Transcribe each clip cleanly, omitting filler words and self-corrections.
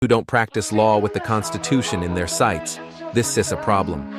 who don't practice law with the Constitution in their sights. This is a problem.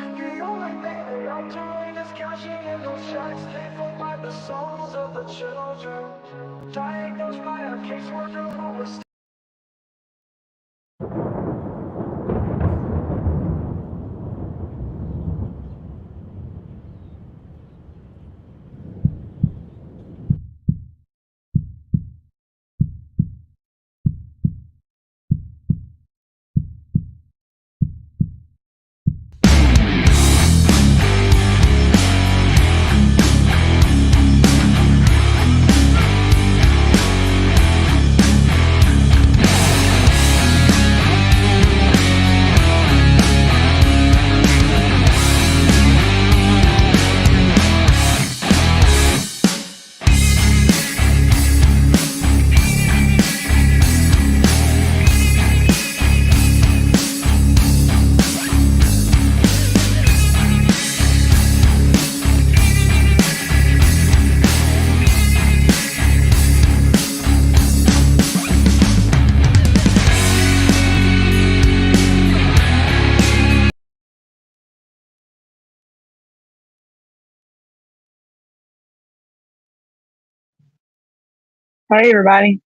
Hey everybody.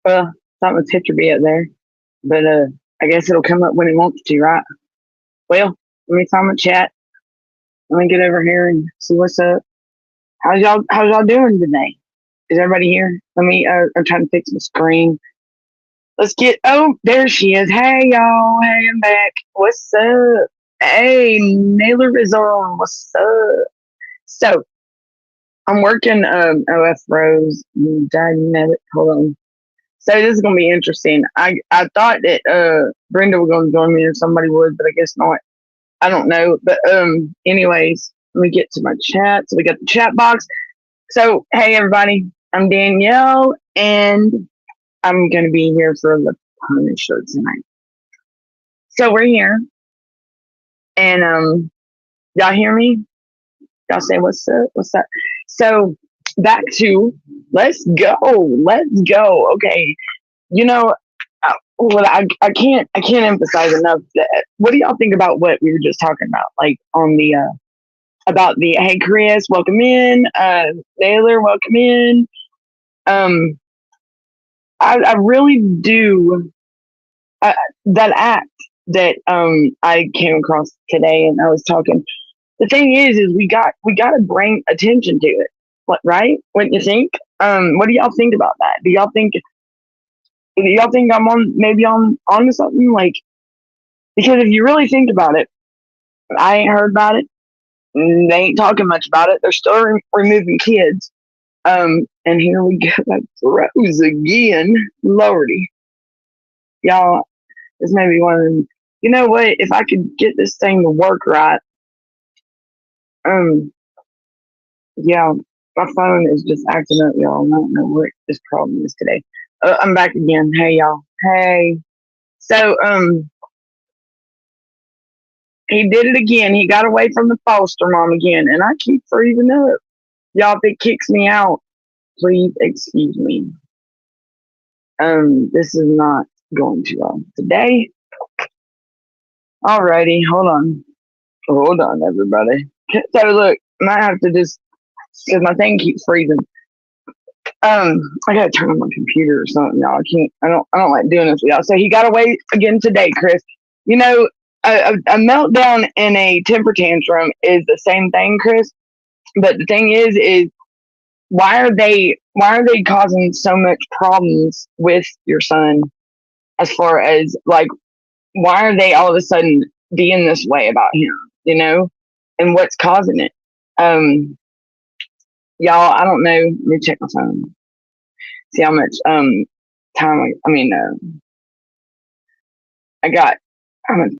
Well, thought my picture be up there, but I guess it'll come up when it wants to, right? Well, let me find my chat. Let me get over here and see what's up. How's y'all doing today? Is everybody here? Let me I'm trying to fix the screen. Let's get there she is. Hey y'all, hey I'm back. What's up? Hey, Naylor is on. What's up? So I'm working OF Rose. Dynamic. Hold on. So this is gonna be interesting. I thought that Brenda was gonna join me or somebody would, but I guess not. I don't know. But anyways, let me get to my chat. So we got the chat box. So hey everybody, I'm Danielle and I'm gonna be here for the Punisher tonight. So we're here and y'all hear me? Y'all say what's up? What's up? So back to let's go. Let's go. Okay. You know, well, I can't emphasize enough that. What do y'all think about what we were just talking about? Like on the about the hey Chris, welcome in, Naylor, welcome in. I really do that act that I came across today, and I was talking. The thing is we got to bring attention to it, what right? What you think? What do y'all think about that? Do y'all think I'm onto something like? Because if you really think about it, I ain't heard about it. They ain't talking much about it. They're still removing kids. And here we go. That's Rose again. Lordy. Y'all, this may be one of them. You know what? If I could get this thing to work right, yeah, my phone is just acting up, y'all. I don't know what this problem is today. I'm back again. Hey, y'all. Hey. So, he did it again. He got away from the foster mom again, and I keep freezing up. Y'all, if it kicks me out, please excuse me. This is not going too well today. Alrighty, hold on, everybody. So look, I might have to just because my thing keeps freezing. I gotta turn on my computer or something, y'all. I don't like doing this with y'all. So he got away again today, Chris. You know, a meltdown and a temper tantrum is the same thing, Chris. But the thing is why are they causing so much problems with your son as far as like why are they all of a sudden being this way about him, you know? And what's causing it? Y'all, I don't know. Let me check my phone. See how much time I got. I'm gonna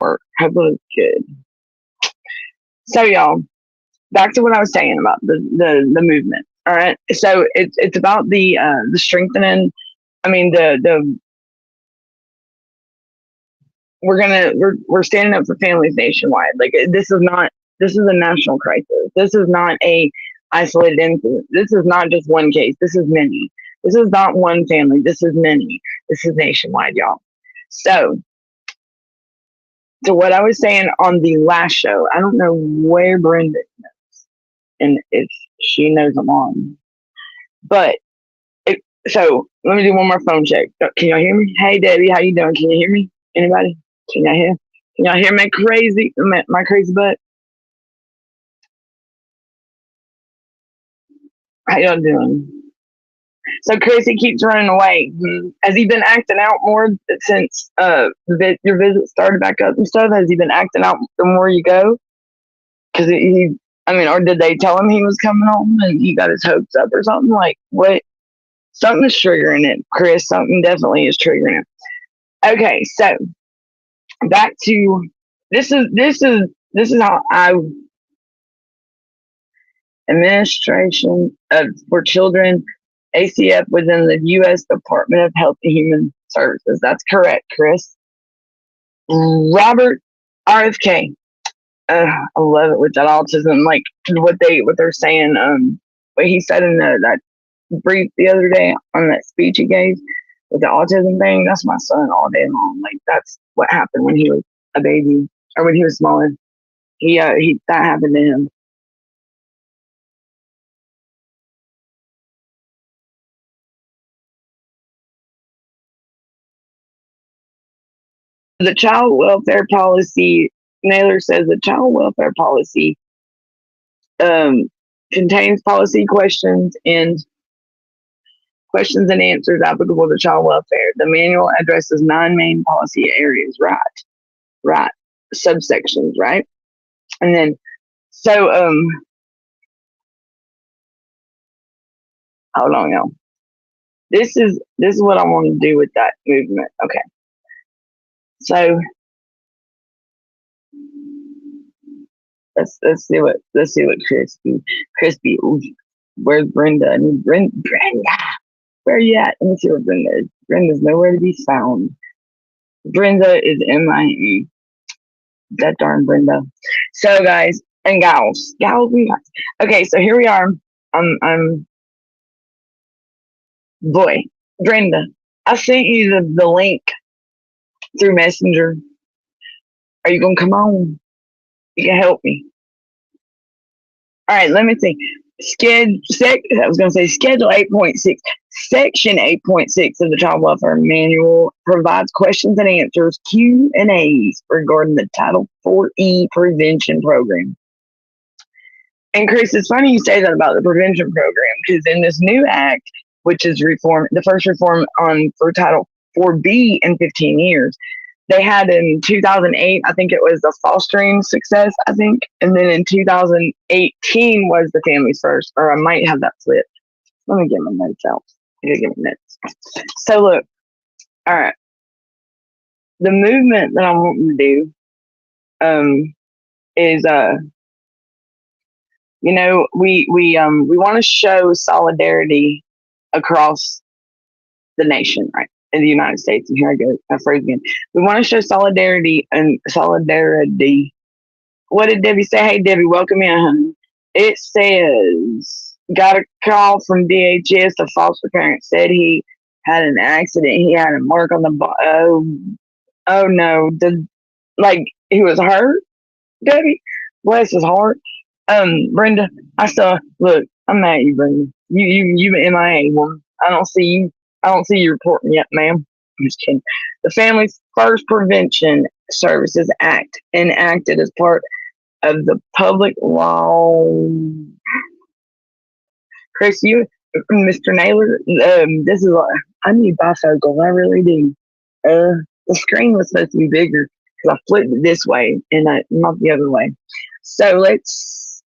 work. Hopefully it's good. So y'all, back to what I was saying about the movement. All right. So it's about the strengthening. I mean the we're standing up for families nationwide. Like this is a national crisis. This is not a isolated incident. This is not just one case. This is many. This is not one family. This is many. This is nationwide, y'all. So, to what I was saying on the last show, I don't know where Brenda is and if she knows I'm on, but so let me do one more phone check. Can y'all hear me? Hey, Debbie, how you doing? Can you hear me? Anybody? Can y'all hear? Can y'all hear my crazy butt? How y'all doing? So Chris, he keeps running away. Has he been acting out more since your visit started back up and stuff? Has he been acting out the more you go? Because I mean, or did they tell him he was coming home and he got his hopes up or something? Like what? Something's triggering it, Chris. Something definitely is triggering it. Okay, so back to this is how I administration for children, ACF within the U.S. Department of Health and Human Services. That's correct, Chris. Robert RFK. I love it with that autism, like what they're saying. What he said in that brief the other day on that speech he gave with the autism thing. That's my son all day long. Like that's what happened when he was a baby or when he was smaller. He that happened to him. The child welfare policy, Naylor says the child welfare policy um, contains policy questions and answers applicable to child welfare. The manual addresses 9 main policy areas, right, subsections, right? And then, so, hold on, y'all. This is what I want to do with that movement. Okay. So, let's see what Crispy. Ooh, where's Brenda? I need Brenda. Where are you at? Let me see what Brenda is. Brenda's nowhere to be found. Brenda is MIA. That darn Brenda. So guys and gals and guys. Okay, so here we are. I'm boy, Brenda. I sent you the link through Messenger. Are you gonna come on? You can help me. All right, let me see. I was going to say Schedule 8.6, Section 8.6 of the Child Welfare Manual provides questions and answers, Q&As, regarding the Title 4E prevention program. And Chris, it's funny you say that about the prevention program, because in this new act, which is the first reform for Title 4B in 15 years, they had in 2008, I think it was the fostering success, I think. And then in 2018 was the Families First, or I might have that flipped. Let me get my notes out. I gotta get my notes. So look, all right. The movement that I'm wanting to do is we want to show solidarity across the nation, right? In the United States. And here I go, I phrase again. We want to show solidarity. What did Debbie say? Hey, Debbie, welcome in, honey. It says, got a call from DHS. The foster parent said he had an accident. He had a mark on the oh no. He was hurt, Debbie? Bless his heart. Brenda, look, I'm mad at you, Brenda. You MIA woman. I don't see you reporting yet, ma'am. I'm just kidding. The Families First Prevention Services Act, enacted as part of the public law. Chris, Mr. Naylor, this is I need bifocals. I really do. The screen was supposed to be bigger because I flipped it this way and not the other way. So let's,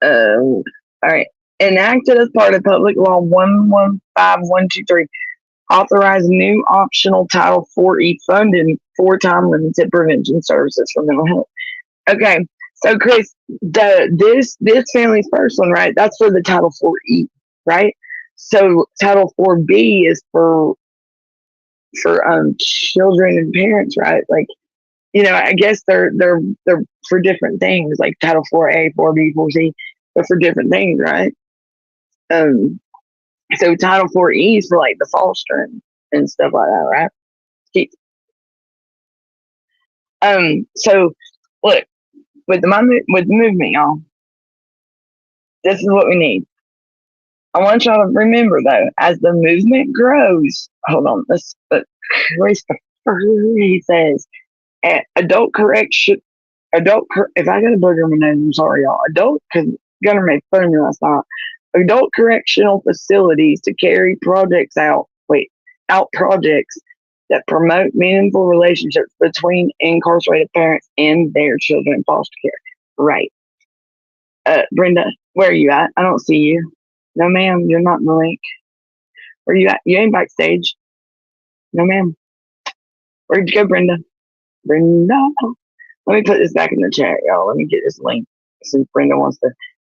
all right. Enacted as part of Public Law 115123, authorize new optional Title 4E funding for time limited prevention services for mental health. Okay, so Chris, this Families First one, right? That's for the Title 4E, right? So Title 4B is for children and parents, right? Like, I guess they're for different things, like Title 4A, 4B, 4C. They're for different things, right? So Title 4E is for like the fostering and stuff like that, right? So look, with the movement, y'all, this is what we need. I want y'all to remember though, as the movement grows, hold on, he says, adult correction, if I got a booger in my nose, I'm sorry, y'all. Because Gunner made fun of me last night. Adult correctional facilities to carry out projects that promote meaningful relationships between incarcerated parents and their children in foster care. Right. Brenda, where are you at? I don't see you. No, ma'am, you're not in the link. Where you at? You ain't backstage. No, ma'am. Where'd you go, Brenda? Brenda. Let me put this back in the chat, y'all. Let me get this link since Brenda wants to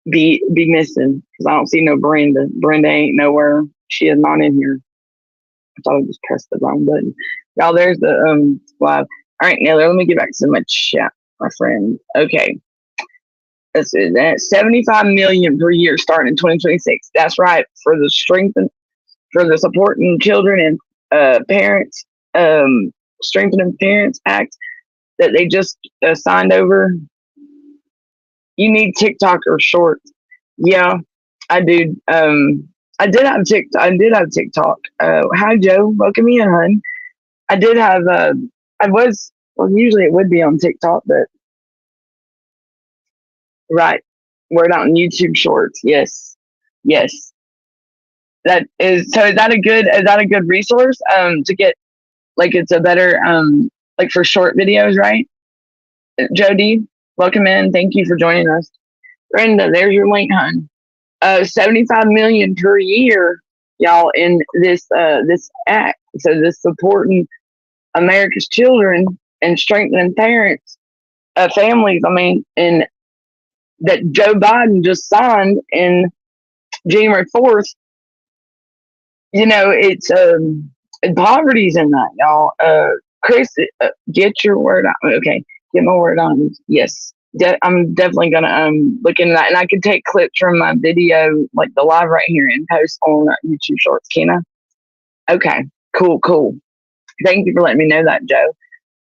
be missing because I don't see no Brenda. Brenda ain't nowhere. She is not in here. I thought I just pressed the wrong button. Y'all, there's the live. All right, Naylor, let me get back to my chat, my friend. Okay. This is that 75 million per year starting in 2026. That's right. For the supporting children and parents, strengthening parents act that they just signed over. You need TikTok or shorts. Yeah, I do. I did have TikTok. Hi Joe, welcome in, hun. I did have. Usually it would be on TikTok, but right, we're out on YouTube Shorts. Yes, yes. That is so. Is that a good resource? To get like it's a better like for short videos, right? Jody, welcome in. Thank you for joining us. Brenda, there's your link, hun. 75 million per year, y'all, in this act. So this supporting America's children and strengthening parents, families. I mean, and that Joe Biden just signed in January 4th. You know, it's poverty's in that, y'all. Chris, get your word out. Okay, get my word on. Yes. I'm definitely gonna look into that, and I could take clips from my video, like the live right here, and post on YouTube Shorts. Can I? Okay, cool. Thank you for letting me know that, Joe.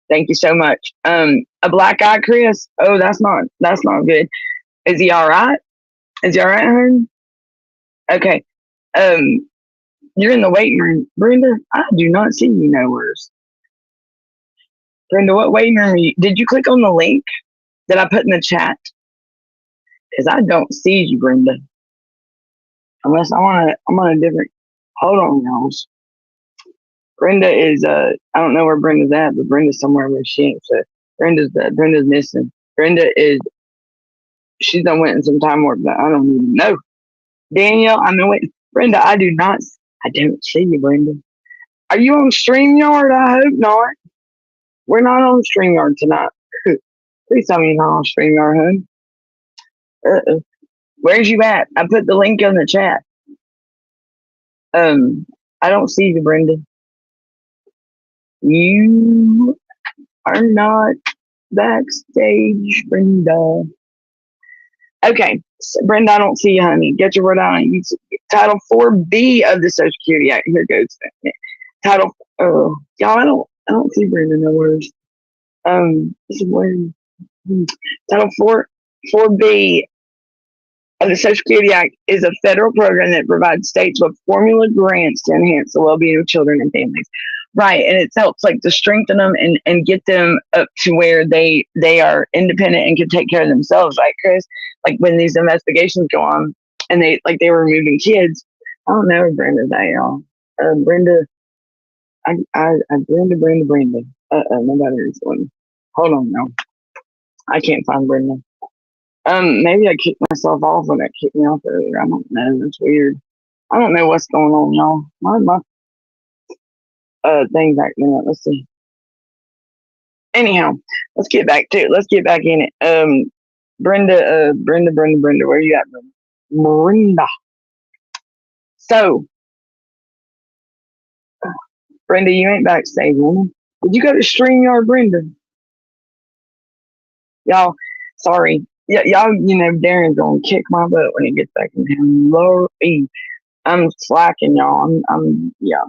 Thank you so much. A black eye, Chris. Oh, that's not good. Is he all right? Is he all right, hon? Okay. You're in the waiting room, Brenda. I do not see you nowhere. Brenda, what waiting room are you? Did you click on the link that I put in the chat? Because I don't see you, Brenda. Unless I'm on a different. Hold on, y'all. Brenda is I don't know where Brenda's at, but Brenda's somewhere where she ain't. So Brenda's missing. Brenda is she's done went in some time work, but I don't even know. Danielle, I'm waiting. Brenda, I don't see you, Brenda. Are you on StreamYard? I hope not. We're not on StreamYard tonight. Please tell me you're not on StreamYard, hon. Where's you at? I put the link in the chat. I don't see you, Brenda. You are not backstage, Brenda. Okay, so Brenda, I don't see you, honey. Get your word out. Title 4B of the Social Security Act. Here goes. Title. Oh, y'all, I don't see Brenda nowhere. This is where. Title 4B of the Social Security Act is a federal program that provides states with formula grants to enhance the well-being of children and families. Right, and it helps like to strengthen them and get them up to where they are independent and can take care of themselves, right, Chris? Like when these investigations go on and they were removing kids. I don't know where Brenda's at, y'all. Brenda, Brenda. Nobody is one. Hold on, now. I can't find Brenda. Maybe I kicked myself off when it kicked me off earlier. I don't know. That's weird. I don't know what's going on, y'all. My thing back there. Let's see. Anyhow, let's get back to it. Let's get back in it. Brenda, where you at, Brenda? Brenda. So, Brenda, you ain't backstage, woman. Did you go to StreamYard, Brenda? Y'all, sorry. Y'all, Darren's gonna kick my butt when he gets back in town. Lord, I'm slacking, y'all. Yeah.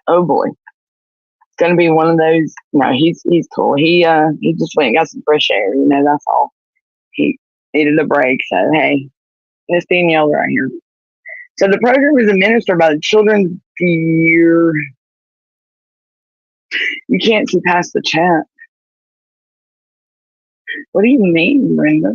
Oh boy, it's gonna be one of those. No, he's cool. He just went and got some fresh air. That's all. He needed a break. So hey, Miss Danielle right here. So the program is administered by the Children's Bureau. You can't see past the chat. What do you mean, Brenda?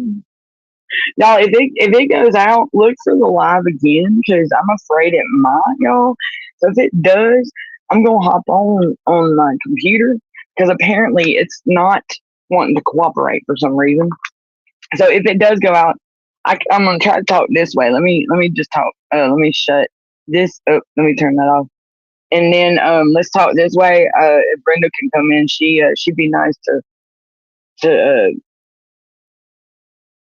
Y'all, if it goes out, look for the live again because I'm afraid it might, y'all. So if it does, I'm gonna hop on my computer because apparently it's not wanting to cooperate for some reason. So if it does go out, I'm gonna try to talk this way. Let me just talk. Let me shut this up. Let me turn that off. And then let's talk this way. If Brenda can come in, she'd be nice to.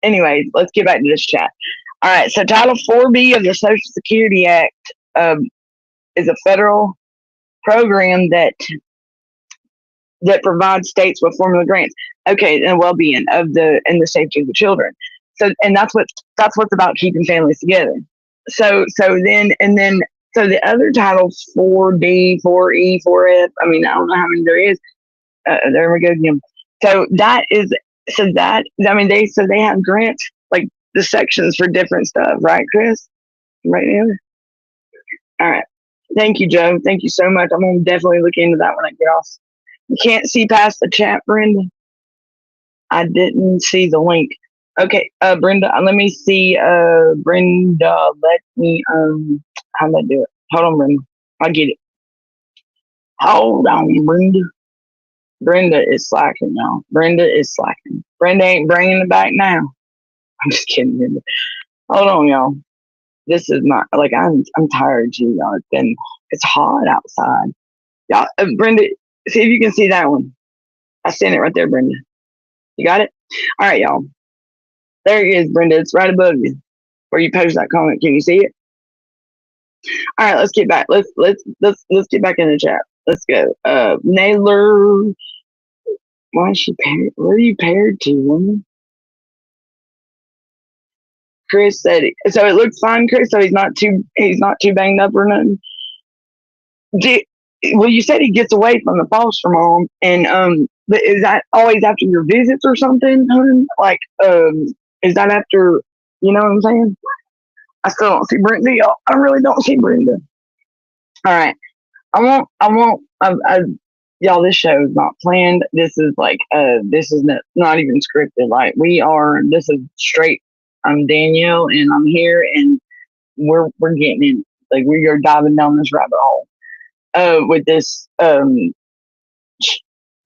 Anyways, let's get back to this chat. All right. So Title 4B of the Social Security Act is a federal program that provides states with formula grants. Okay, and well-being and the safety of the children. So, and that's what's about keeping families together. So the other titles 4D, 4E, 4F. I mean, I don't know how many there is. There we go again. So that is they have grants like the sections for different stuff, right, Chris? Right now. All right. Thank you, Joe. Thank you so much. I'm gonna definitely look into that when I get off. You can't see past the chat, Brenda. I didn't see the link. Okay, Brenda, let me see. Brenda, let me how do I do it? Hold on, Brenda. I'll get it. Hold on, Brenda. Brenda is slacking, y'all. Brenda is slacking. Brenda ain't bringing it back now. I'm just kidding, Brenda. Hold on, y'all. This is not like I'm tired, y'all. It's hot outside. Y'all, Brenda, see if you can see that one. I sent it right there, Brenda. You got it? All right, y'all. There it is, Brenda. It's right above you where you post that comment. Can you see it? All right, let's get back. Let's get back in the chat. Let's go. Naylor, why is she paired? Where are you paired to, woman? Chris said it. So it looks fine, Chris. So he's not too banged up or nothing. Well, you said he gets away from the foster mom, and but is that always after your visits or something, hon? Like, is that after? You know what I'm saying? I still don't see Brenda, y'all. I really don't see Brenda. All right, I won't. Y'all, this show is not planned. This is like, this is not even scripted. Like this is straight. I'm Danielle, and I'm here, and we're getting in. Like we are diving down this rabbit hole. With this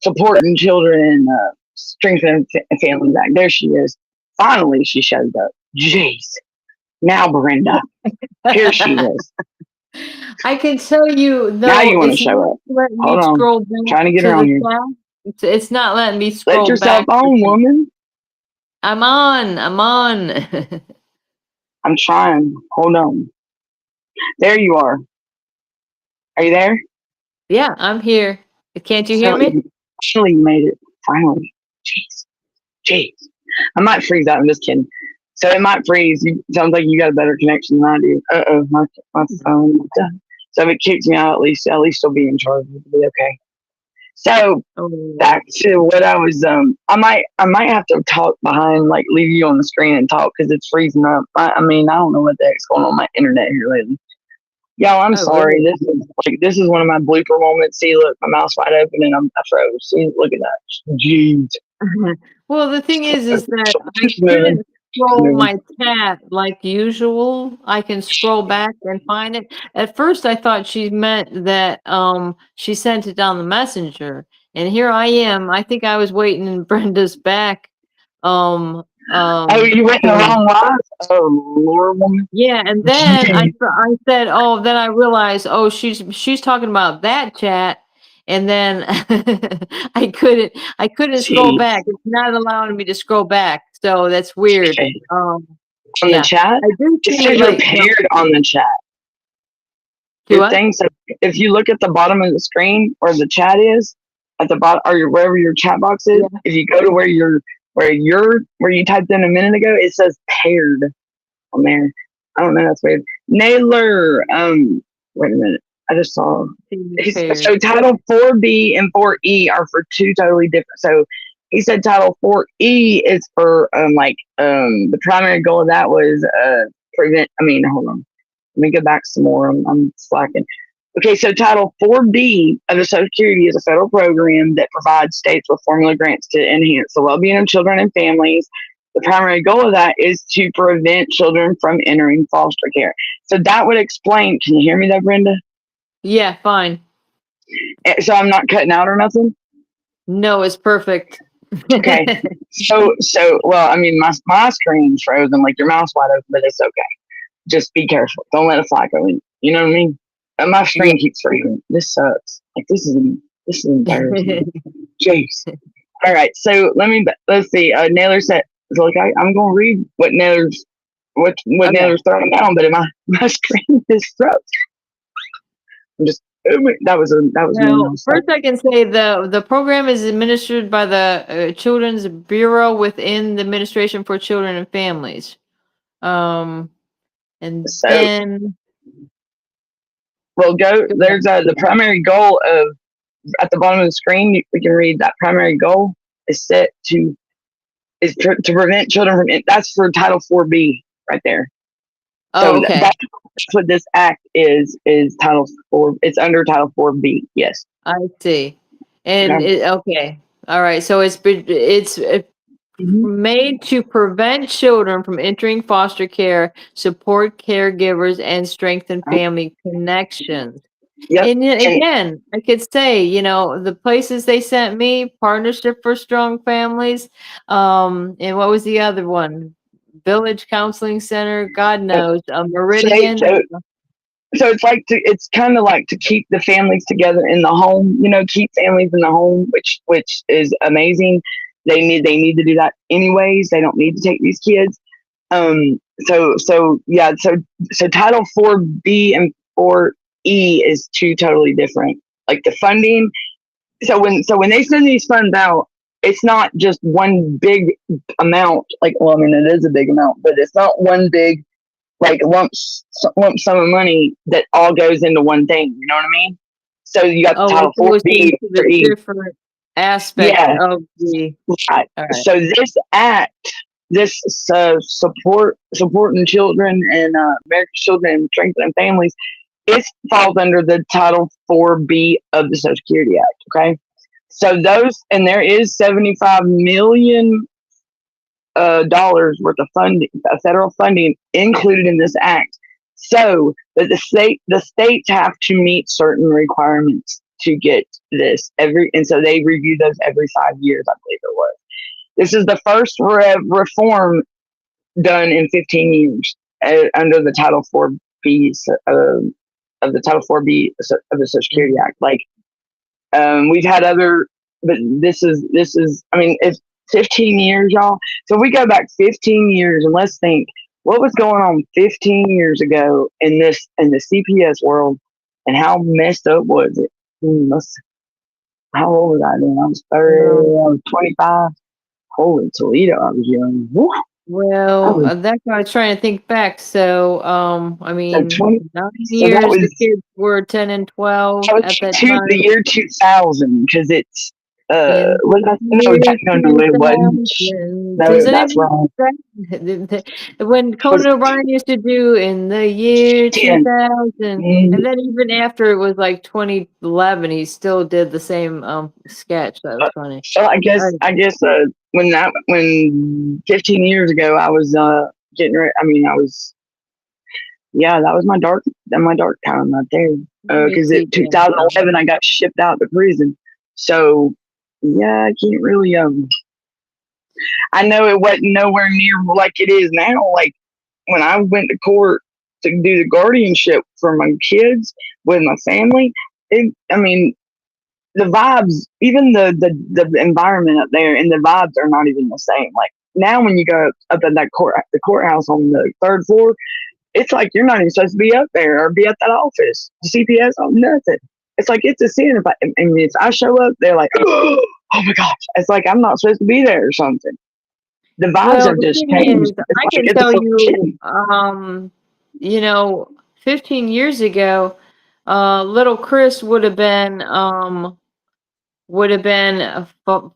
supporting children and strengthening families back. There she is. Finally, she showed up. Jeez. Now, Brenda. Here she is. I can tell you, though, now you want to show up. Hold on. I'm trying to get her on here. It's not letting me scroll back. Let yourself on, woman. I'm on. I'm trying. Hold on. There you are. Are you there? Yeah, I'm here. Can't you hear me? Finally, you made it. Finally. Jeez. I might freeze out. I'm just kidding. So it might freeze. Sounds like you got a better connection than I do. My phone. So if it kicks me out, at least I'll be in charge. It'll be okay. So back to what I was. I might have to talk behind, like leave you on the screen and talk because it's freezing up. I mean, I don't know what the heck's going on my internet here lately. Y'all, I'm sorry. Really? This is one of my blooper moments. See, look, my mouth's wide open and I froze. See, look at that. Jeez. Well, the thing is that I couldn't scroll my chat like usual. I can scroll back and find it. At first, I thought she meant that she sent it on the messenger, and here I am. I think I was waiting in Brenda's back. Oh, you went in the wrong line? Oh, Lord, woman. Yeah, and then I said, oh, then I realized, oh, she's talking about that chat, and then I couldn't scroll back. It's not allowing me to scroll back, so that's weird. Okay. On the chat, it says you're paired on the chat. Good thing. So if you look at the bottom of the screen where the chat is, at the bottom or wherever your chat box is, if you go to where you typed in a minute ago, it says paired on there. I don't know, that's weird. Naylor, wait a minute. I just saw. So Title 4B and 4E are for two totally different. So he said Title 4E is for the primary goal of that was prevent. I mean, hold on. Let me go back some more. I'm slacking. Okay, so Title 4B of the Social Security is a federal program that provides states with formula grants to enhance the well-being of children and families. The primary goal of that is to prevent children from entering foster care. So that would explain. Can you hear me, though, Brenda? Yeah, fine. So I'm not cutting out or nothing? No, it's perfect. Okay. So well, I mean, my screen's frozen, like your mouth's wide open, but it's okay. Just be careful. Don't let a fly go in. You know what I mean? And my screen keeps freezing. This sucks. Like this is embarrassing. Jeez. All right. So let's see. Naylor said, "Look, I'm going to read what Naylor's Naylor's throwing down, but my screen is frozen." I'm just. That was well, first I can say the program is administered by the Children's Bureau within the Administration for Children and Families. And then well, there's the primary goal of at the bottom of the screen. We can read that primary goal is set to prevent children from. That's for Title 4B right there. Oh, okay. That's what this act is Title 4. It's under Title 4B. Yes. I see. And okay. All right. So it's made to prevent children from entering foster care, support caregivers, and strengthen family connections. Yep. And again, I could say, the places they sent me, Partnership for Strong Families, and what was the other one? Village Counseling Center, God knows, Meridian. So it's kind of like to keep the families together in the home, keep families in the home, which is amazing. They need to do that anyways. They don't need to take these kids. So Title 4B and 4E is two totally different. Like the funding. So when they send these funds out, it's not just one big amount. Like, well, I mean, it is a big amount, but it's not one big lump sum of money that all goes into one thing. You know what I mean? So you got Title 4B, the different aspect of the. Right. So this act, this supporting children and American children and strengthening families, it falls under the Title 4B of the Social Security Act. Okay, so there is $75 million worth of funding, federal funding included in this act. So that the states have to meet certain requirements to get this and so they review those every 5 years, I believe it was. This is the first reform done in 15 years under the Title 4B of the Title 4B of the Social Security Act. We've had other, but this is. I mean, it's 15 years, y'all. So we go back 15 years and let's think what was going on 15 years ago in the CPS world and how messed up was it? How old was I then? I was 30, I was 25. Holy Toledo, I was young. Woo. Well, that's what I was trying to think back. So, I mean, 9 years, the kids were 10 and 12 at that time. The year 2000, because it's, it wasn't. No, that's wrong. When Conan O'Brien used to do in the year 2000, and then even after it was like 2011, he still did the same sketch. That was funny. So I guess when 15 years ago I was getting ready. I mean, that was my dark time right there. Because in 2011 I got shipped out to prison. So yeah, I can't really I know it wasn't nowhere near like it is now. Like when I went to court to do the guardianship for my kids with my family, I mean, the vibes, even the environment up there and the vibes are not even the same. Like now when you go up at the courthouse on the 3rd floor, it's like you're not even supposed to be up there or be at that office. The CPS, nothing. It's like it's a sin. If I show up, they're like, oh my gosh. It's like I'm not supposed to be there or something. The vibes have just changed. I can tell you, you know, 15 years ago, little Chris would have been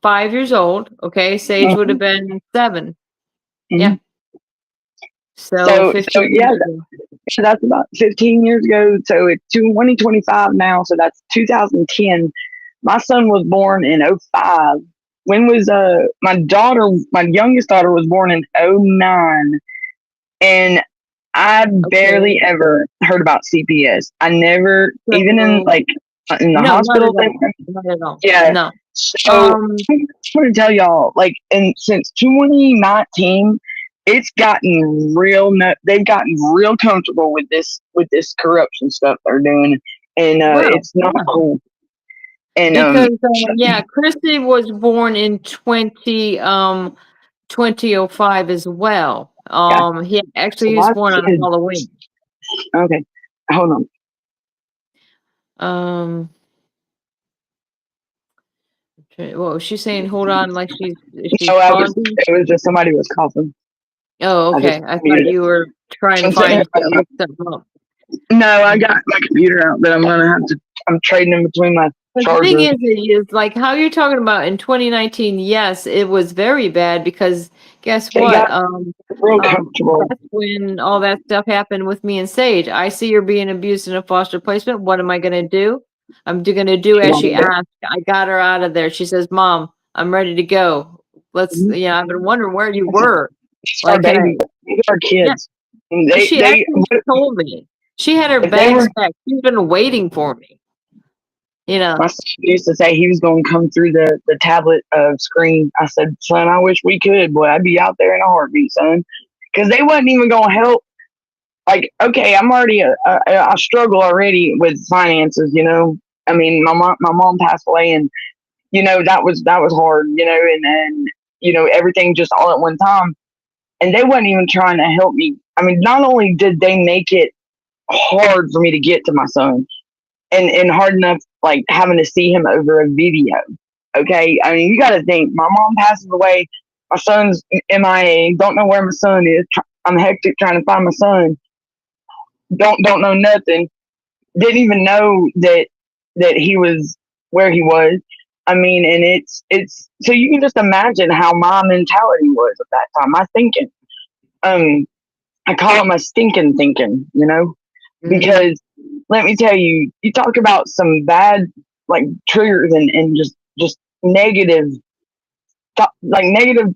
5 years old. Okay, Sage would have been 7. Yeah. Mhm. So So 15 yeah, years ago. so that's about 15 years ago. So it's 2025 now. So that's 2010. My son was born in '05. When was my youngest daughter was born in '09, and I Okay. barely ever heard about CPS. I never, even in So like in the no, not hospital at thing. all. Not at all. Yeah. No. So Um, I just want to tell y'all, like, and since 2019, it's gotten real. They've gotten real comfortable with this corruption stuff they're doing, and well, it's not yeah. cool. And Because yeah, Christy was born in 2005 as well. yeah. He So was my born on kids. Halloween. Okay, hold on. Um, okay, what was she saying? Hold on, like she's No, calling you? it was just somebody was coughing. Oh, I just okay. I thought muted it. you were trying to I'm sitting here find by the look something up. No, I got my computer out, but I'm trading in between my But the thing charger. is like how you're talking about in 2019. Yes, it was very bad because guess They what? got real comfortable. That's when all that stuff happened with me and Sage. I see you're being abused in a foster placement. What am I going to do? I'm going to do She as she wanted it. asked. I got her out of there. She says, "Mom, I'm ready to go. Let's." Mhm. Yeah, I've been wondering where you It's were. our Like, can I? baby. These are Yeah, kids. And she actually told me she had her if they bags were, packed. She's been waiting for me. You know. my son used to say he was going to come through the tablet screen. I said, son, I wish we could. Boy, I'd be out there in a heartbeat, son. Because they wasn't even going to help. Like, okay, I'm already, I struggle already with finances, you know. I mean, my mom passed away, and you know that was hard, you know, and you know everything just all at one time, and they wasn't even trying to help me. I mean, not only did they make it hard for me to get to my son, and hard enough like having to see him over a video. Okay, I mean you got to think. My mom passes away. My son's MIA. Don't know where my son is. I'm hectic trying to find my son. Don't know nothing. Didn't even know that he was where he was. I mean, and it's so you can just imagine how my mentality was at that time. My thinking, um, I call it my stinking thinking, you know, Mhm. because let me tell you, you talk about some bad like triggers and just negative, like negative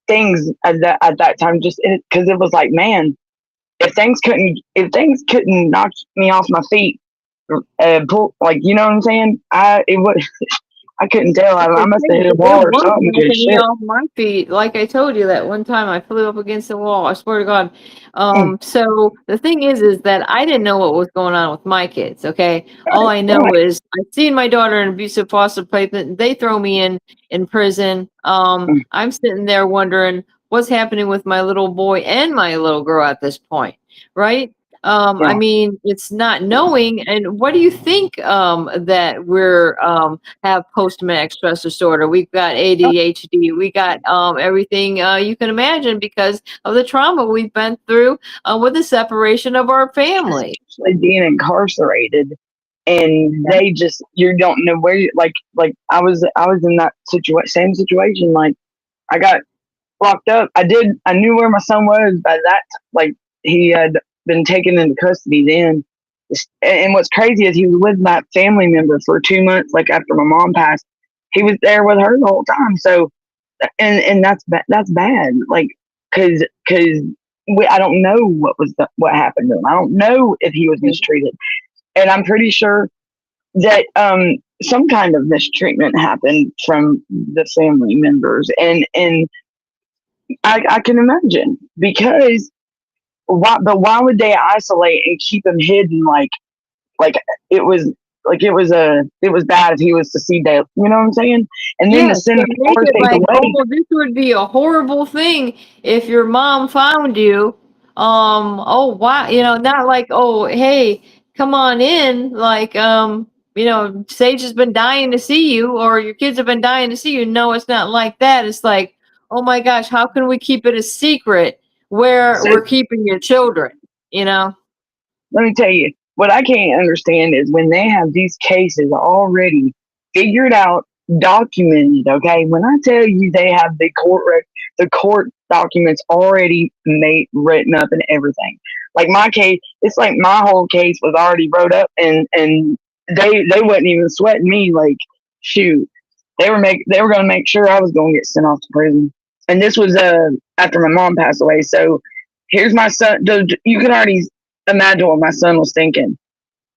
things at that time. Just because it was like, man, if things couldn't knock me off my feet, pull, like you know what I'm saying? I couldn't tell. I must have hit a It wall or was something. Because knocking me shit. off my feet. Like I told you that one time I flew up against the wall. I swear to God. Mm, So the thing is that I didn't know what was going on with my kids. Okay. All right, I know right. is I seen my daughter in abusive foster placement. They throw me in prison. Mm, I'm sitting there wondering what's happening with my little boy and my little girl at this point, right? I yeah. mean, it's not knowing. And what do you think that we're have post-traumatic stress disorder? We've got ADHD. We got everything you can imagine because of the trauma we've been through with the separation of our family. Especially being incarcerated, and Yeah. they just you don't know where you like. I was in that same situation. Like I got locked up. I knew where my son was by that. Like he had been taken into custody then. And what's crazy is he was with my family member for 2 months. Like after my mom passed, he was there with her the whole time. So, and that's bad. Like, cause I don't know what happened to him. I don't know if he was mistreated, and I'm pretty sure that some kind of mistreatment happened from the family members, and I can imagine because why would they isolate and keep him hidden like it was it was bad if he was to see that, you know what I'm saying, and then to Yes, send they him make or it take like, away. oh, this would be a horrible thing if your mom found you. Oh, wow, not like, oh, hey, come on in, like, Sage has been dying to see you, or your kids have been dying to see you. No, it's not like that. It's like, oh my gosh, how can we keep it a secret where So we're keeping your children, you know? let me tell you, what I can't understand is when they have these cases already figured out, documented. Okay, when I tell you they have the court documents already made, written up, and everything. Like my case, it's like my whole case was already wrote up, and they wasn't even sweating me. Like, shoot, they were gonna make sure I was gonna get sent off to prison. And this was after my mom passed away. So here's my son. You can already imagine what my son was thinking.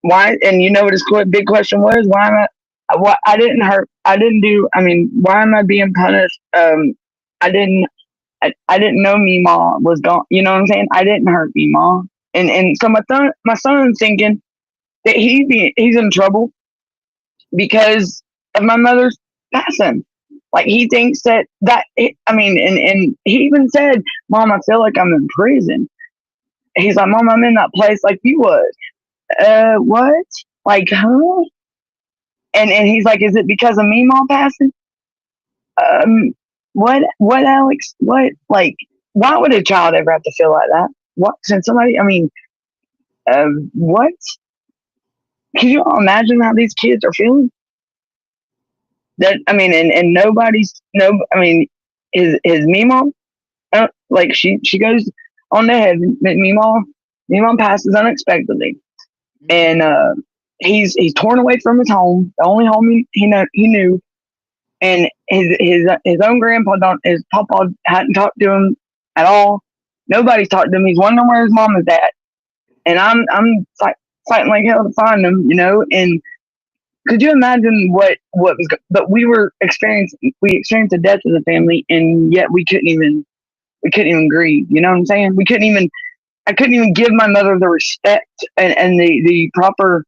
Why? And you know what his big question was? Why am I? What I didn't hurt. I didn't do. I mean, why am I being punished? I didn't. I didn't know Meemaw was gone. You know what I'm saying? I didn't hurt Meemaw. And so my son's thinking that he's in trouble because of my mother's passing. Like he thinks I mean, and he even said, "Mom, I feel like I'm in prison." He's like, "Mom, I'm in that place like you was." What? Like, huh? And he's like, "Is it because of me, Mom passing?" What, Alex? What? Like, why would a child ever have to feel like that? What? Since somebody, I mean, what? Can you imagine how these kids are feeling? That I mean, and nobody's no. I mean, his Meemaw, like she goes on the head. Meemaw passes unexpectedly, and he's torn away from his home, the only home he knew, and his own grandpa his papa hadn't talked to him at all. Nobody's talked to him. He's wondering where his mom is at, and I'm fighting like hell to find him, you know. And could you imagine what was? But we experienced the death of the family, and yet we couldn't even grieve. You know what I'm saying? I couldn't even give my mother the respect and the proper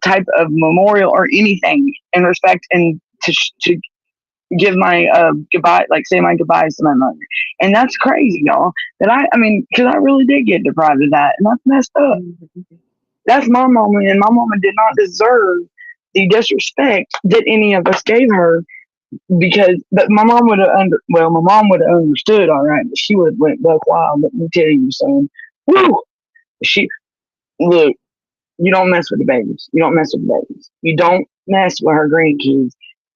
type of memorial or anything in respect, and to give my goodbye, like say my goodbyes to my mother. And that's crazy, y'all. That I mean, because I really did get deprived of that, and that's messed up. That's my mama, and my mama did not deserve the disrespect that any of us gave her. But my mom would have understood, all right, but she would have went buck wild. Let me tell you, son. Woo! Look, you don't mess with the babies. You don't mess with the babies. You don't mess with her grandkids,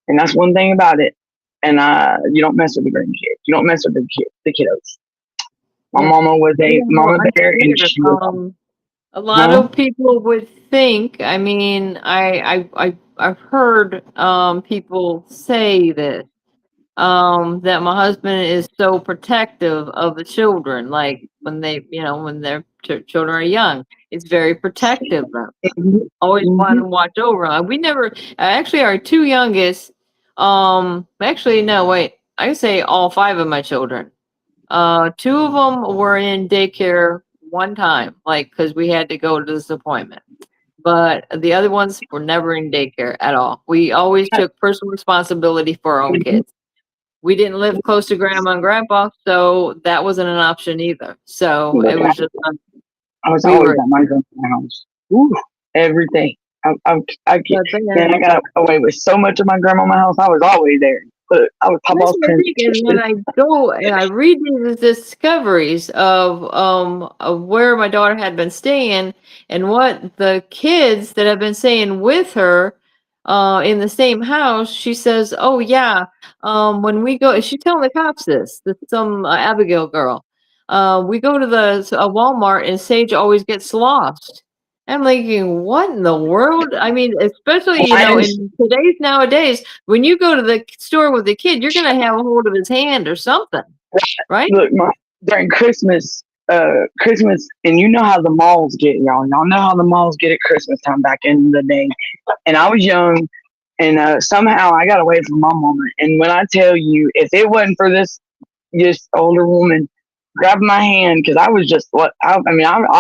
and that's one thing about it. And you don't mess with the grandkids. You don't mess with the kiddos. My mama was a mama bear, and she was. A lot of people would think. I mean, I've heard people say this, that my husband is so protective of the children. Like when when their children are young, it's very protective. Always want to watch over them. We never actually our two youngest. Actually, no, wait. I can say all five of my children. Two of them were in daycare one time, like because we had to go to this appointment. But the other ones were never in daycare at all. We always took personal responsibility for our own kids. We didn't live close to grandma and grandpa, so that wasn't an option either. So it was just. I was always at my grandma's house. Ooh, every day. I got away with so much of my grandma's house. I was always there. But I would pop off. And when I go and I read these discoveries of where my daughter had been staying and what the kids that have been staying with her in the same house, she says, "Oh yeah, when we go," she's telling the cops this some Abigail girl. We go to the Walmart and Sage always gets lost. I'm thinking, what in the world? I mean, especially, in nowadays, when you go to the store with the kid, you're going to have a hold of his hand or something, right? Look, during Christmas, and you know how the malls get, y'all. Y'all know how the malls get at Christmas time back in the day. And I was young, and somehow I got away from my mama. And when I tell you, if it wasn't for this older woman grabbing my hand, because I was just I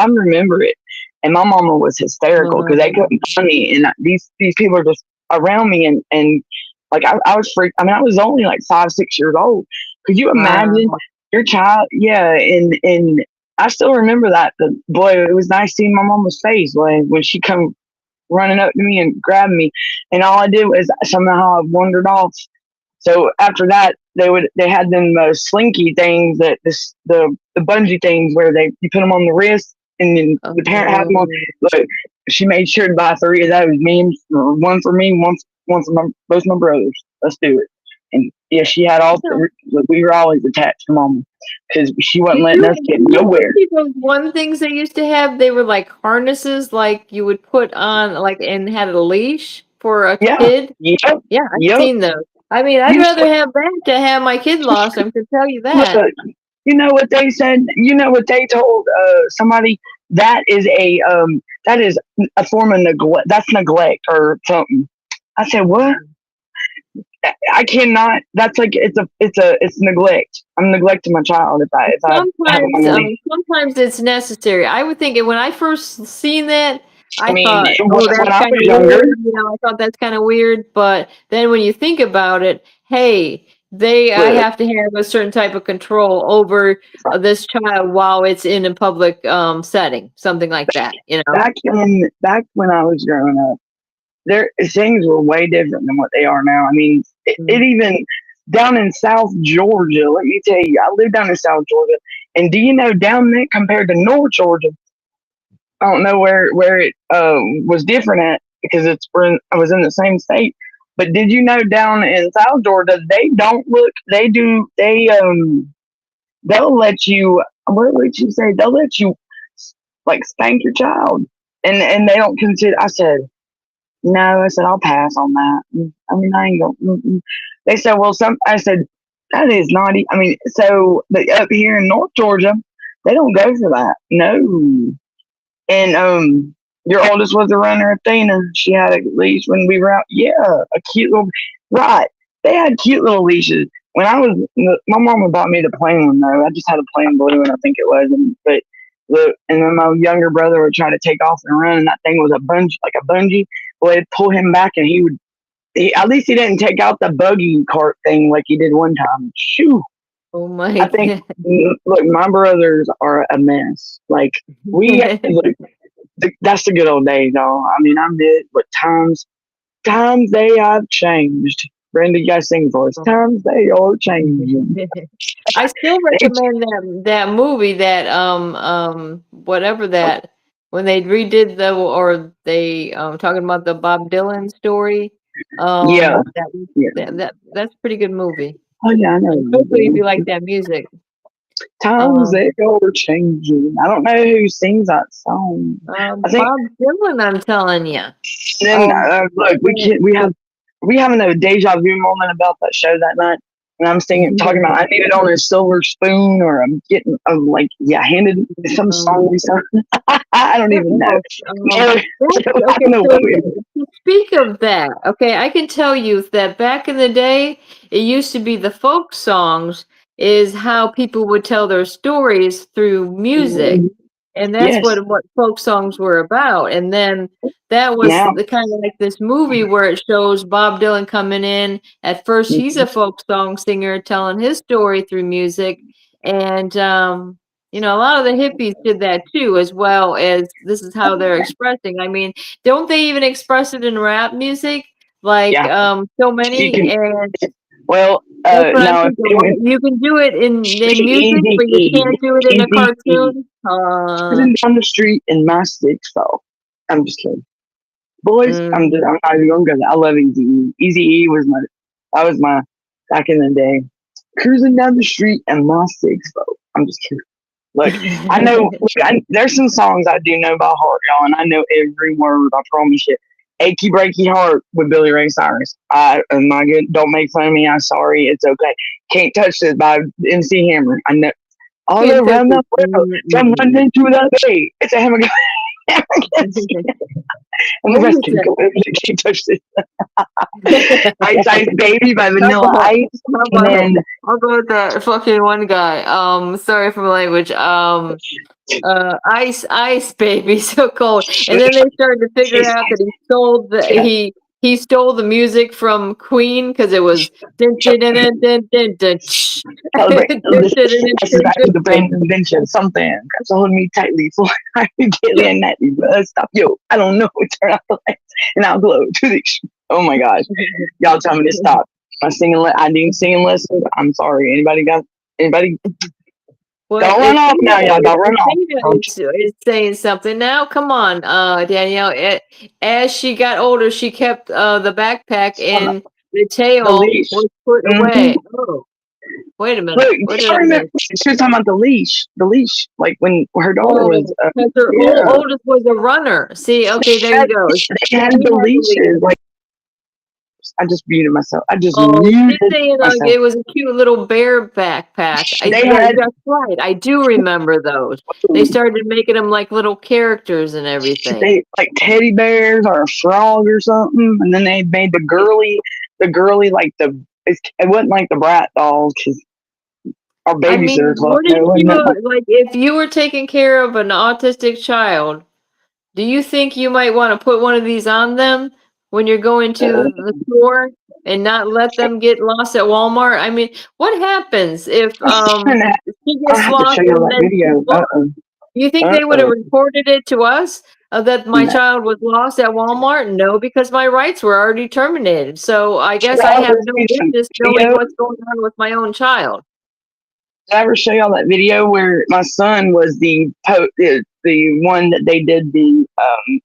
remember it. And my mama was hysterical because they couldn't find me, and these people are just around me, and like I was freaked. I mean, I was only like 5, 6 years old. Could you imagine your child? Yeah, and I still remember that. Boy, it was nice seeing my mama's face when she come running up to me and grabbed me, and all I did was somehow I wandered off. So after that, they had them slinky things, the bungee things where you put them on the wrist. and then the parent had them on. Look, she made sure to buy 3 of those. One for me, one for both my brothers. Let's do it. And yeah, she had all 3. We were always attached to Mama because she wasn't letting us get nowhere. Those one things they used to have, they were like harnesses, like you would put on, like, and had a leash for a kid. Yep. Yeah, I've seen those. I mean, I'd rather have that to have my kid lost. I can tell you that. Look, you know what they said? You know what they told somebody? That is a form of neglect. That's neglect or something. I said, what? I cannot. That's like it's neglect. I'm neglecting my child if I sometimes it's necessary. I would think when I first seen that, I mean, thought, that's kind of weird. You know, I thought that's kind of weird. But then when you think about it, hey, I have to have a certain type of control over this child while it's in a public setting, something like that. You know, back when I was growing up, things were way different than what they are now. I mean, it even down in South Georgia. Let me tell you, I live down in South Georgia, and do you know down there compared to North Georgia? I don't know where it was different at because I was in the same state. But did you know down in South Georgia they don't look? They'll let you. What would you say? They'll let you like spank your child, and they don't consider. I said. No, I said, I'll pass on that. I mean, I ain't going. They said, well, I said, that is not. I mean, so up here in North Georgia, they don't go for that. No. And your oldest was a runner, Athena. She had a leash when we were out. Yeah, a cute little. Right. They had cute little leashes. When my mama bought me the plain one though. I just had a plain blue one, I think it was. And then my younger brother would try to take off and run, and that thing was a bungee. Well, it'd pull him back, and at least he didn't take out the buggy cart thing like he did one time. Shoo! Oh my! I think, look, my brothers are a mess. Like that's the good old days, y'all. I mean, I'm dead, but times they have changed. Brenda, you guys sing for us. Times they are changing. I still recommend that movie, that whatever that, when they redid talking about the Bob Dylan story. That's a pretty good movie. Oh yeah, I know. Hopefully if you like that music. Times they are changing. I don't know who sings that song. I think Bob Dylan, I'm telling you. Then look, we having a deja vu moment about that show that night. And I'm talking about I need it on a silver spoon, or I'm getting handed some song. I don't even know. Speak of that, okay, I can tell you that back in the day, it used to be the folk songs is how people would tell their stories through music. And that's what folk songs were about. And then that was the kind of like this movie where it shows Bob Dylan coming in. At first, he's a folk song singer telling his story through music. And, a lot of the hippies did that too, as well as this is how they're expressing. I mean, don't they even express it in rap music? Like, so many. Well, no, you can do it in music, but you can't do it in a cartoon. Down the street in my sticks, though. I'm just kidding, boys. I'm not even gonna go there. I love Eazy-E. Eazy-E was my back in the day. Cruising down the street in my sticks, though. I'm just kidding. Look, I know. There's some songs I do know by heart, y'all, and I know every word. I promise you. Achy Breaky Heart with Billy Ray Cyrus. My good, don't make fun of me. I'm sorry. It's okay. Can't Touch This by MC Hammer. I know. All around the world, from London to the Bay. It's a Hammer. And the rest can go. Can't Touch This. Ice Ice Baby by Vanilla Ice. And I'll go with the fucking one guy. Sorry for my language. Ice Baby, so cold. And then they started to figure out that he stole the music from Queen because it was back to the brain invention. Something grabs hold me tightly for I get in that stop. Yo, I don't know. Turn off the lights and I'll glow to the. Oh my gosh, y'all tell me to stop. I need singing lessons. I'm sorry. Anybody? Well, Don't run off now, y'all. Don't run off. Athena is saying something now. Come on, Danielle. As she got older, she kept the backpack and the tail leash. was put Mhm. away. Oh, wait a minute. Look, What do did you I remember? miss? She was talking about the leash. The leash, like when her daughter was. Oh, because her Yeah. oldest was a runner. See, okay, there you go. They had the leashes. Like, I just muted myself. I just Oh, she's muted saying myself. it was a cute little bear backpack. They had- That's right. I do remember those. They started making them like little characters and everything. They like teddy bears or a frog or something, and then they made the girly like it wasn't like the Brat dolls because our I mean, babysitters loved wouldn't it. you, like, if you were taking care of an autistic child, do you think you might want to put one of these on them when you're going to the store and not let them get lost at Walmart? I mean, what happens if she I gets have to lost show you and that then she's video. lost? You think they would have reported it to us that my No. child was lost at Walmart? No, because my rights were already terminated. So I guess I have no business knowing what's going on with my own child. Did I ever show y'all that video where my son was the one that they did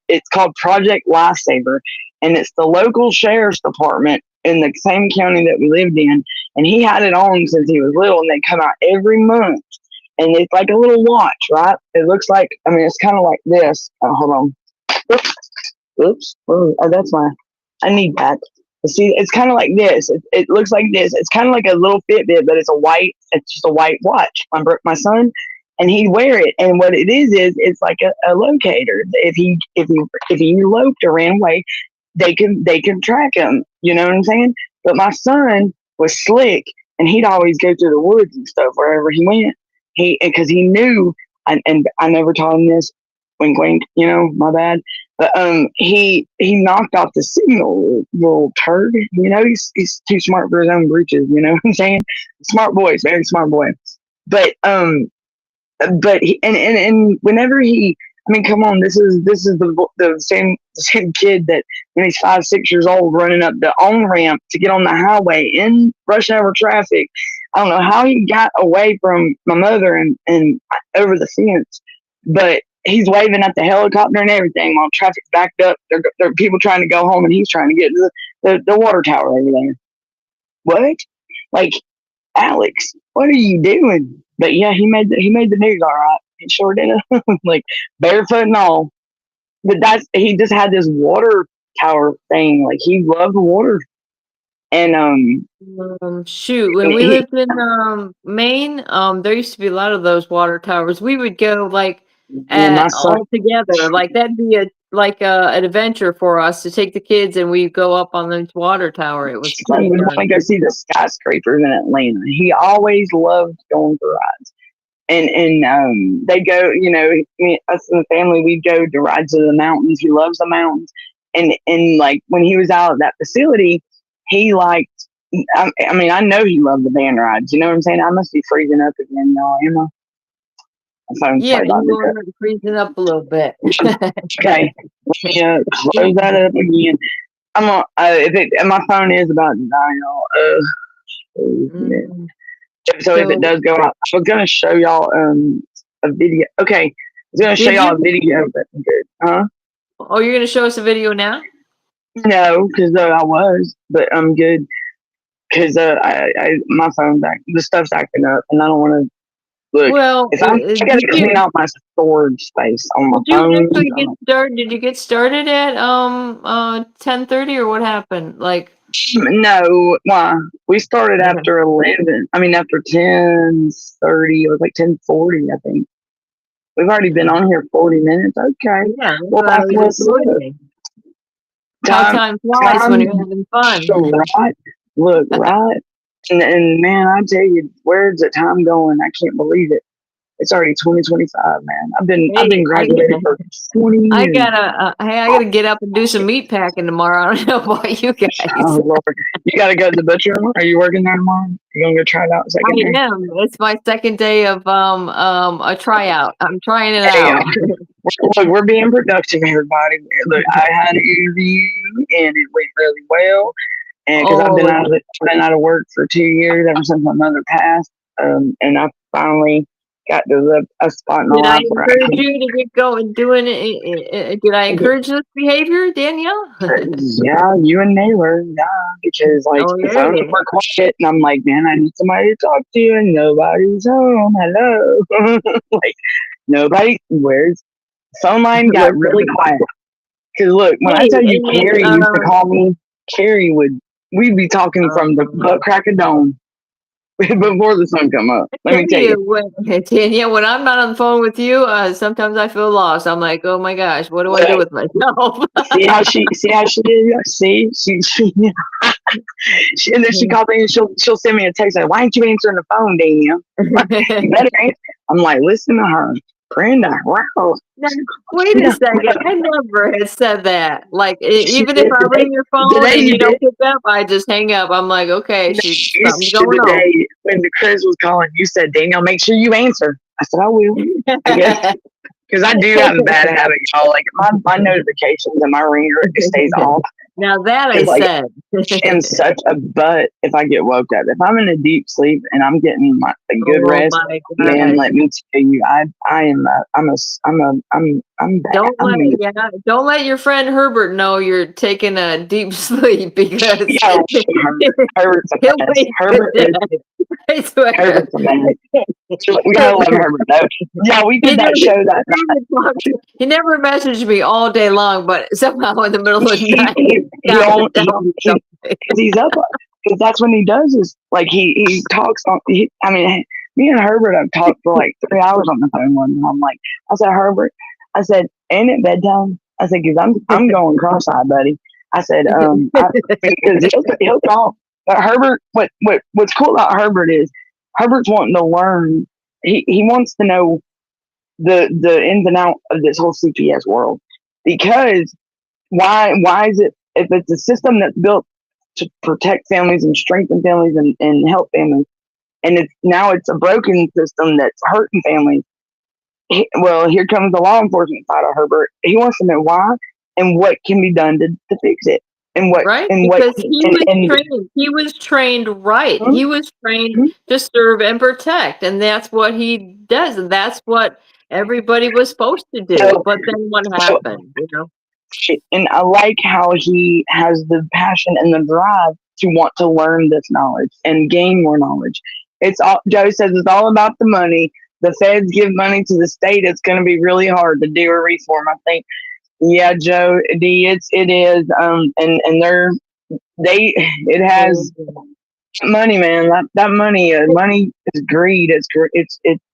it's called Project Lifesaver, and it's the local sheriff's department in the same county that we lived in, and he had it on since he was little, and they come out every month, and it's like a little watch, right? It looks like, I mean, it's kind of like this. Hold on. Oops. Oh, that's I need that. See, it's kind of like this. It looks like this. It's kind of like a little Fitbit, but it's just a white watch. My son, and he'd wear it. And what it is it's like a locator. If he eloped or ran away, they can track him. You know what I'm saying? But my son was slick, and he'd always go through the woods and stuff wherever he went. Because he knew, and I never taught him this. Wink, wink. You know, my bad. But he knocked off the signal, little turd. You know, he's too smart for his own britches. You know what I'm saying? Smart boy, very smart boy. But he, and whenever I mean, come on, this is the same kid that when he's 5, 6 years old, running up the on ramp to get on the highway in rush hour traffic. I don't know how he got away from my mother and over the fence, but he's waving at the helicopter and everything while traffic's backed up. There are people trying to go home, and he's trying to get to the water tower over there. What? Like, Alex, what are you doing? But yeah, he made the news all right. He sure did. Like, barefoot and all. But he just had this water tower thing. Like, he loved water. And shoot, when we lived in Maine, there used to be a lot of those water towers. We would go like all together. Like that'd be an adventure for us to take the kids, and we go up on the water tower. It was we want to go see the skyscrapers in Atlanta. He always loved going for rides. And they go, you know, us and the family, we'd go to rides to the mountains. He loves the mountains. And like when he was out at that facility, he liked, I mean, I know he loved the van rides. You know what I'm saying? I must be freezing up again, y'all. Am I? Yeah, you're freezing up a little bit. Okay. Yeah, close that up again. I'm gonna, and my phone is about to die, y'all. So if it does go out, I was gonna show y'all a video. Okay, I was gonna show y'all a video, but good, huh? Oh, you're gonna show us a video now? No, because I was, but I'm good. Because my phone's the stuff's acting up, and I don't want to look. Well, I gotta clean out my storage space on my phone. Did you get started at 10:30 or what happened? Like. No, why? We started after 11. I mean, after 10:30. It was like 10:40, I think. We've already been on here 40 minutes. Okay. Yeah. Well, time flies when you're having fun. Right. Look, right. And man, I tell you, where's the time going? I can't believe it. It's already 2025, man. I've been graduated for 20 years. I gotta get up and do some meat packing tomorrow. I don't know about you guys. Oh Lord, you gotta go to the butcher. Are you working there tomorrow? You gonna go try it out? I am. It's my second day of a tryout. I'm trying it out. Look, we're being productive, everybody. Look, I had an interview and it went really well. And because I've been out of work for 2 years ever since my mother passed, and I finally got to a spot in my Did I life where I encourage you to get going doing it? Did I encourage this behavior, Danielle? yeah, you and Naylor, yeah, because like Oh, the phones yeah. were quiet, and I'm like, man, I need somebody to talk to, and nobody's home. Hello, like nobody. Where's phone line got really quiet? Because look, when I Hey, tell you, and Carrie used to call me. Carrie we'd be talking from the butt crack of dawn before the sun come up. Let me tell you. Tanya, when I'm not on the phone with you, sometimes I feel lost. I'm like, oh my gosh, what do I do Look, with myself? see how she did. See and then she calls me and she'll send me a text like, why ain't you answering the phone, Danielle? You better answer. I'm like, listen to her, Brenda. Wow. Now, wait a second. I never had said that. Like, She even if did I ring your phone today and you you did. don't pick up, I just hang up. I'm like, okay, something's going on. Today when the Chris was calling, you said, Danielle, make sure you answer. I said, I will. I guess. Because I do have a bad habit, y'all. Like my notifications and my ringer stays off. Now that I Like, said. I'm such a butt if I get woke up. If I'm in a deep sleep and I'm getting a good Oh rest, my man, gosh. let me tell you, I'm bad. Don't let your friend Herbert know you're taking a deep sleep because Yeah, Herbert's a he'll mess. wake Herbert you is dead. I swear. Herbert's a mess. We gotta let Herbert know. Yeah, we did that show that night. He never messaged me all day long, but somehow in the middle of the night, he's up because that's when he does is like he talks on. I mean, me and Herbert have talked for like 3 hours on the phone one. And I'm like, I said, Herbert, I said, ain't it bedtime? I said, because I'm going cross-eyed, buddy. I said, because he'll talk. But Herbert, what's cool about Herbert is Herbert's wanting to learn. He wants to know the ins and outs of this whole CPS world because why is it if it's a system that's built to protect families and strengthen families and help families and it's a broken system that's hurting families. Well, here comes the law enforcement side of Herbert. He wants to know why and what can be done to fix it and what right? and Because what he was trained right. He was trained to serve and protect, and that's what he does, and that's what everybody was supposed to do. But then what happened, you know? And I like how he has the passion and the drive to want to learn this knowledge and gain more knowledge. It's all Joe says it's all about the money. The feds give money to the state. It's going to be really hard to do a reform. I think. Yeah, Joe, it is. It has money, man. That money is greed. It's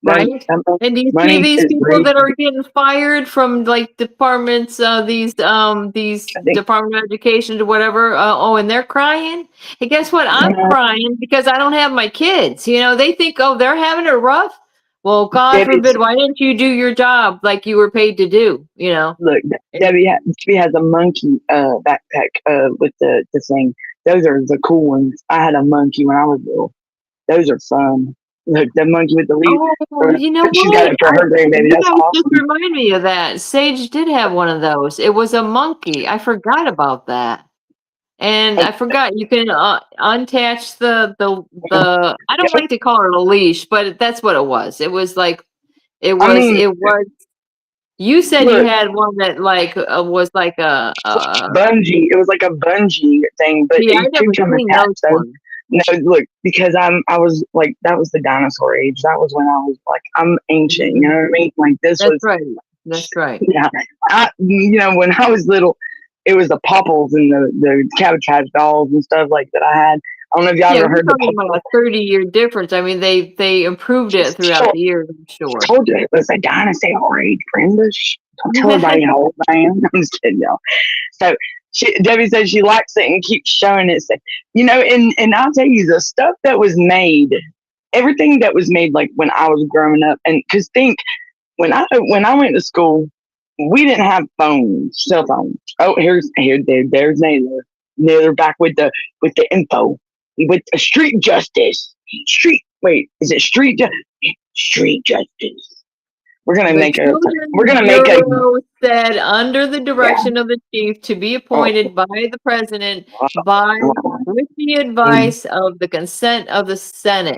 right. And do you see these people greed. that are getting fired from like departments, these Department of Education or whatever? And they're crying. And guess what? I'm crying because I don't have my kids. You know, they think, oh, they're having it rough. Well, God forbid, why didn't you do your job like you were paid to do? You know. Look, Debbie has a monkey backpack with the thing. Those are the cool ones. I had a monkey when I was little. Those are fun. Look, the monkey with the leaf. Oh, you know She's what? got it for her grandbaby. That's awesome. Just remind me of that. Sage did have one of those. It was a monkey. I forgot about that. And I forgot you can unattach the I don't like to call it a leash, but that's what it was. It was like it was. You said you had one that like was like a bungee. It was like a bungee thing, but I never seen those ones. No, look, because I was like that was the dinosaur age. That was when I was like I'm ancient. You know what I mean? Like this was right. That's right. Yeah, when I was little, it was the Popples and the Cabbage Patch dolls and stuff like that. I had. I don't know if y'all ever heard about a 30-year difference. I mean, they improved it throughout the years. I'm sure. I told you it was a dinosaur age, Brenda. Don't tell everybody how old I am. I'm just kidding, y'all. So Debbie said she likes it and keeps showing it. So, and I'll tell you the stuff that was made, everything that was made like when I was growing up, and because when I went to school, we didn't have cell phones. Oh, there's Naylor. Naylor back with the info, with the street justice. Is it street justice? We're gonna make a. Said under the direction of the chief to be appointed by the president with the advice of the consent of the Senate.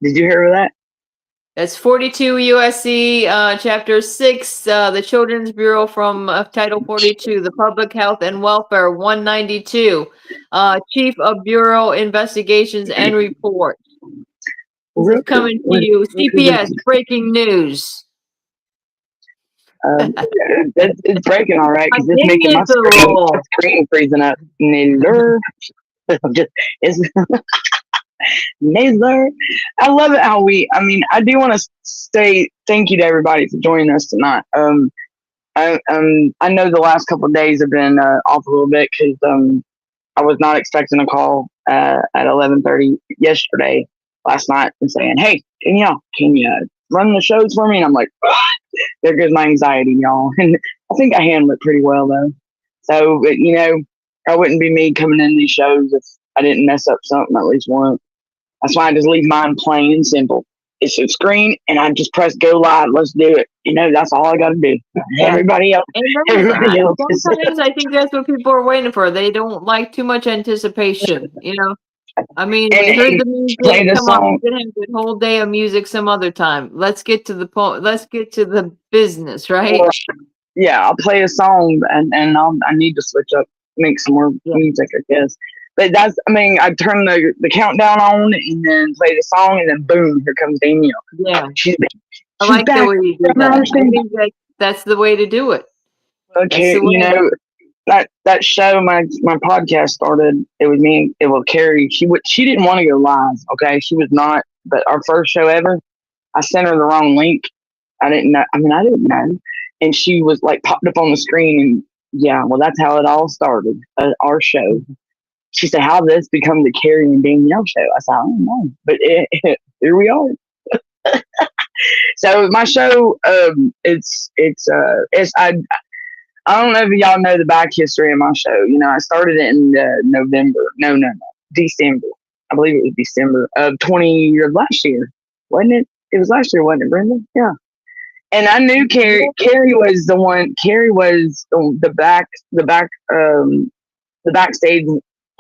Did you hear that? It's 42 USC, Chapter 6, the Children's Bureau from Title 42, the Public Health and Welfare 192, Chief of Bureau Investigations and Report. This is coming to you. CPS, breaking news. It's breaking all right because it's making my screen freezing up. Naylor. It's Naylor. I love it how I do want to say thank you to everybody for joining us tonight. I know the last couple of days have been off a little bit because I was not expecting a call at 11:30 last night and saying, "Hey, can you run the shows for me?" And I'm like, there goes my anxiety, y'all. And I think I handled it pretty well though. So, I wouldn't be me coming in these shows if I didn't mess up something at least once. That's why I just leave mine plain and simple. It's a screen, and I just press go live. Let's do it. That's all I got to do. Yeah. Everybody else. Sometimes I think that's what people are waiting for. They don't like too much anticipation. I mean, we heard the music. Come on, we can have a whole day of music some other time. Let's get to the business, right? Yeah, I'll play a song, and I need to switch up, make some more music, I guess. But I turn the countdown on and then play the song, and then boom, here comes Danielle. Yeah. She's I like the way you do that. I think that's the way to do it. Okay, that show, my podcast started. It was me. Carrie. She didn't want to go live. Okay, she was not. But our first show ever, I sent her the wrong link. I didn't know. I didn't know, and she was like popped up on the screen, and yeah, well, that's how it all started. Our show. She said, "How did this become the Carrie and Danielle show?" I said, "I don't know, but here we are." So my show, I don't know if y'all know the back history of my show. I started it in December. I believe it was December of last year, wasn't it? It was last year, wasn't it, Brenda? Yeah. And I knew Carrie. Carrie was the one. Carrie was the backstage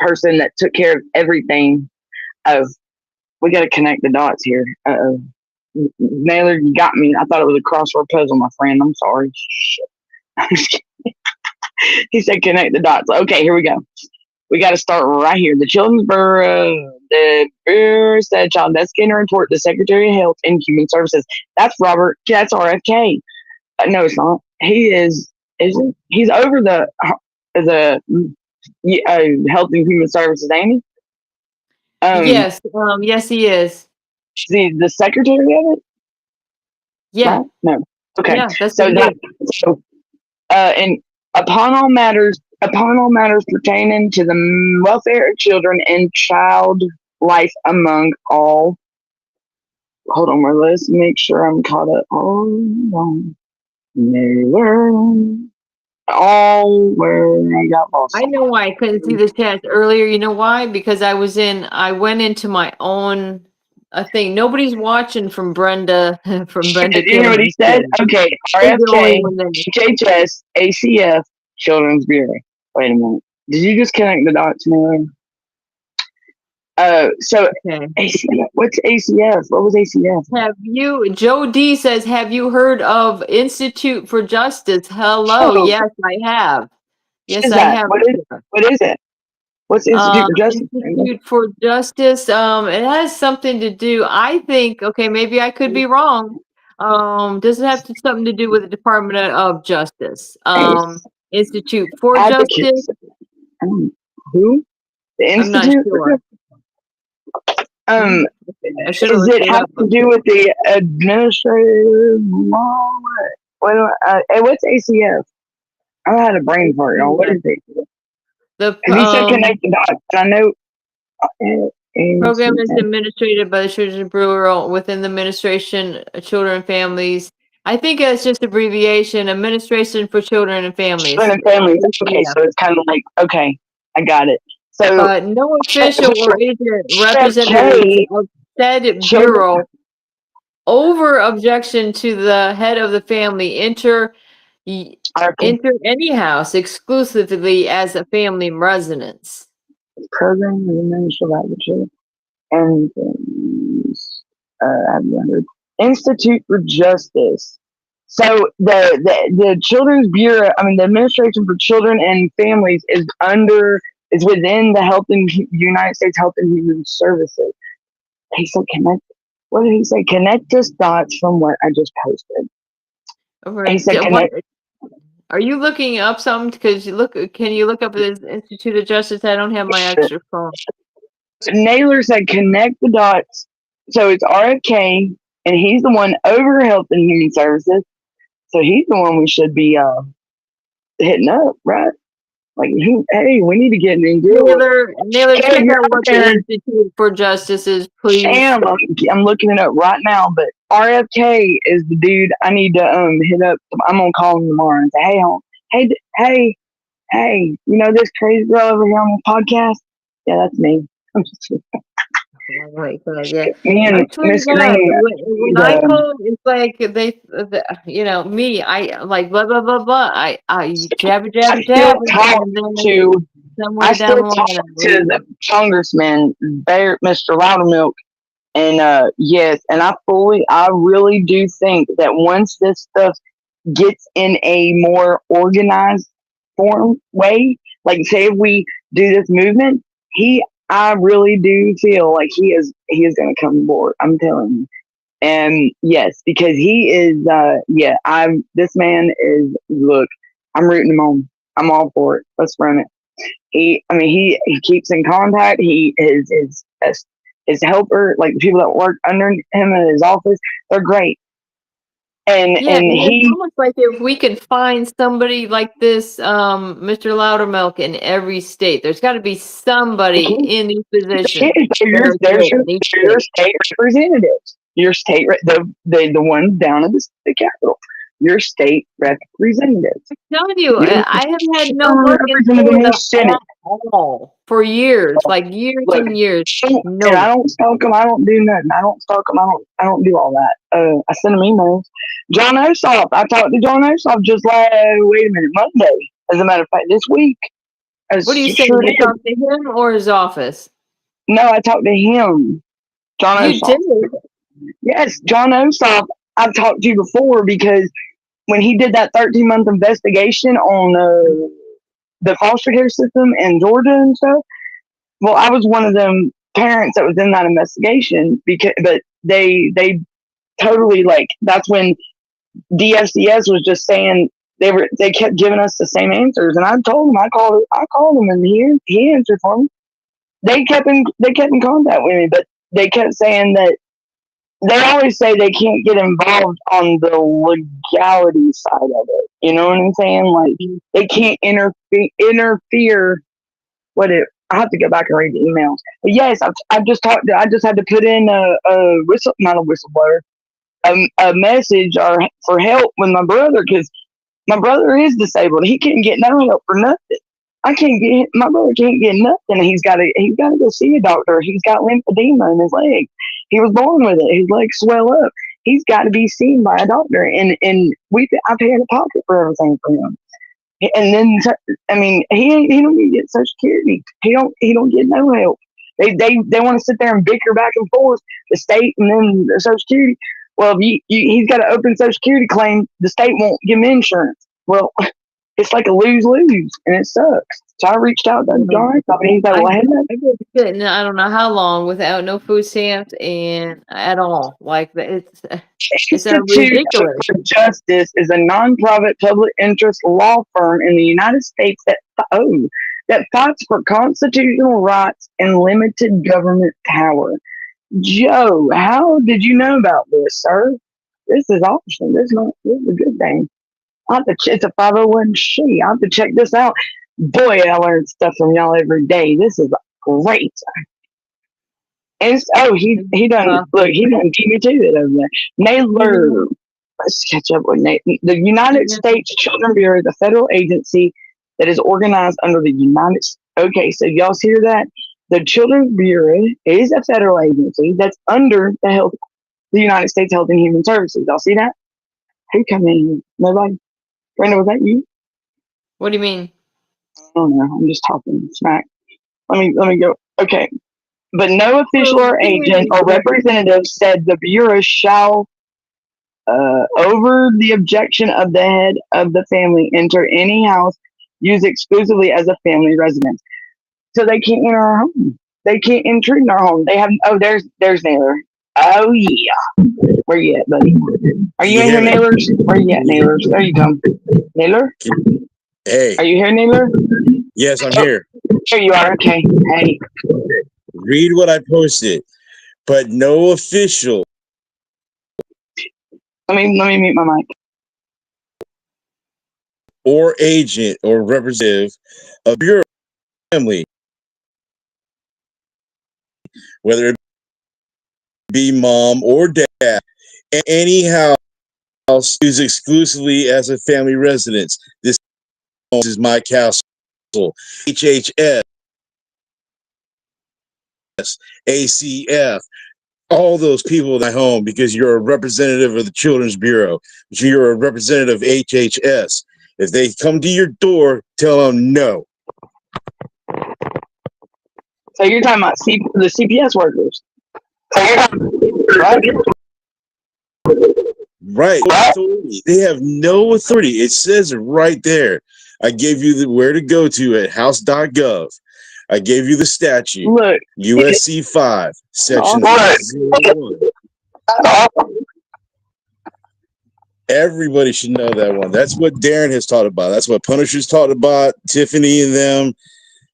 person that took care of everything. We got to connect the dots here. Naylor, you got me. I thought it was a crossword puzzle, my friend. I'm sorry. Shit. He said connect the dots. Okay, here we go. We got to start right here. The Children's Bureau, the Bureau said child investigator report, the Secretary of Health and Human Services. That's Robert. That's RFK. No, it's not. He is he's over the Health and Human Services, ain't he? Yes, yes, he is. The Secretary of it? Yeah. Right? No. Okay. Yeah, that's and upon all matters pertaining to the welfare of children and child life among all. Hold on, let's make sure I'm caught up. Where I got lost. I know why I couldn't see the chat earlier. You know why? Because I went into my own thing. Nobody's watching from Brenda. You know what he said? Okay, RFK, HHS, ACF, Children's Bureau. Wait a minute. Did you just connect the dots, Mary? ACF. What's ACF? What was ACF? Joe D says, have you heard of Institute for Justice? Hello. Oh. Yes, I have. Yes, I have. What is it? What's Institute for Justice? Institute for Justice. It has something to do, I think, okay, maybe I could be wrong. Does it have something to do with the Department of Justice? Institute for Justice. Who? The Institute? I'm not sure. Does it have to do with the administrative law? What's ACF? I had a brain fart, y'all. What is it? He said connect the dots. I know. Program is administrated by the Children's Bureau within the Administration of Children and Families. I think it's just abbreviation, Administration for Children and Families. Children and Families. Okay, so it's kind of like, okay, I got it. So no official or agent representative of said bureau over objection to the head of the family enter any house exclusively as a family residence. Program is administered by the children and Institute for Justice. So the Children's Bureau, I mean the Administration for Children and Families is within the United States Health and Human Services. He said connect. What did he say? Connect us dots from what I just posted. Right. He said connect. Are you looking up something? Because can you look up this Institute of Justice? I don't have my extra phone. Naylor said connect the dots. So it's RFK, and he's the one over Health and Human Services. So he's the one we should be hitting up, right? Like, hey, we need to get in deal. Naylor, check out what the Institute for Justice is, please. I'm looking it up right now, but RFK is the dude I need to hit up. I'm gonna call him tomorrow and say, hey, you know this crazy girl over here on the podcast? Yeah, that's me. I'm just Right, yeah. Me and Miss Green. When I call, it's like me. I like blah blah blah blah. I jab. I still talk to the congressman, Mr. Loudermilk, and yes, and I really do think that once this stuff gets in a more organized way, like say if we do this movement, I really do feel like he is going to come aboard. I'm telling you. And yes, because he is, this man is, look, I'm rooting him on. I'm all for it. Let's run it. He keeps in contact. His helper, like the people that work under him in his office, they're great. And it's almost like if we could find somebody like this, Mr. Loudermilk in every state, there's got to be somebody in these positions. There's your state representatives. Your state, the ones down in the Capitol. Your state representatives. I'm telling you, I have had no luck in Florida at all for years, and years. No. And I don't stalk them. I don't do nothing. I don't stalk them. I don't do all that. I send them emails. John Ossoff. I talked to John Ossoff just Monday. As a matter of fact, this week. What do you say? You talked to him or his office? No, I talked to him. John Ossoff. You did? Yes, John Ossoff. I've talked to before because when he did that 13-month investigation on the foster care system in Georgia and stuff, well, I was one of them parents that was in that investigation but they totally, like, that's when DFCS was just saying they kept giving us the same answers, and I told them I called him and he answered for me. They kept in contact with me, but they kept saying that they always say they can't get involved on the legality side of it. You know what I'm saying? Like, they can't interfere. I have to go back and read the emails. But yes, I just had to put in not a whistleblower, a message for help with my brother, because my brother is disabled. He can't get no help for nothing. My brother can't get nothing. He's got to go see a doctor. He's got lymphedema in his leg. He was born with it. His legs swell up. He's got to be seen by a doctor. And I pay out of pocket for everything for him. And then, he don't even get Social Security. He don't get no help. They want to sit there and bicker back and forth, the state and then the Social Security. Well, if he's got to open Social Security claim, the state won't give him insurance. Well, it's like a lose-lose, and it sucks. So I reached out to John. He's like, well, I don't know how long without no food stamps and at all. Like, it's ridiculous. For Justice is a non-profit public interest law firm in the United States that fights for constitutional rights and limited government power. Joe, how did you know about this, sir? This is awesome. This is a good thing. It's a 501c. I have to check this out. Boy, I learn stuff from y'all every day. This is great. And he done beat me to it over there. Naylor, let's catch up with Nate. The United States Children's Bureau is a federal agency that is organized under the United States. Okay, so y'all hear that? The Children's Bureau is a federal agency that's under the United States Health and Human Services. Y'all see that? Who come in? Nobody? Brenda, was that you? What do you mean? I don't know. I'm just talking smack. Let me go. Okay. But no official or agent or representative said the Bureau shall over the objection of the head of the family, enter any house used exclusively as a family residence. So they can't enter our home. They can't intrude in our home. They have. Oh, there's Naylor. Oh yeah. Where you at, buddy? Are you in here, Naylors? Where you at, Naylors? There you go. Naylor? Hey. Are you here, Naylor? Yes, I'm here. Here you are. Okay. Hey. Read what I posted, but no official. Let me mute my mic. Or agent or representative of your family, whether it be mom or dad, any house used exclusively as a family residence. This is my castle. HHS, ACF, all those people in the home, because you're a representative of the Children's Bureau. You're a representative of HHS. If they come to your door, tell them no. So you're talking about the CPS workers. Right. Authority. They have no authority. It says it right there. I gave you where to go to at house.gov. I gave you the statute. Look, USC 5, section 01. Everybody should know that one. That's what Darren has taught about. That's what Punisher's taught about. Tiffany and them,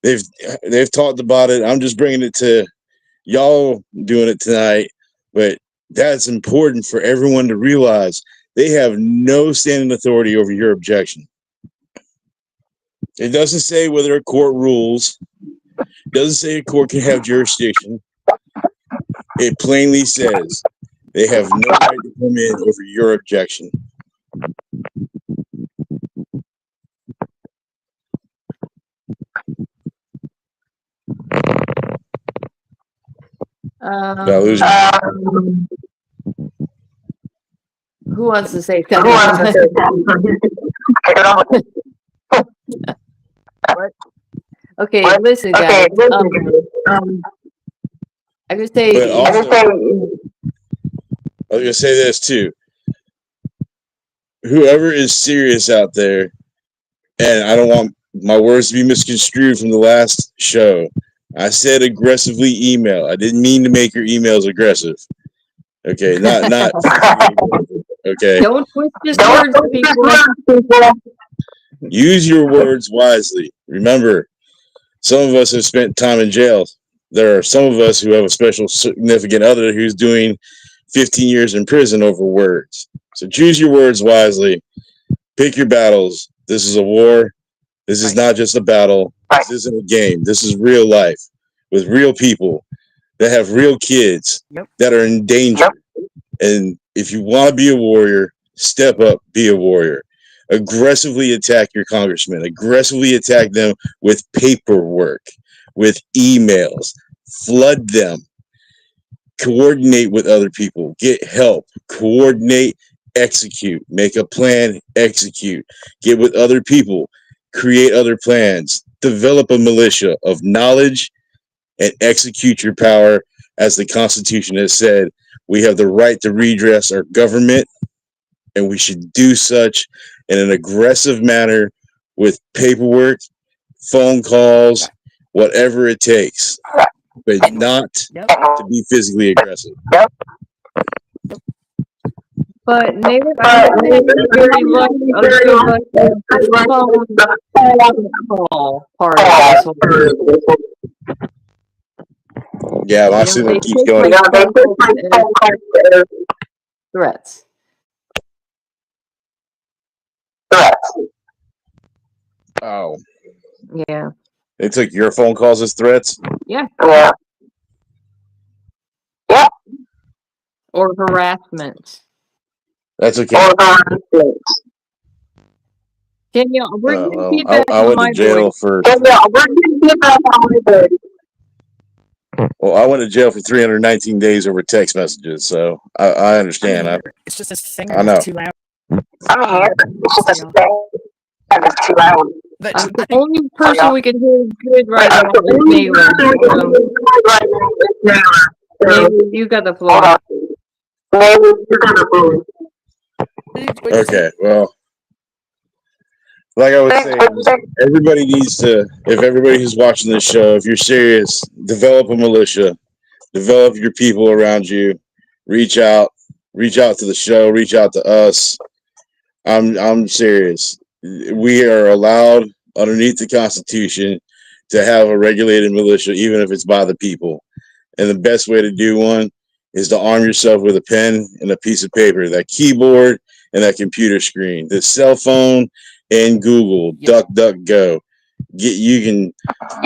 they've talked about it. I'm just bringing it to y'all doing it tonight. But that's important for everyone to realize. They have no standing authority over your objection. It doesn't say whether a court rules. It doesn't say a court can have jurisdiction. It plainly says they have no right to come in over your objection. Who wants to say something? What? Okay, listen, guys. I would say. But also, I was gonna say this too. Whoever is serious out there, and I don't want my words to be misconstrued from the last show. I said aggressively email. I didn't mean to make your emails aggressive. Okay, not. Okay. Don't twist his words, people. Use your words wisely. Remember, some of us have spent time in jail. There are some of us who have a special significant other who's doing 15 years in prison over words. So choose your words wisely. Pick your battles. This is a war. This is not just a battle. This isn't a game. This is real life with real people that have real kids that are in danger. And if you want to be a warrior, step up, be a warrior. Aggressively attack your congressman. Aggressively attack them with paperwork, with emails. Flood them. Coordinate with other people. Get help. Coordinate. Execute. Make a plan. Execute. Get with other people. Create other plans. Develop a militia of knowledge and execute your power. As the Constitution has said, we have the right to redress our government, and we should do such in an aggressive manner with paperwork, phone calls, whatever it takes, but not to be physically aggressive. But maybe very much the phone call part of this whole thing. Yeah, my signal keeps going. Threats. Oh. Yeah. They took your phone calls as threats? Yeah. Or harassment. That's okay. Danielle, we're going to keep that I went to jail for. Well, I went to jail for 319 days over text messages, so I understand. It's just this thing. I know. Too loud. It's too loud. The only person we can hear good right now is Naylor. Naylor, you got the floor. Okay, well, like I was saying, everybody needs to, if everybody who's watching this show, if you're serious, develop a militia, develop your people around you, reach out, reach out to the show, reach out to us. I'm serious. We are allowed underneath the Constitution to have a regulated militia, even if it's by the people. And the best way to do one is to arm yourself with a pen and a piece of paper, that keyboard and that computer screen, the cell phone and Google, DuckDuckGo. You can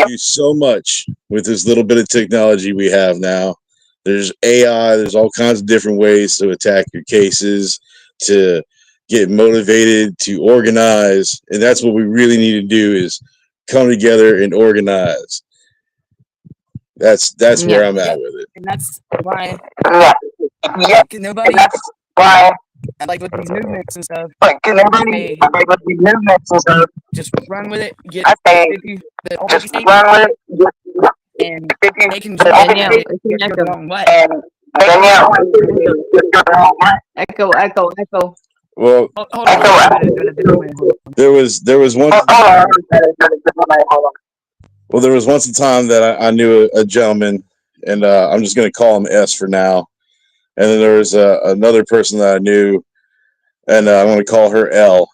do so much with this little bit of technology we have now. There's AI, there's all kinds of different ways to attack your cases, to get motivated, to organize. And that's what we really need to do is come together and organize. That's where I'm at with it. And that's why nobody, I like with these movements and stuff. Hey, just run with it. Get 50, all 50 states, and they can join Danielle, it. it's an echo. Wrong way. Echo. Well, Hold on. I'm gonna do it a different way. Hold on. there was once. Well, there was once a time that I knew a gentleman, and I'm just going to call him S for now. And then there was another person that I knew, and I'm going to call her L.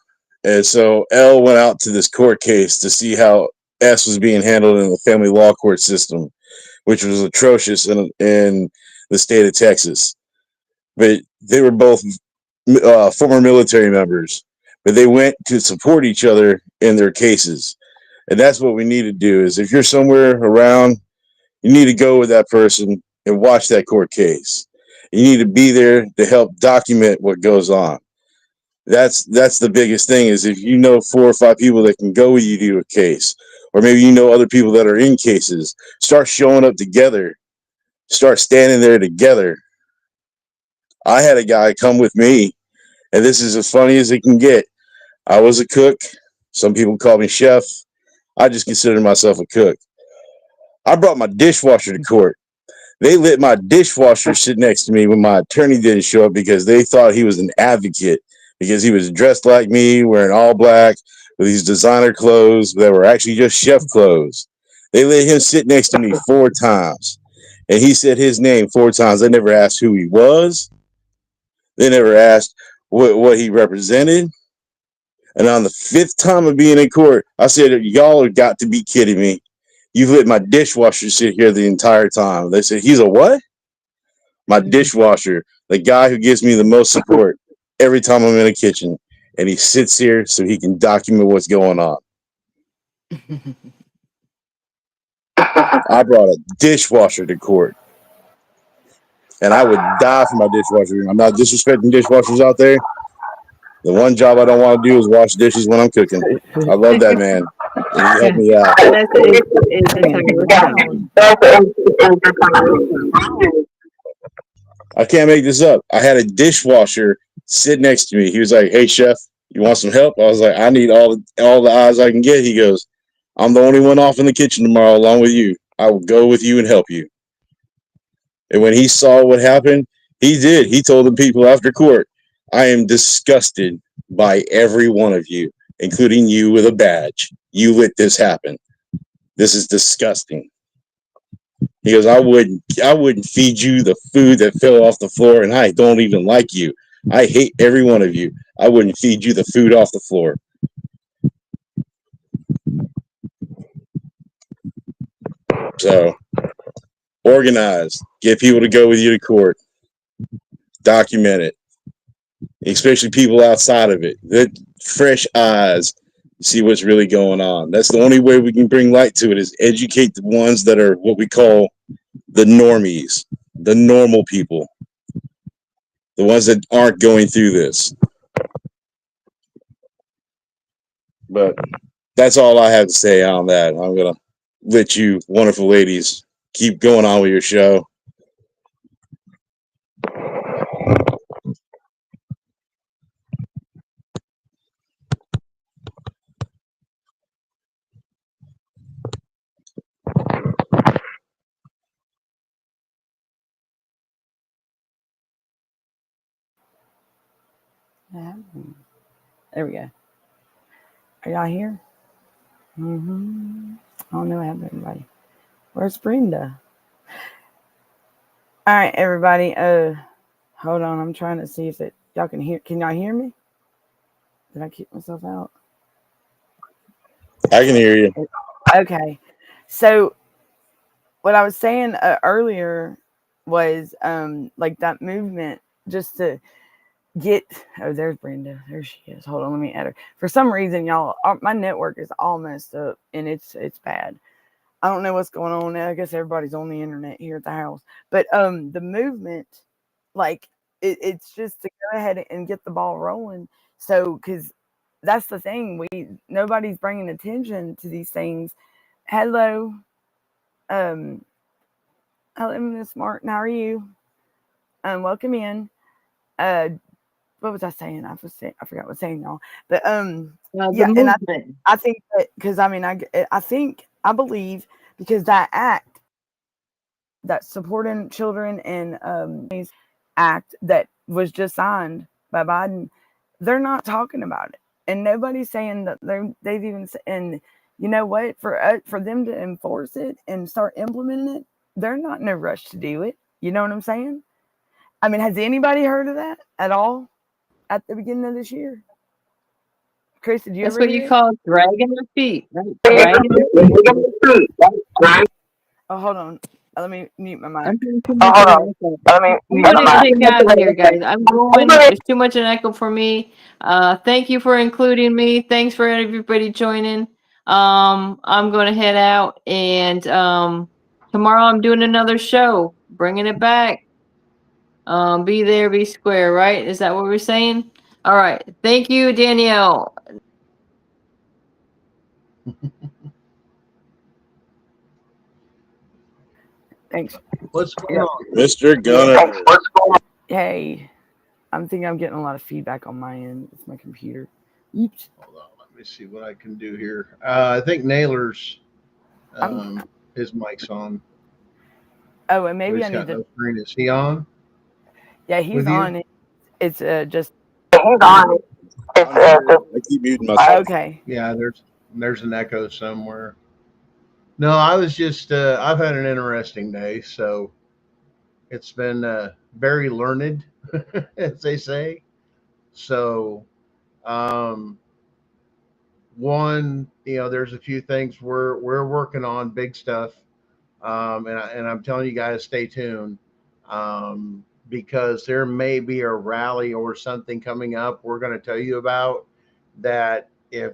And so L went out to this court case to see how S was being handled in the family law court system, which was atrocious in the state of Texas. But they were both former military members, but they went to support each other in their cases. And that's what we need to do is if you're somewhere around, you need to go with that person and watch that court case. You need to be there to help document what goes on. That's the biggest thing is if you know 4 or 5 people that can go with you to a case, or maybe you know other people that are in cases, start showing up together, start standing there together. I had a guy come with me, and this is as funny as it can get. I was a cook. Some people call me chef. I just consider myself a cook. I brought my dishwasher to court. They let my dishwasher sit next to me when my attorney didn't show up because they thought he was an advocate because he was dressed like me, wearing all black with these designer clothes that were actually just chef clothes. They let him sit next to me 4 times, and he said his name 4 times. They never asked who he was. They never asked what he represented. And on the 5th time of being in court, I said, y'all have got to be kidding me. You've let my dishwasher sit here the entire time. They said, he's a what? My dishwasher, the guy who gives me the most support every time I'm in a kitchen. And he sits here so he can document what's going on. I brought a dishwasher to court. And I would die for my dishwasher. I'm not disrespecting dishwashers out there. The one job I don't want to do is wash dishes when I'm cooking. I love that man. He helped me out. I can't make this up. I had a dishwasher sit next to me. He was like, "Hey, chef, you want some help?" I was like, "I need all the eyes I can get." He goes, "I'm the only one off in the kitchen tomorrow along with you. I will go with you and help you." And when he saw what happened, he did. He told the people after court, "I am disgusted by every one of you, including you with a badge. You let this happen. This is disgusting." He goes, I wouldn't feed you the food that fell off the floor, and I don't even like you. I hate every one of you. I wouldn't feed you the food off the floor." So, organize. Get people to go with you to court. Document it. Especially people outside of it. Let fresh eyes see what's really going on. That's the only way we can bring light to it is educate the ones that are what we call the normies, the normal people, the ones that aren't going through this. But that's all I have to say on that. I'm going to let you wonderful ladies keep going on with your show. happened? There we go. Are y'all here? I don't know what happened, everybody. Where's Brenda? All right, everybody. Hold on. I'm trying to see if y'all can hear. Can y'all hear me? Did I kick myself out? I can hear you. Okay. So what I was saying earlier was like that movement just to get. Oh, there's Brenda. There she is. Hold on, let me add her. For some reason, y'all, my network is all messed up and it's bad. I don't know what's going on. I guess everybody's on the internet here at the house. But the movement, like it's just to go ahead and get the ball rolling. So because that's the thing, nobody's bringing attention to these things. Hello, hello, Miss Martin. How are you? Welcome in. What was I saying? I forgot what I was saying, y'all. But yeah, and I think that because I believe because that act, that supporting children and act that was just signed by Biden, they're not talking about it, and nobody's saying that they've even. And you know what? For them to enforce it and start implementing it, they're not in a rush to do it. You know what I'm saying? I mean, has anybody heard of that at all at the beginning of this year? Chris, did you That's ever what hear you it? call dragging their feet, right? Dragging their feet. Oh, hold on. Let me mute my mic. I'm getting too much of an echo. I'm gonna kick out of here, guys. I'm going. It's too much an echo for me. Thank you for including me. Thanks for everybody joining. I'm gonna head out, and tomorrow I'm doing another show, bringing it back. Be there, be square, right? Is that what we're saying? All right. Thank you, Danielle. Thanks. What's going on? Mr. Gunner. Hey, I'm thinking I'm getting a lot of feedback on my end. It's my computer. Oops. Hold on, let me see what I can do here. I think Naylor's his mic's on. Oh, and maybe He's I got need to. no screen. Is he on? Yeah, he's with you? on. It's just. He's on. I keep muting myself. Okay. Yeah, there's an echo somewhere. No, I was just I've had an interesting day, so it's been very learned, as they say. So, one, there's a few things we're working on, big stuff, and I'm telling you guys, stay tuned, because there may be a rally or something coming up. We're going to tell you about that. If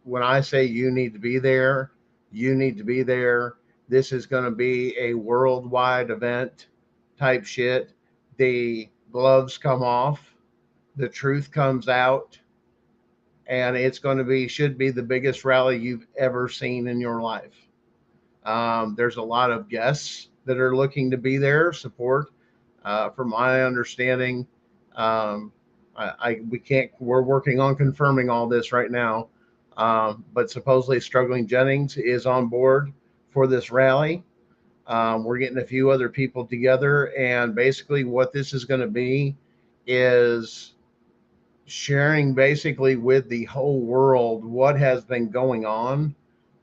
when I say you need to be there, you need to be there. This is going to be a worldwide event type shit. The gloves come off, the truth comes out, and it's going to should be the biggest rally you've ever seen in your life. There's a lot of guests that are looking to be there, support. From my understanding, we're working on confirming all this right now. But supposedly Struggling Jennings is on board for this rally. We're getting a few other people together, and basically what this is going to be is sharing basically with the whole world what has been going on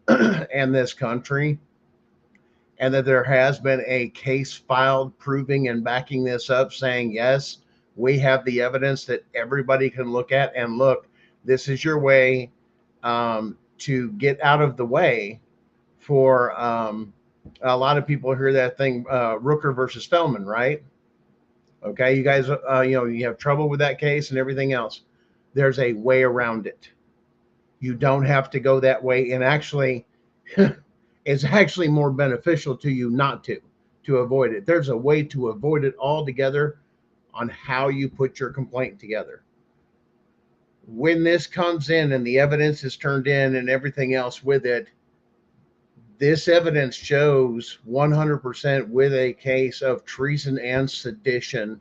in this country, and that there has been a case filed proving and backing this up, saying, yes, we have the evidence that everybody can look at, and look, this is your way to get out of the way for a lot of people hear that thing, Rooker versus Feldman, right? Okay, you guys, you have trouble with that case and everything else. There's a way around it. You don't have to go that way, and actually, it's actually more beneficial to you not to avoid it. There's a way to avoid it altogether on how you put your complaint together. When this comes in and the evidence is turned in and everything else with it, this evidence shows 100% with a case of treason and sedition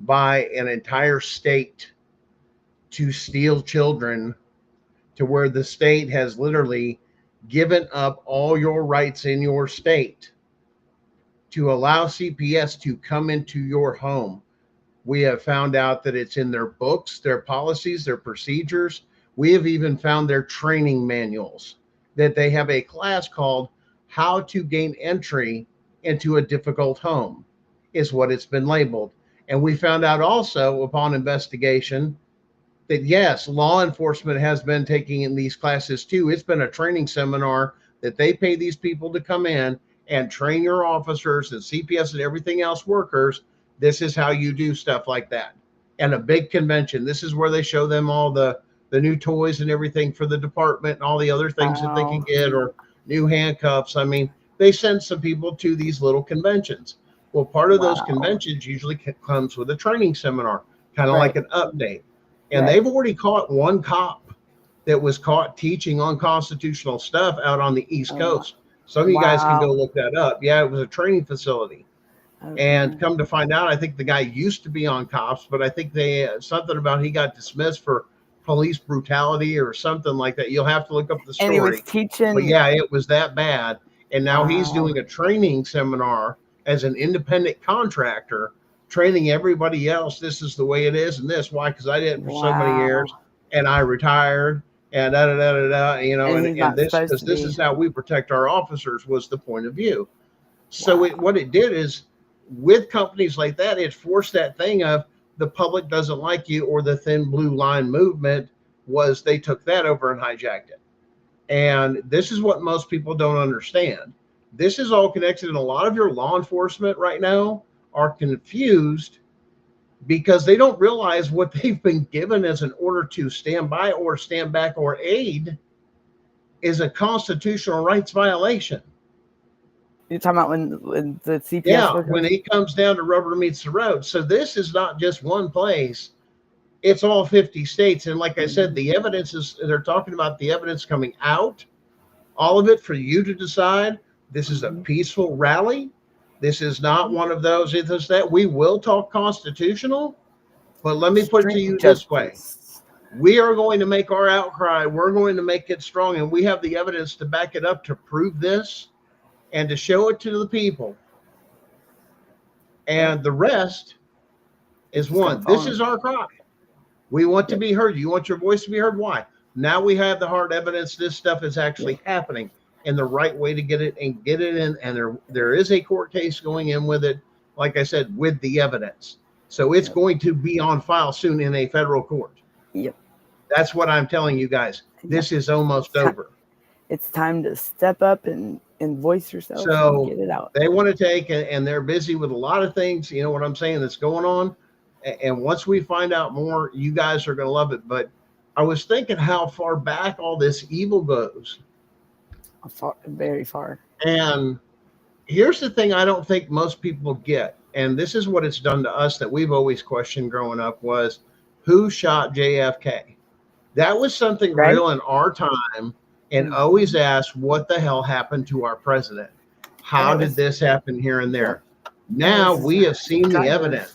by an entire state to steal children, to where the state has literally given up all your rights in your state to allow CPS to come into your home. We have found out that it's in their books, their policies, their procedures. We have even found their training manuals, that they have a class called How to Gain Entry into a Difficult Home, is what it's been labeled. And we found out also upon investigation that yes, law enforcement has been taking in these classes too. It's been a training seminar that they pay these people to come in and train your officers and CPS and everything else workers. This is how you do stuff like that. And a big convention. This is where they show them all the new toys and everything for the department and all the other things that they can get, or new handcuffs. I mean, they send some people to these little conventions. Well, part of those conventions usually comes with a training seminar, kind of like an update. And they've already caught one cop that was caught teaching unconstitutional stuff out on the East Coast. Some of you guys can go look that up. Yeah, it was a training facility. And come to find out, I think the guy used to be on cops, but I think they something about he got dismissed for police brutality or something like that. You'll have to look up the story. And he was teaching. But yeah, it was that bad. And now he's doing a training seminar as an independent contractor, training everybody else. This is the way it is, and this why? Because I did it for so many years, and I retired, and you know, and this because this is how we protect our officers was the point of view. So what it did is, with companies like that, it forced that thing of the public doesn't like you, or the thin blue line movement was they took that over and hijacked it. And this is what most people don't understand. This is all connected, and a lot of your law enforcement right now are confused because they don't realize what they've been given as an order to stand by or stand back or aid is a constitutional rights violation. You're talking about when the CPS? Yeah, when it comes down to rubber meets the road. So this is not just one place. It's all 50 states. And like I said, the evidence is, they're talking about the evidence coming out, all of it for you to decide. This is a peaceful rally. This is not one of those, it's that we will talk constitutional, but let me put it to you this way. We are going to make our outcry. We're going to make it strong. And we have the evidence to back it up, to prove this and to show it to the people. And the rest is one. This is our cry. We want to be heard. You want your voice to be heard. Why? Now we have the hard evidence this stuff is actually happening, and the right way to get it and get it in. And there is a court case going in with it, like I said, with the evidence. So it's going to be on file soon in a federal court. Yep. That's what I'm telling you guys. This is almost over. It's time to step up and voice yourself and get it out. They want to take, and they're busy with a lot of things, you know what I'm saying, that's going on. And once we find out more, you guys are going to love it. But I was thinking how far back all this evil goes. Very far. And here's the thing I don't think most people get, and this is what it's done to us that we've always questioned growing up, was who shot JFK? That was something real in our time, and always asked, what the hell happened to our president? How did this happen here and there? Now we have seen the evidence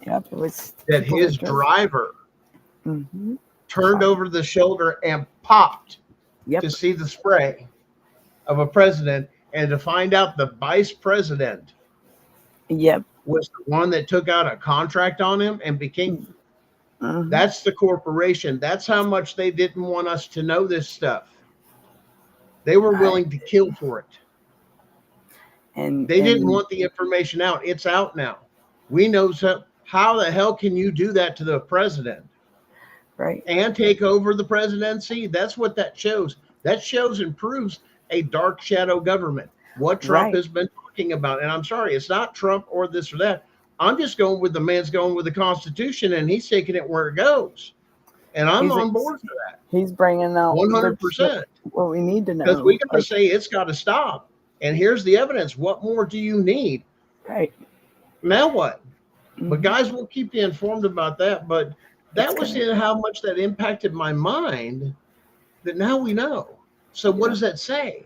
that his driver turned over the shoulder and popped to see the spray of a president, and to find out the vice president was the one that took out a contract on him and became that's the corporation. That's how much they didn't want us to know this stuff. They were willing to kill for it. And they didn't want the information out. It's out now. We know. So how the hell can you do that to the president? Right. And take over the presidency? That's what that shows. That shows and proves a dark shadow government. What Trump has been talking about. And I'm sorry, it's not Trump or this or that. I'm just going with the man's going with the Constitution, and he's taking it where it goes. And I'm on board for that. He's bringing out 100%. What we need to know. Because we got to say it's got to stop. And here's the evidence. What more do you need? Right. Now what? But guys, we'll keep you informed about that. But that was how much that impacted my mind, that now we know. So what does that say?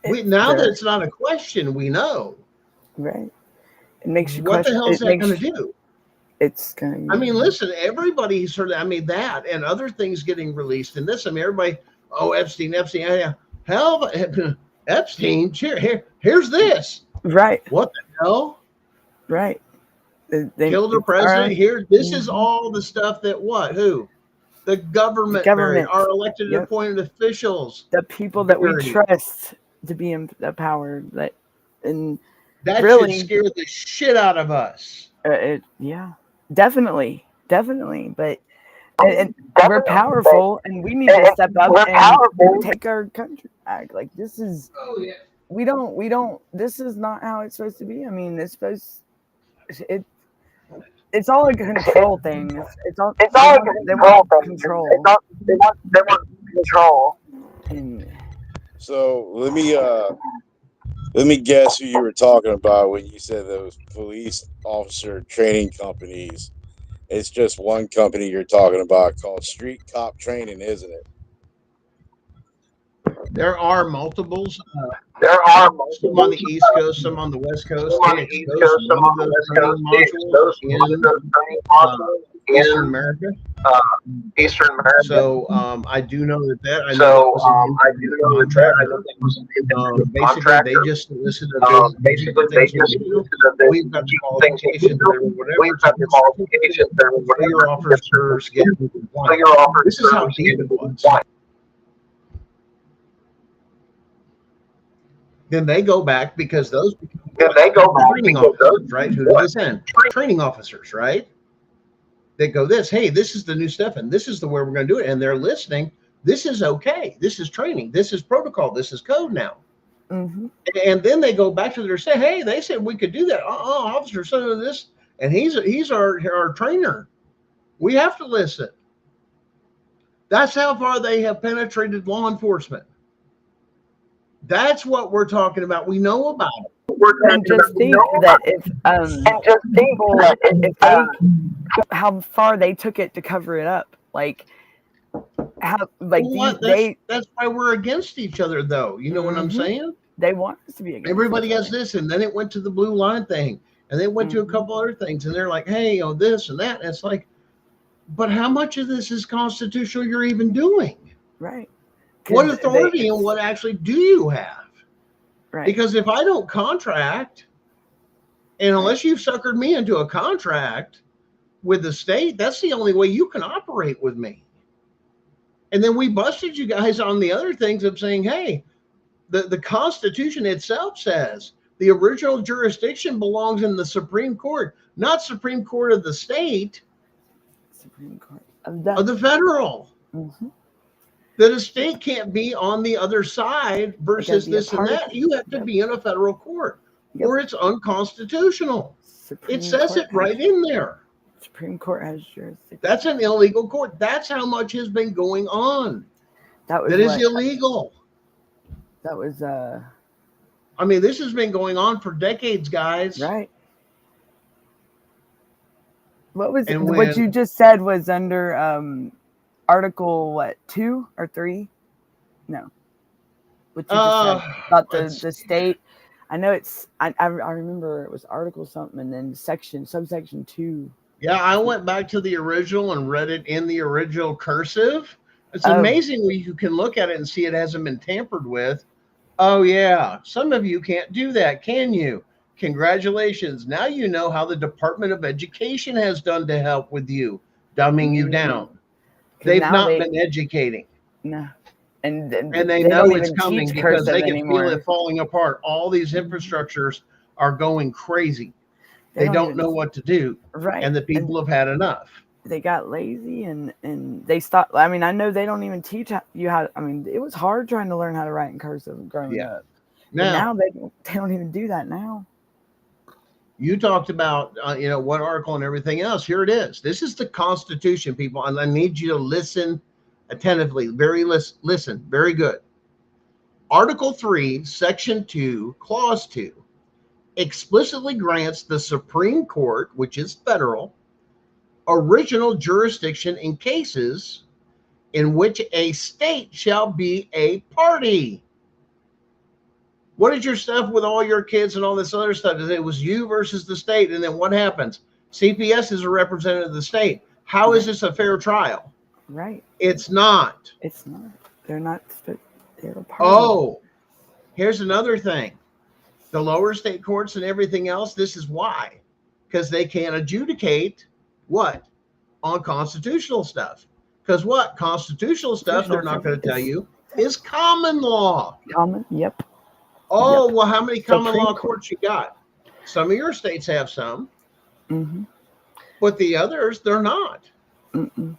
Now that it's not a question, we know. Right. It makes you what question. The hell is that going to do? It's going to. I mean, listen, everybody's heard, I mean, that and other things getting released in this. I mean, everybody, Epstein. Hell, Epstein, here's this. Right. What the hell? Right. Killed a president. Here, this is all the stuff that what? Who? The government, our elected and appointed officials, the people that we security. trust to be in the power. That should scare the shit out of us. Yeah, definitely. But we're powerful, and we need to step up and take our country back. Like this is. Oh yeah. We don't. This is not how it's supposed to be. I mean, it's supposed. It's all a control thing. It's all a control thing. Control. They want control. So let me guess who you were talking about when you said those police officer training companies. It's just one company you're talking about called Street Cop Training, isn't it? There are multiples. Some on the East Coast, some on the West Coast. Some on the East Coast, some on the West Coast. Eastern America. So I do know that. I know basically, they just solicited we've got the qualifications or whatever. Your officers get. This is how deep it was. Then they go back because those training officers, right? Who do they send? Training officers, right? They go hey, this is the new stuff, and this is the way we're going to do it. And they're listening. This is okay. This is training. This is protocol. This is code now. Mm-hmm. And then they go back to their say, hey, they said we could do that. Officer said this, and he's our trainer. We have to listen. That's how far they have penetrated law enforcement. That's what we're talking about. We know about it. And just think that how far they took it to cover it up, that's why we're against each other, though. You know what I'm saying? They want us to be against. Everybody has this, and then it went to the blue line thing, and they went to a couple other things, and they're like, hey, this and that. And it's like, but how much of this is constitutional you're even doing? Right. What authority and what actually do you have? Right. Because if I don't contract, and unless you've suckered me into a contract with the state, that's the only way you can operate with me. And then we busted you guys on the other things of saying, hey, the Constitution itself says the original jurisdiction belongs in the Supreme Court, not Supreme Court of the state, Supreme Court of the federal. Mm-hmm. That a state can't be on the other side versus this and that. You have to be in a federal court, or it's unconstitutional. It says it right in there. Supreme Court has jurisdiction. That's an illegal court. That's how much has been going on. That is illegal. That was I mean, this has been going on for decades, guys. Right. What you just said was under Article 2 or 3? No. What you just said about the state. I know it's I remember it was Article something and then subsection 2. Yeah, I went back to the original and read it in the original cursive. It's amazing when you can look at it and see it hasn't been tampered with. Oh yeah, some of you can't do that, can you? Congratulations. Now you know how the Department of Education has done to help with you, dumbing you down. They've not been educating. No. And they know it's coming because they can feel it falling apart. All these infrastructures are going crazy. They don't know what to do. Right. And the people have had enough. They got lazy and they stopped. I mean, I know they don't even teach you how. I mean, it was hard trying to learn how to write in cursive growing up. Now they don't even do that now. You talked about, what article and everything else. Here it is. This is the Constitution, people. And I need you to listen attentively. Listen. Very good. Article 3, Section 2, Clause 2 explicitly grants the Supreme Court, which is federal, original jurisdiction in cases in which a state shall be a party. What is your stuff with all your kids and all this other stuff? It was you versus the state. And then what happens? CPS is a representative of the state. How is this a fair trial? Right. It's not. It's not. They're not. They're a party. Oh, here's another thing. The lower state courts and everything else, this is why. because they can't adjudicate what? On constitutional stuff. Because what? Constitutional stuff, they're not going to tell you, is common law. Yep. Oh, Yep. well, how many common Supreme law Court. courts you got? Some of your states have some, Mm-hmm. but the others, they're not. Mm-mm.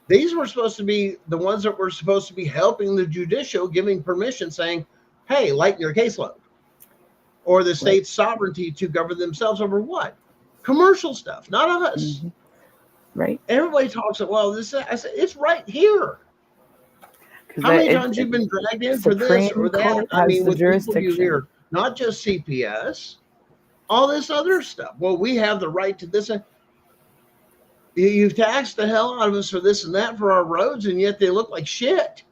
These were supposed to be the ones that were supposed to be helping the judicial, giving permission, saying, hey, lighten your caseload. Or the state's sovereignty to govern themselves over what? Commercial stuff, not us. Mm-hmm. Right. Everybody talks about, well, this, I said, it's right here. How many times you've been dragged in for this or that? I mean, with people you hear, not just CPS, all this other stuff. Well, we have the right to this. You've taxed the hell out of us for this and that for our roads, and yet they look like shit.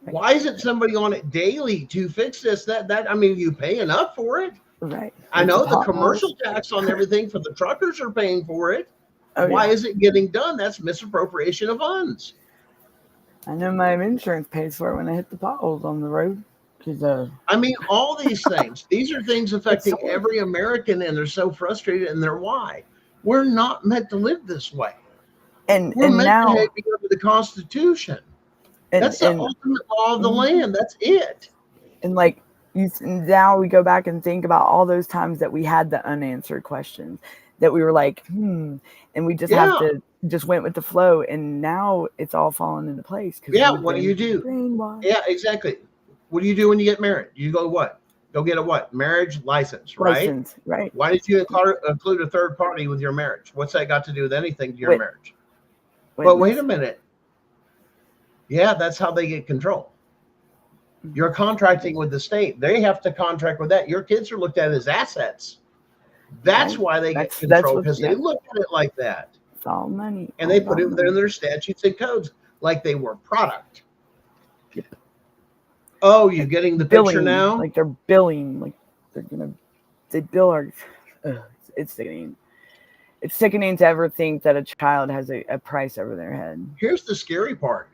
Why isn't somebody on it daily to fix this? That I mean, you pay enough for it. Right. I know the commercial tax on everything for the truckers are paying for it. Oh, Why yeah. is it getting done? That's misappropriation of funds. I know my insurance pays for it when I hit the potholes on the road. Because I mean, all these things. These are things affecting so- every American, and they're so frustrated. And they're why we're not meant to live this way. and We're meant now to be under the Constitution. and, That's the and, ultimate law of the Mhm. land. That's it. and like now we go back and think about all those times that we had the unanswered questions that we were like, and we just have to just went with the flow, and now it's all falling into place. Yeah. What do you do? Brainwashed. Yeah, exactly. What do you do when you get married? You go what? Go get a what? Marriage license, right? License, right? Why did you include a third party with your marriage? What's that got to do with anything to your Wait. marriage? But wait a minute. Yeah, that's how they get control. You're contracting with the state. They have to contract with that. Your kids are looked at as assets. That's Right. why they get That's control, what- because yeah. they look at it like that. It's all money. And they all put it money. in their statutes and codes like they were product. Yep. Oh, you getting the picture Billing, now? like they're billing, like they bill our. It's sickening. It's sickening to ever think that a child has a price over their head. Here's the scary part.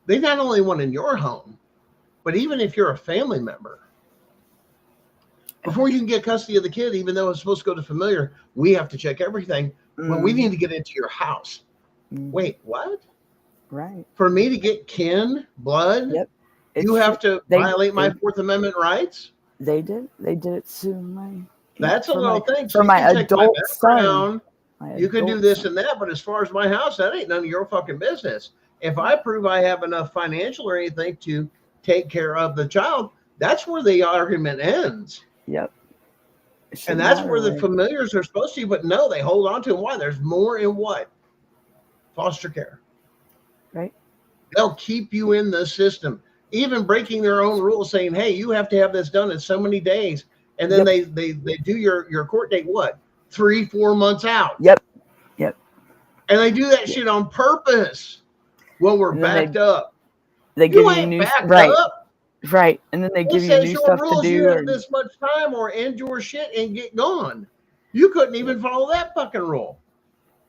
They not only want in your home, but even if you're a family member, before you can get custody of the kid, even though it's supposed to go to familiar, we have to check everything. Well, we need to get into your house. Mm. Wait, what? Right. For me to get kin, blood, Yep. you have to violate my Fourth Amendment rights? They did. They did it to my. That's a for little my- thing. for you my can check adult son. background. my You can do adult this son. and that, but as far as my house, that ain't none of your fucking business. If I prove I have enough financial or anything to take care of the child, that's where the argument ends. Yep. And that's where the familiars are supposed to, but no, they hold on to them. Why? There's more in what? Foster care. Right. They'll keep you in the system, even breaking their own rules, saying, hey, you have to have this done in so many days. And then they do your court date, what? 3-4 months out. Yep. And they do that shit on purpose. Well, we're And then backed up. They give You you ain't new backed right, up. right, and then they It give you says new your stuff to rules, do. you have Or, this much time or end your shit and get gone. You couldn't even follow that fucking rule.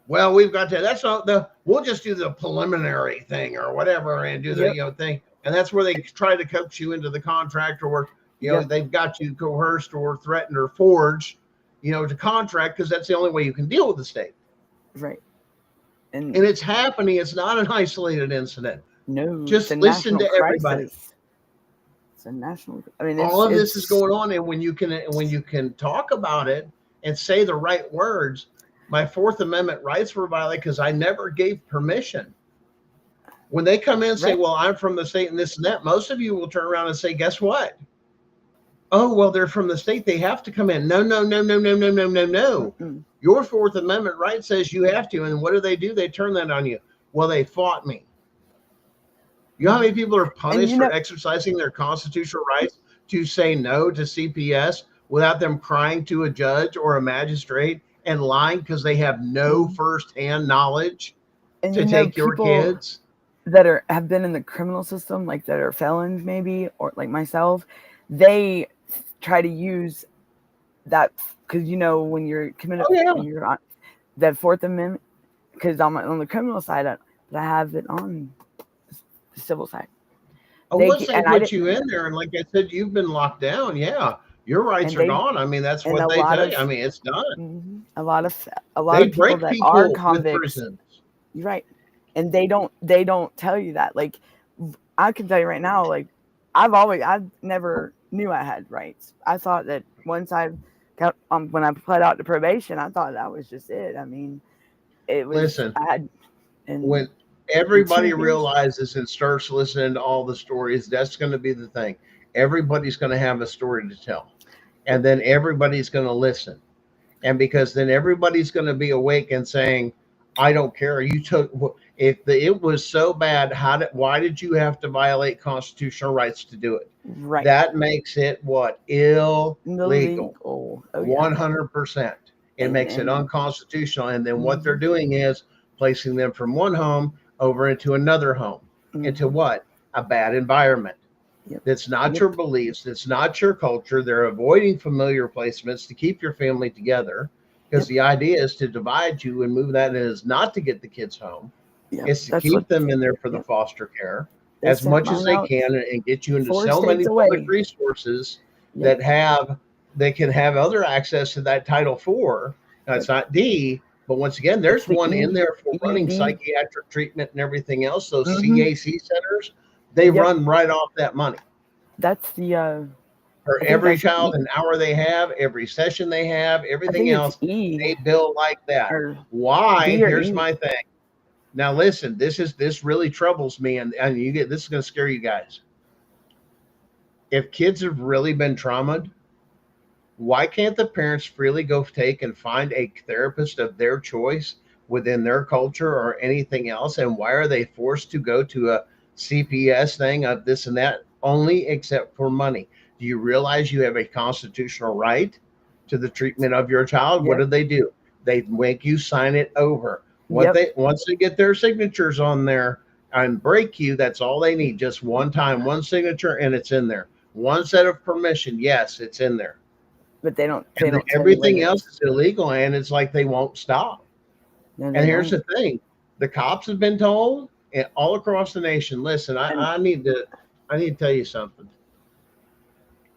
Well, we've got to, that's not the, we'll just do the preliminary thing or whatever and do the, Yep. thing. And that's where they try to coax you into the contract, or, Yep. they've got you coerced or threatened or forged, to contract, because that's the only way you can deal with the state. right, and And it's happening. It's not an isolated incident. no, just it's a listen national to everybody. crisis. It's a national. I mean, All of this is it's- going on, and when you can talk about it and say the right words, my Fourth Amendment rights were violated because I never gave permission. When they come in and say, Right. well, I'm from the state and this and that, most of you will turn around and say, guess what? Oh, well, they're from the state. They have to come in. No. Mm-mm. Your Fourth Amendment right says you have to. And what do? They turn that on you. Well, they fought me. You know how many people are punished for exercising their constitutional rights to say no to CPS without them crying to a judge or a magistrate and lying because they have no firsthand knowledge and to take your people kids? that have been in the criminal system, like that are felons, maybe, or like myself, they try to use that because when you're committed, when you're on that Fourth Amendment, because on the criminal side, but I have it on the civil side. Once they put you in there, and like I said, you've been locked down, yeah. your rights And are they gone. I mean, that's and what a they lot tell of you. I mean, it's done. a lot of They people break that are people with convicts, prisons. you're right, and they don't tell you that. Like, I can tell you right now, like, I've never knew I had rights. I thought that once I got when I pled out to probation, I thought that was just it. I mean, it was Listen, I had, and when everybody 2 years. realizes and starts listening to all the stories, that's going to be the thing. Everybody's going to have a story to tell, and then everybody's going to listen. And because then everybody's going to be awake and saying, I don't care. You took, it was so bad. Why did you have to violate constitutional rights to do it? Right. That makes it what? Illegal. Illegal. Oh, yeah. 100%. It makes it unconstitutional. And then what they're doing is placing them from one home over into another home. Into what? A bad environment. Yep. That's not your beliefs. That's not your culture. They're avoiding familiar placements to keep your family together, because the idea is to divide you and move that is not to get the kids home. It's to keep them in there for the foster care as much as they can and get you into so many public resources that can have other access to that Title IV. Now, it's not D, but once again, there's one in there for running psychiatric treatment and everything else. Those CAC centers, they run right off that money. That's the for every child, an hour they have, every session they have, everything else, they bill like that. Why? Here's my thing. Now listen, this really troubles me, and you get this is going to scare you guys. If kids have really been traumatized, why can't the parents freely go take and find a therapist of their choice within their culture or anything else? And why are they forced to go to a CPS thing of this and that only, except for money? Do you realize you have a constitutional right to the treatment of your child? What do? They make you sign it over. Once they get their signatures on there and break you, that's all they need. Just one time, one signature, and it's in there. One set of permission, yes, it's in there. But they don't. Everything else is illegal, and it's like they won't stop. And here's the thing: the cops have been told, and all across the nation. Listen, I need to tell you something.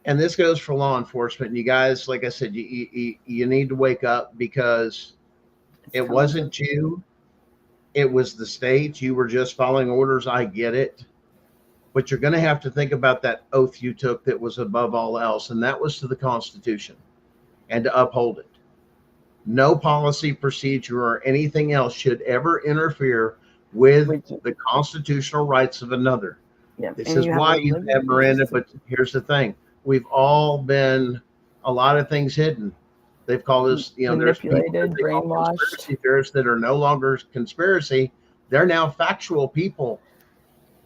And this goes for law enforcement. And you guys, like I said, you need to wake up, because it wasn't you. It was the state. You were just following orders. I get it. But you're going to have to think about that oath you took that was above all else. And that was to the Constitution and to uphold it. No policy, procedure, or anything else should ever interfere with the constitutional rights of another. This is why you have Miranda. But here's the thing. We've all been a lot of things hidden. They've called us, manipulated, brainwashed. Conspiracy theorists that are no longer conspiracy. They're now factual people.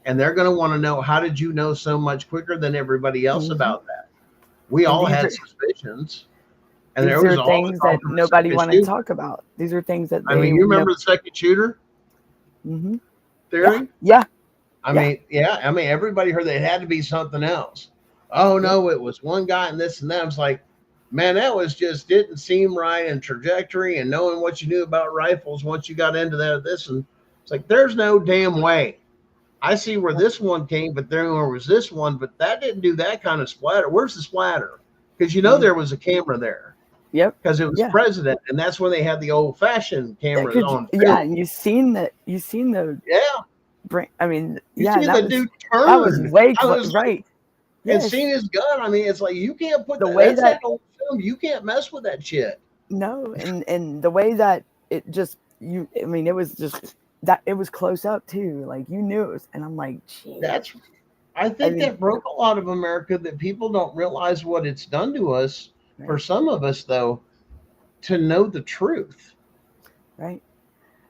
And they're going to want to know, how did you know so much quicker than everybody else about that? We all had suspicions. And there was things that nobody wanted to talk about. These are things that you remember the second shooter theory? Yeah. I mean, everybody heard that it had to be something else. Oh no, it was one guy and this and that. I was like, man, that was just didn't seem right, and trajectory and knowing what you knew about rifles once you got into this, and it's like, there's no damn way. I see where this one came, but there was this one, but that didn't do that kind of splatter. Where's the splatter? Because there was a camera there. Yep. Because it was the president, and that's when they had the old-fashioned cameras on. And you've seen the I mean, the dude turned. That was way close, right? And seeing his gun, I mean, it's like, you can't put the way that old film. You can't mess with that shit. No, and the way that it just it was just that it was close up too. Like, you knew it was, and I'm like, geez. I think that broke a lot of America, that people don't realize what it's done to us. Right. For some of us, though, to know the truth. Right.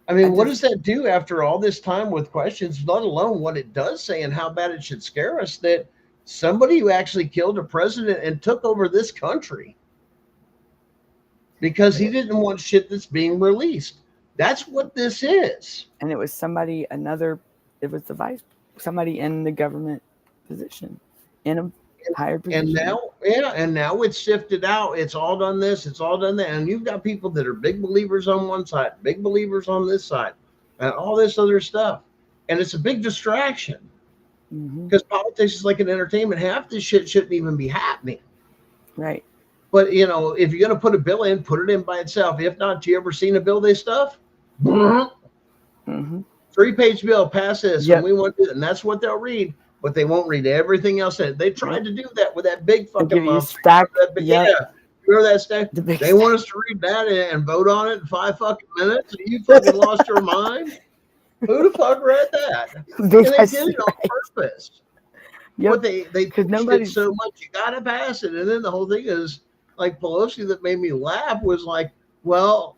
I mean, what does that do after all this time with questions, let alone what it does say and how bad it should scare us, that somebody who actually killed a president and took over this country because he didn't want shit that's being released. That's what this is. And it was somebody in the government position, in a higher position. And now it's sifted out. It's all done this, it's all done that. And you've got people that are big believers on one side, big believers on this side, and all this other stuff. And it's a big distraction. Because politics is like an entertainment. Half this shit shouldn't even be happening. Right. But you know, if you're going to put a bill in, put it in by itself. If not, you ever seen a bill they stuff? Mm-hmm. 3-page bill, pass this, Yep. and we want to, and that's what they'll read. But they won't read everything else. They tried to do that with that big They'll fucking give you monster. stack. That big, Yep. Yeah, remember that stack? The big They want us to read that and vote on it in 5 fucking minutes. And you fucking lost your mind. Who the fuck read that? And they did it on purpose. Yep. But they pushed nobody- it so much, you gotta pass it. And then the whole thing is like Pelosi that made me laugh was like, well,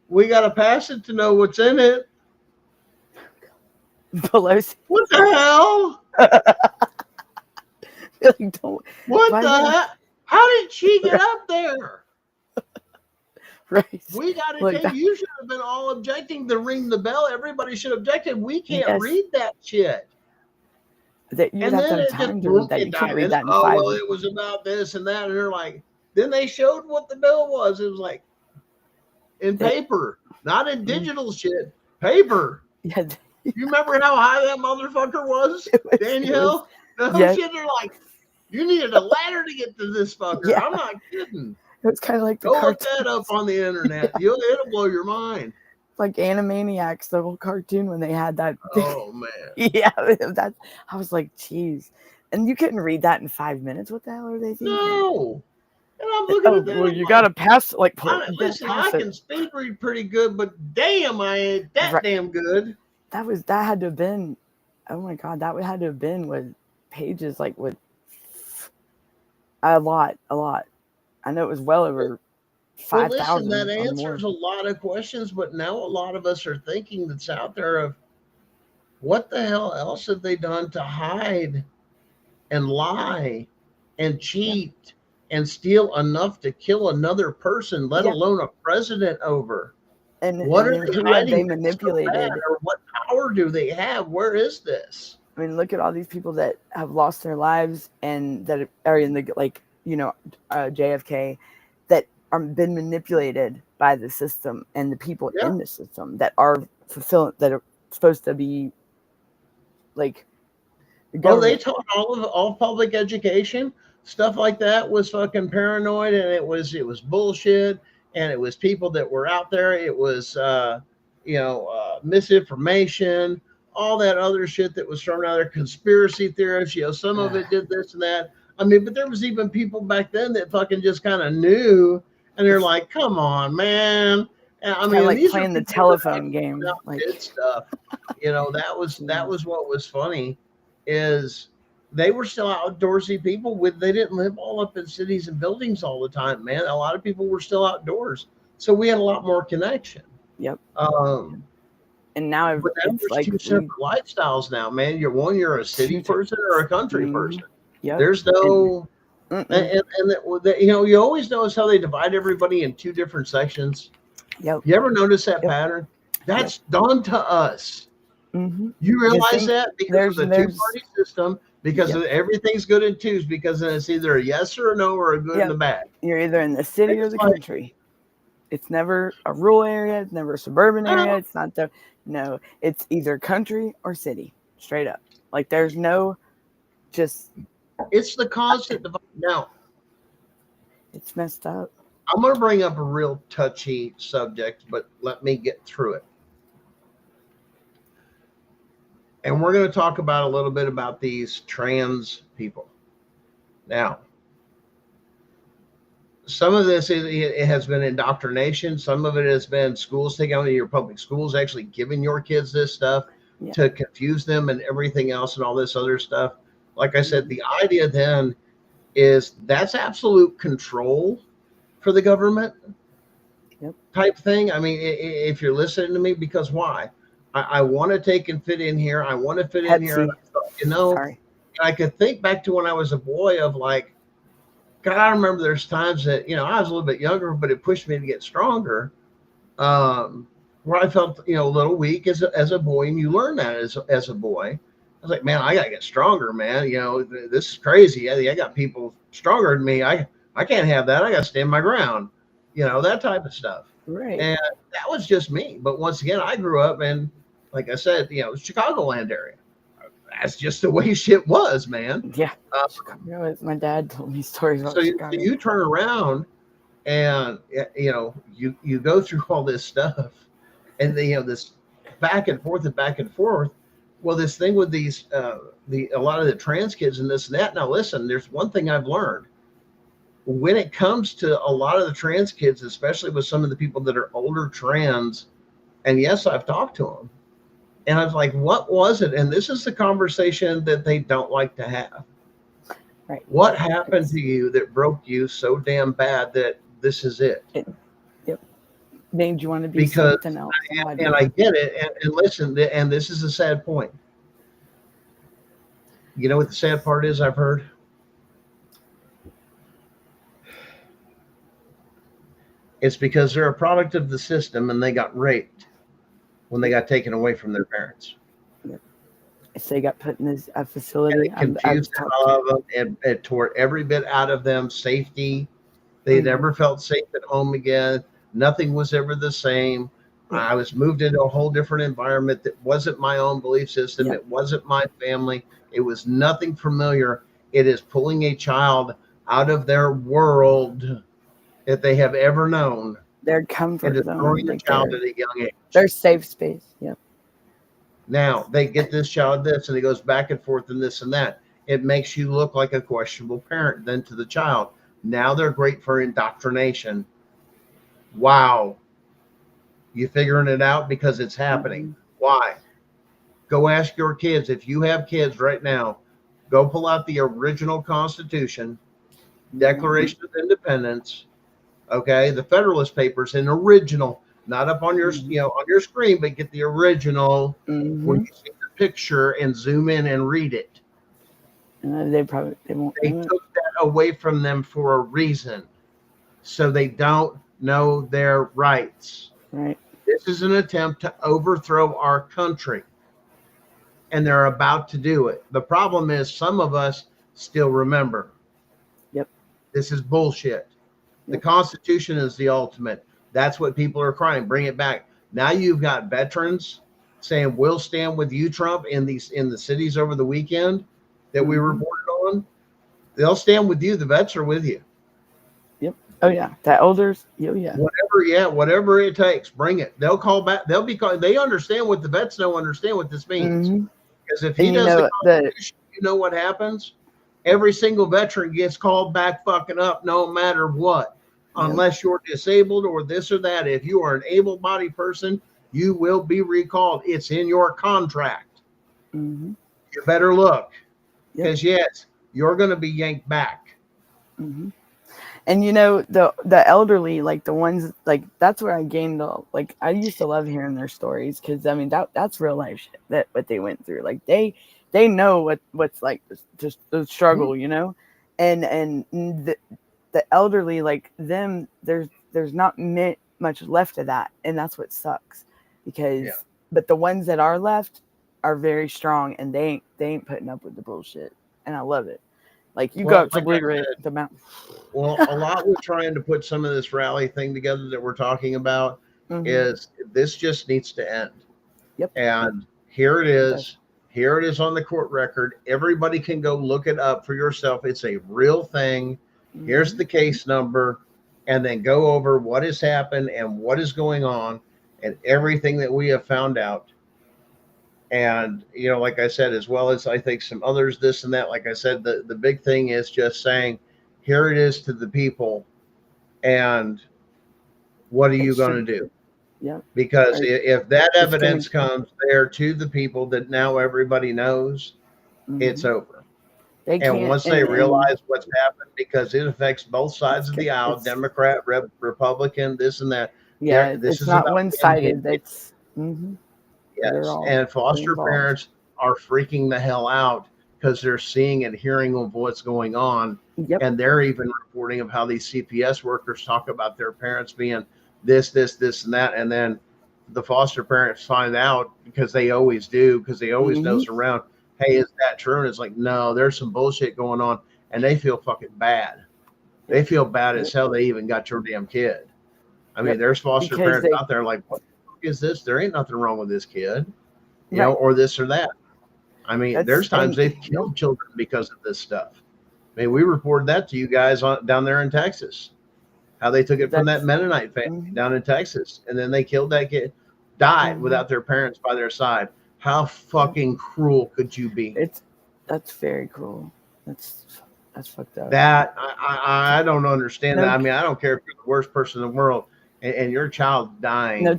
we gotta pass it to know what's in it. Pelosi. What the hell? Like, don't. What Why the not? hell? How did she get up there? Right. We got to Like take. that- You should have been all objecting to ring the bell. Everybody should have objected. We can't Yes. read that shit. That you And have to then have it time just to read that. You can't read that in oh, 5 well, it was about this and that. And they're like, then they showed what the bill was. It was like in paper, not in digital shit. Paper. Yeah. You remember how high that motherfucker was, Danielle? No yeah. shit. They're like, you needed a ladder to get to this fucker. Yeah. I'm not kidding. It's kind of like the Go look cartoon. that up on the internet. It'll blow your mind. Like Animaniacs, the whole cartoon when they had that. Oh man. Yeah, that I was like, geez. And you couldn't read that in 5 minutes. What the hell are they thinking? No. And I'm looking Oh, at that. well, I'm you like, gotta pass. Like, you gotta listen, I pass it. can speed read pretty good, but damn, I ain't that Right. damn good. That had to have been. Oh my god, that had to have been with pages like with a lot. I know it was well over Well, 5,000. listen, that or answers more. a lot of questions, but now a lot of us are thinking that's out there of what the hell else have they done to hide and lie and cheat and steal enough to kill another person, let Yeah. alone a president over? And What and are who they have hiding? they that's so manipulated? bad? Or what power do they have? Where is this? I mean, look at all these people that have lost their lives and that are in the JFK that are been manipulated by the system and the people Yeah. in the system that are that are supposed to be like. The Well, they government. taught all public education stuff like that was fucking paranoid, and it was bullshit, and it was people that were out there. It was misinformation, all that other shit that was thrown out there, conspiracy theorists. Some of it did this and that. I mean, but there was even people back then that fucking just kind of knew, and they're like, "Come on, man." And, I It's mean, kinda like these are playing the people that telephone game. Like, did stuff. That was what was funny, is they were still outdoorsy people. They didn't live all up in cities and buildings all the time, man. A lot of people were still outdoors, so we had a lot more connection. Yep. And now but it's there's like two separate lifestyles now, man. You're a city person or a country person. Yep. There's no, Mm-mm. and you always notice how they divide everybody in two different sections. Yep. You ever notice that Yep. pattern? That's done to us. Mm-hmm. You realize think that because of the there's- two-party system, because Yep. everything's good in twos, because then it's either a yes or a no or a good Yep. and a bad. You're either in the city or It's the like- country. It's never a rural area. It's never a suburban area. It's not no. It's either country or city. Straight up. Like there's no, just It's the constant divide. Now, it's messed up. I'm going to bring up a real touchy subject, but let me get through it. And we're going to talk about a little bit about these trans people. Now, some of this it has been indoctrination. Some of it has been schools taking out of your public schools, actually giving your kids this stuff Yeah. to confuse them and everything else and all this other stuff. Like I said, the idea then is that's absolute control for the government. Yep. Type thing. I mean, if you're listening to me, because why? I want to take and fit in here. I want to fit in here. And I thought, Sorry. I could think back to when I was a boy of like, God, I remember there's times that, I was a little bit younger, but it pushed me to get stronger. Where I felt, a little weak as a boy, and you learn that as a boy. I was like, man, I got to get stronger, man. This is crazy. I got people stronger than me. I can't have that. I got to stand my ground, that type of stuff. Right. And that was just me. But once again, I grew up in, like I said, Chicagoland area. that's just the way shit was, man. Yeah. My dad told me stories about So Chicago. you turn around and you go through all this stuff, and this back and forth. Well, this thing with these a lot of the trans kids and this and that. Now listen, there's one thing I've learned. When it comes to a lot of the trans kids, especially with some of the people that are older trans, and yes, I've talked to them, and I was like, what was it? And this is the conversation that they don't like to have. Right. What happened to you that broke you so damn bad that this is it? Yep. Made you want to be something else. And I get it. And listen, and this is a sad point. You know what the sad part is, I've heard? It's because they're a product of the system and they got raped when they got taken away from their parents. If they got put in a facility, and it confused all of them. It tore every bit out of them. Safety. They never felt safe at home again. Nothing was ever the same. I was moved into a whole different environment that wasn't my own belief system. It wasn't my family. It was nothing familiar. It is pulling a child out of their world that they have ever known. Their comfort zone. Destroying the child at a young age. Their safe space. Yep. Now they get this child this, and he goes back and forth and this and that. It makes you look like a questionable parent then to the child. Now they're great for indoctrination. Wow. You figuring it out because it's happening. Why? Go ask your kids. If you have kids right now, go pull out the original Constitution, Declaration of Independence, okay, the Federalist Papers, an original, not up on your on your screen, but get the original where you see the picture and zoom in and read it. They won't. They took that away from them for a reason, so they don't know their rights. Right. This is an attempt to overthrow our country, and they're about to do it. The problem is some of us still remember. Yep. This is bullshit. The Constitution is the ultimate. That's what people are crying. Bring it back. Now you've got veterans saying, we'll stand with you, Trump, in the cities over the weekend that we reported on. They'll stand with you. The vets are with you. Yep. Oh yeah. The elders. Oh yeah. Whatever it takes, bring it. They'll call back. They'll be called. They understand what the vets don't understand what this means. Because if he does the Constitution, you know what happens? Every single veteran gets called back fucking up no matter what, unless you're disabled or this or that. If you are an able-bodied person, you will be recalled. It's in your contract. You better look, because yes, you're going to be yanked back. And the elderly, like the ones, like that's where I gained I used to love hearing their stories, because I mean that's real life shit, that what they went through. Like they know what's like just the struggle, and the elderly, like them, there's not much left of that, and that's what sucks, because but the ones that are left are very strong, and they ain't putting up with the bullshit, and I love it. Like you go up to Blue Ridge, the mountain. Well, a lot with trying to put some of this rally thing together that we're talking about is this just needs to end. Yep. And here it is. Here it is on the court record. Everybody can go look it up for yourself. It's a real thing. Here's the case number, and then go over what has happened and what is going on and everything that we have found out. And, like I said, as well as I think some others, this and that, like I said, the big thing is just saying, here it is to the people. And what are you going to do? Yeah. Because if that evidence comes there to the people that now everybody knows, it's over. And once they realize what's happened, because it affects both sides of the aisle, Democrat, Republican, this and that. Yeah, this is not one-sided. That's yes. And foster parents are freaking the hell out because they're seeing and hearing of what's going on. And they're even reporting of how these CPS workers talk about their parents being this, and that. And then the foster parents find out, because they always do, because they always nose around, hey, is that true? And it's like, no, there's some bullshit going on. And they feel fucking bad. They feel bad as hell they even got your damn kid. I mean, there's foster parents out there like, what the fuck is this? There ain't nothing wrong with this kid, or this or that. I mean, That's- there's times and- they've killed children because of this stuff. I mean, we reported that to you guys down there in Texas, how they took it from that That's- Mennonite family Mhm. down in Texas, and then they killed that kid, died Mhm. without their parents by their side. How fucking cruel could you be? That's very cruel. That's fucked up. That I don't understand No. that. I mean, I don't care if you're the worst person in the world and your child dying. No,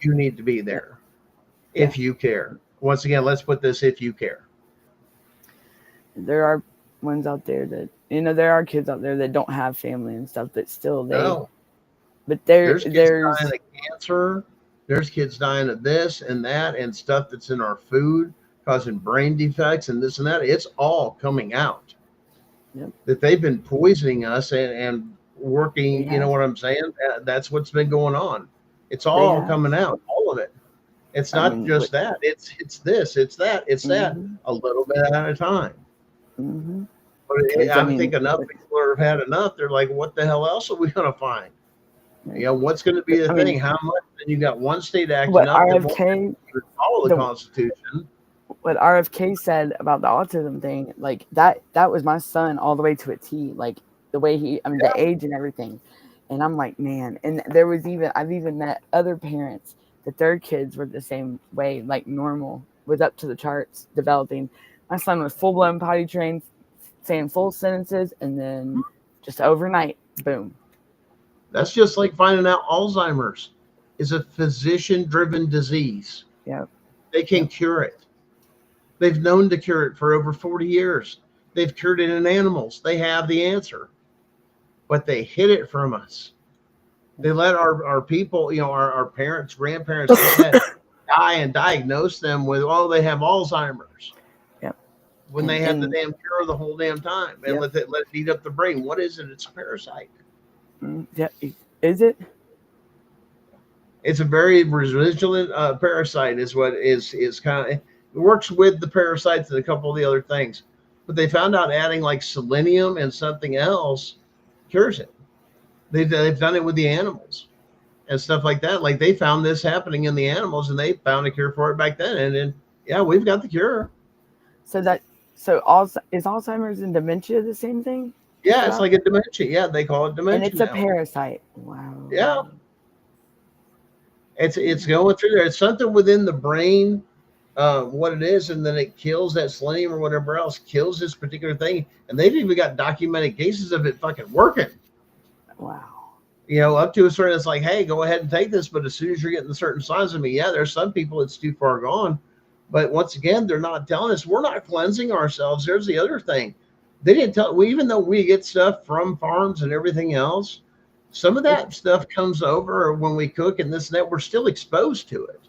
You need to be there if you care. Once again, let's put this: if you care. there are ones out there that there are kids out there that don't have family and stuff, but still No, but there's kids there's dying of cancer. There's kids dying of this and that and stuff that's in our food, causing brain defects and this and that. It's all coming out. Yep. That they've been poisoning us and working. They You know have. what I'm saying? That's what's been going on. It's all have. coming out, all of it. It's I not mean, just that. It's this. It's that. It's that. Mhm. A little bit at a time. Mm-hmm. But Because, I I mean, think enough people have had enough. They're like, what the hell else are we going to find? Right. You know, what's going to be the I mean, thing? How much? And you got one state acting What up that won't RFK even follow the the- Constitution. what RFK said about the autism thing, like that was my son all the way to a T, like the way the age and everything. And I'm like, man, and I've even met other parents that their kids were the same way, like normal, was up to the charts, developing. My son was full blown potty trained, saying full sentences, and then just overnight, boom. That's just like finding out Alzheimer's is a physician-driven disease. Yep. They can cure it. They've known to cure it for over 40 years. They've cured it in animals. They have the answer. But they hid it from us. They let our people, our parents, grandparents die and diagnose them with, they have Alzheimer's. Yep. When they have the And- damn cure the whole damn time and Yep. let it eat up the brain. What is it? It's a parasite. Yeah, is it? It's a very resilient parasite is what is kind of, it works with the parasites and a couple of the other things, but they found out adding like selenium and something else cures it. They've done it with the animals and stuff like that. Like they found this happening in the animals and they found a cure for it back then. And then, yeah, we've got the cure. So is Alzheimer's and dementia the same thing? Yeah, it's like a dementia. Yeah, they call it dementia. And it's a now. parasite. Wow. Yeah. It's going through there. It's something within the brain, what it is, and then it kills that selenium or whatever else, kills this particular thing. And they've even got documented cases of it fucking working. Wow. Up to a certain, it's like, hey, go ahead and take this. But as soon as you're getting certain signs of me, yeah, there's some people it's too far gone. But once again, they're not telling us. We're not cleansing ourselves. There's the other thing. They didn't tell. Even though we get stuff from farms and everything else, some of that stuff comes over when we cook and this and that. We're still exposed to it.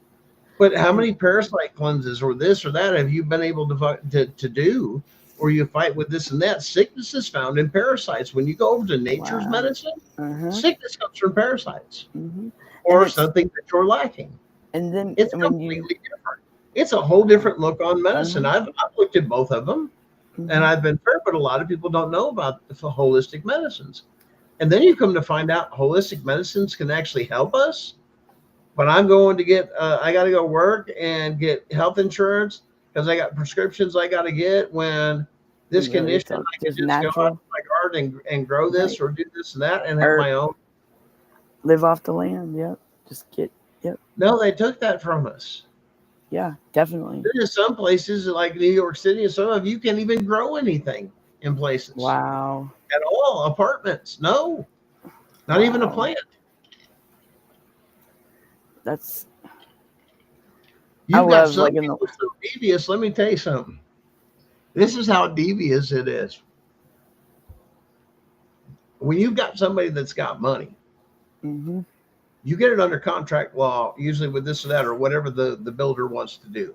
But how many parasite cleanses or this or that have you been able to do, or you fight with this and that? Sickness is found in parasites. When you go over to nature's Wow. medicine, Uh-huh. sickness comes from parasites Hmm. or it's- something that you're lacking. And then It's when completely different. It's a whole different look on medicine. I've looked at both of them. Mhm. And I've been fair, but a lot of people don't know about the holistic medicines. And then you come to find out holistic medicines can actually help us. But I'm going to get, I got to go work and get health insurance because I got prescriptions I got to get when this Yeah, condition, it's I can just just natural. go out to my garden and grow this or do this and that and have Or- my own. live off the land. Yep. Just get. No, they took that from us. Yeah, definitely. There's some places like New York City and some of you can't even grow anything in places. Wow. At all. Apartments. No. Not even a Wow. plant. That's You've got love, some like, in the- people so devious. Let me tell you something. This is how devious it is. When you've got somebody that's got money, hmm you get it under contract law, usually with this or that, or whatever the builder wants to do.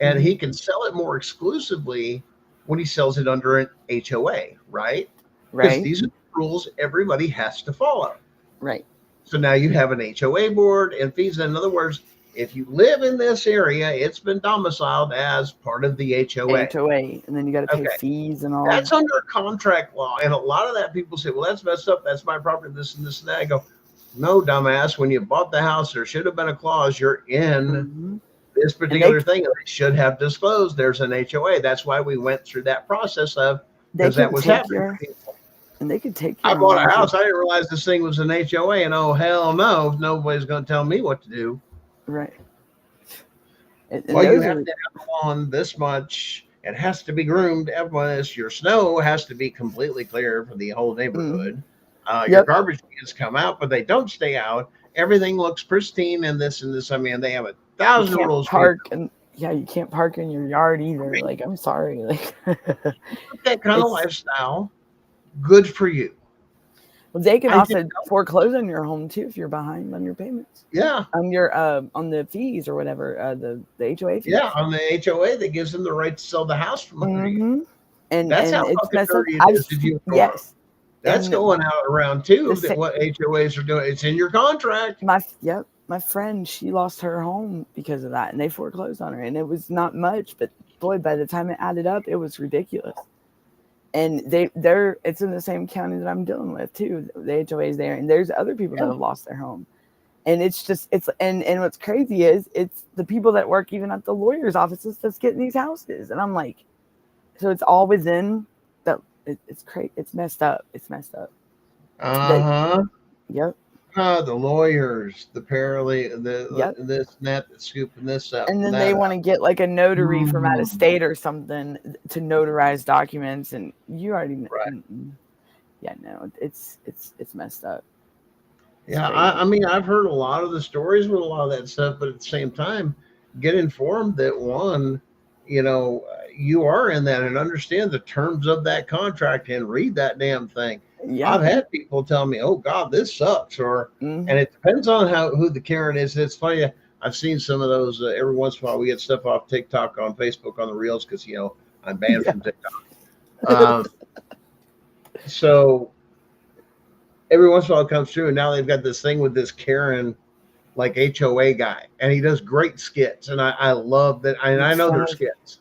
And he can sell it more exclusively when he sells it under an HOA, right? Because right. these are the rules everybody has to follow. Right. So now you have an HOA board and fees. In other words, if you live in this area, it's been domiciled as part of the HOA. HOA, and then you got to pay Okay. fees and all. That's under contract law. And a lot of that people say, well, that's messed up. That's my property, this and this and that. I go, no, dumbass. When you bought the house, there should have been a clause. You're in Mhm. this particular thing, they should have disclosed there's an HOA. That's why we went through that process of, because that was happening. And they could take. I bought a house. I didn't realize this thing was an HOA, and oh hell no, nobody's going to tell me what to do. Right. Well, you have to have on this much. It has to be groomed. Your snow has to be completely clear for the whole neighborhood. Your garbage cans come out, but they don't stay out. Everything looks pristine and this and this. I mean, they have 1,000 rules. You can't park in your yard either. Right. Like, I'm sorry. Like that kind of lifestyle, good for you. Well, they can also foreclose on your home too if you're behind on your payments. Yeah. On your on the fees or whatever, the HOA fees. Yeah, on the HOA that gives them the right to sell the house from under you. And that's how fucking dirty it is. Yes. That's going out around too. What HOAs are doing. It's in your contract. My friend, she lost her home because of that, and they foreclosed on her. And it was not much, but boy, by the time it added up, it was ridiculous. And it's in the same county that I'm dealing with too. The HOA is there, and there's other people that have lost their home. And it's and what's crazy is it's the people that work even at the lawyer's offices that's getting these houses. And I'm like, so it's all within that. It's crazy. It's messed up. It's messed up. Yep. The lawyers, the paralegal, this and that, scooping this up. And then they want to get like a notary from out of state or something to notarize documents, and you already know. Right. Yeah, no, it's messed up. Yeah, I mean, I've heard a lot of the stories with a lot of that stuff, but at the same time, get informed that you are in that and understand the terms of that contract and read that damn thing. Yeah. I've had people tell me, "Oh God, this sucks," and it depends on who the Karen is. It's funny. I've seen some of those every once in a while. We get stuff off TikTok, on Facebook, on the Reels because I'm banned from TikTok. So every once in a while it comes through, and now they've got this thing with this Karen, like HOA guy, and he does great skits, and I love that. And I know they're skits.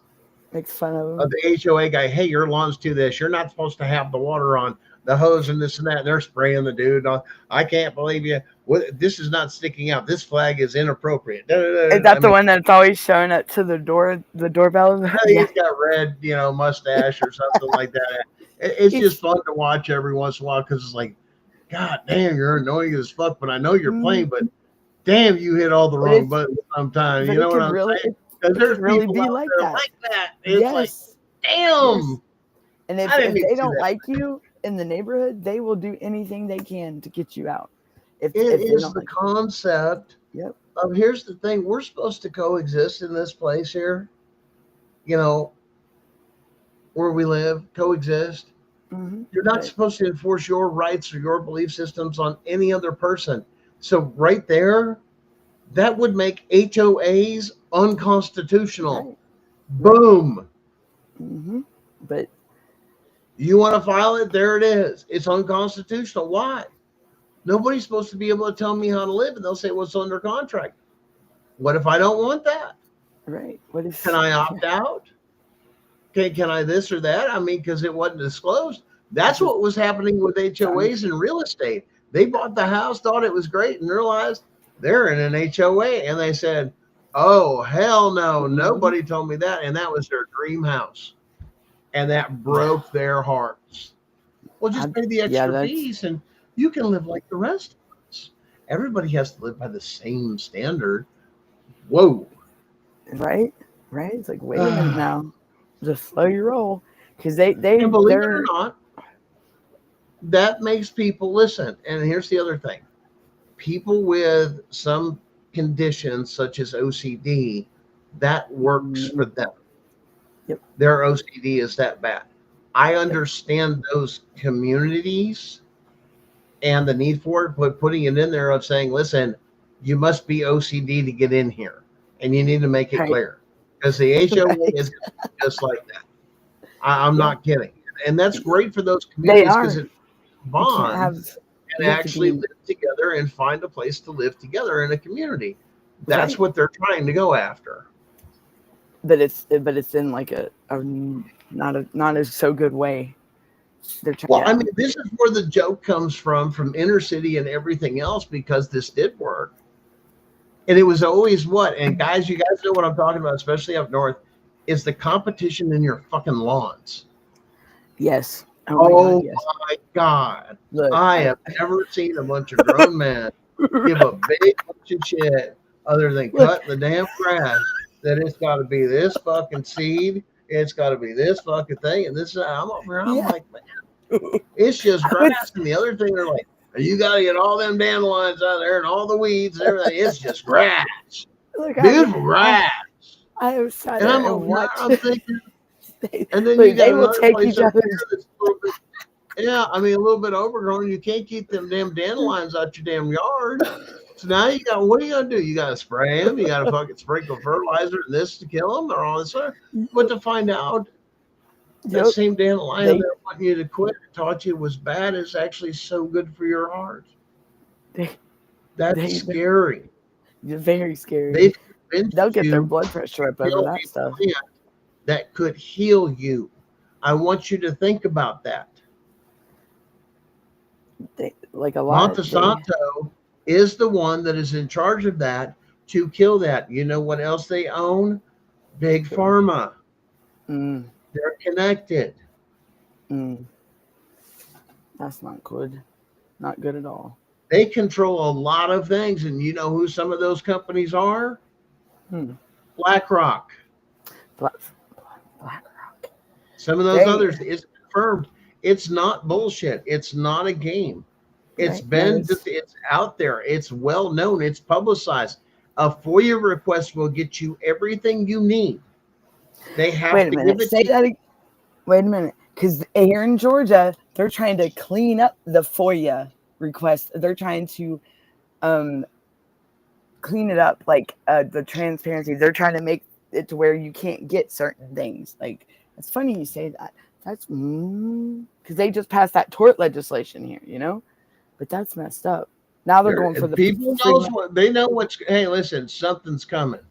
Makes fun of the HOA guy. Hey, your lawn's too this. You're not supposed to have the water on the hose and this and that. And they're spraying the dude. I can't believe you. This is not sticking out. This flag is inappropriate. Is that the one that's always showing up to the doorbell? I think he's got red, mustache or something like that. It's just fun to watch every once in a while because it's like, God damn, you're annoying as fuck. But I know you're playing. But damn, you hit all the wrong buttons sometimes. You know what I'm saying? Because there's really people be out like there that. like that. It's like, damn. Yes. And if they don't like you in the neighborhood, they will do anything they can to get you out. If is the concept of, here's the thing, we're supposed to coexist in this place here, where we live, coexist. You're not supposed to enforce your rights or your belief systems on any other person. So right there, that would make HOAs unconstitutional. Right. Boom. But you want to file it? There it is. It's unconstitutional. Why? Nobody's supposed to be able to tell me how to live, and they'll say, well, it's under contract. What if I don't want that? Right. What if? Can I opt out? Can I this or that? I mean, because it wasn't disclosed. That's what was happening with HOAs in real estate. They bought the house, thought it was great, and realized they're in an HOA. And they said, oh, hell no, nobody told me that. And that was their dream house. And that broke their hearts. Well, just pay the extra fees and you can live like the rest of us. Everybody has to live by the same standard. Whoa. Right? It's like, wait a minute now. Just slow your roll. Because they and believe it or not, that makes people listen. And here's the other thing. People with some conditions such as OCD, that works for them. Yep. Their OCD is that bad. I understand those communities and the need for it, but putting it in there of saying, listen, you must be OCD to get in here, and you need to make it clear. Because the HOA is just like that. I'm not kidding. And that's great for those communities because it bonds and actually live together and find a place to live together in a community. That's what they're trying to go after. But it's in like a not a so good way. I mean, this is where the joke comes from inner city and everything else, because this did work. And it was always what? And guys, you guys know what I'm talking about, especially up north, is the competition in your fucking lawns. Yes. Oh yes. my God. Look, I have never seen a bunch of grown men give a big bunch of shit other than cut the damn grass, that it's got to be this fucking seed, it's got to be this fucking thing, and this. I'm over here, I'm like, man, it's just grass. And the other thing, they're like, you got to get all them dandelions out there and all the weeds and everything. It's just grass. Look, Beautiful grass. I have sat And there I'm and over watched. I'm thinking, and then Look, you got they will another take place each up other's. here that's a little bit, yeah, I mean, a little bit overgrown. You can't keep them damn dandelions out your damn yard. So now you got, what are you gonna do? You gotta spray them. You gotta fucking sprinkle fertilizer and this to kill them, or all this other. But to find out that same dandelion that wanting you to quit, taught you was bad, is actually so good for your heart. That's scary. Very scary. They'll get their blood pressure up over that stuff. That could heal you. I want you to think about that. Like a lot. Monsanto is the one that is in charge of that to kill that. You know what else they own? Big Pharma. They're connected. That's not good. Not good at all. They control a lot of things, and you know who some of those companies are? BlackRock. BlackRock. Some of those others is confirmed. It's not bullshit. It's not a game. It's it's out there. It's well known. It's publicized. A FOIA request will get you everything you need. They have Wait a minute. Say that again. Wait a minute. Because here in Georgia, they're trying to clean up the FOIA request. They're trying to clean it up, like the transparency. They're trying to make it to where you can't get certain things. Like, it's funny you say that. That's because they just passed that tort legislation here, you know? But that's messed up. Now they're going for the people knows what they know. What's hey, listen, something's coming.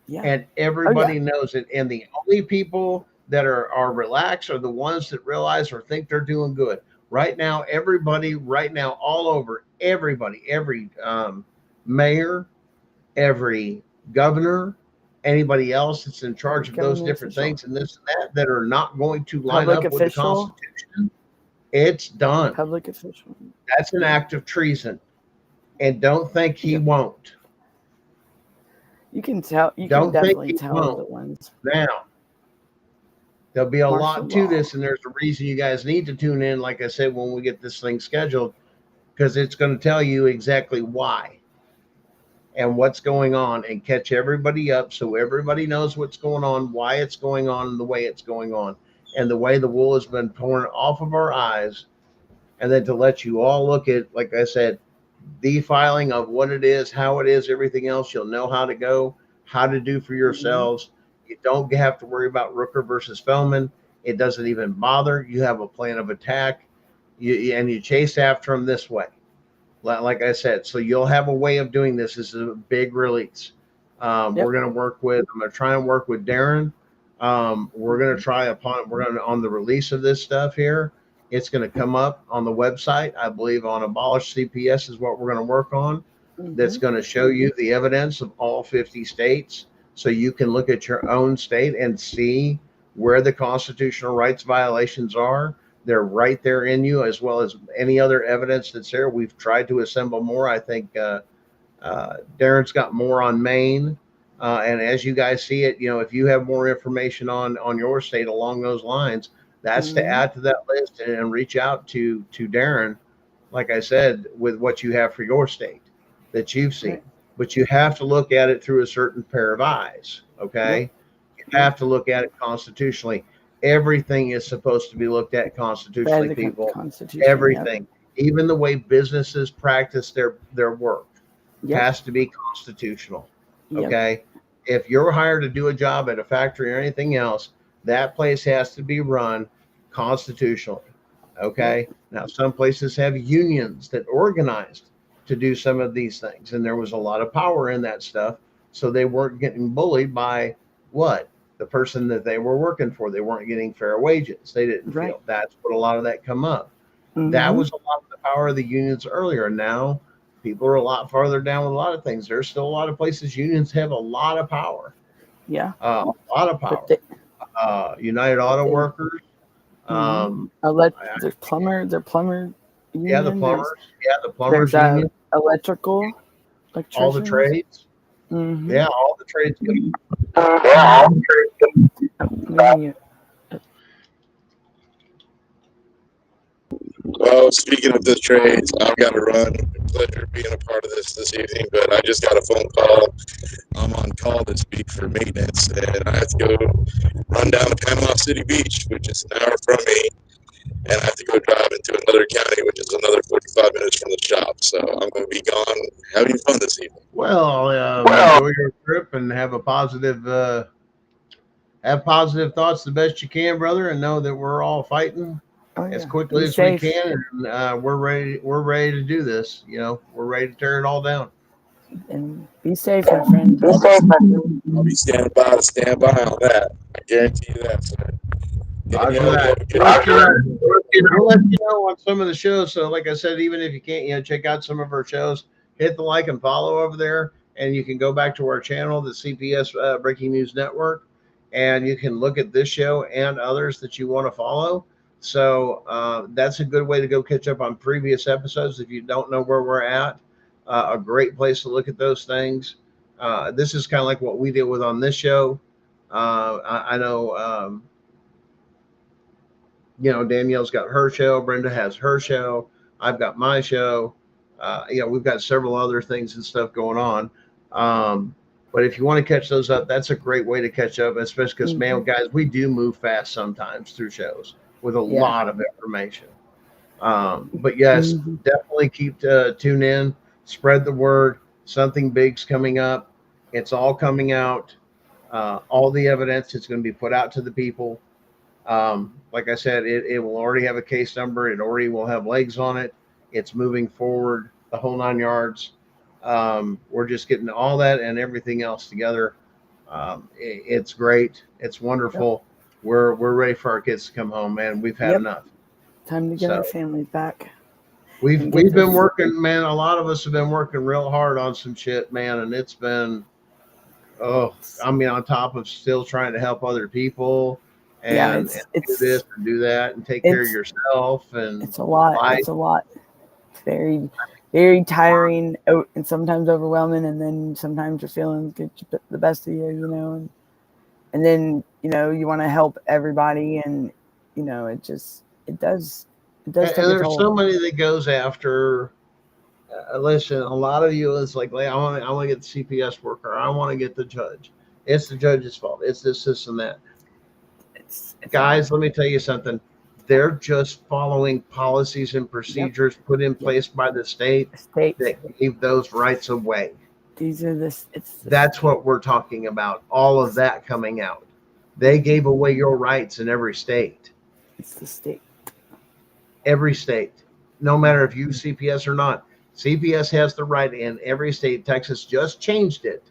Yeah, and everybody knows it. And the only people that are relaxed are the ones that realize or think they're doing good. Right now, everybody, right now, all over, everybody, every mayor, every governor, anybody else that's in charge of those different things and this and that are not going to line up with the Constitution, it's done. Public official. That's an act of treason. And don't think he won't. You can tell. You can definitely tell the ones. Now, there'll be a lot to this, and there's a reason you guys need to tune in, like I said, when we get this thing scheduled, because it's going to tell you exactly why and what's going on and catch everybody up so everybody knows what's going on, why it's going on, and the way it's going on, and the way the wool has been torn off of our eyes, and then to let you all look at, like I said, the filing of what it is, how it is, everything else. You'll know how to go, how to do for yourselves. You don't have to worry about Rooker versus Feldman. It doesn't even bother. You have a plan of attack, and you chase after them this way. Like I said, so you'll have a way of doing this. This is a big release. We're going to work with, I'm going to try and work with Darren. We're going to try on the release of this stuff here. It's going to come up on the website. I believe on Abolish CPS is what we're going to work on. That's going to show you the evidence of all 50 states. So you can look at your own state and see where the constitutional rights violations are. They're right there in you, as well as any other evidence that's there. We've tried to assemble more. I think Darren's got more on Maine. And as you guys see it, you know, if you have more information on your state along those lines, that's to add to that list and reach out to Darren, like I said, with what you have for your state that you've seen. Right. But you have to look at it through a certain pair of eyes, okay? You have to look at it constitutionally. Everything is supposed to be looked at constitutionally, people. Everything. Even the way businesses practice their work has to be constitutional, okay? If you're hired to do a job at a factory or anything else, that place has to be run constitutionally, okay? Now, some places have unions that organized to do some of these things, and there was a lot of power in that stuff, so they weren't getting bullied by what? The person that they were working for. They weren't getting fair wages. They didn't feel. That's what a lot of that come up. That was a lot of the power of the unions earlier. Now, People are a lot farther down with a lot of things. There's still a lot of places unions have a lot of power. Yeah. A lot of power. United Auto Workers. There's plumber. There's plumber. Union. Yeah, the plumbers. The plumbers union. Electrical. All the trades. Mm-hmm. Yeah, all the trades. Well, speaking of the trades, I've got to run. Pleasure being a part of this evening, but I just got a phone call. I'm on call this week for maintenance, and I have to go run down to Panama City Beach, which is an hour from me, and I have to go drive into another county, which is another 45 minutes from the shop. So I'm going to be gone having fun this evening. Well, enjoy your trip and have positive thoughts the best you can, brother, and know that we're all fighting as quickly as we can, and we're ready to do this. We're ready to tear it all down. And be safe, my friend. I'll be standing by on that. I guarantee you that, sir. We'll let you know on some of the shows. So, like I said, even if you can't, check out some of our shows. Hit the like and follow over there, and you can go back to our channel, the CPS Breaking News Network, and you can look at this show and others that you want to follow. So that's a good way to go catch up on previous episodes if you don't know where we're at. A great place to look at those things. This is kind of like what we deal with on this show. I know, Danielle's got her show. Brenda has her show. I've got my show. We've got several other things and stuff going on. But if you want to catch those up, that's a great way to catch up, especially because, man, guys, we do move fast sometimes through shows with a lot of information. But yes, definitely keep tune in, spread the word. Something big's coming up. It's all coming out. All the evidence is going to be put out to the people. Like I said, it will already have a case number. It already will have legs on it. It's moving forward, the whole 9 yards. We're just getting all that and everything else together. It's great. It's wonderful. We're ready for our kids to come home, man. We've had enough. Time to get our families back. We've been working, man. A lot of us have been working real hard on some shit, man, and it's been on top of still trying to help other people and do this and do that and take care of yourself. And it's a lot. It's a lot. It's very, very tiring and sometimes overwhelming, and then sometimes your feelings get the best of you, and then you want to help everybody, and it does. It does. And there's somebody that goes after. Listen, a lot of you is like, I want to get the CPS worker. I want to get the judge. It's the judge's fault. It's this, and that. Guys, let me tell you something. They're just following policies and procedures put in place by the state that gave those rights away. That's what we're talking about. All of that coming out. They gave away your rights in every state. It's the state. Every state. No matter if you CPS or not. CPS has the right in every state. Texas just changed it.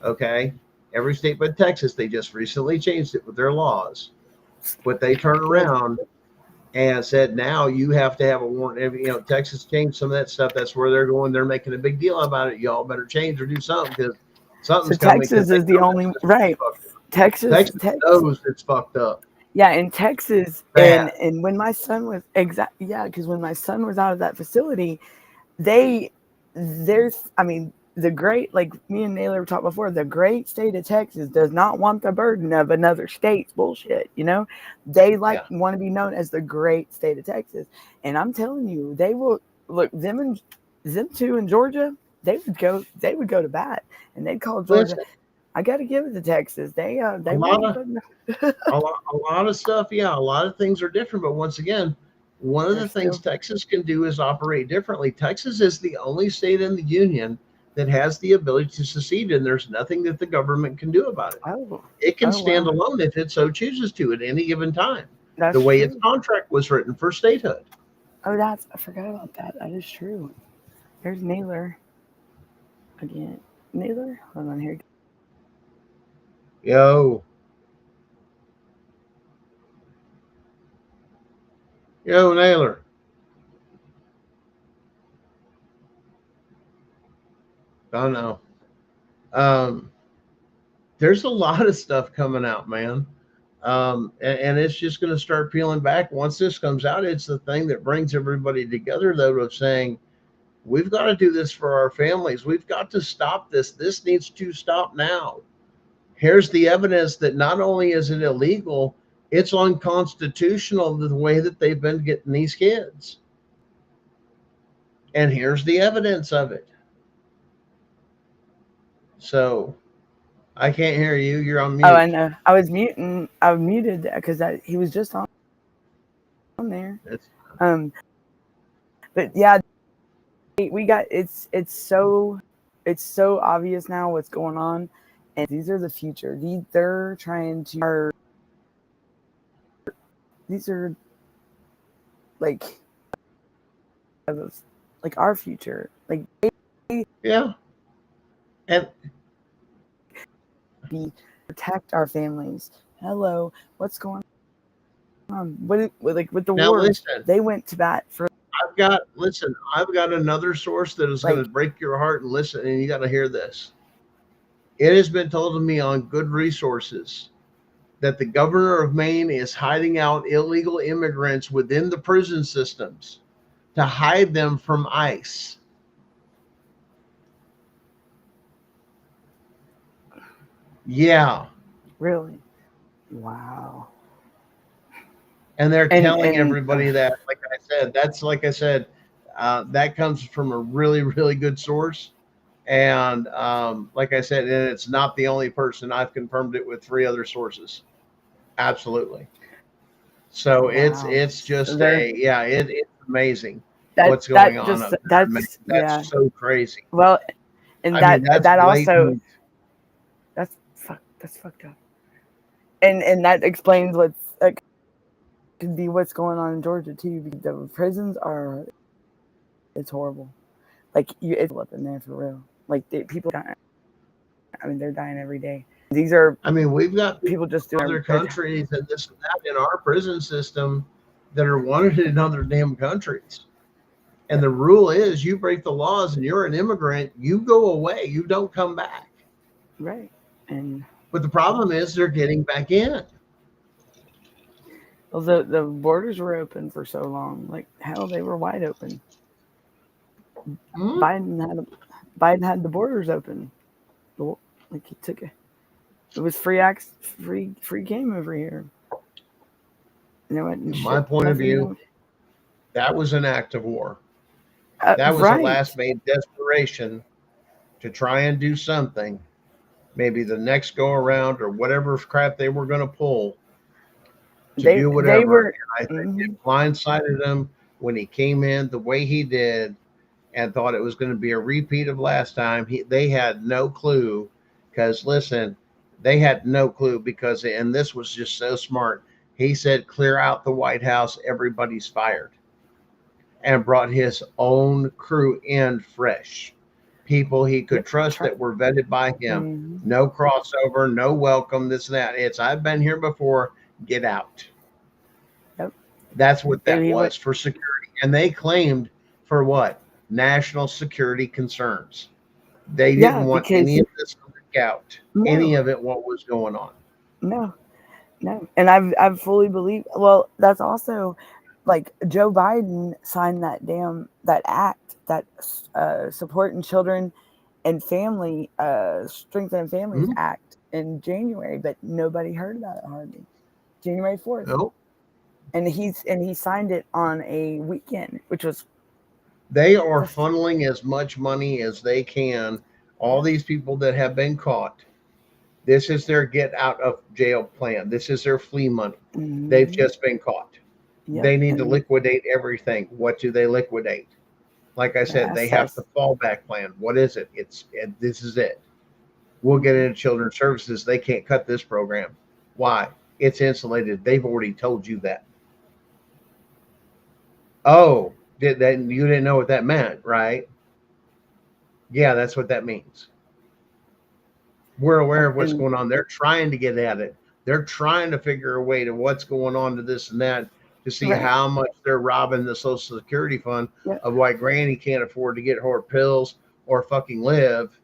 Okay? Every state but Texas, they just recently changed it with their laws. But they turned around and said, now you have to have a warrant. Texas changed some of that stuff. That's where they're going. They're making a big deal about it. Y'all better change or do something because something's coming. Texas is the only right. Texas knows it's fucked up. Yeah, in Texas, and when my son was because when my son was out of that facility, the great, like me and Naylor were talking before, the great state of Texas does not want the burden of another state's bullshit. They want to be known as the great state of Texas, and I'm telling you, they will look them two in Georgia. They would go to bat, and they'd call Georgia. I got to give it to Texas. They a lot of stuff. Yeah, a lot of things are different, but once again, one of the things Texas can do is operate differently. Texas is the only state in the union that has the ability to secede, and there's nothing that the government can do about it. It can stand alone if it so chooses to at any given time. The way its contract was written for statehood. I forgot about that. That is true. There's Naylor again. Naylor, hold on here. Yo, Naylor. I know. There's a lot of stuff coming out, man. And it's just going to start peeling back. Once this comes out, it's the thing that brings everybody together, though, of saying, we've got to do this for our families. We've got to stop this. This needs to stop now. Here's the evidence that not only is it illegal, it's unconstitutional the way that they've been getting these kids. And here's the evidence of it. So I can't hear you. You're on mute. Oh, I know. I was muted because he was just on there. But yeah, we got it's so obvious now what's going on, and these are the future. They're trying to. These are like our future. Like yeah, and protect our families. Hello, what's going on? With the now war? Listen, they went to bat for. I've got another source that is going to break your heart, and listen, and you got to hear this. It has been told to me on good resources that the governor of Maine is hiding out illegal immigrants within the prison systems to hide them from ICE. Yeah. Really? Wow. And they're telling everybody that, like I said, that comes from a really, really good source. And like I said, and it's not the only person. I've confirmed it with 3 other sources. Absolutely. So wow. it's just it's amazing what's going on. That's so crazy. Well, and that also that's fucked up. And that explains what's could be what's going on in Georgia too. Because the prisons it's horrible. Like it's up in there for real. Like people dying. I mean, they're dying every day. These are. I mean, we've got people just doing other countries and this and that in our prison system that are wanted in other damn countries. And the rule is, you break the laws and you're an immigrant, you go away. You don't come back. Right. But the problem is they're getting back in. Well, the borders were open for so long. Like hell, they were wide open. Mm-hmm. Biden had the borders open. Like he took it. It was free game over here. From my point of view, that was an act of war. That was a last made desperation to try and do something. Maybe the next go around or whatever crap they were going to pull to do whatever. I think it blindsided him when he came in the way he did and thought it was going to be a repeat of last time. They had no clue because, listen, they had no clue because, and this was just so smart. He said, clear out the White House. Everybody's fired. And brought his own crew in fresh. People he could trust that were vetted by him. Mm-hmm. No crossover, no welcome, this and that. I've been here before. Get out. Yep. That's what that was for security. And they claimed for what? National security concerns. They didn't want any of this to leak out. No. Any of it, what was going on. No. And I've fully believed. Well, that's also like Joe Biden signed that act, that supporting children and family, strengthening families act in January, but nobody heard about it hardly. January 4th. Nope. And he signed it on a weekend, which was. They are funneling as much money as they can. All these people that have been caught. This is their get out of jail plan. This is their flea money. Mm-hmm. They've just been caught. Yep. They need to liquidate everything. What do they liquidate? Like I said, they have the fallback plan. What is it? This is it. We'll get into children's services. They can't cut this program. Why? It's insulated. They've already told you that. Oh, you didn't know what that meant, right? Yeah, that's what that means. We're aware of what's going on. They're trying to get at it. They're trying to figure a way to what's going on to this and that to see how much they're robbing the Social Security fund of why Granny can't afford to get her pills or fucking live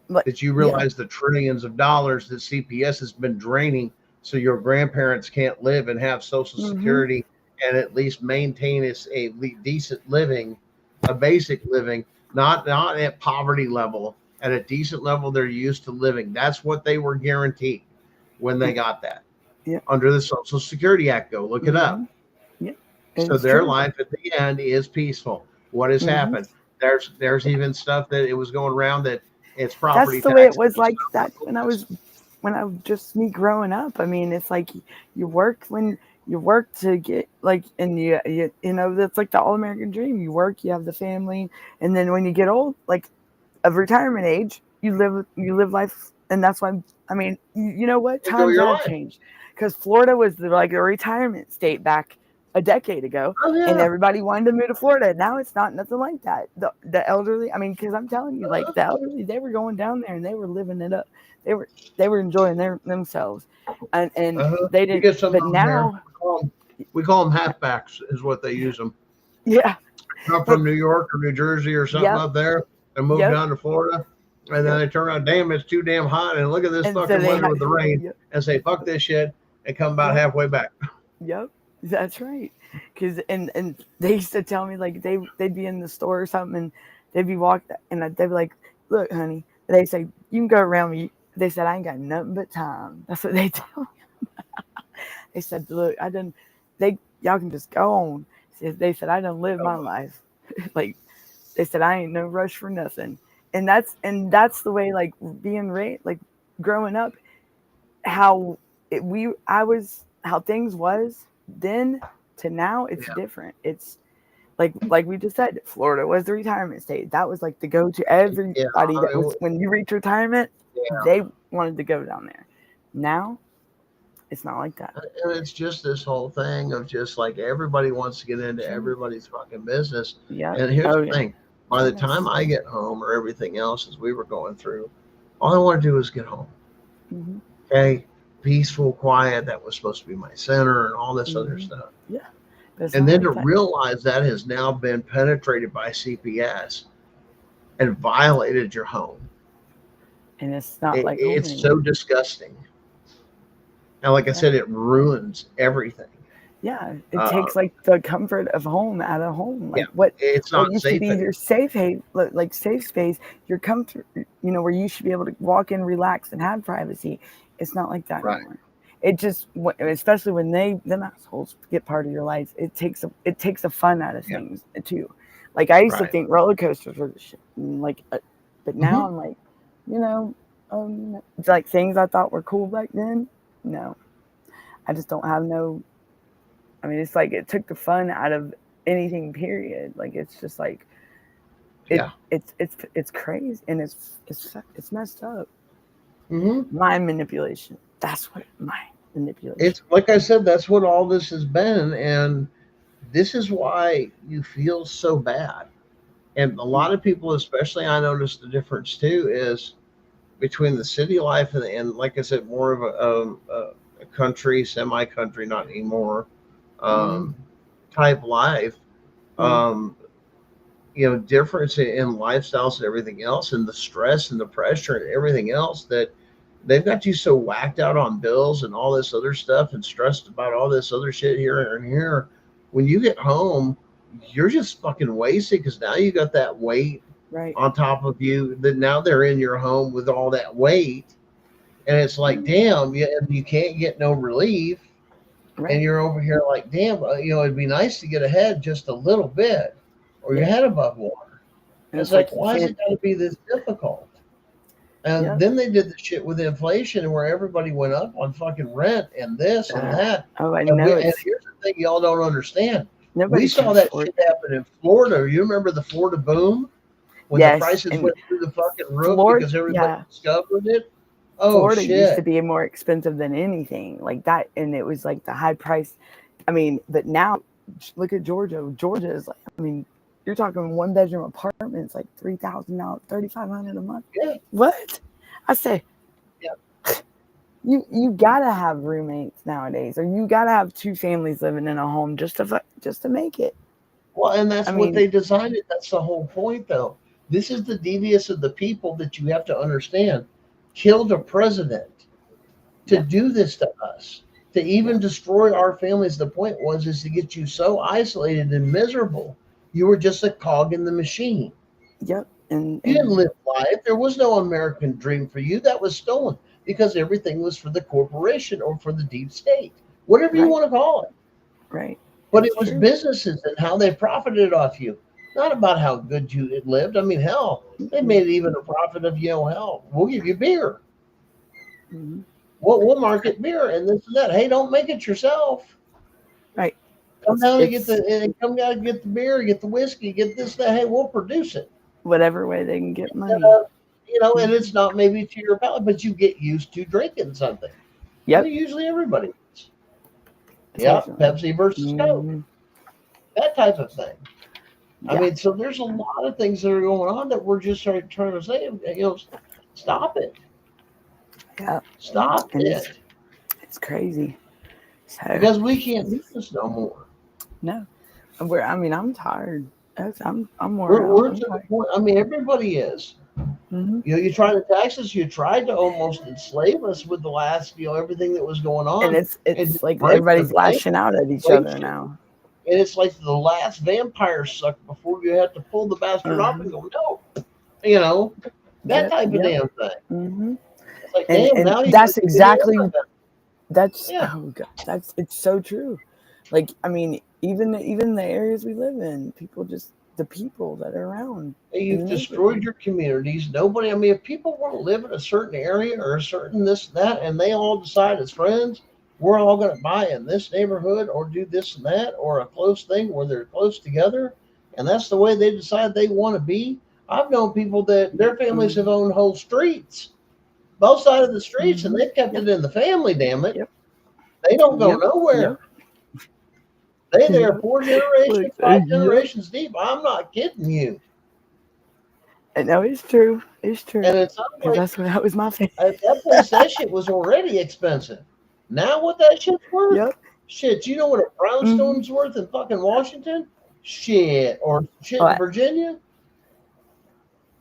that you realize the trillions of dollars that CPS has been draining, so your grandparents can't live and have Social Security and at least maintain a decent living, a basic living, not at poverty level, at a decent level they're used to living. That's what they were guaranteed when they got that. Yeah. Under the Social Security Act. Go look it up. Yeah. So their life at the end is peaceful. What has happened? There's even stuff that it was going around that it's property. That's the way it was like that when I was just me growing up. I mean, it's like you work to get like, and you know, that's like the all-American dream. You work, you have the family, and then when you get old, like of retirement age, you live life, and that's why. I mean, you know what? Times have changed because Florida was like a retirement state back a decade ago, and everybody wanted to move to Florida. Now it's not nothing like that. The elderly, I mean, because I'm telling you, like the elderly, they were going down there and they were living it up. They were enjoying themselves, and they didn't. But now we call them halfbacks, is what they use them. Yeah, come from New York or New Jersey or something up there and move down to Florida, and then they turn around, damn, it's too damn hot, and look at this fucking weather with the rain, and say fuck this shit, and come about halfway back. Yep. That's right. Because and they used to tell me like they'd be in the store or something and they'd be walking and they'd be like, look, honey, they say you can go around me. They said I ain't got nothing but time. That's what they tell me. They said, look, y'all can just go on. They said I done lived my life. Like they said I ain't no rush for nothing. And that's the way like being raised, like growing up, how things was then to now, it's different. It's like we just said, Florida was the retirement state. That was like the go to everybody. That was when you reach retirement, they wanted to go down there. Now, it's not like that. And it's just this whole thing of just like everybody wants to get into everybody's fucking business. Yeah. And here's the thing: by the time I get home or everything else as we were going through, all I want to do is get home. Okay. Peaceful, quiet. That was supposed to be my center and all this other stuff. Yeah. And then to realize that has now been penetrated by CPS and violated your home. And it's not like it's so disgusting. And like I said, it ruins everything. Yeah, it takes like the comfort of home out of home. Like it's not used safe to be your safe haven, like safe space, your comfort. You know, where you should be able to walk in, relax, and have privacy. It's not like that anymore. It just, especially when them assholes get part of your life, it takes the fun out of things too. Like I used to think roller coasters were the shit, like, but now I'm like, you know, like things I thought were cool back then. No, I just don't have no. I mean, it's like it took the fun out of anything. Period. Like it's just like, it's crazy and it's messed up. Mind manipulation. That's what mind manipulation. It's like I said, that's what all this has been, and this is why you feel so bad. And a lot of people, especially, I noticed the difference too, is between the city life and like I said, more of a country, semi-country, not anymore, type life. You know, difference in lifestyles and everything else, and the stress and the pressure and everything else that they've got you so whacked out on bills and all this other stuff and stressed about all this other shit here and here. When you get home, you're just fucking wasted because now you got that weight on top of you that now they're in your home with all that weight. And it's like, damn, you can't get no relief. And you're over here like, damn, you know, it'd be nice to get ahead just a little bit. Or your head above water. And it's like, why is it got to be this difficult? And then they did the shit with inflation where everybody went up on fucking rent and this and that. Oh, I know. And here's the thing y'all don't understand. We saw that shit happen in Florida. You remember the Florida boom? When the prices went through the fucking roof because everybody discovered it? Oh, Florida shit. used to be more expensive than anything like that. And it was like the high price. I mean, but now look at Georgia. Georgia is like, I mean, you're talking one bedroom apartments like $3,000, $3,500 a month. Yeah. What? I say, you gotta have roommates nowadays, or you gotta have two families living in a home just to make it. Well, and that's what they designed it. That's the whole point, though. This is the devious of the people that you have to understand. Killed a president to do this to us, to even destroy our families. The point is to get you so isolated and miserable. You were just a cog in the machine. Yep. And You didn't live life. There was no American dream for you. That was stolen because everything was for the corporation or for the deep state, whatever you Right. want to call it. right. But It's it was true. businesses and how they profited off you, not about how good you had lived. I mean, hell, they made even a profit of you. Hell, we'll give you beer. Mhm. We'll market beer and this and that. Hey, don't make it yourself. Right. Come down and get It's come down and get the beer, get the whiskey, get this, that. Hey, we'll produce it. whatever way they can get money. And it's not maybe to your palate, but you get used to drinking something. Yep. Well, usually everybody is. Yeah, Definitely. Pepsi versus Coke, Mhm. that type of thing. I Yeah. mean, so there's a lot of things that are going on that we're just trying to say, stop it. Yeah. Stop And it. it's crazy. So Because we can't do this no more. no, I'm tired. I'm worn out. We're I'm to the tired. point. I mean, everybody is. Mhm. You try to tax us. You tried to almost enslave us with the last, everything that was going on. And it's And like break the everybody's bank, lashing out at each other now. and it's like the last vampire suck before you have to pull the bastard off and go, no. That Yep, type of yep. damn thing. Mm-hmm. It's like, And damn, now you that's can do exactly everything. that's Yeah. oh god, it's so true. Like I mean, even the areas we live in, the people that are around. You've in the destroyed neighborhood. your communities. Nobody, I mean, if people want to live in a certain area or a certain this, that, and they all decide as friends, we're all going to buy in this neighborhood or do this and that or a close thing where they're close together. And that's the way they decide they want to be. I've known people that their families have owned whole streets, both sides of the streets, and they've kept it in the family, damn it. Yep. They don't go Yep. nowhere. Yep. They're 4 generations, Look, 5 yep. generations deep. I'm not kidding you. No, it's true. It's true. And it's Because that was my family. at that place, that shit was already expensive. Now what that shit's worth? Yep. Shit, you know what a brownstone's worth in fucking Washington? Shit, or shit in What? Virginia?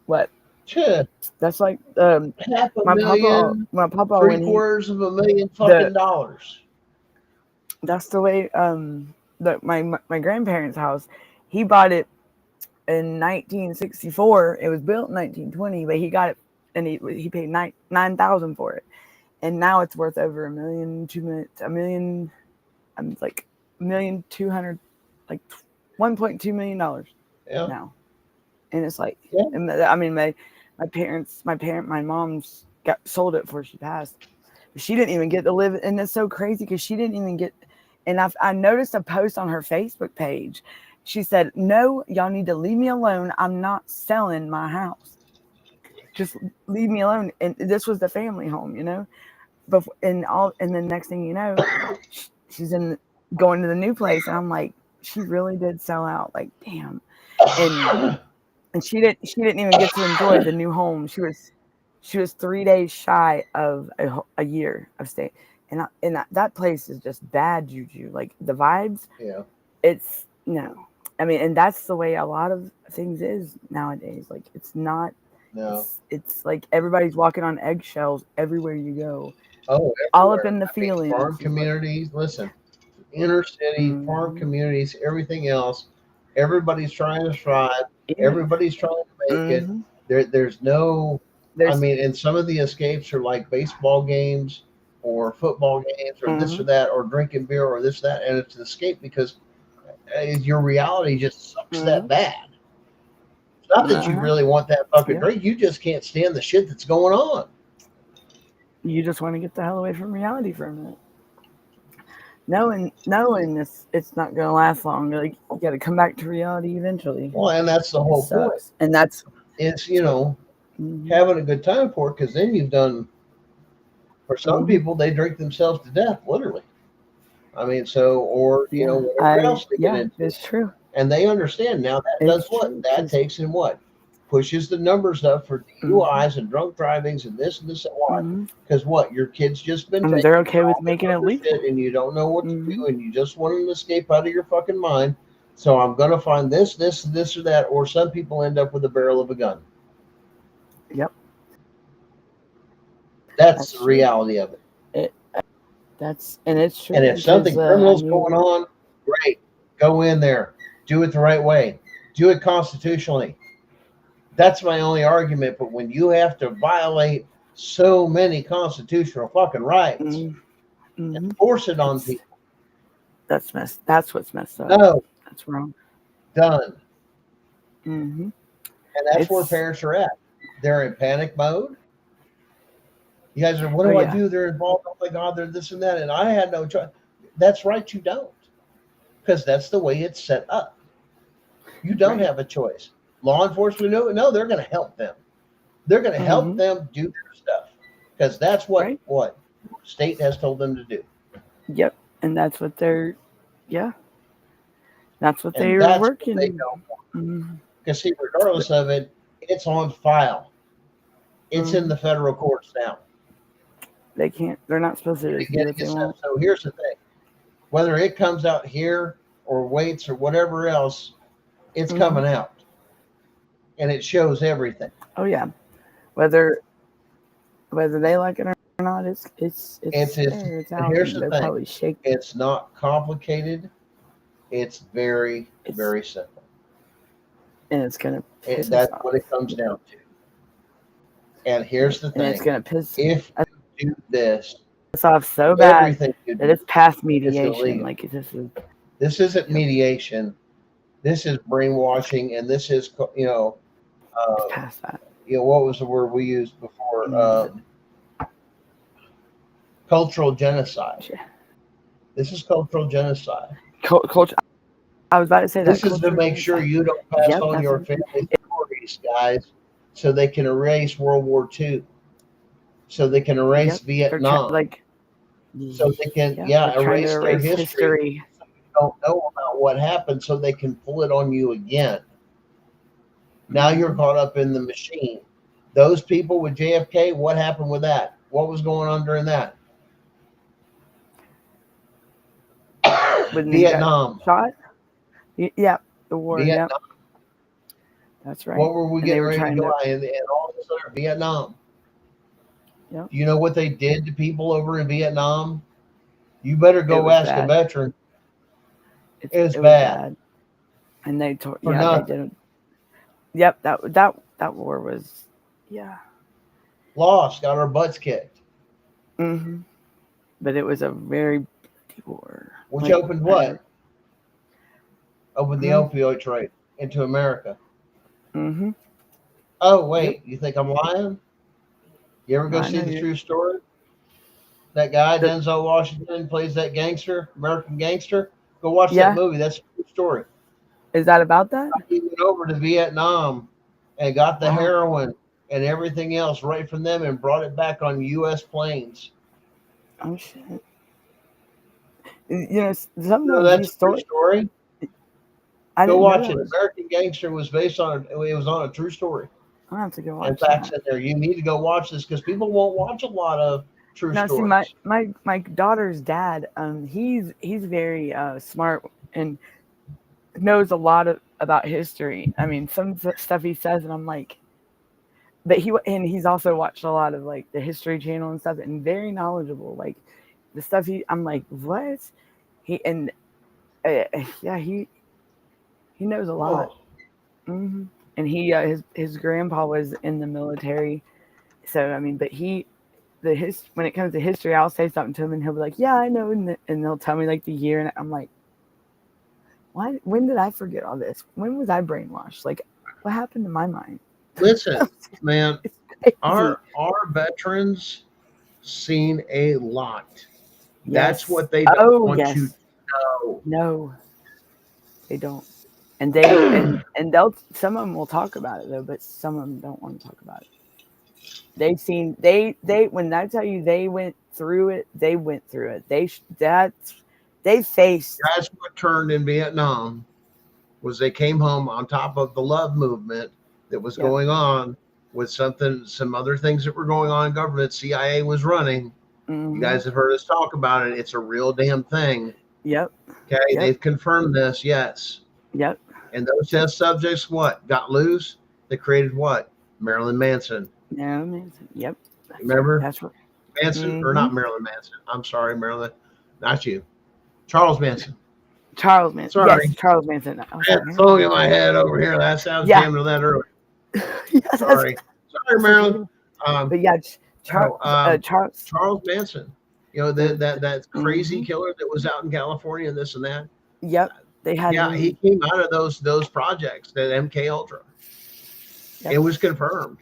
What? Shit, That's like $500,000, my papa when he, $750,000 fucking dollars. that's the way my grandparents' house, he bought it in 1964. It was built in 1920, but he got it and he paid $9,000 for it, and now it's worth over $1.2 million. I'm like $1,200,000, like $1.2 million now, and it's like, I mean, my mom's sold it before she passed. She didn't even get to live, and it's so crazy because she didn't even get. And I noticed a post on her Facebook page. She said, "No, y'all need to leave me alone. I'm not selling my house. Just leave me alone." And this was the family home, and the next thing you know, she's going to the new place, and I'm like, she really did sell out. Like, damn. And she didn't even get to enjoy the new home. She was 3 days shy of a year of stay, and that place is just bad juju. Like the vibes. Yeah. It's no. I mean, and that's the way a lot of things is nowadays. Like it's not. No. It's like everybody's walking on eggshells everywhere you go. Oh, all up everywhere. in the feelings. Farm communities, listen, inner city, farm communities, everything else. Everybody's trying to strive. Everybody's trying to make it. There's no. I mean, and some of the escapes are like baseball games or football games or this or that or drinking beer or this, that. And it's an escape because your reality just sucks that bad. It's not that you really want that fucking drink. You just can't stand the shit that's going on. You just want to get the hell away from reality for a minute. Knowing it's not going to last long. Like, you got to come back to reality eventually. Well, and that's the whole point. And that's it's having a good time for it, because then you've done. For some people, they drink themselves to death, literally. I mean, or whatever else they get into. It's true. And they understand now that does what? That takes in what? Pushes the numbers up for DUIs and drunk drivings and this and what? Because what? Your kid's just been. And they're okay with making it legal, and you don't know what to do, and you just want an escape out of your fucking mind. So I'm going to find this, or that, or some people end up with a barrel of a gun. Yep. That's the reality of it. And it's true. And if something criminal's going on, great. Go in there. Do it the right way. Do it constitutionally. That's my only argument. But when you have to violate so many constitutional fucking rights and force it on people. That's what's messed up. No. That's wrong. Done. Mm-hmm. And that's where parents are at. They're in panic mode. You guys are, what do I do? They're involved. Oh my God, they're this and that. And I had no choice. That's right, you don't. Because that's the way it's set up. You don't have a choice. Law enforcement, no, they're going to help them. They're going to help them do their stuff. Because that's what state has told them to do. Yep. And that's what they're, that's what they're working. Because see, regardless of it, it's on file. It's in the federal courts now. They're not supposed to do what they want. So here's the thing. Whether it comes out here or waits or whatever else, it's coming out. And it shows everything. Oh yeah. Whether they like it or not, it's there. It's out. Here's the thing. It's not complicated. It's very, very simple. And it's gonna piss that's us what off. it comes down to. And here's the thing. And it's gonna piss if you do this, it's off so bad that it's past mediation. Like this isn't mediation. This is brainwashing, and this is past that. What was the word we used before? Cultural genocide. This is cultural genocide. Culture. I was about to say that. This is to make sure you don't pass on your family stories, guys, so they can erase World War II, so they can erase Vietnam, so they can erase their history. So you don't know about what happened, so they can pull it on you again. Now you're caught up in the machine. Those people with JFK, what happened with that? What was going on during that? Vietnam. Shot? Yeah, the war. Vietnam. Yep. That's right. What were we getting ready to go and all this other Vietnam? Yep. Do you know what they did to people over in Vietnam? You better go ask a veteran. It was bad. And they told they didn't. Yep, that war was lost, got our butts kicked. But it was a very bloody war. Which opened what? Opened the opioid trade into America. Oh, wait, you think I'm lying? You ever go see the true story? That guy, Denzel Washington, plays that gangster, American Gangster. Go watch that movie. That's a true story. Is that about that? He went over to Vietnam and got the heroin and everything else right from them and brought it back on U.S. planes. Oh, shit. Some of that's a true story. Go watch it. Was. American Gangster was based on it was on a true story. I have to go watch. And facts in there. You need to go watch this because people won't watch a lot of true stories. See, my daughter's dad, he's very smart and knows a lot about history. I mean, some stuff he says, and I'm like, but he's also watched a lot of like the History Channel and stuff, and very knowledgeable. Like the stuff I'm like, what? He knows a lot. And he his grandpa was in the military, so I mean, but when it comes to history, I'll say something to him, and he'll be like, "Yeah, I know," and they'll tell me like the year, and I'm like, "Why? When did I forget all this? When was I brainwashed? Like, what happened to my mind?" Listen, man, our veterans seen a lot. Yes. That's what they don't want you to know. No, they don't. And they'll some of them will talk about it though, but some of them don't want to talk about it. They've seen they when I tell you they went through it, they went through it. They faced. That's what turned in Vietnam was they came home on top of the love movement that was going on with some other things that were going on in government. CIA was running. You guys have heard us talk about it. It's a real damn thing. Yep. Okay. They've confirmed this. Yes. Yep. And those test subjects, what? Got loose. They created what? Marilyn Manson. Marilyn Manson. Yep. Remember? That's what. Manson, or not Marilyn Manson. I'm sorry, Marilyn. Not you. Charles Manson. Charles Manson. Sorry. Yes, Charles Manson. I had a song in my head over here. That's how I was jamming to that earlier. Yes, Sorry, Marilyn. But yeah, Charles Manson. You know that crazy killer that was out in California and this and that. Yep, they had. Yeah, he came out of those projects, that MK Ultra. Yep. It was confirmed.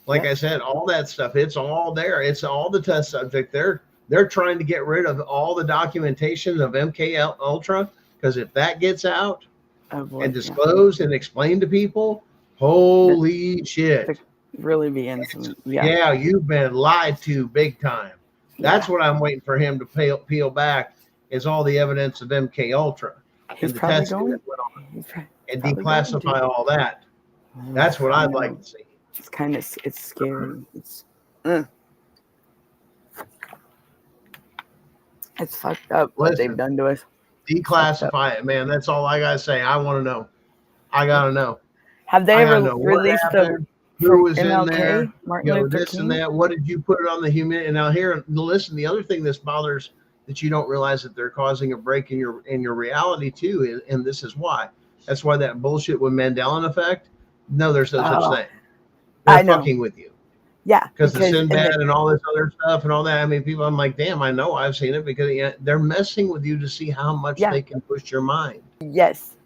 Like I said, all that stuff, it's all there. It's all the test subject. They're trying to get rid of all the documentation of MK Ultra, because if that gets out and disclosed and explained to people, holy shit. Really be in some, yeah, you've been lied to big time. That's what I'm waiting for him to peel back, is all the evidence of MK Ultra and the testing that went on, and declassify all that. That's what I'd like to see. It's scary. It's fucked up what they've done to us. Declassify it, man. That's all I gotta say. I want to know. I gotta know. Have they ever released who was MLK, in there? Martin Luther this King? and that. What did you put it on the human? And now here, listen. The other thing that bothers that you don't realize that they're causing a break in your reality too, and this is why. That's why that bullshit with Mandela effect. No, there's no such thing. They're fucking with you. Yeah, because the Sinbad and all this other stuff and all that. I mean, people, I'm like, damn, I know I've seen it, because they're messing with you to see how much they can push your mind. Yes.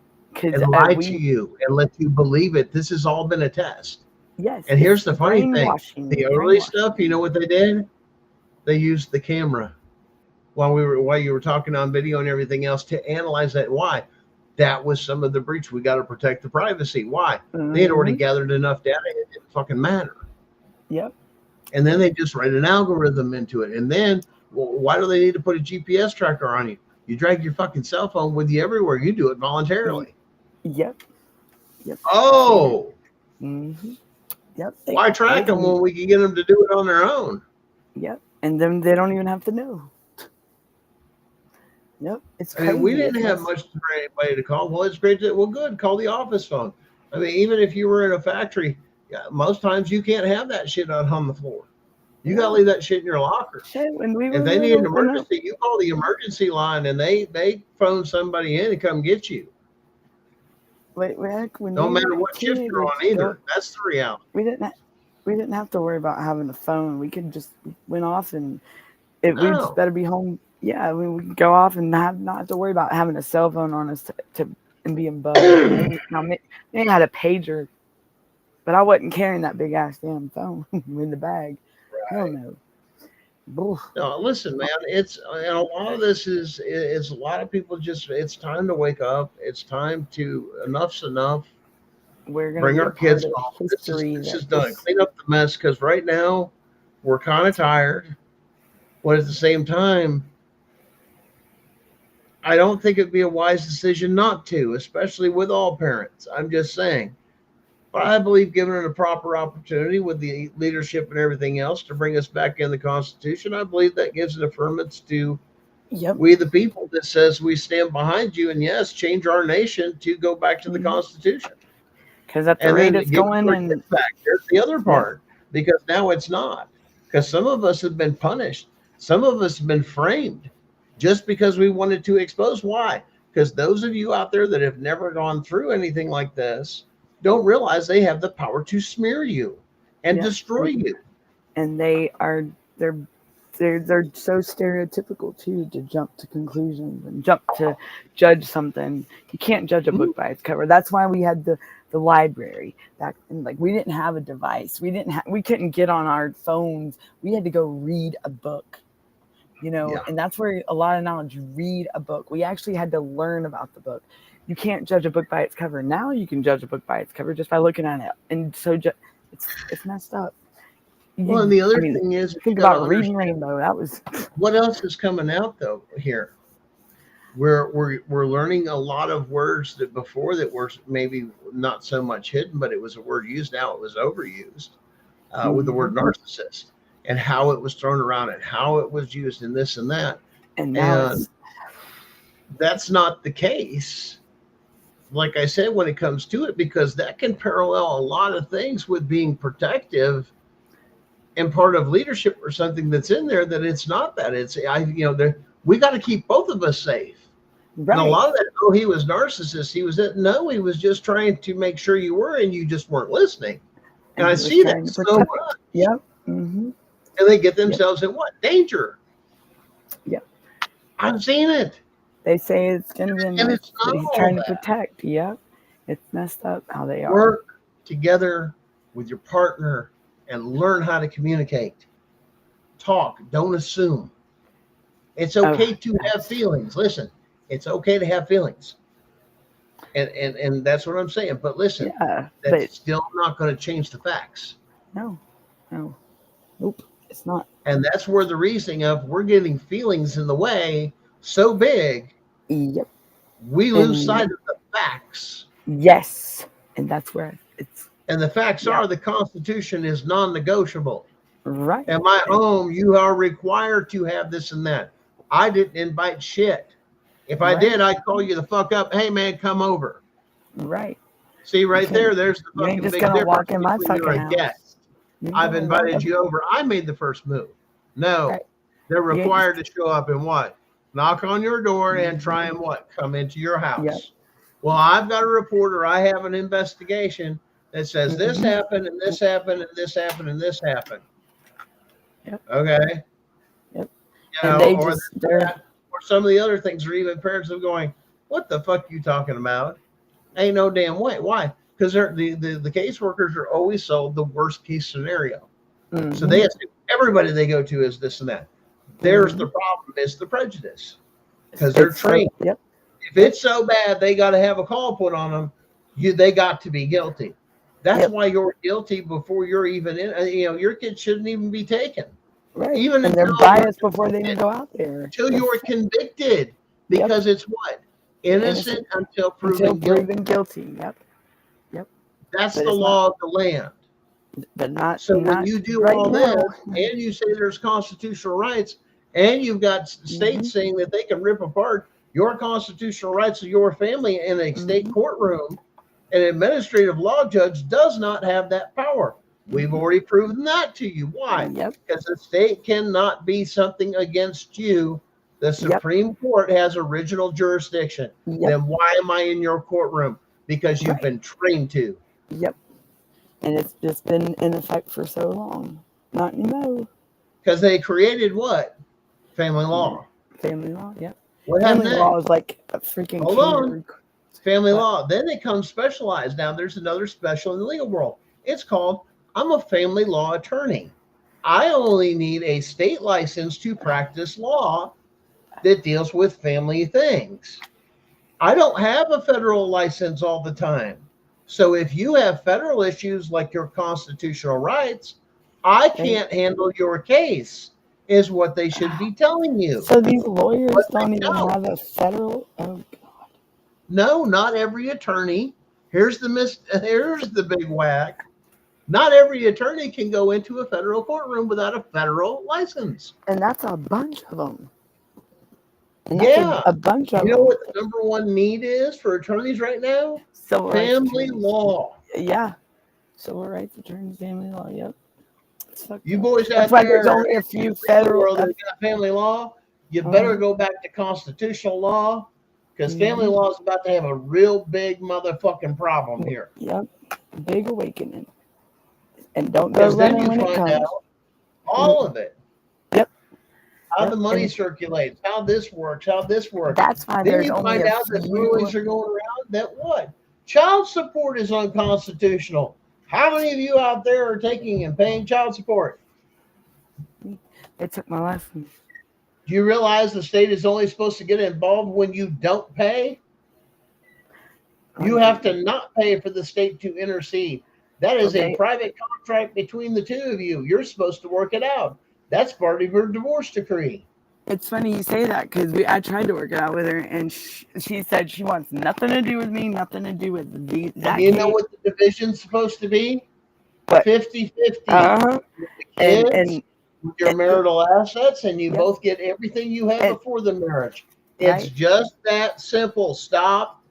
And lie to you and let you believe it. This has all been a test. Yes. And here's the funny thing. The early stuff, you know what they did? They used the camera while you were talking on video and everything else to analyze that. Why? That was some of the breach. We got to protect the privacy. Why? They had already gathered enough data. It didn't fucking matter. Yep. And then they just write an algorithm into it. And then, why do they need to put a GPS tracker on you? You drag your fucking cell phone with you everywhere. You do it voluntarily. Yep. Oh. Yep. Why track them when we can get them to do it on their own? Yep. And then they don't even have to know. Yep. It's crazy. I mean, we didn't have much for anybody to call. Well, it's great. Good. Call the office phone. I mean, even if you were in a factory, most times you can't have that shit out on the floor. You got to leave that shit in your locker. If they need an emergency, you call the emergency line and they phone somebody in and come get you. No matter what shift you're on either. That's the reality. We didn't have to worry about having a phone. We could just went off and we just better be home. Yeah, we could go off and not have to worry about having a cell phone on us and being bugged. They had a pager, but I wasn't carrying that big ass damn phone in the bag. Hell no. No, listen, man. It's and a lot of this is a lot of people just. It's time to wake up. It's time to enough's enough. We're gonna bring our kids home. This is done. Clean up the mess, because right now we're kind of tired. But at the same time, I don't think it'd be a wise decision not to, especially with all parents. I'm just saying. But I believe given it a proper opportunity with the leadership and everything else to bring us back in the Constitution, I believe that gives an affirmance to we the people that says we stand behind you, and yes, change our nation to go back to the Constitution. Because at the rate it's going, and there's the other part, because now it's not. Because some of us have been punished. Some of us have been framed just because we wanted to expose. Why? Because those of you out there that have never gone through anything like this don't realize they have the power to smear you and destroy you. And they're so stereotypical too, to jump to conclusions and jump to judge something. You can't judge a book by its cover. That's why we had the library back, and like we didn't have a device. We couldn't get on our phones. We had to go read a book. And that's where a lot of knowledge. Read a book. We actually had to learn about the book. You can't judge a book by its cover. Now you can judge a book by its cover just by looking at it. And so it's messed up. Well, and the other thing is, think about Reading Rainbow. That was what else is coming out though here. We're learning a lot of words that before that were maybe not so much hidden, but it was a word used. Now it was overused with the word narcissist, and how it was thrown around and how it was used in this and that. And now that's not the case. like I said, when it comes to it, because that can parallel a lot of things with being protective and part of leadership or something that's in there, that it's not that. It's, we got to keep both of us safe. Right. And a lot of that, oh, he was narcissist. He was that. No, he was just trying to make sure you were, and you just weren't listening. And I see that so much. Yep. Mm-hmm. And they get themselves in what? Danger. Yep. I've seen it. They say it's going to be And it's not he's all trying to that. protect. Yep. It's messed up how they are. Work together with your partner and learn how to communicate. Talk. Don't assume. It's okay to have feelings. Listen, it's okay to have feelings. And that's what I'm saying. But listen, that's still not going to change the facts. No. Nope. It's not. And that's where the reasoning of we're getting feelings in the way so big. Yep. We lose sight of the facts. Yes. And that's where it's. And the facts are the Constitution is non-negotiable. Right. At my home, you are required to have this and that. I didn't invite shit. If I did, I'd call you the fuck up. Hey, man, come over. Right. See, right there's the fucking big difference. Walk in my You're a guest. I've invited you over. I made the first move. No, they're required to show up and what? Knock on your door and try and what? Come into your house. Yep. Well, I've got a report or I have an investigation that says this happened and this happened and this happened and this happened. Yep. Okay. Yep. You know, or some of the other things are even parents are going, what the fuck you talking about? Ain't no damn way. Why? Because the caseworkers are always sold the worst case scenario. Mm-hmm. So they assume everybody they go to is this and that. There's the problem is the prejudice because they're trained. Yep. If it's so bad, they got to have a call put on them. They got to be guilty. That's why you're guilty before you're even in. Your kid shouldn't even be taken. Right. Even and they're biased before they even go out there. Until you're convicted, because it's what? Innocent until proven guilty. Yep. That's the law of the land. But not so when you do all that, and you say there's constitutional rights, and you've got states saying that they can rip apart your constitutional rights of your family in a state courtroom, an administrative law judge does not have that power. We've already proven that to you. Why? Because the state cannot be something against you. The Supreme Court has original jurisdiction. Then why am I in your courtroom? Because you've been trained to. Yep. And it's just been in effect for so long. Not anymore. Because they created what? Family law. Family law, yep. What happened Family law is like a freaking Hold on. Family law. Then it comes specialized. Now there's another special in the legal world. It's called, I'm a family law attorney. I only need a state license to practice law that deals with family things. I don't have a federal license all the time. So if you have federal issues like your constitutional rights, I can't handle your case, is what they should be telling you. So these lawyers don't even have a federal. Oh God. No, not every attorney. Here's the big whack. Not every attorney can go into a federal courtroom without a federal license. And that's a bunch of them. A bunch of them. You know what the number one need is for attorneys right now? Family law. Yeah. Civil rights attorneys, family law. Yep. You boys out that's why there, there's only a few federal that got family law. You better go back to constitutional law, because family law is about to have a real big motherfucking problem here. Yep. Big awakening. And don't go running when it comes. All of it. Yep. How the money circulates, how this works, That's why then you find out that rulings are going around that what? Child support is unconstitutional. How many of you out there are taking and paying child support? They took my license. Do you realize the state is only supposed to get involved when you don't pay? You have to not pay for the state to intercede. That is a private contract between the two of you. You're supposed to work it out. That's part of your divorce decree. It's funny you say that because I tried to work it out with her, and she said she wants nothing to do with me, nothing to do with that. You know what the division's supposed to be? 50-50. And your marital assets, and you both get everything you had before the marriage. It's just that simple. Stop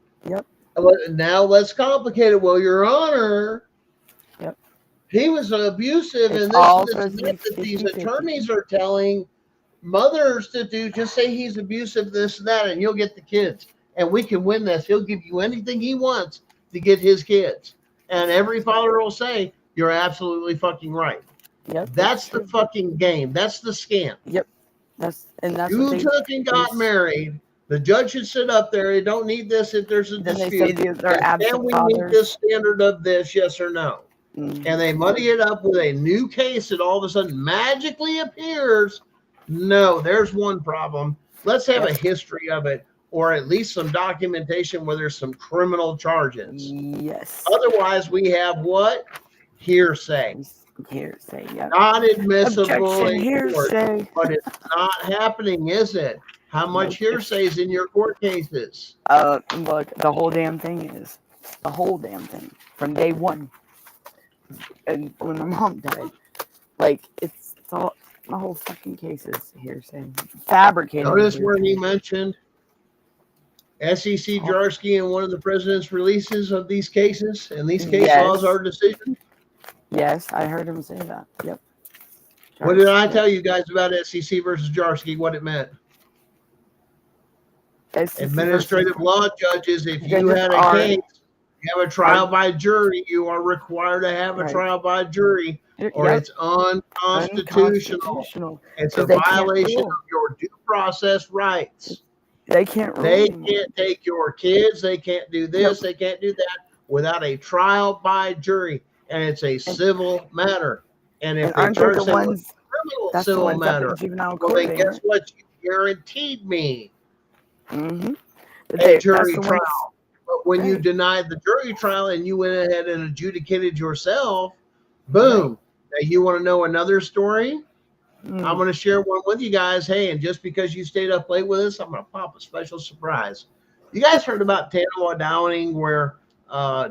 Now let's complicate it. Well, Your Honor, Yep. he was abusive, It's and all this supposed to be that these 50-50. attorneys are telling mothers to do. Just say he's abusive, this and that, and you'll get the kids, and we can win this. He'll give you anything he wants to get his kids, and every father will say, "You're absolutely fucking right." Yep. That's the fucking game. That's the scam. Yep. That's You what they, took and got married. The judge should sit up there. They don't need this if there's a then they say dispute. they're Can absent we meet fathers. this standard of this? Yes or no? Mhm. And they muddy it up with a new case that all of a sudden magically appears. No, there's one problem. Let's have a history of it, or at least some documentation where there's some criminal charges. Yes. Otherwise, we have what? Hearsay. Hearsay. Yeah. Not admissible Objection. in court. Hearsay. But it's not happening, is it? How much hearsay is in your court cases? Look, the whole damn thing is the whole damn thing from day one. And when my mom died, like it's all the whole fucking case is hearsay, fabricated. Notice hearsay. where he mentioned SEC Jarsky in one of the president's releases of these cases, and these case Yes. laws are decisions. Yes, I heard him say that. Yep. What did I tell you guys about SEC versus Jarsky? What it meant? Administrative law judges, if you had a case, you have a trial by jury, you are required to have a Right. trial by jury, or Yep. it's unconstitutional. It's a 'Cause they can't violation rule. of your due process rights. They can't They rule. can't take your kids. They can't do this. They can't do that without a trial by jury, and it's a civil matter. And if And they aren't they charge the them with ones? criminal That's the civil ones up matter, in juvenile well, court. then guess what? You guaranteed me Mm-hmm. a jury trial. But when you denied the jury trial and you went ahead and adjudicated yourself, boom. Now you want to know another story? Mm. I'm going to share one with you guys. Hey, and just because you stayed up late with us, I'm going to pop a special surprise. You guys heard about Tanoa Downing, where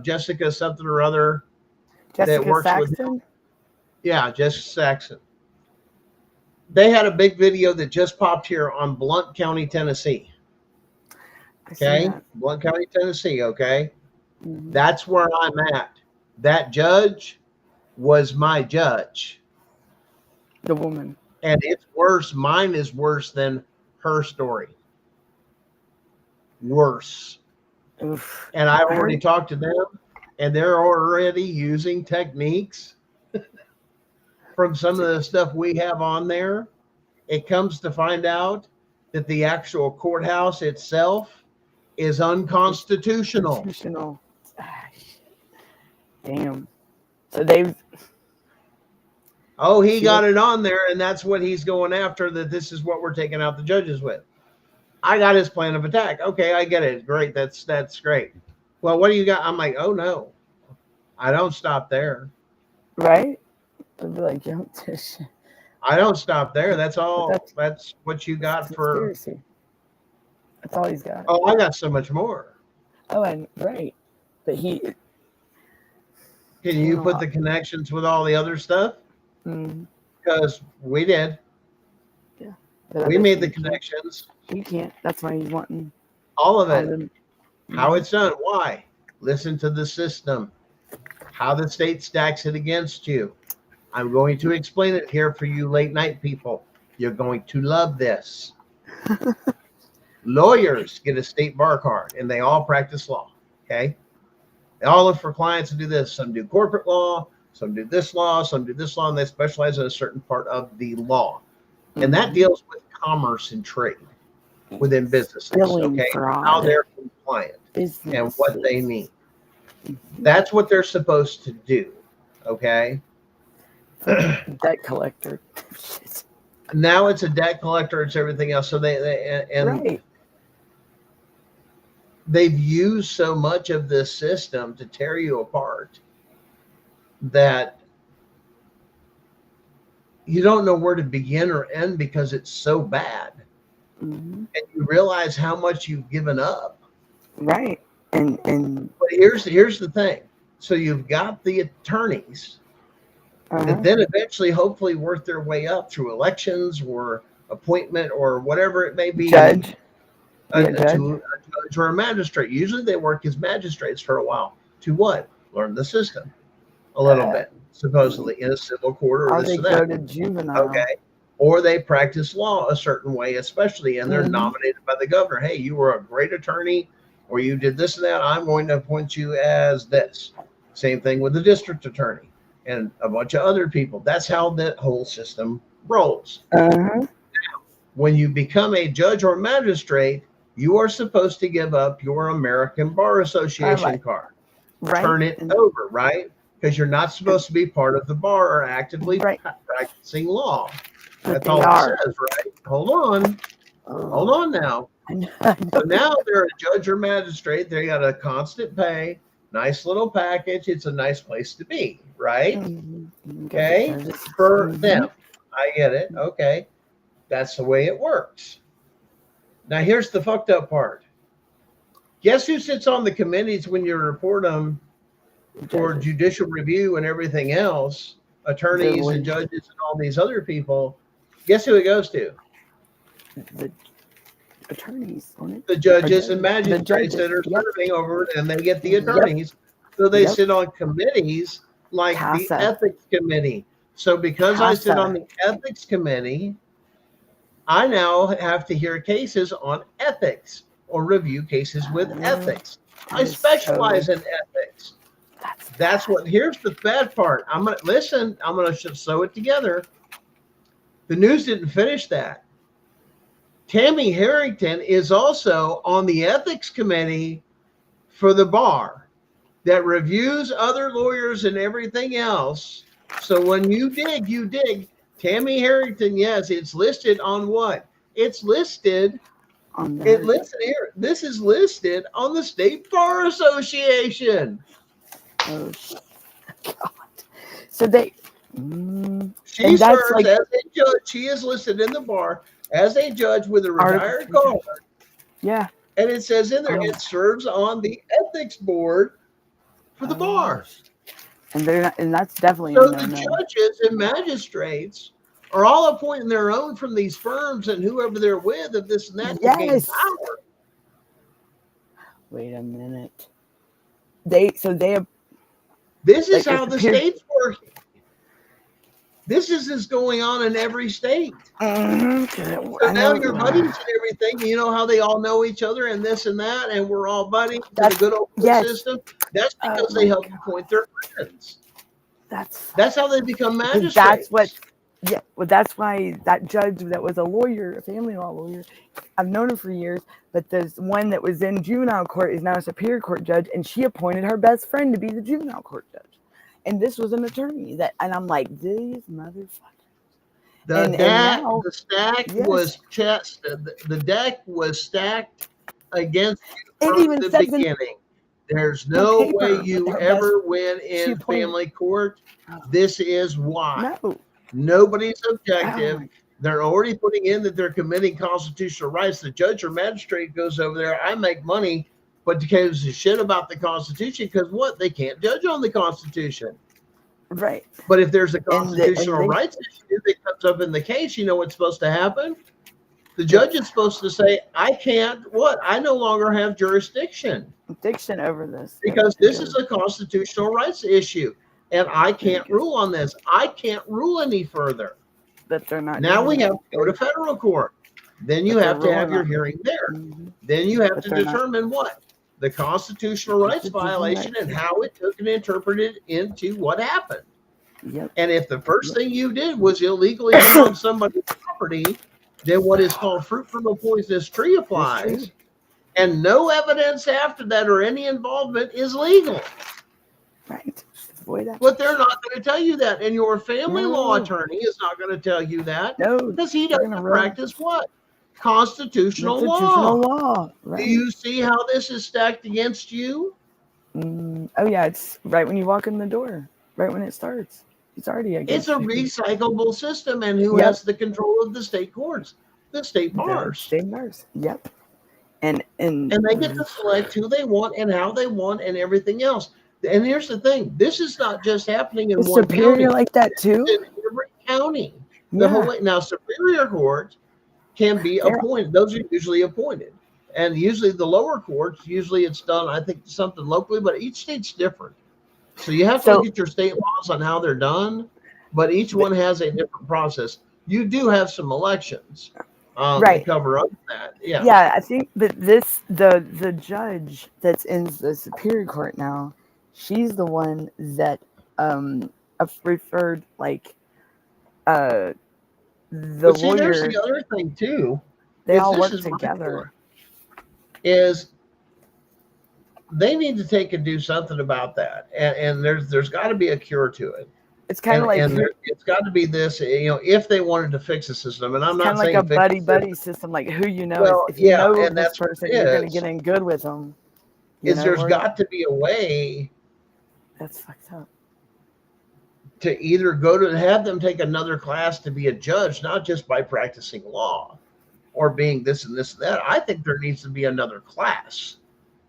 Jessica something or other Jessica that works with Saxton? him? Yeah, Jessica Saxton. They had a big video that just popped here on Blount County, Tennessee. Okay, Blount County, Tennessee. Okay, that's where I'm at. That judge was my judge. The woman. And it's worse. Mine is worse than her story. Worse. Oof. And I've already talked to them, and they're already using techniques from some of the stuff we have on there. It comes to find out that the actual courthouse itself is unconstitutional. Damn. So they've. Oh, he got it on there, and that's what he's going after, that this is what we're taking out the judges with. I got his plan of attack. Okay, I get it. Great. That's great. Well, what do you got? I'm like, oh, no. I don't stop there. Right? They'd be like, yo, this shit. I don't stop there. That's all. That's what you got for. Conspiracy. That's all he's got. Oh, I got so much more. Oh, and right. But he. Can you put the connections with all the other stuff? Because we did. Yeah. We made the connections. He can't. That's why he's wanting all of it. How it's done. Why? Listen to the system. How the state stacks it against you. I'm going to explain it here for you late night people. You're going to love this. Lawyers get a state bar card and they all practice law. Okay. They all look for clients to do this. Some do corporate law, some do this law, some do this law, and they specialize in a certain part of the law. And that deals with commerce and trade within businesses. Billing Okay. fraud. How they're compliant and what they need. That's what they're supposed to do. Okay. Debt collector. Now it's a debt collector. It's everything else. So they've used so much of this system to tear you apart that you don't know where to begin or end because it's so bad. And you realize how much you've given up. Right. And but here's the thing. So you've got the attorneys that then eventually hopefully work their way up through elections or appointment or whatever it may be. Judge. Be a a judge or a magistrate. Usually they work as magistrates for a while. To what? Learn the system a little bit, supposedly in a civil court or Or this they or go that. to juvenile. Okay. Or they practice law a certain way, especially, and they're Mhm. nominated by the governor. Hey, you were a great attorney, or you did this and that. I'm going to appoint you as this. Same thing with the district attorney and a bunch of other people. That's how that whole system rolls. Uh-huh. When you become a judge or magistrate, you are supposed to give up your American Bar Association Right. card. Right. Turn it over, right? Because you're not supposed to be part of the bar or actively Right. practicing law. But That's they all are. it says, right? Hold on now. I know. So now they're a judge or magistrate. They got a constant pay, nice little package. It's a nice place to be, right? Mhm. Okay, for them. I get it. Okay, that's the way it works. Now here's the fucked up part. Guess who sits on the committees when you report them for Judges. judicial review and everything else? Attorneys and judges and all these other people. Guess who it goes to? The attorneys on it. The judges Or and magistrates judges, that are yep. serving over it, and they get the Yep. attorneys. So they Yep. sit on committees like the CASA. ethics committee. So because I sit CASA. on the ethics committee, I now have to hear cases on ethics or review cases with ethics. I That is specialize so- in ethics. That's what, here's the bad part. I'm going to sew it together. The news didn't finish that. Tammy Harrington is also on the ethics committee for the bar that reviews other lawyers and everything else. So when you dig. Tammy Harrington, yes, it's listed on what? It's listed. on the It listed here. This is listed on the State Bar Association. Oh, God. So they. She And that's serves like- as a judge. She is listed in the bar as a judge with a retired guard. Yeah. And it says in there, Oh. it serves on the ethics board for the bar. And they're not, and that's definitely So a the no-no. judges and magistrates are all appointing their own from these firms and whoever they're with of this and that to gain Yes. power. Wait a minute. They have. This is Like, how it the appears- state's working. This is going on in every state. So now your buddies and everything, you know how they all know each other and this and that, and we're all buddies in the That's- good old yes. system. That's Oh because my they help God. appoint their friends. That's how they become because magistrates. that's what. Yeah, well, that's why that judge that was a lawyer, a family law lawyer, I've known her for years. But there's one that was in juvenile court is now a superior court judge, and she appointed her best friend to be the juvenile court judge. And this was an attorney and I'm like, these motherfuckers. The And deck, now- the stack Yes. was the deck was stacked against It you from even the says in beginning. There's no paper way that you her ever win in appointed- family court. This is why. No. Nobody's objective. Oh my- They're already putting in that they're committing constitutional rights. The judge or magistrate goes over there. I make money, but gives a shit about the Constitution because what? They can't judge on the Constitution. Right. But if there's a and constitutional they- rights issue that comes up in the case, you know what's supposed to happen? The judge is supposed to say, I can't, what? I no longer have jurisdiction Diction over this. because this is a constitutional rights issue and I can't rule on this. I can't rule any further. that they're not. Now we doing have to go to federal court. Then you But have they're to have your ruling on hearing there. Mhm. Then you have But to they're not. determine what? The constitutional rights Constitutional violation rights. and how it took and interpreted into what happened. Yep. And if the first thing you did was illegally get on somebody's property, then what is called fruit from a poisonous tree applies. And no evidence after that or any involvement is legal. Right. Avoid that. But they're not going to tell you that. And your family law No. attorney is not going to tell you that No. because he they're doesn't gonna run- practice what? Constitutional Constitutional law. law. Right. Do you see how this is stacked against you? Oh yeah, it's right when you walk in the door. Right when it starts. It's already It's against a you. recyclable system. And who Yep. has the control of the state courts? The state bars. State bars. Yep. And And they get to select who they want and how they want and everything else. And here's the thing: this is not just happening in is one superior county. like that too. It's in every county. The Yeah. whole way. Now, superior court can be They're- appointed. Those are usually appointed. And usually the lower courts, usually it's done, I think, something locally, but each state's different. So you have to look at your state laws on how they're done, but each one has a different process. You do have some elections to cover up that. Yeah. Yeah, I think that the judge that's in the Superior Court now, she's the one that referred like the lawyer. There's the other thing too. They all work together. Is they need to take and do something about that, and there's got to be a cure to it. It's kind of like it's got to be this, if they wanted to fix the system, and I'm not saying like a buddy system, like who you know. If you know this person, you're going to get in good with them. There's got to be a way. That's fucked up. To either go to have them take another class to be a judge, not just by practicing law or being this and this and that. I think there needs to be another class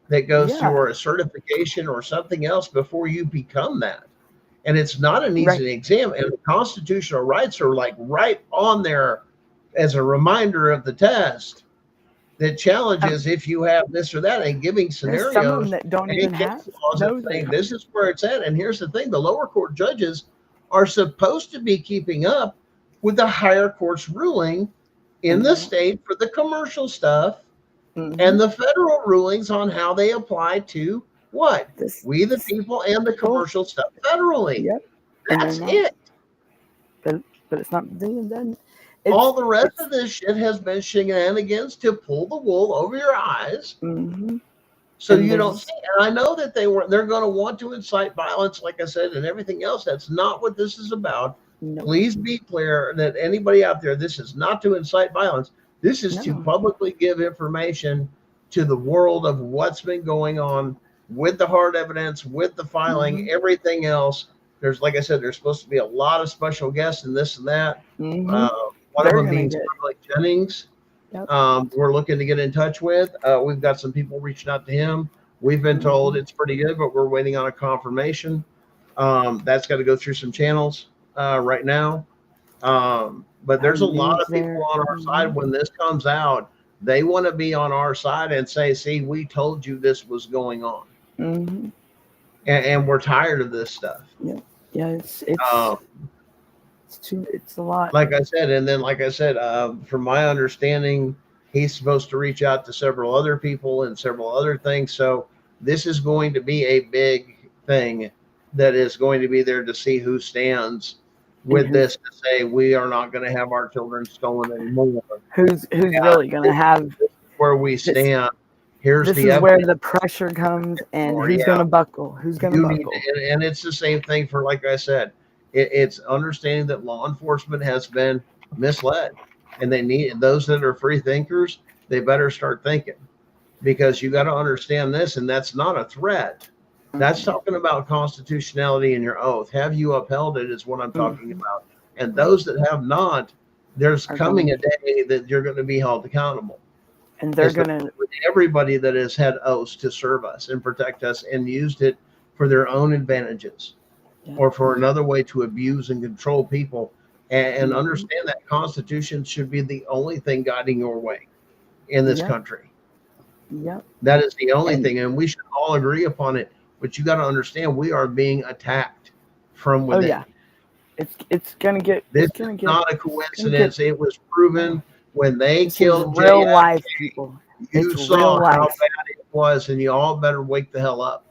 that goes through a certification or something else before you become that. And it's not an easy exam. And the constitutional rights are like right on there as a reminder of the test that challenges if you have this or that, and giving scenarios. Some of them that don't even have saying, this is where it's at. And here's the thing, the lower court judges are supposed to be keeping up with the higher court's ruling in the state for the commercial stuff and the federal rulings on how they apply to what? We the people and the commercial stuff federally. Yep. That's it. But it's not being done. All the rest of this shit has been shenanigans to pull the wool over your eyes. So you don't see. And I know that they're going to want to incite violence, like I said, and everything else. That's not what this is about. Please be clear that anybody out there, this is not to incite violence. This is to publicly give information to the world of what's been going on with the hard evidence, with the filing, everything else. There's, like I said, there's supposed to be a lot of special guests and this and that. One of them being like Jennings. We're looking to get in touch with. We've got some people reaching out to him. We've been told it's pretty good, but we're waiting on a confirmation. That's got to go through some channels right now. But there's a lot of people on our side. When this comes out, they want to be on our side and say, see, we told you this was going on. And we're tired of this stuff. It's a lot. Like I said, and then like I said, from my understanding, he's supposed to reach out to several other people and several other things. So this is going to be a big thing that is going to be there to see who stands with this, to say we are not going to have our children stolen anymore. Who's really going to have where we stand? Here's this the is where the pressure comes, and who's going to buckle? Who's going to buckle? And it's the same thing for, like I said, it's understanding that law enforcement has been misled, and they need those that are free thinkers. They better start thinking, because you got to understand this, and that's not a threat. That's talking about constitutionality in your oath. Have you upheld it is what I'm talking about. And those that have not, there's coming a day that you're going to be held accountable. And they're going to, everybody that has had oaths to serve us and protect us and used it for their own advantages or for another way to abuse and control people, and understand that Constitution should be the only thing guiding your way in this country. That is the only thing. And we should all agree upon it. But you got to understand, we are being attacked from within. It's going to get. This is not a coincidence. It was proven when they killed real life people. You saw how bad it was, and you all better wake the hell up.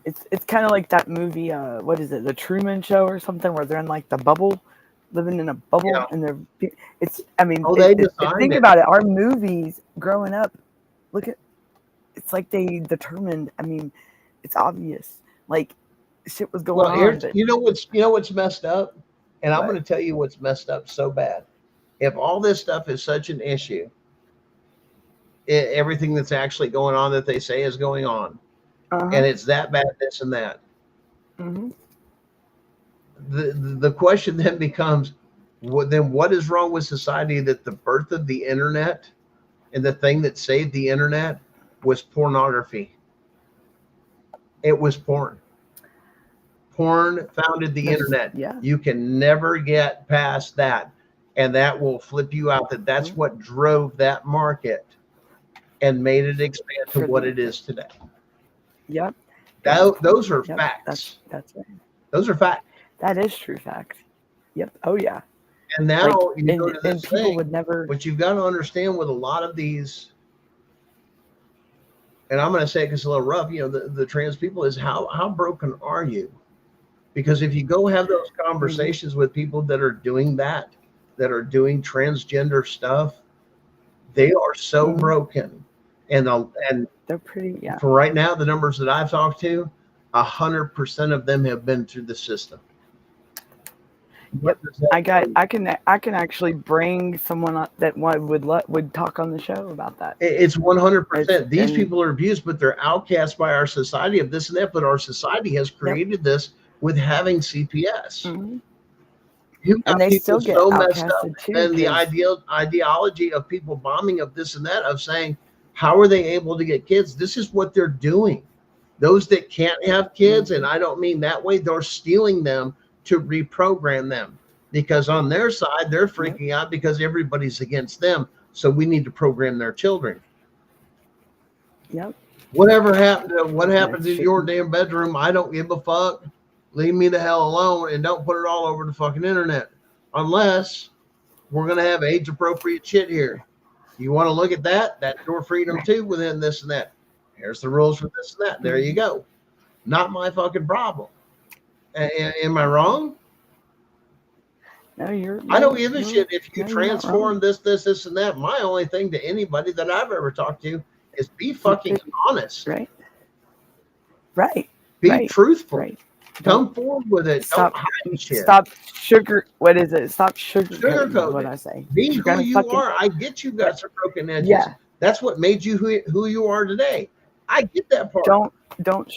It's kind of like that movie. What is it? The Truman Show or something, where they're in like the bubble, living in a bubble, and they're. I mean, think about it. Our movies growing up, it's like they determined. I mean, it's obvious. Like shit was going on. You know what's messed up, and I'm going to tell you what's messed up so bad. If all this stuff is such an issue, everything that's actually going on that they say is going on, and it's that bad, this and that. The question then becomes, what is wrong with society that the birth of the internet and the thing that saved the internet was pornography? It was porn. Porn founded the internet. You can never get past that. And that will flip you out. That's what drove that market. and made it expand to For what the- it is today. Yep. Those are Yep, facts. That's right. Those are facts. That is true fact. Yep. Oh yeah. And now Like, you go to and this people thing, would never. what you've got to understand with a lot of these, and I'm going to say it 'cause it's a little rough, the trans people, is how broken are you? Because if you go have those conversations with people that are doing that are doing transgender stuff, they are so broken. And They're pretty. Yeah. for right now, the numbers that I've talked to, 100% of them have been through the system. Yep. I can actually bring someone on that would talk on the show about that. It's 100%. These And- people are abused, but they're outcast by our society of this and that. But our society has created this with having CPS. Mhm. You got And they people still get so messed up, outcasted too. and the 'cause- ideology of people bombing of this and that, of saying, how are they able to get kids? This is what they're doing. Those that can't have kids, and I don't mean that way, they're stealing them to reprogram them, because on their side they're freaking out because everybody's against them. So we need to program their children. Yep. Whatever happened to what happened That's to your damn bedroom? I don't give a fuck. Leave me the hell alone, and don't put it all over the fucking internet, unless we're gonna have age appropriate shit here. You want to look at that? That's your freedom too within this and that. Here's the rules for this and that. There you go. Not my fucking problem. Am I wrong? No, you're. I don't give a you're- shit if you no, you're not transform this, and that. My only thing to anybody that I've ever talked to is be fucking honest. Right. Right. Be right, truthful. Right. Come forward with it. Stop. Don't hide shit. Stop sugar. What is it? Stop sugarcoating. Is Sugarcoating. what I say. Be You're who gonna you fucking- are. I get you got some broken edges. Yeah. That's what made you who you are today. I get that part. Don't.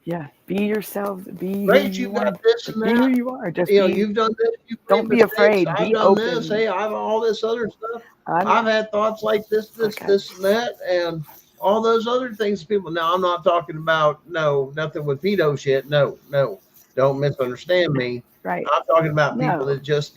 Yeah. Be yourself. Be Great, who you you got are. this and Be who that. you are. Just You know, be. you've done this. You've Don't made be mistakes. afraid. I've Be done open. this. Hey, I've all this other stuff. I'm- I've had thoughts like this, Okay. this, and that, and all those other things. People. Now, I'm not talking about nothing with pedo shit. No, don't misunderstand me. Right. I'm talking about people No. that just,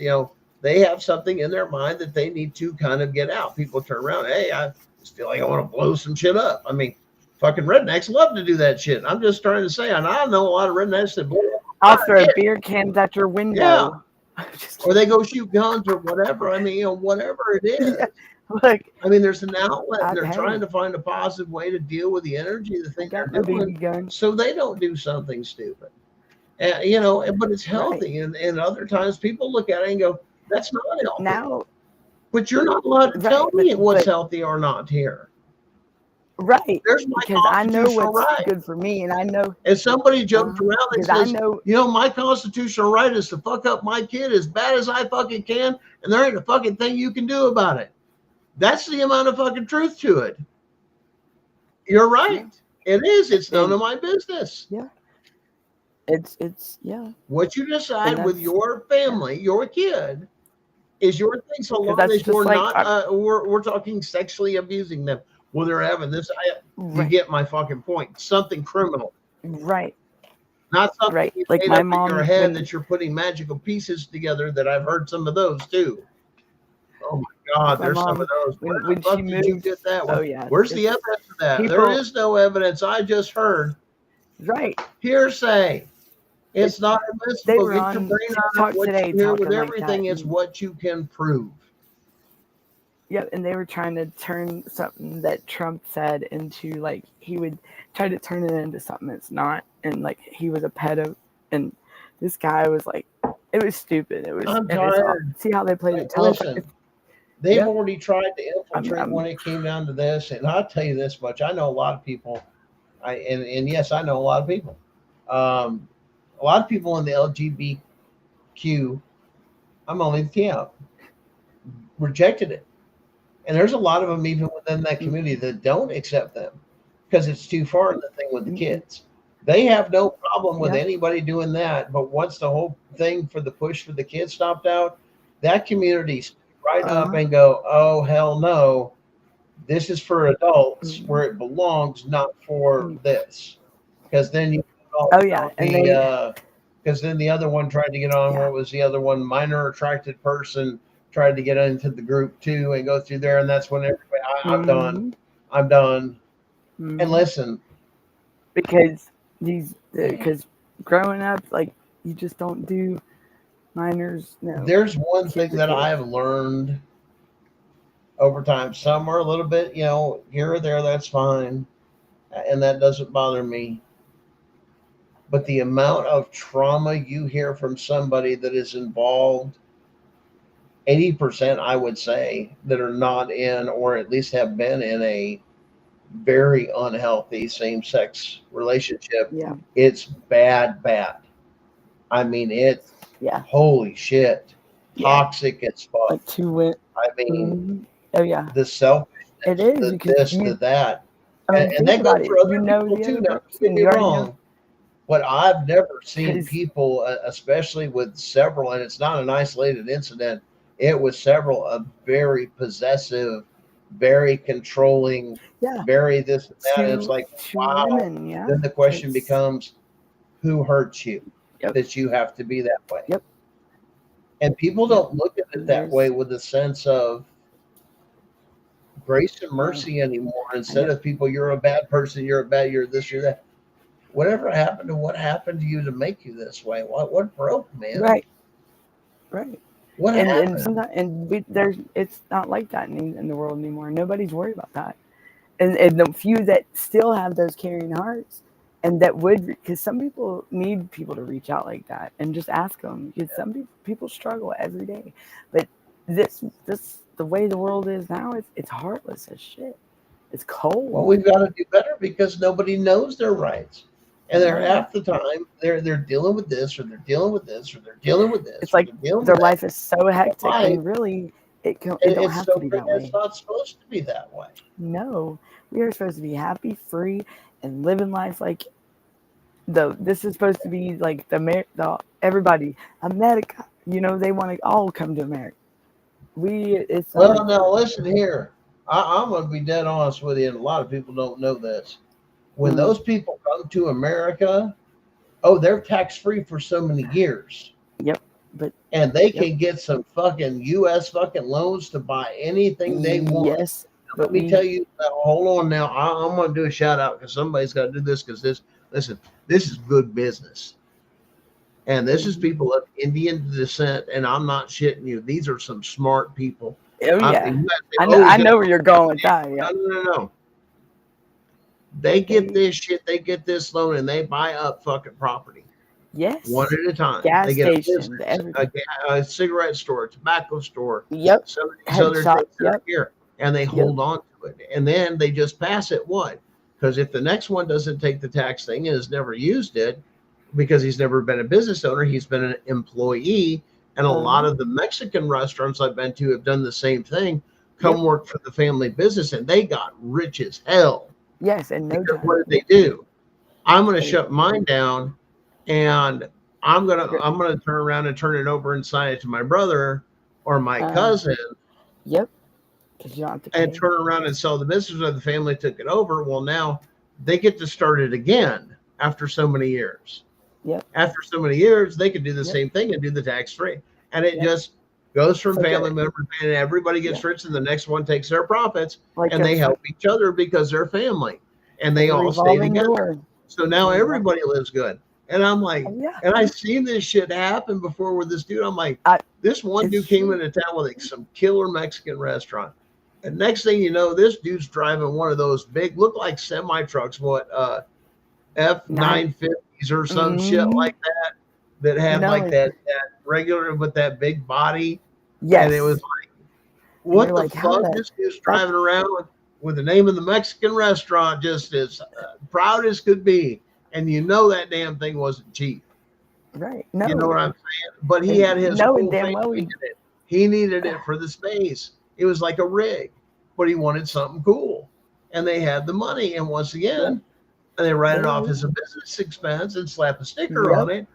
they have something in their mind that they need to kind of get out. People turn around, hey, I just feel like I want to blow some shit up. I mean, fucking rednecks love to do that shit. I'm just trying to say, and I know a lot of rednecks that blow up. I'll throw beer cans at your window. Just Or they go shoot guns or whatever. I mean, whatever it is. Yeah. Look, I mean, there's an outlet. And they're Hey. trying to find a positive way to deal with the energy, the thing they're got my doing, BB gun. so they don't do something stupid. But it's healthy. And other times people look at it and go, that's not healthy. Now, But you're not allowed to Right, tell me but- what's but- healthy or not here. right. There's my Because I know constitutional what's right. good for me, and I know And somebody jumps around and because I says, know. my constitutional right is to fuck up my kid as bad as I fucking can, and there ain't a fucking thing you can do about it. That's the amount of fucking truth to it. You're right. It is. It's none of my business. It's yeah. What you decide And with that's- your family, your kid, is your thing. So long that's as just you're like not, we're talking sexually abusing them. Well, they're having this. You Right. get my fucking point. Something criminal, Right. not something Right. you Like made my up in mom your head when- that you're putting magical pieces together. That I've heard some of those too. Oh my God, My there's some mom, of those. when- Where the when fuck she did you moved- get that? Oh yeah. Where's the it's- evidence of that? There people- is no evidence. I just heard Right. hearsay. It's not They admissible. were Get your on brain out TikTok of what today you hear with talking like everything. that. It's what you can prove. Yep, and they were trying to turn something that Trump said into like he would try to turn it into something it's not, and like he was a pedo, and this guy was like, it was stupid. It was. I'm and it's all- tired. see how they played it. Listen, they've Yeah. already tried to infiltrate I'm- when it came down to this, and I'll tell you this much: I know a lot of people. And yes, I know a lot of people. A lot of people in the LGBTQ, I'm only the camp, rejected it. And there's a lot of them even within that community that don't accept them because it's too far in the thing with the kids. They have no problem with Yeah. anybody doing that. But once the whole thing for the push for the kids stopped out, that community stood right up and go, oh, hell no. This is for adults where it belongs, not for this. Because then you Oh, yeah, and because then the other one tried to get on. What was the other one? Minor attracted person tried to get into the group too and go through there, and that's when everybody. I'm done. I'm done. Mhm. And listen, because growing up, like, you just don't do minors. No, there's one kids thing are that kids. I've learned over time. Some are a little bit, here or there, that's fine. And that doesn't bother me. But the amount of trauma you hear from somebody that is involved, 80%, I would say, that are not in, or at least have been in, a very unhealthy same sex relationship. Yeah, It's bad. I mean, yeah, holy shit, yeah. toxic as fuck. Like two went. I mean, Mhm. Oh yeah, the selfishness, it is the because this, the that. I mean, And think that about goes it. for other You know people the too. other Now, don't person. get me You already know. wrong, but I've never seen 'Cause- people, especially with several, and it's not an isolated incident. It was several of very possessive, very controlling, Yeah, very this and that. And it's two like, two wow. women. Yeah. Then the question It's- becomes, who hurt you Yep. that you have to be that way? Yep. And people Yep. don't look at it that There's- way with a sense of grace and mercy anymore. Instead of people, you're a bad person, you're this, you're that. Whatever happened to what happened to you to make you this way? What broke, man? Right. What And happened? sometimes it's not like that in the world anymore. Nobody's worried about that. And the few that still have those caring hearts, and that would, because some people need people to reach out like that and just ask them, because some people struggle every day. But this the way the world is now, it's heartless as shit. It's cold. Well, we've got to do better because nobody knows their rights. And they're half the time they're dealing with this, or they're dealing with this, or they're dealing with this. It's like their life is so hectic, and really, it don't have to be that way. It's not supposed to be that way. No, we are supposed to be happy, free, and living life like this is supposed to be like the everybody America. They want to all come to America. Well, now listen here. I'm going to be dead honest with you, and a lot of people don't know this. When those people come to America, they're tax-free for so many years. Yep. And they can get some fucking U.S. fucking loans to buy anything they want. Yes. Let me tell you, hold on now. I'm going to do a shout out because somebody's got to do this, because this is good business. And this is people of Indian descent, and I'm not shitting you. These are some smart people. Oh, yeah. I know where you're going with that. Yeah. No. They get this shit, they get this loan, and they buy up fucking property. Yes. One at a time. Gas they get stations, a cigarette store, tobacco store. Yep. Some of these other shop, things that are here. And they hold on to it. And then they just pass it. What? Because if the next one doesn't take the tax thing and has never used it, because he's never been a business owner, he's been an employee. And a lot of the Mexican restaurants I've been to have done the same thing. Come work for the family business, and they got rich as hell. Yes, and no time. What did they do? I'm going to shut mine down, and I'm gonna turn around and turn it over and sign it to my brother or my cousin. Yep. Because you don't have to and turn around and sell the business, or the family took it over. Well, now they get to start it again after so many years. Yep. After so many years, they could do the same thing and do the tax-free. And it just goes from family members, and everybody gets rich, and the next one takes their profits, and they help each other because they're family, and they all stay together. So now everybody lives good. And I'm like, and I've seen this shit happen before with this dude. I'm like, this one dude came into town with like some killer Mexican restaurant. And next thing you know, this dude's driving one of those big, look like semi trucks, F-950s or some shit like that had like that regular with that big body. Yes. And it was like, what the fuck? This dude's driving around with the name of the Mexican restaurant just as proud as could be. And that damn thing wasn't cheap. Right. No. You know what I'm saying? But he had his whole thing. He needed it for the space. It was like a rig, but he wanted something cool. And they had the money. And once again, they write it off as a business expense and slap a sticker on it.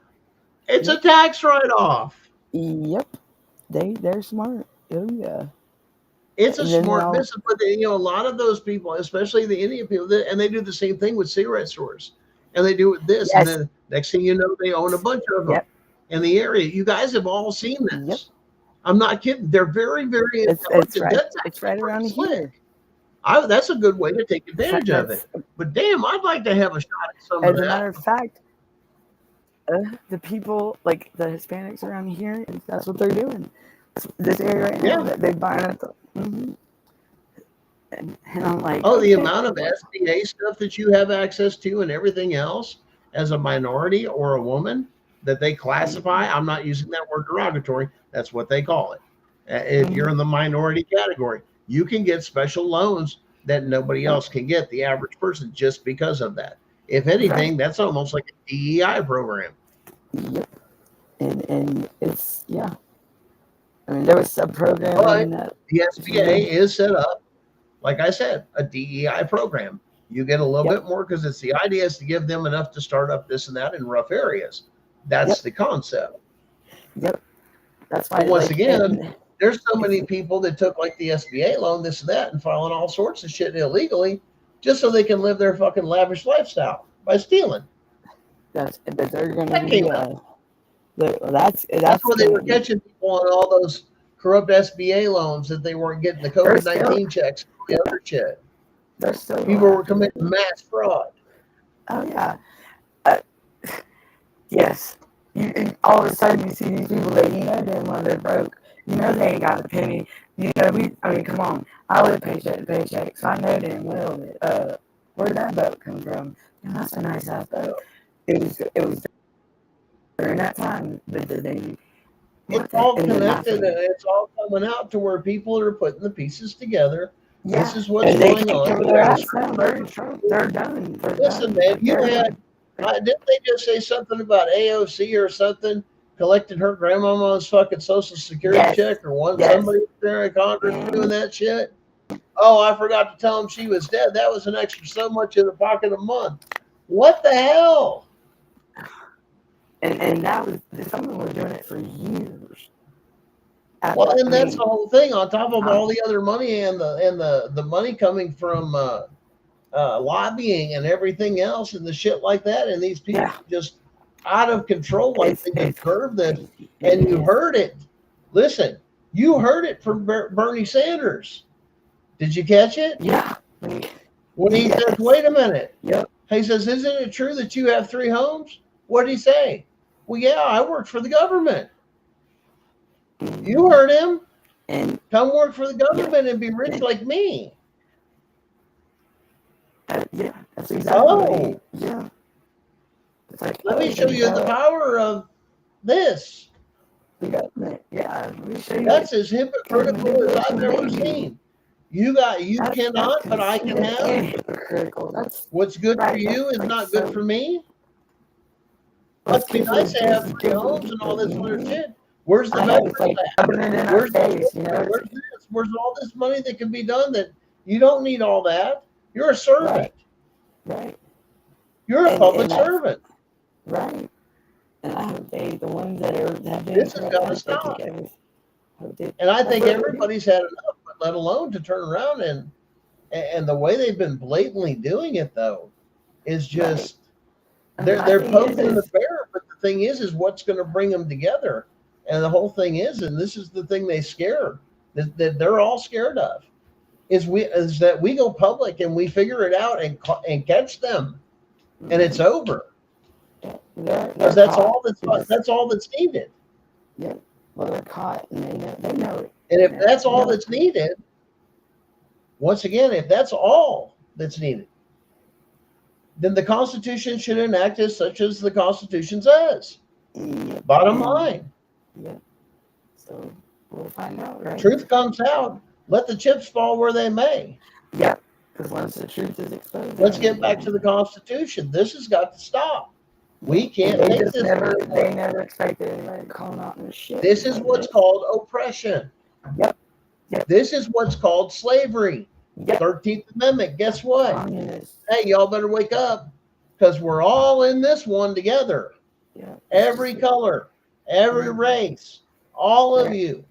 It's a tax write-off. Yep. They're smart. Oh yeah. It's a smart business, but a lot of those people, especially the Indian people, and they do the same thing with cigarette stores, and they do it this, and then next thing you know, they own a bunch of them in the area. You guys have all seen this. I'm not kidding. They're very, very. It's right around here. That's a good way to take advantage of it. But damn, I'd like to have a shot at some As of a that. matter of fact, the people, like the Hispanics around here, that's what they're doing. This area right now, that they're buying up. And I'm like, oh, the amount of SBA stuff that you have access to and everything else as a minority or a woman that they classify. I'm not using that word derogatory. That's what they call it. If you're in the minority category, you can get special loans that nobody else can get, the average person, just because of that. If anything, that's almost like a DEI program. Yep. And it's, yeah. I mean, there was some program that the SBA is set up, like I said, a DEI program. You get a little bit more because it's the idea is to give them enough to start up this and that in rough areas. That's the concept. Yep. That's why. But once again, there's so many people that took like the SBA loan, this and that, and filing all sorts of shit illegally just so they can live their fucking lavish lifestyle by stealing. But they're going to be. That's where they were catching people on all those corrupt SBA loans that they weren't getting the COVID-19 checks and the other shit. People were committing mass fraud. Oh yeah. Yes. All of a sudden you see these people that damn well they're broke. They ain't got a penny. I mean, come on. I live paycheck to paycheck, so I know damn well that where'd that boat come from? That's a nice ass boat. It was during that time that they. It's all connected and it's all coming out to where people are putting the pieces together. Yeah. This is what's going on. They're done. Listen, man, didn't they just say something about AOC or something collecting her grandmama's fucking social security check or somebody there in Congress doing that shit? Oh, I forgot to tell him she was dead. That was an extra so much in the pocket a month. What the hell? And that was someone was doing it for years. Well, and that's the whole thing. On top of all the other money and the money coming from lobbying and everything else and the shit like that, and these people just out of control, like they can curve this. And you heard it. Listen, you heard it from Bernie Sanders. Did you catch it? Yeah. When he says, "Wait a minute," he says, "Isn't it true that you have 3 homes?" What did he say? Well, yeah, I work for the government. You heard him. And come work for the government and be rich like me. Yeah, that's exactly. Yeah. It's like, let me show you the power of this. Yeah, that's as hypocritical as I've ever seen. You cannot, but I can have. What's good for you is not good for me. Must be nice to have 3 homes and all this other shit. Where's the veterans at? Where's all this money that can be done that you don't need all that? You're a servant. Right. You're a public servant. Right. And I hope the ones that have been. This has got to stop. And I think everybody's had enough, but let alone to turn around and the way they've been blatantly doing it though is just they're poking the bear. But the thing is what's going to bring them together. And the whole thing is, and this is the thing they scared that they're all scared of, is that we go public and we figure it out and catch them, and it's over. Because that's all that's needed. Yeah, well, they're caught and they know it. And if that's all that's needed, once again, if that's all that's needed, then the Constitution should enact as such as the Constitution says. Bottom line. Yeah. So we'll find out, right? Truth comes out. Let the chips fall where they may. Yeah. Because once the truth is exposed. Let's get back to the Constitution. This has got to stop. We can't take this. They never expected anybody to call out this shit. This is what's called oppression. Yep. This is what's called slavery. 13th Amendment. Guess what? Hey, y'all better wake up because we're all in this one together. Yeah. Every color. Every race, all of you.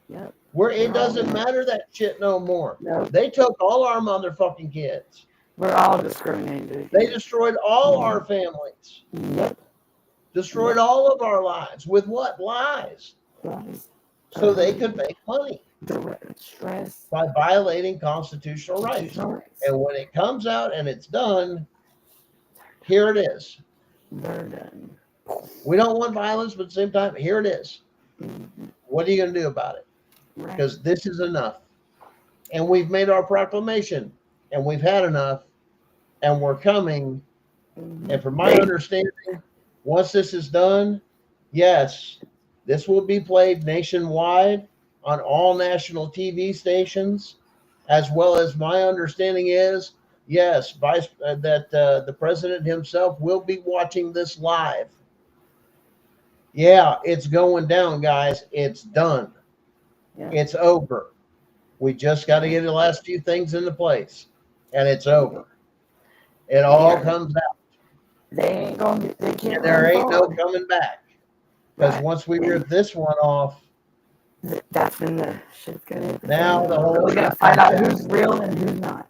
Yep. It doesn't matter that shit no more. No. They took all our motherfucking kids. We're all discriminated. They destroyed all our families. Yep. Destroyed all of our lives. With what? Lies. Lies. So they could make money. stress by violating constitutional rights. And when it comes out and it's done, here it is. They're done. We don't want violence, but at the same time, here it is. What are you going to do about it? Right. Because this is enough. And we've made our proclamation, and we've had enough, and we're coming. And from my understanding, once this is done, yes, this will be played nationwide on all national TV stations, as well as my understanding is, yes, the president himself will be watching this live. Yeah, it's going down, guys. It's done. Yeah. It's over. We just got to get the last few things into place, and it's over. It all comes out. They ain't going to, they can't. There ain't no coming back. Because once we rip this one off, that's when the shit's gonna. Now the whole we're gonna find out who's real and who's not.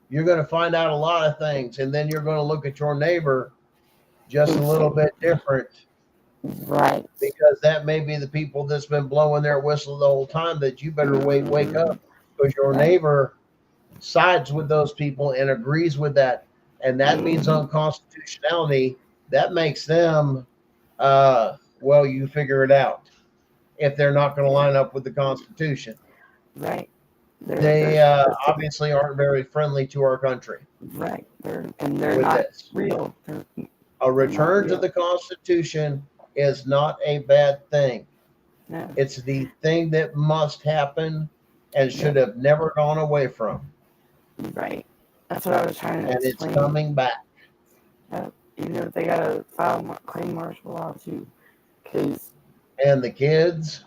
You're going to find out a lot of things, and then you're going to look at your neighbor just a little bit different. Right. Because that may be the people that's been blowing their whistle the whole time that you better wake up, because your neighbor sides with those people and agrees with that. And that means unconstitutionality. That makes them, well, you figure it out. If they're not going to line up with the Constitution. Right. They obviously aren't very friendly to our country. Right. They're not real. A return to the Constitution is not a bad thing. No. It's the thing that must happen and should have never gone away from. Right. That's what I was trying to explain. explain. It's coming back. Even if they got to file claim martial law too. And the kids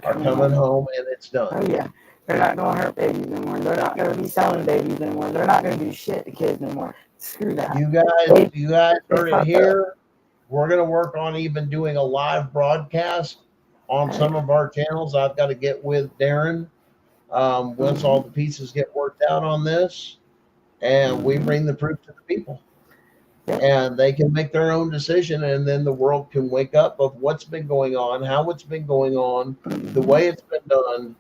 are coming home, and it's done. Oh, yeah. They're not going to hurt babies anymore. They're not going to be selling babies anymore. They're not going to do shit to kids anymore. Screw that. You guys heard it here. We're going to work on even doing a live broadcast on some of our channels. I've got to get with Darren once all the pieces get worked out on this, and we bring the proof to the people. And they can make their own decision, and then the world can wake up of what's been going on, how it's been going on, the way it's been done,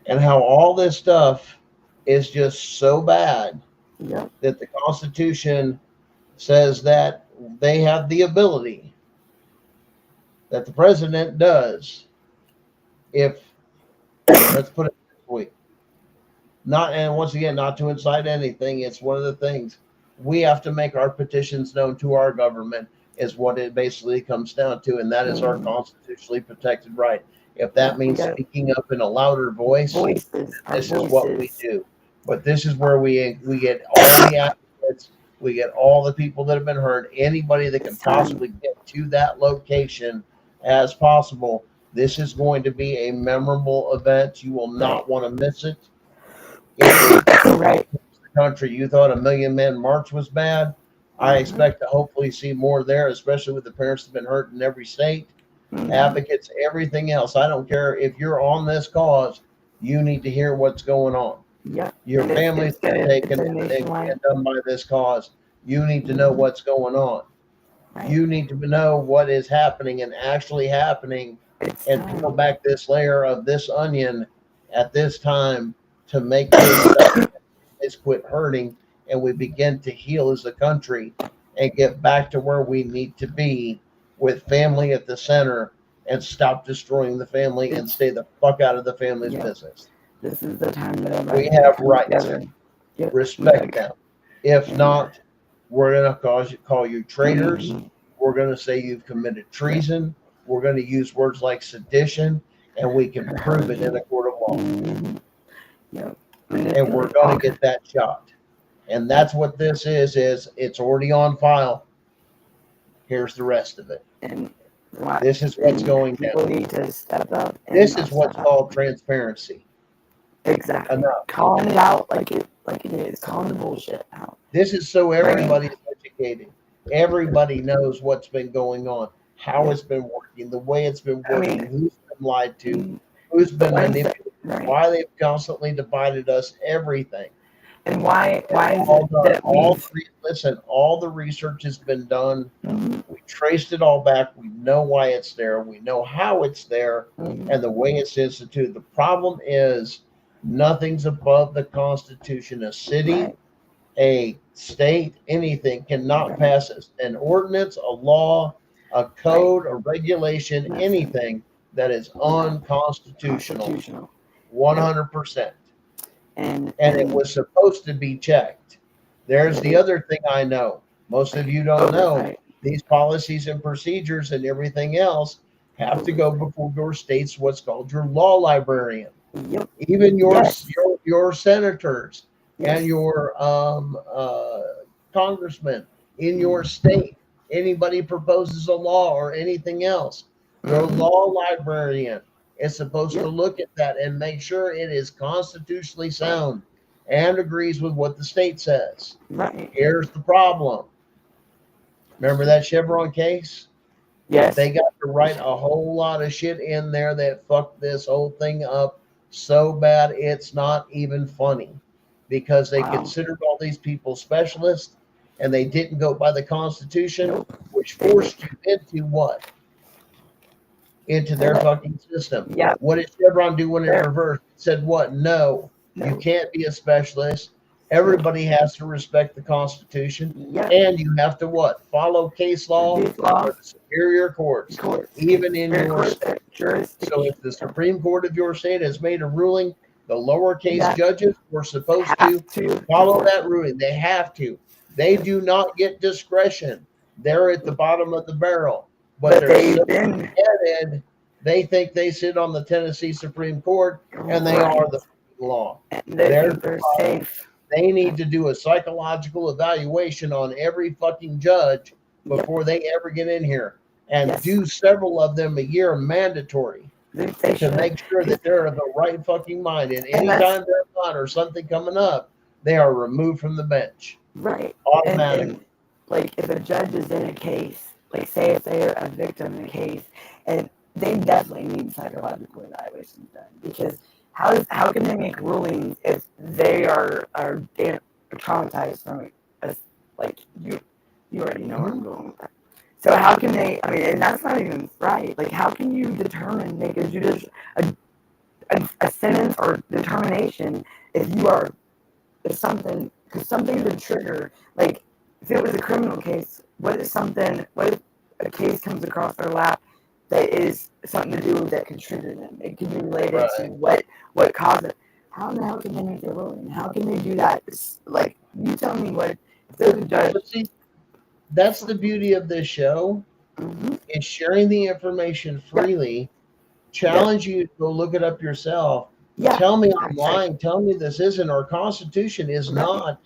and how all this stuff is just so bad that the Constitution says that they have the ability, that the president does, if, let's put it this way, and once again, not to incite anything, it's one of the things. We have to make our petitions known to our government is what it basically comes down to. And that is our constitutionally protected right. If that means speaking up in a louder voice, this is what we do. But this is where we get all the advocates, we get all the people that have been hurt, anybody that can possibly get to that location as possible. This is going to be a memorable event. You will not want to miss it. Right. Country, you thought a Million Man March was bad. I expect to hopefully see more there, especially with the parents that have been hurt in every state, advocates, everything else. I don't care if you're on this cause, you need to hear what's going on. Yeah, your family's been taken and done by this cause. You need to know what's going on. Right. You need to know what is happening and actually happening, and peel back this layer of this onion at this time to make this stuff quit hurting, and we begin to heal as a country and get back to where we need to be with family at the center, and stop destroying the family and stay the fuck out of the family's business. This is the time that we have rights. Respect them. If not, we're going to call you traitors. We're going to say you've committed treason. We're going to use words like sedition, and we can prove it in a court of law. And we're going to get that shot. And that's what this is it's already on file. Here's the rest of it. And this is what's going down. People need to step up. This is what's called transparency. Exactly. Enough. Calling it out like it is. Calling the bullshit out. This is so everybody's educated. Everybody knows what's been going on, how it's been working, the way it's been working, who's been lied to, who's been manipulated, why they've constantly divided us, everything. And why is all it done. that Listen, all the research has been done. Mhm. We traced it all back. We know why it's there. We know how it's there, Mhm. and the way it's instituted. The problem is nothing's above the Constitution. A city, Right. a state, anything cannot Right. pass an ordinance, a law, a code, a regulation, Nothing. anything that is unconstitutional. Constitutional. 100%. And It was supposed to be checked. There's the other thing I know. Most of you don't know. oversight. These policies and procedures and everything else have to go before your state's what's called your law librarian. Yep. Even your Yes. your senators Yes. and your congressmen in your state. Anybody proposes a law or anything else, your Mhm. law librarian is supposed Yep. to look at that and make sure it is constitutionally sound and agrees with what the state says. Right. Here's the problem. Remember that Chevron case? Yes. They got to write a whole lot of shit in there that fucked this whole thing up so bad it's not even funny, because they Wow. considered all these people specialists and they didn't go by the Constitution, Nope. which forced you into what? Into their fucking system. Yeah. What did Chevron do when it Yeah. reversed? It said what? No, you No. can't be a specialist. Everybody has to respect the Constitution, Yep. and you have to what? Follow case law Case law. or the superior courts, Court. even in Very your court, state. jurisdiction. So if the Supreme Court of your state has made a ruling, the lower case Yeah. judges were supposed have to to follow that ruling. They have to. They do not get discretion. They're at the bottom of the barrel, but they're they've so been headed. They think they sit on the Tennessee Supreme Court, and they right. are the law. They There's think they're the problem. safe. They need to do a psychological evaluation on every fucking judge before they ever get in here, and Yes. do several of them a year mandatory They to should. make sure that they're in the right fucking mind. And And that's- anytime they're not or something coming up, they are removed from the bench Right. automatically. And like if a judge is in a case, like say if they're a victim in a case, and they definitely need psychological evaluations done, because how can they make rulings if they are traumatized from us? Like you already know where I'm going with that. So how can they? I mean, and that's not even right. Like how can you make a judicial a sentence or determination if you are if something would trigger, like if it was a criminal case, what if a case comes across their lap that is something to do that could trigger them? It could be related to what caused it. How in the hell can they make their ruling? How can they do that? It's like, you tell me what if there's a judge. But see, that's the beauty of this show, is sharing the information freely. Challenge you to go look it up yourself. Yeah. Tell me I'm That's lying. Tell me this isn't. Our Constitution is not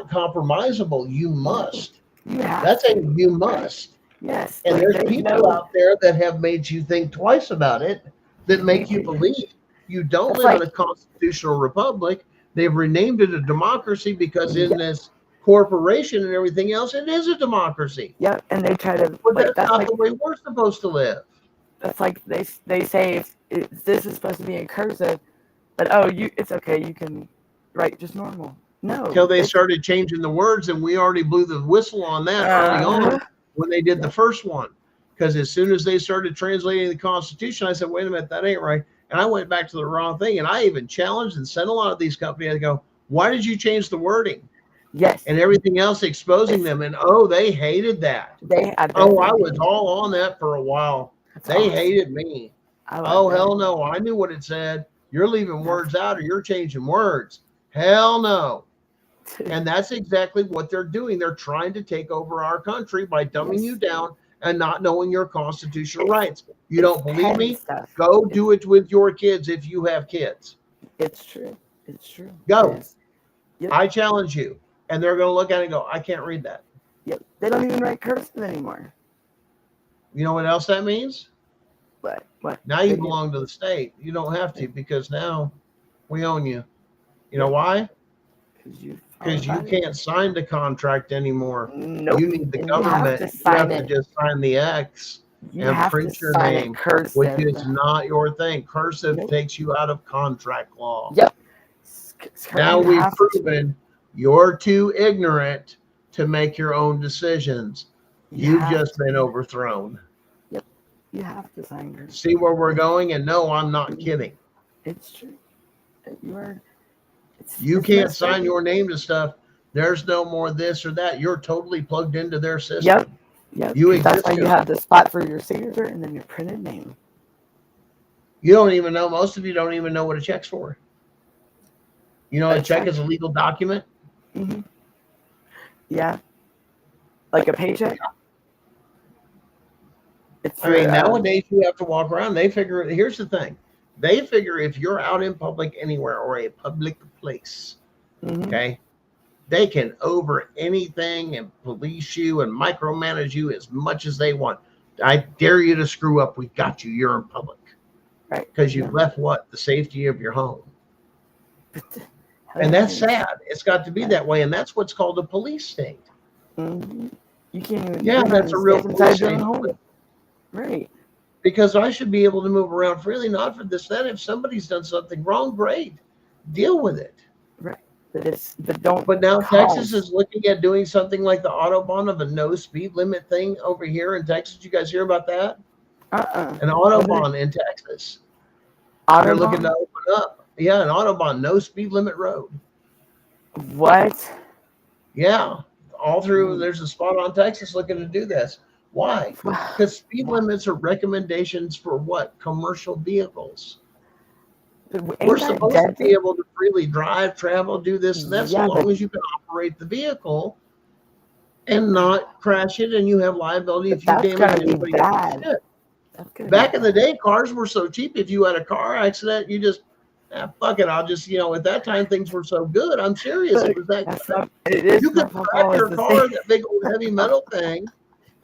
compromisable. You must. You have That's a you must. yes. And like, there's they people know- out there that have made you think twice about it, that make you believe you don't That's live in like- a constitutional republic. They've renamed it a democracy because in this corporation and everything else, it is a democracy. Yep, and they try to. But Like, that's that's not like the way we're supposed to live. that's like they say this is supposed to be in cursive, but it's okay, you can write just normal. No, Until they started changing the words, and we already blew the whistle on that early on when they did the first one. Because as soon as they started translating the Constitution, I said, wait a minute, that ain't right. And I went back to the wrong thing. And I even challenged and sent a lot of these companies to go, why did you change the wording? Yes, And everything else exposing them. And they hated that. I was all on that for a while. They hated me. Hell no. I knew what it said. You're leaving words out or you're changing words. Hell no. And that's exactly what they're doing. They're trying to take over our country by dumbing you down and not knowing your constitutional rights. You don't believe me? Go do it with your kids if you have kids. It's true. It's true. Go. It is. Yep. I challenge you. And they're going to look at it and go, I can't read that. Yep. They don't even write cursive anymore. You know what else that means? What? Now you belong to the state. You don't have to, because now we own you. You know why? Because you can't sign the contract anymore. Nope. You need the And you have government. to You sign have to it. just sign the X You and have print to your sign it name, cursive. which is not your thing. Cursive Nope. takes you out of contract law. Yep. Now we've proven you're too ignorant to make your own decisions. You've just been overthrown. Yep. You have to sign your. See where we're going? And no, I'm not kidding. It's true. You can't sign your name to stuff. There's no more this or that. You're totally plugged into their system. Yep. You That's why you have the spot for your signature and then your printed name. You don't even know. Most of you don't even know what a check's for. You know, a check is a legal document. Mm-hmm. Yeah. Like a paycheck. I mean, nowadays you have to walk around. They figure, here's the thing. They figure if you're out in public anywhere or a public place, okay, they can over anything and police you and micromanage you as much as they want. I dare you to screw up. We got you. You're in public. Right. Because you've left what? The safety of your home. And that's sad. It's got to be that way. And that's what's called a police state. Mm-hmm. You can't even. Yeah, that's a real police state. Right. Because I should be able to move around freely, not for this, that. If somebody's done something wrong, great. Deal with it. Right. But now Texas is looking at doing something like the Autobahn of a no speed limit thing over here in Texas. You guys hear about that? An Autobahn in Texas. They're looking to open up. Yeah, an Autobahn, no speed limit road. What? Yeah. All through, there's a spot on Texas looking to do this. Why? Because speed limits are recommendations for what? Commercial vehicles. We're supposed to be able to freely drive, travel, do this and that, so long as you can operate the vehicle and not crash it, and you have liability if you damage anybody else's shit. Back in the day, cars were so cheap. If you had a car accident, you just fuck it. I'll just, at that time things were so good. I'm serious. It was that good. You could drive your car, that big old heavy metal thing,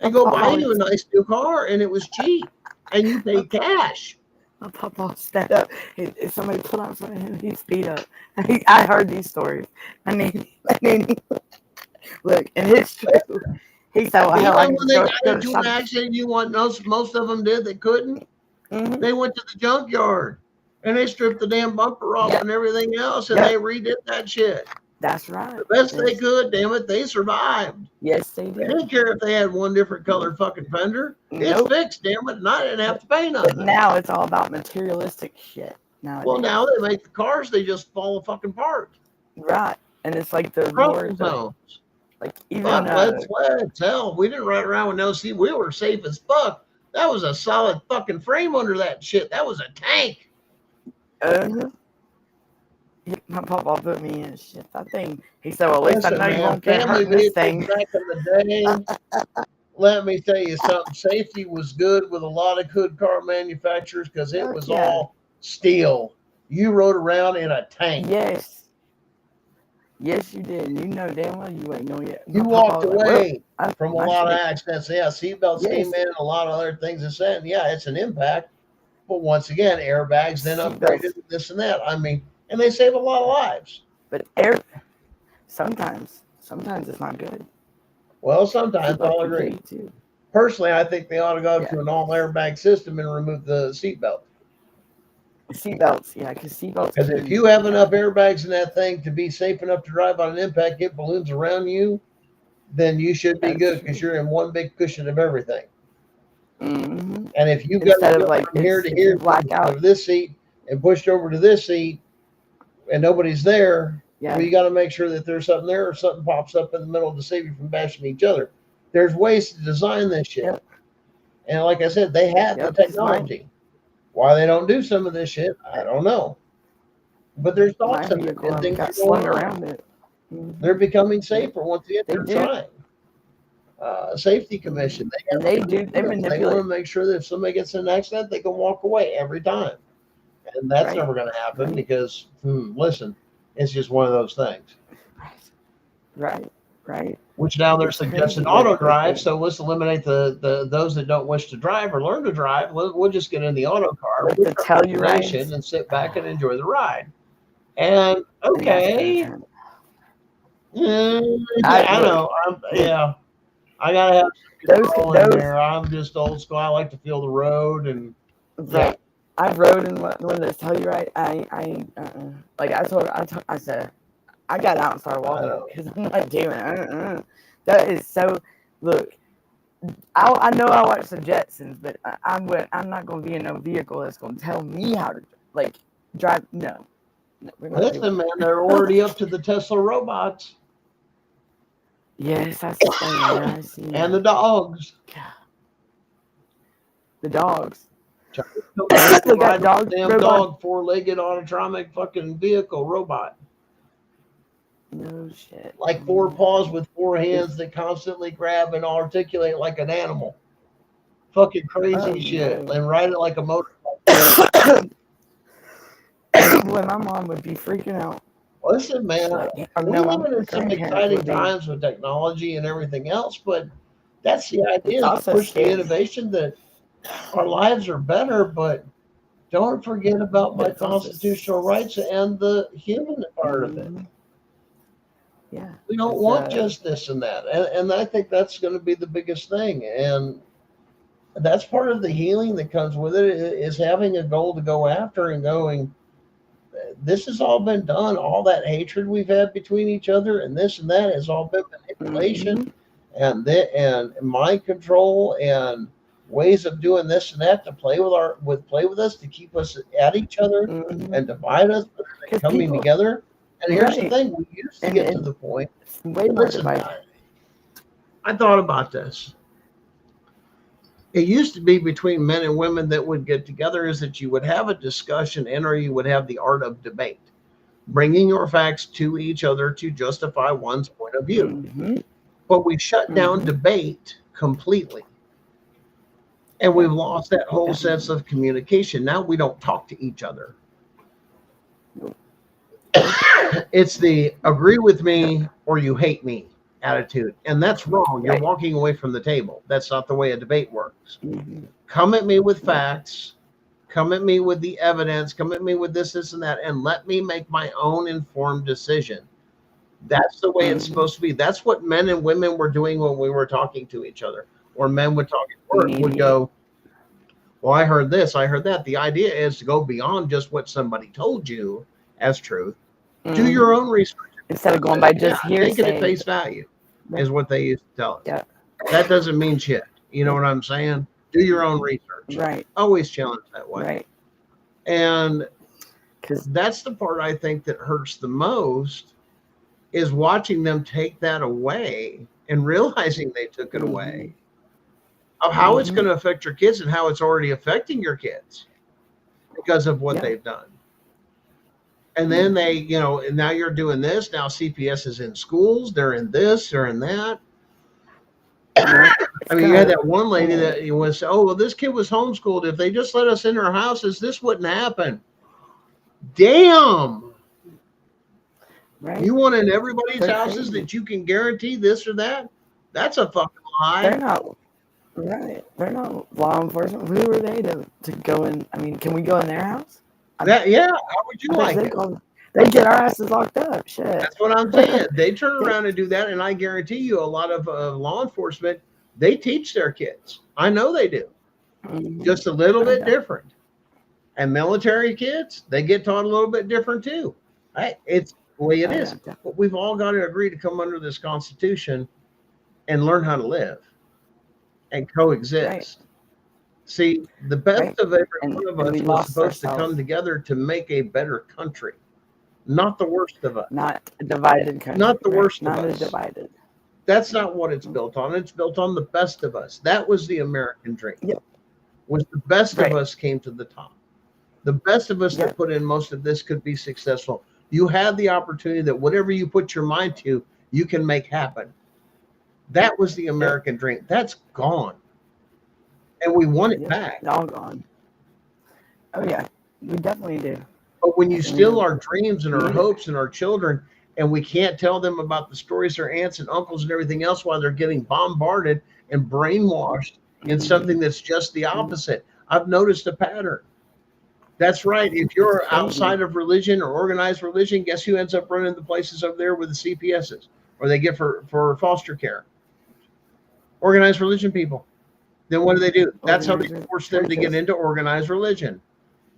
and go buy you a nice new car, and it was cheap, and you paid cash. My papa stand up. If somebody put on front of him, he'd speed up. I heard these stories. I mean, look, and it's true. He said, "Well, hell, when they got into an accident, most of them did. They couldn't. They went to the junkyard and they stripped the damn bumper off and everything else, and they redid that shit. That's right. The best they could. Damn it, they survived. Yes, they did. They didn't care if they had one different colored fucking fender. It's fixed. Damn it, and I didn't have to pay nothing. But now it's all about materialistic shit. Well, now they make the cars. They just fall apart. Right, and it's like the zones. Like even let's hell, we didn't ride around with no seat. We were safe as fuck. That was a solid fucking frame under that shit. That was a tank. My papa put me in shit. That thing. He said, "Well, at least I know you won't get hurt in this thing." Back in the day, let me tell you something. Safety was good with a lot of good car manufacturers because it was all steel. You rode around in a tank. Yes, you did. You know damn well you ain't know yet. You walked away from a lot of accidents. Yeah, seatbelts came in, a lot of other things and said, yeah, it's an impact. But once again, airbags then upgraded this and that. I mean, and they save a lot of lives. But sometimes it's not good. Well, sometimes I'll agree. Personally, I think they ought to go to an all airbag system and remove the seatbelt. Seatbelts, because seatbelts. Because if you have enough airbags in that thing to be safe enough to drive on an impact, get balloons around you, then you should be good because you're in one big cushion of everything. And if you got to go from here to here, out of this seat and pushed over to this seat, and nobody's there, well, you got to make sure that there's something there or something pops up in the middle to save you from bashing each other. There's ways to design this shit. And like I said, they have the technology. Why they don't do some of this shit, I don't know. But there's thoughts of it and things going around it. They're becoming safer once again. They're trying. Safety Commission. They want to make sure that if somebody gets in an accident, they can walk away every time. And that's never going to happen because, listen, it's just one of those things. Right. Which now they're suggesting auto drive, so let's eliminate the those that don't wish to drive or learn to drive. We'll just get in the auto car and sit back and enjoy the ride. And okay, I know. I gotta have some control in there. I'm just old school. I like to feel the road and I rode in one of those Telluride. Like I said, I got out and started walking because I'm not doing it. That is so. Look, I know I watched the Jetsons, but I'm not going to be in no vehicle that's going to tell me how to like drive. No, we're not doing Listen, man, they're already up to the Tesla robots Yes, I see. Yeah, I see. and the dogs. The dogs. They got dogs, damn robot. dog, four-legged autonomic fucking vehicle robot. No shit. Like four paws with four hands that constantly grab and articulate like an animal. Fucking crazy shit. No. And ride it like a motorcycle. Boy, my mom would be freaking out. Listen, man, I we know live in some exciting times with technology and everything else, but that's the idea, to push the innovation that our lives are better, but don't forget about my constitutional rights and the human part of it. Yeah. We don't want just this and that. And I think that's going to be the biggest thing. And that's part of the healing that comes with it, is having a goal to go after and going, this has all been done. All that hatred we've had between each other and this and that has all been manipulation and mind control and ways of doing this and that to play with us, to keep us at each other and divide us, but coming together. And here's the thing: we used to get to the point. Listen, I thought about this. It used to be between men and women that would get together is that you would have a discussion or you would have the art of debate, bringing your facts to each other to justify one's point of view. But we shut down debate completely. And we've lost that whole sense of communication. Now we don't talk to each other. It's the agree with me or you hate me attitude. And that's wrong. You're walking away from the table. That's not the way a debate works. Come at me with facts. Come at me with the evidence. Come at me with this, and that. And let me make my own informed decision. That's the way it's supposed to be. That's what men and women were doing when we were talking to each other. Or men would talk at work, would go, well, I heard this, I heard that. The idea is to go beyond just what somebody told you as truth. Do your own research. Instead of going by just hearsay. Take it at face value is what they used to tell us. Yeah. That doesn't mean shit. You know what I'm saying? Do your own research. Right. Always challenge that way. Right. And that's the part I think that hurts the most, is watching them take that away and realizing they took it away, of how it's going to affect your kids and how it's already affecting your kids because of what they've done. And then they, now you're doing this. Now CPS is in schools. They're in this, they're in that. I mean, you had that one lady that was, oh, well, this kid was homeschooled. If they just let us in our houses, this wouldn't happen. Damn. Right. You want in everybody's houses that you can guarantee this or that? That's a fucking lie. They're not. Right. They're not law enforcement. Who are they to go in? I mean, can we go in their house? How would you like it? They get our asses locked up. Shit. That's what I'm saying. They turn around and do that, and I guarantee you a lot of law enforcement, they teach their kids. I know they do. Just a little bit different. And military kids, they get taught a little bit different too. It's the way it is. But we've all got to agree to come under this Constitution and learn how to live and coexist. Right. See, the best of every one of us was supposed to come together to make a better country, not the worst of us. Not a divided country. Not the worst of us. Not as divided. That's not what it's built on. It's built on the best of us. That was the American dream. Yep. Was the best of us came to the top. The best of us that put in most of this could be successful. You had the opportunity that whatever you put your mind to, you can make happen. That was the American dream. That's gone. And we want it back. It's all gone. Oh, yeah. We definitely do. But when you steal our dreams and our hopes and our children, and we can't tell them about the stories their aunts and uncles and everything else while they're getting bombarded and brainwashed in something that's just the opposite. I've noticed a pattern. That's right. If you're outside of religion or organized religion, guess who ends up running the places over there with the CPSs or they get for foster care? Organized religion people. Then what do? That's how they force them to get into organized religion.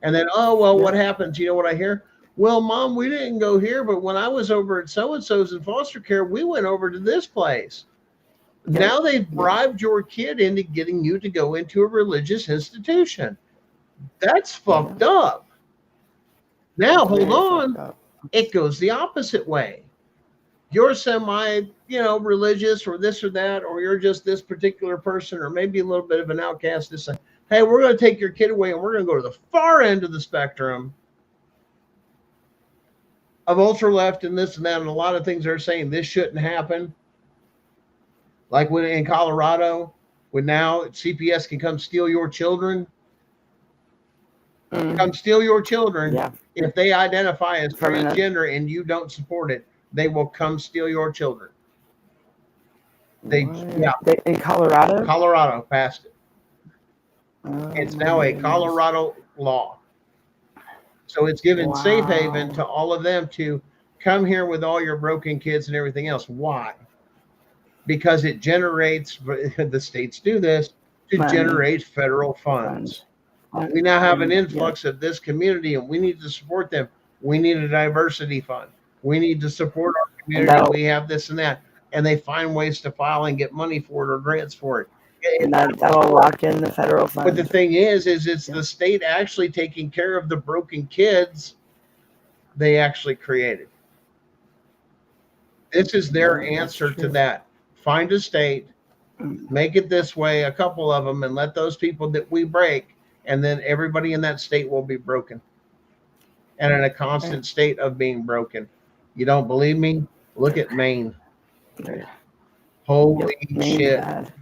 And then, oh, well, what happens? You know what I hear? Well, Mom, we didn't go here, but when I was over at so-and-so's in foster care, we went over to this place. Yeah. Now they've bribed your kid into getting you to go into a religious institution. That's fucked up. Now, hold on. It goes the opposite way. You're semi, religious or this or that, or you're just this particular person, or maybe a little bit of an outcast. This, hey, we're going to take your kid away and we're going to go to the far end of the spectrum of ultra left and this and that. And a lot of things they're saying this shouldn't happen. Like when in Colorado, when now CPS can come steal your children. Come steal your children. Yeah. If they identify as transgender and you don't support it, they will come steal your children. In Colorado? Colorado passed it. It's now a Colorado law. So it's given safe haven to all of them to come here with all your broken kids and everything else. Why? Because it generates, the states do this, to generate federal funds. We now have an influx of this community and we need to support them. We need a diversity fund. We need to support our community. We have this and that. And they find ways to file and get money for it or grants for it. And that'll lock in the federal funds. But the thing is it's the state actually taking care of the broken kids they actually created. This is their answer to that. Find a state, make it this way, a couple of them, and let those people that we break, and then everybody in that state will be broken and in a constant state of being broken. You don't believe me? Look at Maine. Holy shit. Bad.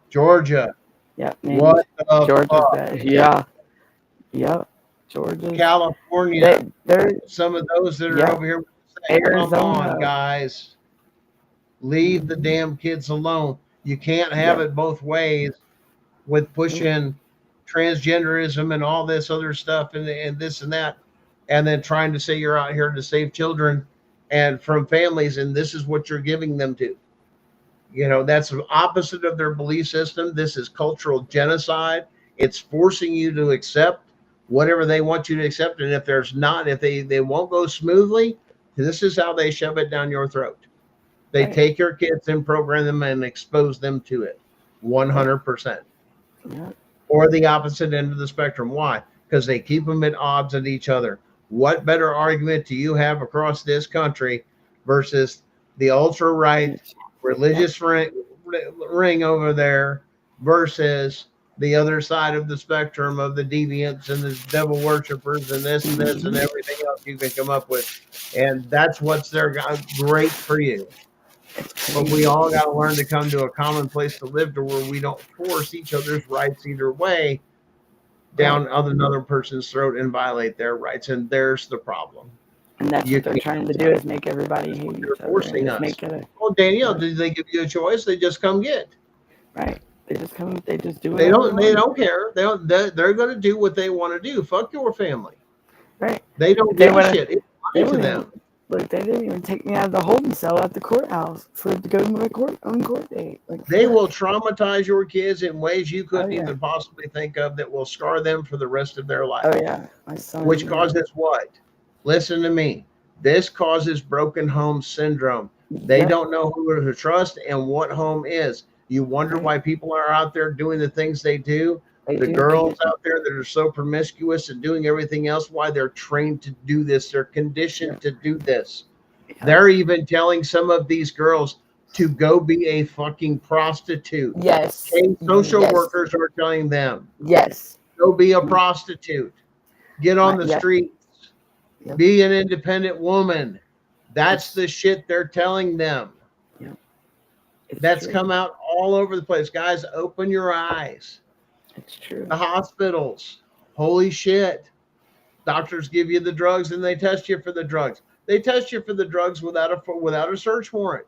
Georgia. Yeah. What the Georgia fuck? bad. Yeah. Yep. Georgia. California. Some of those that are over here saying, come on, guys. Leave the damn kids alone. You can't have it both ways with pushing transgenderism and all this other stuff and this and that, and then trying to say you're out here to save children and from families, and this is what you're giving them to. That's the opposite of their belief system. This is cultural genocide. It's forcing you to accept whatever they want you to accept. And if there's not, if they won't go smoothly, this is how they shove it down your throat. They take your kids and program them and expose them to it 100%. Yeah. Or the opposite end of the spectrum. Why? Because they keep them at odds at each other. What better argument do you have across this country versus the ultra right religious ring over there versus the other side of the spectrum of the deviants and the devil worshipers and this and this and everything else you can come up with? And that's what's there great for you. But we all got to learn to come to a common place to live to where we don't force each other's rights either way down another person's throat and violate their rights. And there's the problem. And that's what they're trying to do, is make everybody hate each other. Forcing us. Well, Danielle, did they give you a choice? They just come get. Right. They just come. They just do it. They don't care. They're going to do what they want to do. Fuck your family. Right. They don't give a shit. It's fine to them. Look, they didn't even take me out of the holding cell at the courthouse to go to my court date. They will traumatize your kids in ways you couldn't even possibly think of that will scar them for the rest of their life. Oh yeah, my son. Which causes what? Listen to me. This causes broken home syndrome. They don't know who to trust and what home is. You wonder why people are out there doing the things they do. The girls out there that are so promiscuous and doing everything else, why they're trained to do this. They're conditioned to do this. They're even telling some of these girls to go be a fucking prostitute. Yes. Social workers are telling them. Yes. Go be a prostitute. Get on the streets. Yep. Be an independent woman. That's the shit they're telling them. Yep. That's come out all over the place. Guys, open your eyes. It's true. The hospitals. Holy shit. Doctors give you the drugs and they test you for the drugs. They test you for the drugs without a search warrant.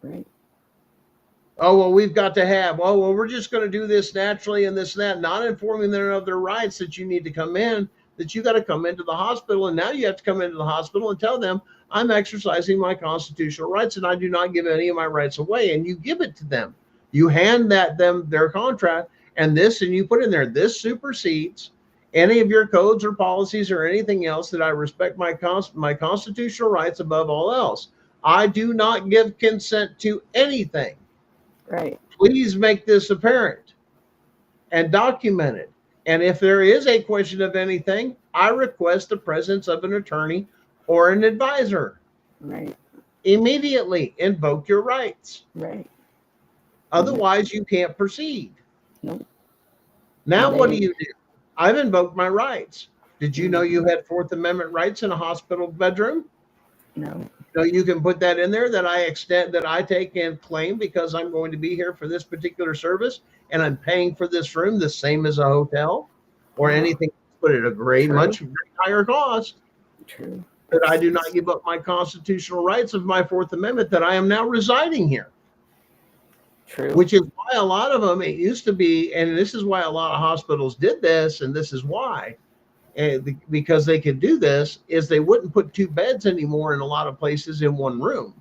Right. Oh, well, we've got to have. Oh, well, we're just going to do this naturally and this and that, not informing them of their rights that you need to come in, that you got to come into the hospital. And now you have to come into the hospital and tell them, I'm exercising my constitutional rights and I do not give any of my rights away. And you give it to them. You hand them their contract and you put in there, this supersedes any of your codes or policies or anything else, that I respect my constitutional rights above all else. I do not give consent to anything. Right. Please make this apparent and document it. And if there is a question of anything, I request the presence of an attorney or an advisor. Right. Immediately invoke your rights. Right. Otherwise, you can't proceed. Nope. Now, what do? I've invoked my rights. Did you know Mm-hmm. you had Fourth Amendment rights in a hospital bedroom? No. So you can put that in there, that I take and claim because I'm going to be here for this particular service and I'm paying for this room the same as a hotel or anything, but at a much higher cost. True. That I do not give up my constitutional rights of my Fourth Amendment, that I am now residing here. True. Which is why a lot of them, it used to be, and this is why a lot of hospitals did this, and this is why, because they could do this, is they wouldn't put 2 beds anymore in a lot of places in one room,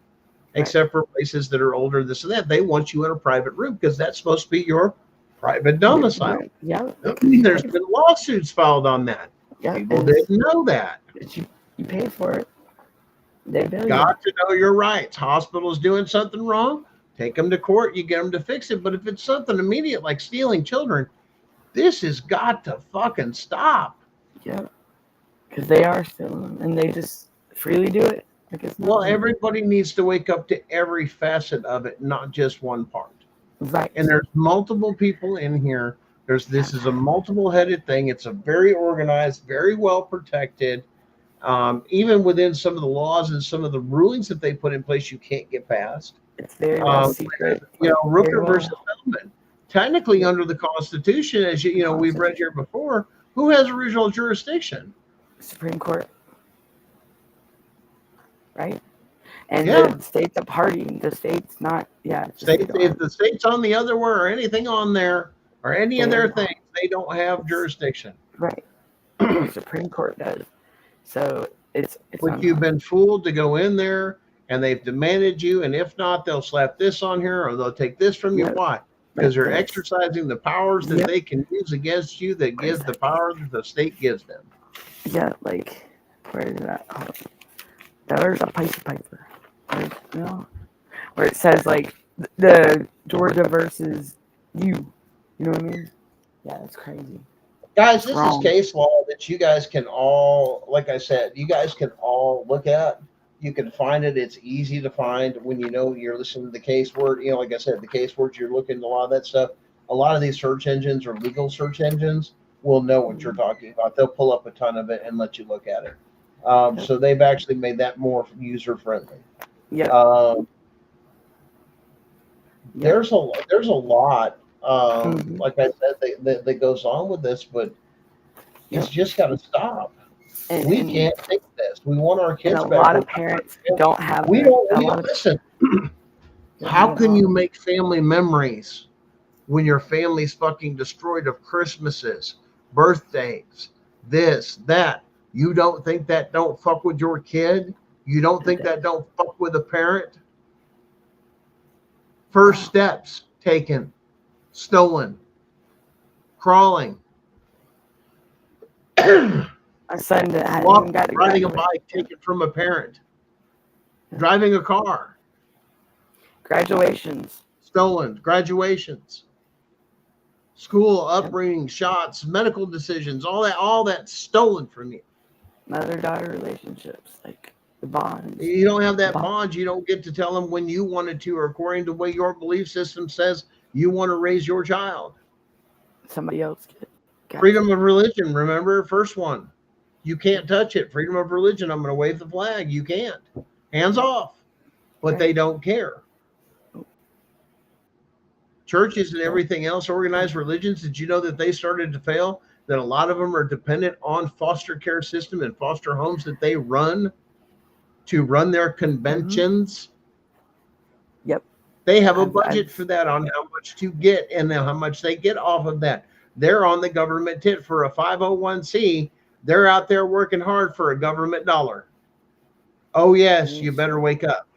except for places that are older, this and that. They want you in a private room because that's supposed to be your private domicile. Yeah. There's been lawsuits filed on that. Yeah. People didn't know that. You pay for it. They bill you. Got to know your rights. Hospitals doing something wrong, take them to court, you get them to fix it. But if it's something immediate like stealing children, this has got to fucking stop. Yeah. Because they are stealing and they just freely do it. Like it's Well, everybody needs to wake up to every facet of it, not just one part. Right. And there's multiple people in here. This is a multiple-headed thing. It's a very organized, very well protected. Even within some of the laws and some of the rulings that they put in place, you can't get past. It's very secret. You know, Rooker versus Feldman. Technically, under the Constitution, as we've read here before, who has original jurisdiction? Supreme Court. Right? And Yeah. the state's a party. The state's not. Yeah. If the state's on the other word or anything on there or any of their things, they don't have jurisdiction. Right. The Supreme Court does. So it's But you've been fooled to go in there and they've demanded you, and if not, they'll slap this on here or they'll take this from you. Yep. Why? Because they're Yes. exercising the powers that Yep. they can use against you, that gives the power that the state gives them. Yeah, like where is that? Oh, there's a Piper. Where it says like the Georgia versus you. You know what I mean? Yeah, it's crazy. Guys, this Wrong. is case law that you guys can all, like I said, you guys can all look at. You can find it. It's easy to find when you're listening to the case word. Like I said, the case words, you're looking at a lot of that stuff. A lot of these search engines or legal search engines will know what you're talking about. They'll pull up a ton of it and let you look at it. So they've actually made that more user friendly. Yeah. There's a lot. Like I said, that goes on with this, but it's just got to stop. We can't take this. We want our kids and a back. lot of parents don't have. Listen. How can you make family memories when your family's fucking destroyed of Christmases, birthdays, this, that? You don't think that don't fuck with your kid? You don't think that don't fuck with a parent? First steps taken, stolen, crawling. A son that hadn't even got to riding a graduate. bike taken from a parent. Driving a car. Graduations. Stolen. Graduations. School upbringing, shots, medical decisions, all that stolen from you. Mother-daughter relationships, like the bonds. You don't have that bond. You don't get to tell them when you wanted to, or according to what your belief system says you want to raise your child. Somebody else get. Freedom of religion, remember, first one. You can't touch it. Freedom of religion. I'm going to wave the flag. You can't. Hands off. But they don't care. Churches and everything else, organized religions, did you know that they started to fail? That a lot of them are dependent on foster care system and foster homes that they run to run their conventions. Yep. They have a budget for that, on how much to get and how much they get off of that. They're on the government tit for a 501c. They're out there working hard for a government dollar. Oh, yes, you better wake up.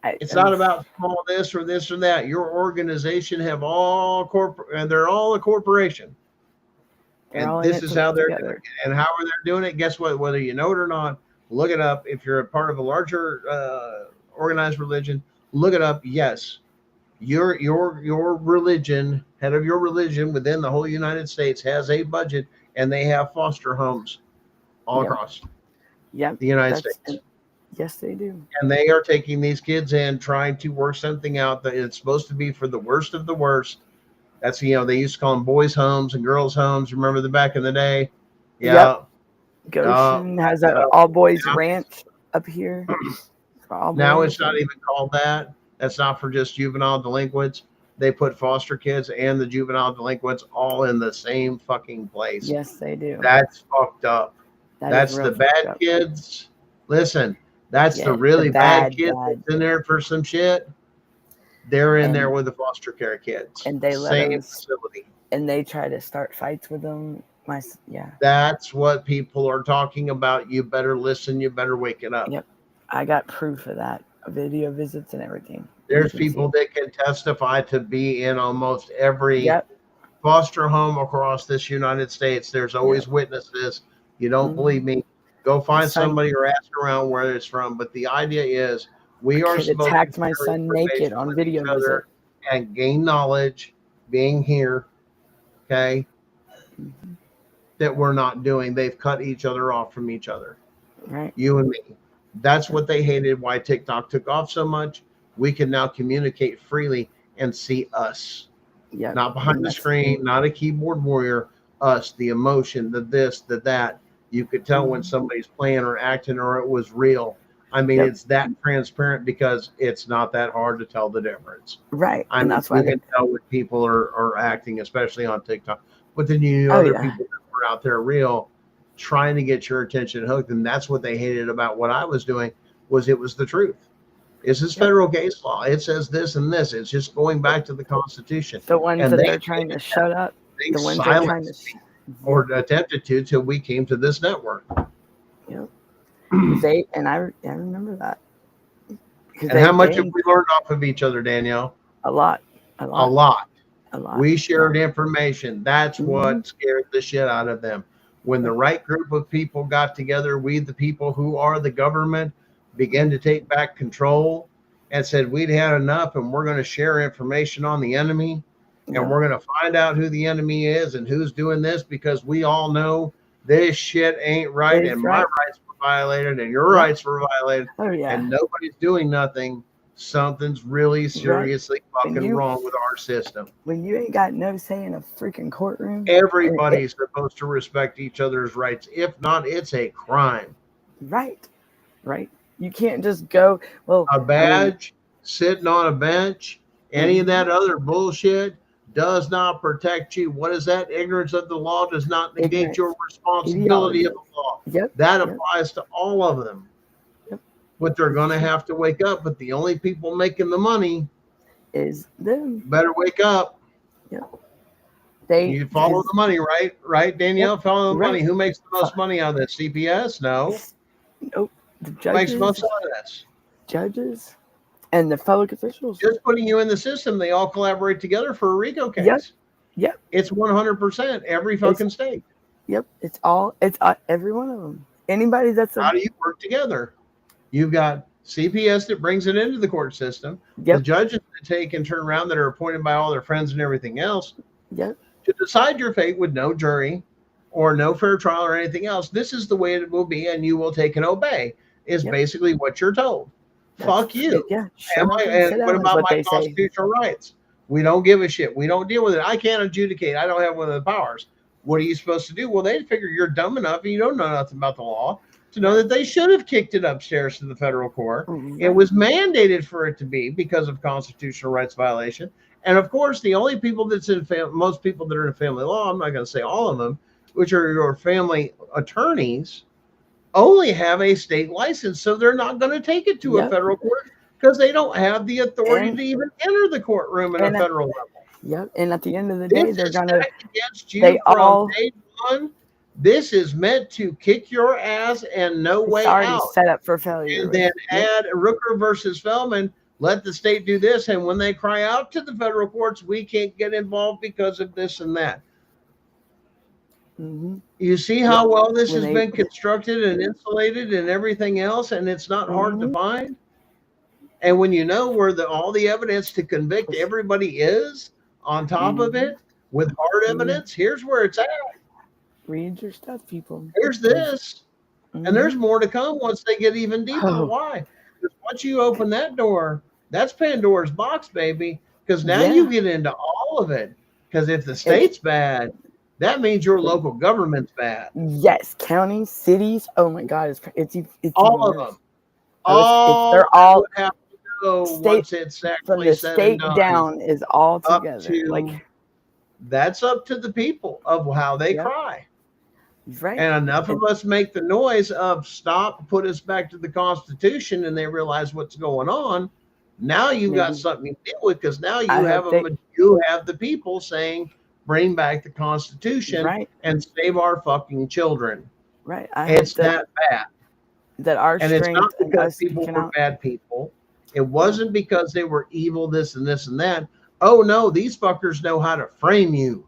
It's not about small this or that. Your organization have all corporate, and they're all a corporation. And this is how they're doing it. And how are they doing it? Guess what? Whether you know it or not, look it up. If you're a part of a larger organized religion, look it up. Yes, your religion, head of your religion within the whole United States has a budget, and they have foster homes all across the United States. Yes, they do. And they are taking these kids in, trying to work something out that it's supposed to be for the worst of the worst. That's, they used to call them boys' homes and girls' homes. Remember the back in the day? Yeah. Yep. Goshen has an all-boys ranch up here. Now it's not even called that. That's not for just juvenile delinquents. They put foster kids and the juvenile delinquents all in the same fucking place. Yes, they do. That's fucked up. That's the bad kids. Listen, that's the really bad kids that's in there for some shit. They're in there with the foster care kids. And they let same facility. And they try to start fights with them. That's what people are talking about. You better listen. You better wake it up. Yep. I got proof of that. Video visits and everything. There's people that can testify to be in almost every foster home across this United States. There's always witnesses. You don't believe me? Go find somebody or ask around where it's from. But the idea is we are supposed to attacked my son naked on video visit and gain knowledge being here. Okay. That we're not doing. They've cut each other off from each other. Right. You and me. That's what they hated. Why TikTok took off so much. We can now communicate freely and see us. Yeah. Not behind the screen, not a keyboard warrior. Us, the emotion, the this, the that. You could tell when somebody's playing or acting or it was real. I mean, it's that transparent because it's not that hard to tell the difference. Right. I mean, that's why you can tell when people are acting, especially on TikTok. But then you know other people that were out there real trying to get your attention hooked. And that's what they hated about what I was doing was it was the truth. This is federal case law. It says this and this. It's just going back to the Constitution. The ones that they're trying to shut up. The ones they're trying to or attempted to till we came to this network. Yep. I remember that. And how much have we learned off of each other, Danielle? A lot. We shared information. That's what scared the shit out of them. When the right group of people got together, we, the people who are the government, began to take back control and said we'd had enough and we're going to share information on the enemy. And we're going to find out who the enemy is and who's doing this because we all know this shit ain't right and my rights were violated and your rights were violated. And nobody's doing nothing. Something's really seriously fucking wrong with our system. When you ain't got no say in a freaking courtroom. Everybody's supposed to respect each other's rights. If not, it's a crime. Right. You can't just go, a badge, sitting on a bench, any of that other bullshit does not protect you. What is that? Ignorance of the law does not negate your responsibility of the law. That applies to all of them. But they're going to have to wake up. But the only people making the money is them. Better wake up. You follow the money, right? Right, Danielle? Follow the money. Who makes the most money out of this? CPS? No. Nope. The judges. Who makes most out of this? Judges. And the public officials. Just putting you in the system, they all collaborate together for a RICO case. Yep. It's 100% every fucking state. Yep. It's every one of them. Anybody that's how do you work together? You've got CPS that brings it into the court system. The judges that take and turn around that are appointed by all their friends and everything else. To decide your fate with no jury or no fair trial or anything else. This is the way it will be, and you will take and obey. Is basically what you're told. Fuck you. And what about my constitutional rights? We don't give a shit. We don't deal with it. I can't adjudicate. I don't have one of the powers. What are you supposed to do? Well, they figure you're dumb enough and you don't know nothing about the law to know that they should have kicked it upstairs to the federal court. It was mandated for it to be because of constitutional rights violation. And of course, the only people that's in most people that are in family law, I'm not going to say all of them, which are your family attorneys, only have a state license, so they're not going to take it to a federal court because they don't have the authority to even enter the courtroom at a federal level. And at the end of the day, they're going to against you from day one. This is meant to kick your ass and no way already out. Set up for failure. And then add Rooker versus Feldman. let the state do this. And when they cry out to the federal courts, we can't get involved because of this and that. Mm-hmm. You see how well this When has they- been constructed and insulated and everything else, and it's not hard to find. And when you know where all the evidence to convict everybody is on top of it with hard evidence, here's where it's at. Read your stuff, people. Here's this. And there's more to come once they get even deeper. Oh. Why? Because once you open that door, that's Pandora's box, baby. Because now you get into all of it. Because if the state's bad, that means your local government's bad. Yes, counties, cities. Oh my God, it's All even of worse. them. They're all have to go state- once it's from actually the said state and done. down is all Up together. to- Like That's up to the people of how they Yep. cry. right. And enough of us make the noise of stop, put us back to the Constitution, and they realize what's going on. Now you got Maybe. something to deal with because now you I have hope you have the people saying, "Bring back the Constitution Right. and save our fucking children." Right. I It's hope that, that bad, that our and it's strength not and because us people speaking were out. bad people. It wasn't because they were evil, this and this and that. Oh no, these fuckers know how to frame you.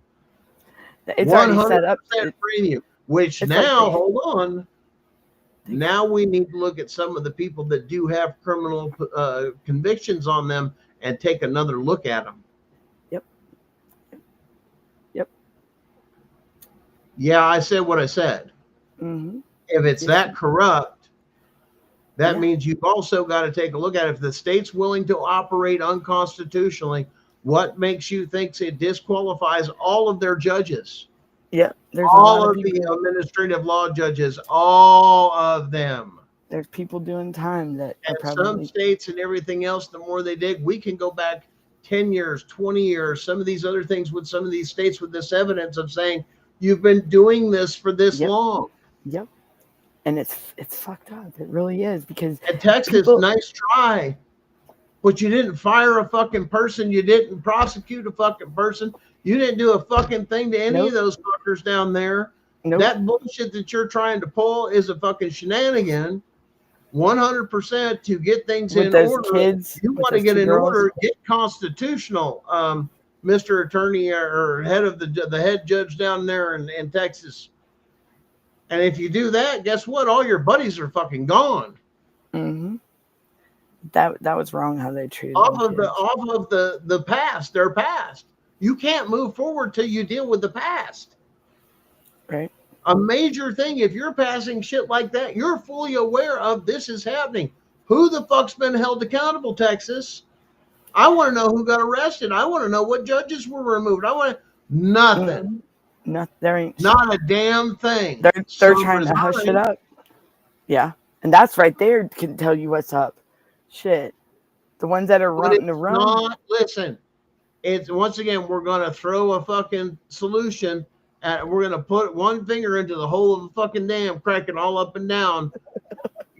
It's already set up. 100% frame you. Which it's now, like they- hold on. Now we need to look at some of the people that do have criminal convictions on them and take another look at them. Yep. Yep. Yeah, I said what I said. Mm-hmm. If it's that corrupt, that Yeah. means you've also got to take a look at it. If the state's willing to operate unconstitutionally, what makes you think it disqualifies all of their judges? Yep. There's a All lot of of people. the administrative law judges, all of them. There's people doing time that are And some probably states and everything else, the more they dig, we can go back 10 years, 20 years, some of these other things with some of these states with this evidence of saying, you've been doing this for this Yep. long. Yep. And it's fucked up. It really is because And Texas, people- nice try. But you didn't fire a fucking person. You didn't prosecute a fucking person. You didn't do a fucking thing to any of those fuckers down there. nope. That bullshit that you're trying to pull is a fucking shenanigan. 100% to get things With in those order. kids, You with want to those get two in girls. order, get constitutional, Mr. Attorney or head of the head judge down there in Texas. And if you do that, guess what? All your buddies are fucking gone. Mm-hmm. That was wrong how they treated Off them of kids. the past, their past. You can't move forward till you deal with the past. Right. A major thing, if you're passing shit like that, you're fully aware of this is happening. Who the fuck's been held accountable, Texas? I want to know who got arrested. I want to know what judges were removed. I want nothing. No, there ain't. Not a damn thing. They're So trying to hush it resign. up. Yeah, and that's right there can tell you what's up. Shit, the ones that are But running it's the run. not, listen, it's once again, we're going to throw a fucking solution and we're going to put one finger into the hole of the fucking dam, crack it all up and down.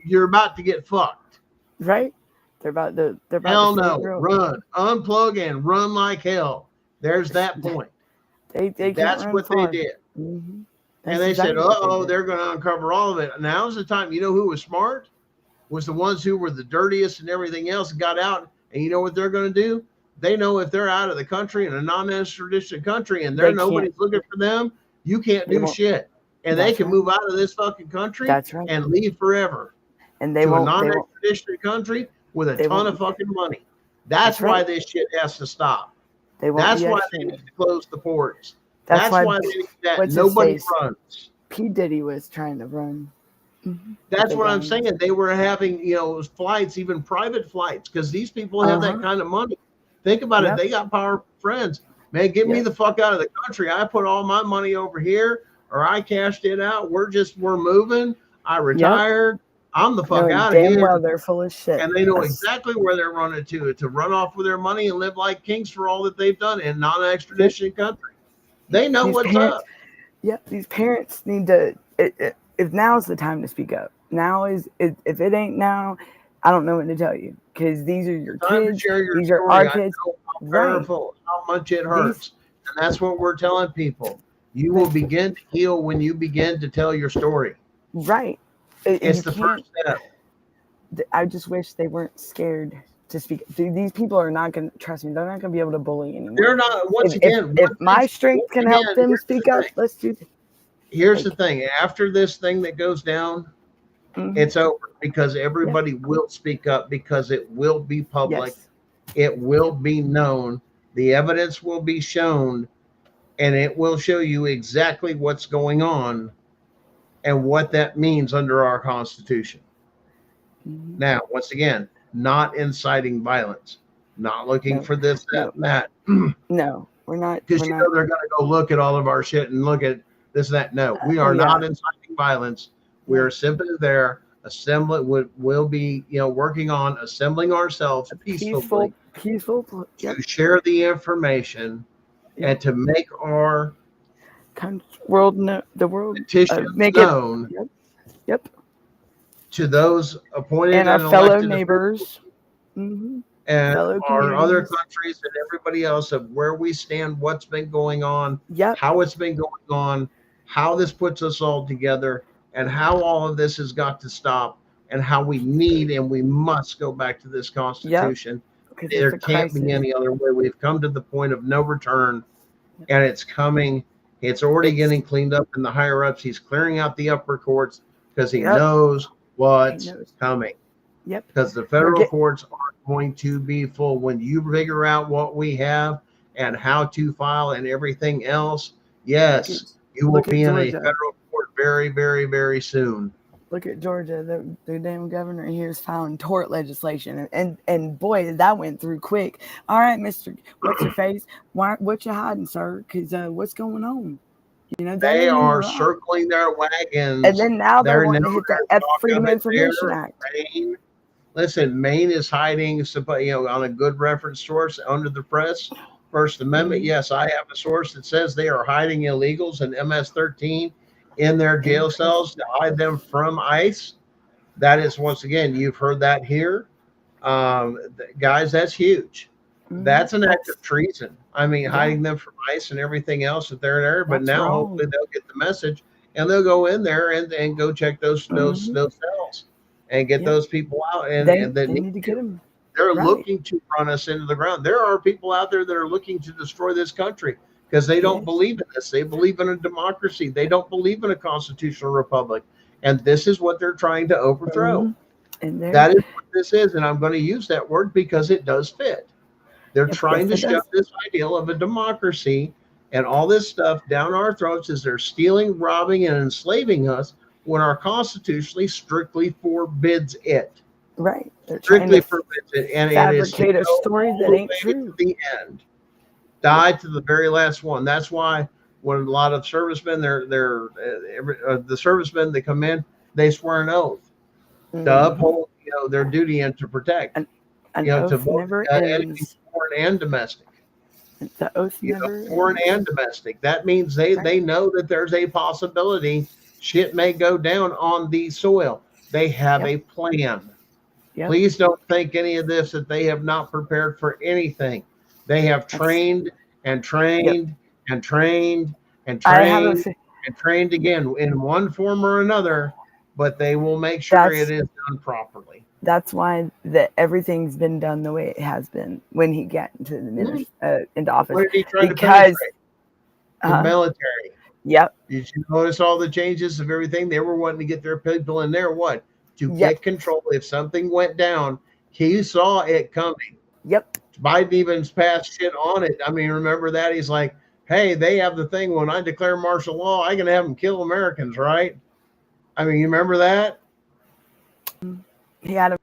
You're about to get fucked. Right? They're about to. They're about Hell to no. stay real. Run, unplug and run like hell. There's that point. They can't That's run what far. they did. Mm-hmm. And they said, they're going to uncover all of it. Now's the time. You know who was smart? Was the ones who were the dirtiest and everything else got out. And you know what they're going to do? They know if they're out of the country in a non-extradition country and nobody's looking for them, you can't do shit. And they can move out of this fucking country and leave forever. And they to won't. a non-extradition country with a ton of fucking money. That's why this shit has to stop. They won't. That's be why extradited. they need to close the ports. That's why they need that. what's his Nobody face? runs. P. Diddy was trying to run. That's The what I'm guns. saying. They were having, flights, even private flights, because these people have that kind of money. Think about it. They got powerful friends. Man, get me the fuck out of the country. I put all my money over here, or I cashed it out. We're moving. I retired. I'm the fuck Knowing out of damn here. well they're full of shit. And they know That's- exactly where they're running to run off with their money and live like kings for all that they've done in non-extradition country. They know These what's parents- up. Yeah, these parents need to. If now's the time to speak up. Now is if it ain't now, I don't know what to tell you because these are your Time to kids. share your These are story. our I kids. know how Right. powerful, how much it hurts. And that's what we're telling people. You will begin to heal when you begin to tell your story. Right. It's You the can't- first step. I just wish they weren't scared to speak. These people are not going to, trust me, they're not going to be able to bully anymore. They're not, once If, again, if my strength can help them here's speak the up, thing. let's do that. Here's the thing. After this thing that goes down, Mhm. it's over, because everybody will speak up, because it will be public. Yes. It will be known. The evidence will be shown, and it will show you exactly what's going on and what that means under our Constitution. Mhm. Now, once again, not inciting violence, not looking No. for this, that, and that. No, we're not. Because We're you not. know they're going to go look at all of our shit and look at this and that. No, we are Yeah. not inciting violence. We are simply there, will be, working on assembling ourselves peacefully Peaceful. Yep. to share the information and to make our World, the world petitions make known it. Yep. to those appointed And our and fellow elected neighbors. Mm-hmm. and fellow our other communities. countries and everybody else, of where we stand, what's been going on, Yep. how it's been going on, how this puts us all together, and how all of this has got to stop, and how we need and we must go back to this Constitution. Because There it's a can't crisis. be any other way. We've come to the point of no return, and it's coming. It's already getting cleaned up in the higher ups. He's clearing out the upper courts because he Yep. knows what's He knows. coming. Yep. Because the federal get- courts are going to be full. When you figure out what we have and how to file and everything else, yes, you will look at be in a Georgia. federal court very, very, very soon. Look at Georgia. The damn governor here is filing tort legislation, and boy, that went through quick. All right, Mister, what's your face? What you hiding, sir? Because what's going on? You know that They ain't are right. circling their wagons. And then now they're wanting to never hit the gonna talk Freedom of it Information there. Act. Maine, listen, Maine is hiding, on a good reference source under the press. First Amendment. Mhm. Yes, I have a source that says they are hiding illegals and MS-13 in their jail cells to hide them from ICE. That is, once again, you've heard that here. Guys, that's huge. Mhm. That's an act of treason. I mean, Yeah. hiding them from ICE and everything else that they're there. But That's now, wrong. hopefully, they'll get the message and they'll go in there and go check those Mhm. cells and get Yeah. those people out. And They then need to get them. they're right. looking to run us into the ground. There are people out there that are looking to destroy this country because they don't Yes. believe in this. They believe in a democracy. They don't believe in a constitutional republic. And this is what they're trying to overthrow. Mhm. And they're That is what this is. And I'm going to use that word because it does fit. They're Yes, trying yes, to it shove does. this ideal of a democracy and all this stuff down our throats as they're stealing, robbing, and enslaving us when our constitutionally strictly forbids it. right. They're trying Strictly to forbids it. And it is to fabricate a go story all that the ain't way true. to the end. Die to the very last one. That's why when a lot of servicemen, the servicemen that come in, they swear an oath to Mhm. uphold, their duty and to protect, An to oath vote, never enemy, ends. foreign and domestic. The oath never Foreign ends. and domestic. That means they know that there's a possibility shit may go down on the soil. They have Yep. a plan. Yep. Please don't think any of this that they have not prepared for anything. They have trained and trained and trained and I have trained a. and trained again in one form or another, but they will make sure That's- it is done properly. That's why everything's been done the way it has been when he got into the into office. What did he try to Because penetrate? The uh, military. yep, Did you notice all the changes of everything? They were wanting to get their people in there. What? To Yep. get control. If something went down, he saw it coming. yep, Biden even passed shit on it. I mean, remember that? He's like, hey, they have the thing when I declare martial law, I can have them kill Americans, right? I mean, you remember that? he had a.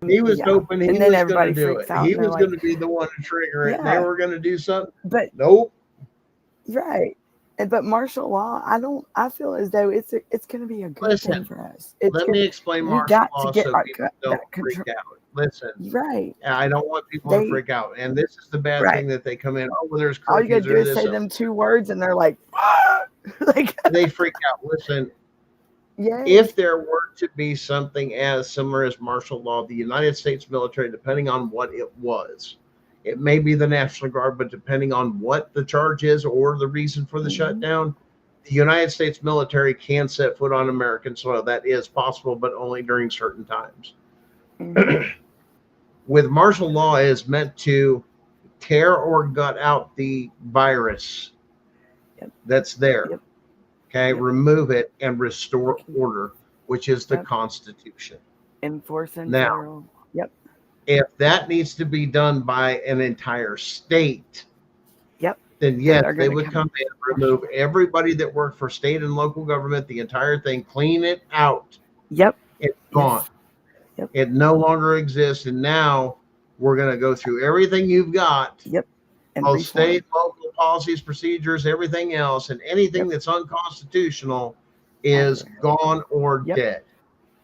He was Yeah. hoping he And was then going to everybody do freaks it. out He and they're was like- going to be the one to trigger it. Yeah. They were going to do something. But Nope. right, but martial law, I feel as though it's going to be a good Listen, thing for us. It's Let gonna, me explain we martial got to law get so our people that don't freak control. out. Listen, Right, I don't want people to They- freak out. And this is the bad Right. thing that they come in. Oh, well, there's all you gotta curfews do or is this. say or- them 2 words, and they're like, "Ah!" like, They freak out. Listen, yeah, if there were to be something as similar as martial law, the United States military, depending on what it was, it may be the National Guard, but depending on what the charge is or the reason for the Mhm. shutdown, the United States military can set foot on American soil. That is possible, but only during certain times. with martial law is meant to tear or gut out the virus that's there. Okay, remove it and restore order, which is the Constitution. Enforcing Now, federal. if that needs to be done by an entire state, then yes, They're they gonna would come in and remove everybody that worked for state and local government, the entire thing, clean it out. It's gone. It no longer exists. And now we're going to go through everything you've got. And Both state, local policies, procedures, everything else, and anything that's unconstitutional is gone or dead.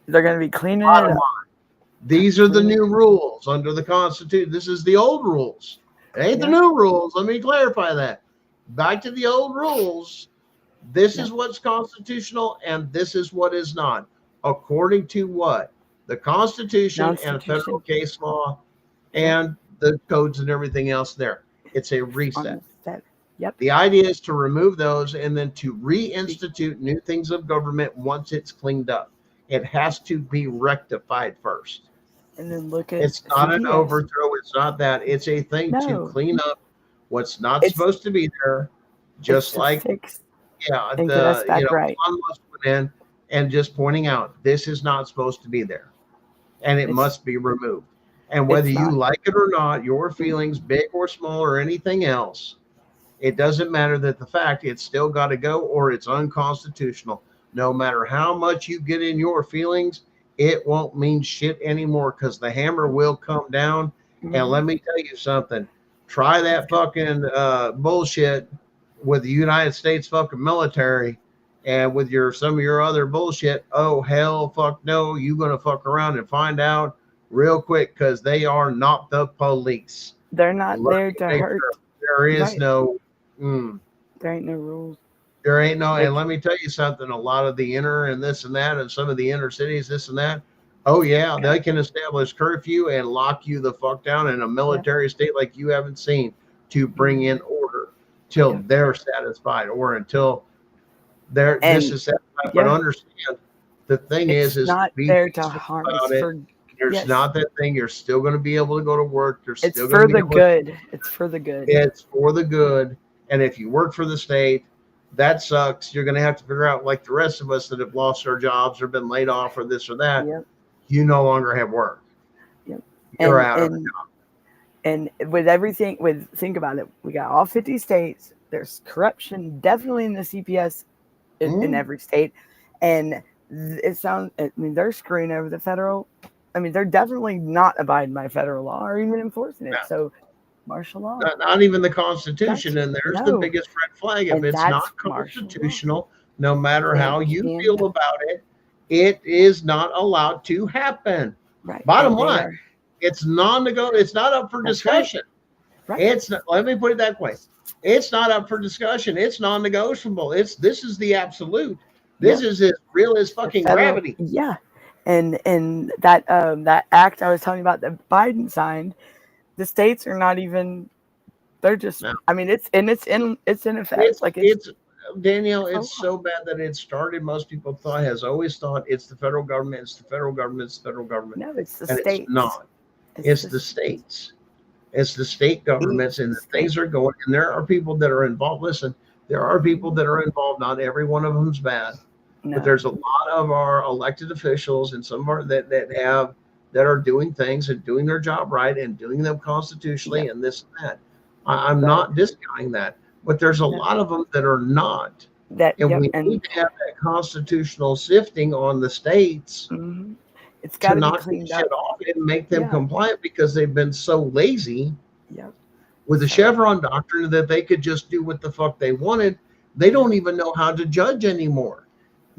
They're going to be cleaning it Bottom up. line, these are the new rules under the Constitution. This is the old rules. It ain't the new rules. Let me clarify that. Back to the old rules. This is what's constitutional and this is what is not. According to what? The Constitution and federal case law and the codes and everything else there. It's a reset. The idea is to remove those and then to reinstitute new things of government once it's cleaned up. It has to be rectified first. And then look at it's not an overthrow. It's not that. It's a thing to clean up what's not supposed to be there. Just like right. went in and just pointing out this is not supposed to be there, and it must be removed. And whether you like it or not, your feelings, big or small, or anything else, it doesn't matter. That the fact it's still got to go, or it's unconstitutional. No matter how much you get in your feelings, it won't mean shit anymore because the hammer will come down. And let me tell you something. Try that fucking bullshit with the United States fucking military and with some of your other bullshit. Oh, hell, fuck no. You're going to fuck around and find out real quick because they are not the police. They're not there to hurt. There is no. There ain't no rules. There ain't no, and let me tell you something, a lot of the inner and this and that, and some of the inner cities, this and that. Oh yeah, they can establish curfew and lock you the fuck down in a military state like you haven't seen to bring in order till they're satisfied or until this is satisfied. But understand, the thing is not there to harm. There's not that thing. You're still going to be able to go to work. It's for the good. It's for the good. It's for the good. And if you work for the state, that sucks. You're going to have to figure out, like the rest of us that have lost our jobs or been laid off or this or that, you no longer have work. You're out of a job. And with everything, think about it. We got all 50 states. There's corruption definitely in the CPS in every state. And they're screwing over the federal. I mean, they're definitely not abiding by federal law or even enforcing it. No. So martial law. Not even the Constitution, and there's the biggest red flag. If it's not constitutional, no matter how you feel about it, it is not allowed to happen. Right. Bottom line, it's non-negotiable. It's not up for discussion. Right. It's not. Let me put it that way. It's not up for discussion. It's non-negotiable. This is the absolute. This is as real as fucking gravity. Yeah. And that act I was telling you about that Biden signed, the states are not even. They're just. No. I mean, it's in effect. It's Danielle. It's so bad that it started. Most people has always thought it's the federal government. It's the federal government. It's the federal government. No, it's the states. It's not. It's the states. It's the state governments, and things are going. And there are people that are involved. Listen, there are people that are involved. Not every one of them's bad. No. But there's a lot of our elected officials and some of our that are doing things and doing their job right and doing them constitutionally and this and that. I'm not discounting that, but there's a lot of them that are not. We need to have that constitutional sifting on the states. Mm-hmm. It's got to knock cleaned shit up off and make them compliant because they've been so lazy. Yeah. With the Chevron doctrine that they could just do what the fuck they wanted, they don't even know how to judge anymore.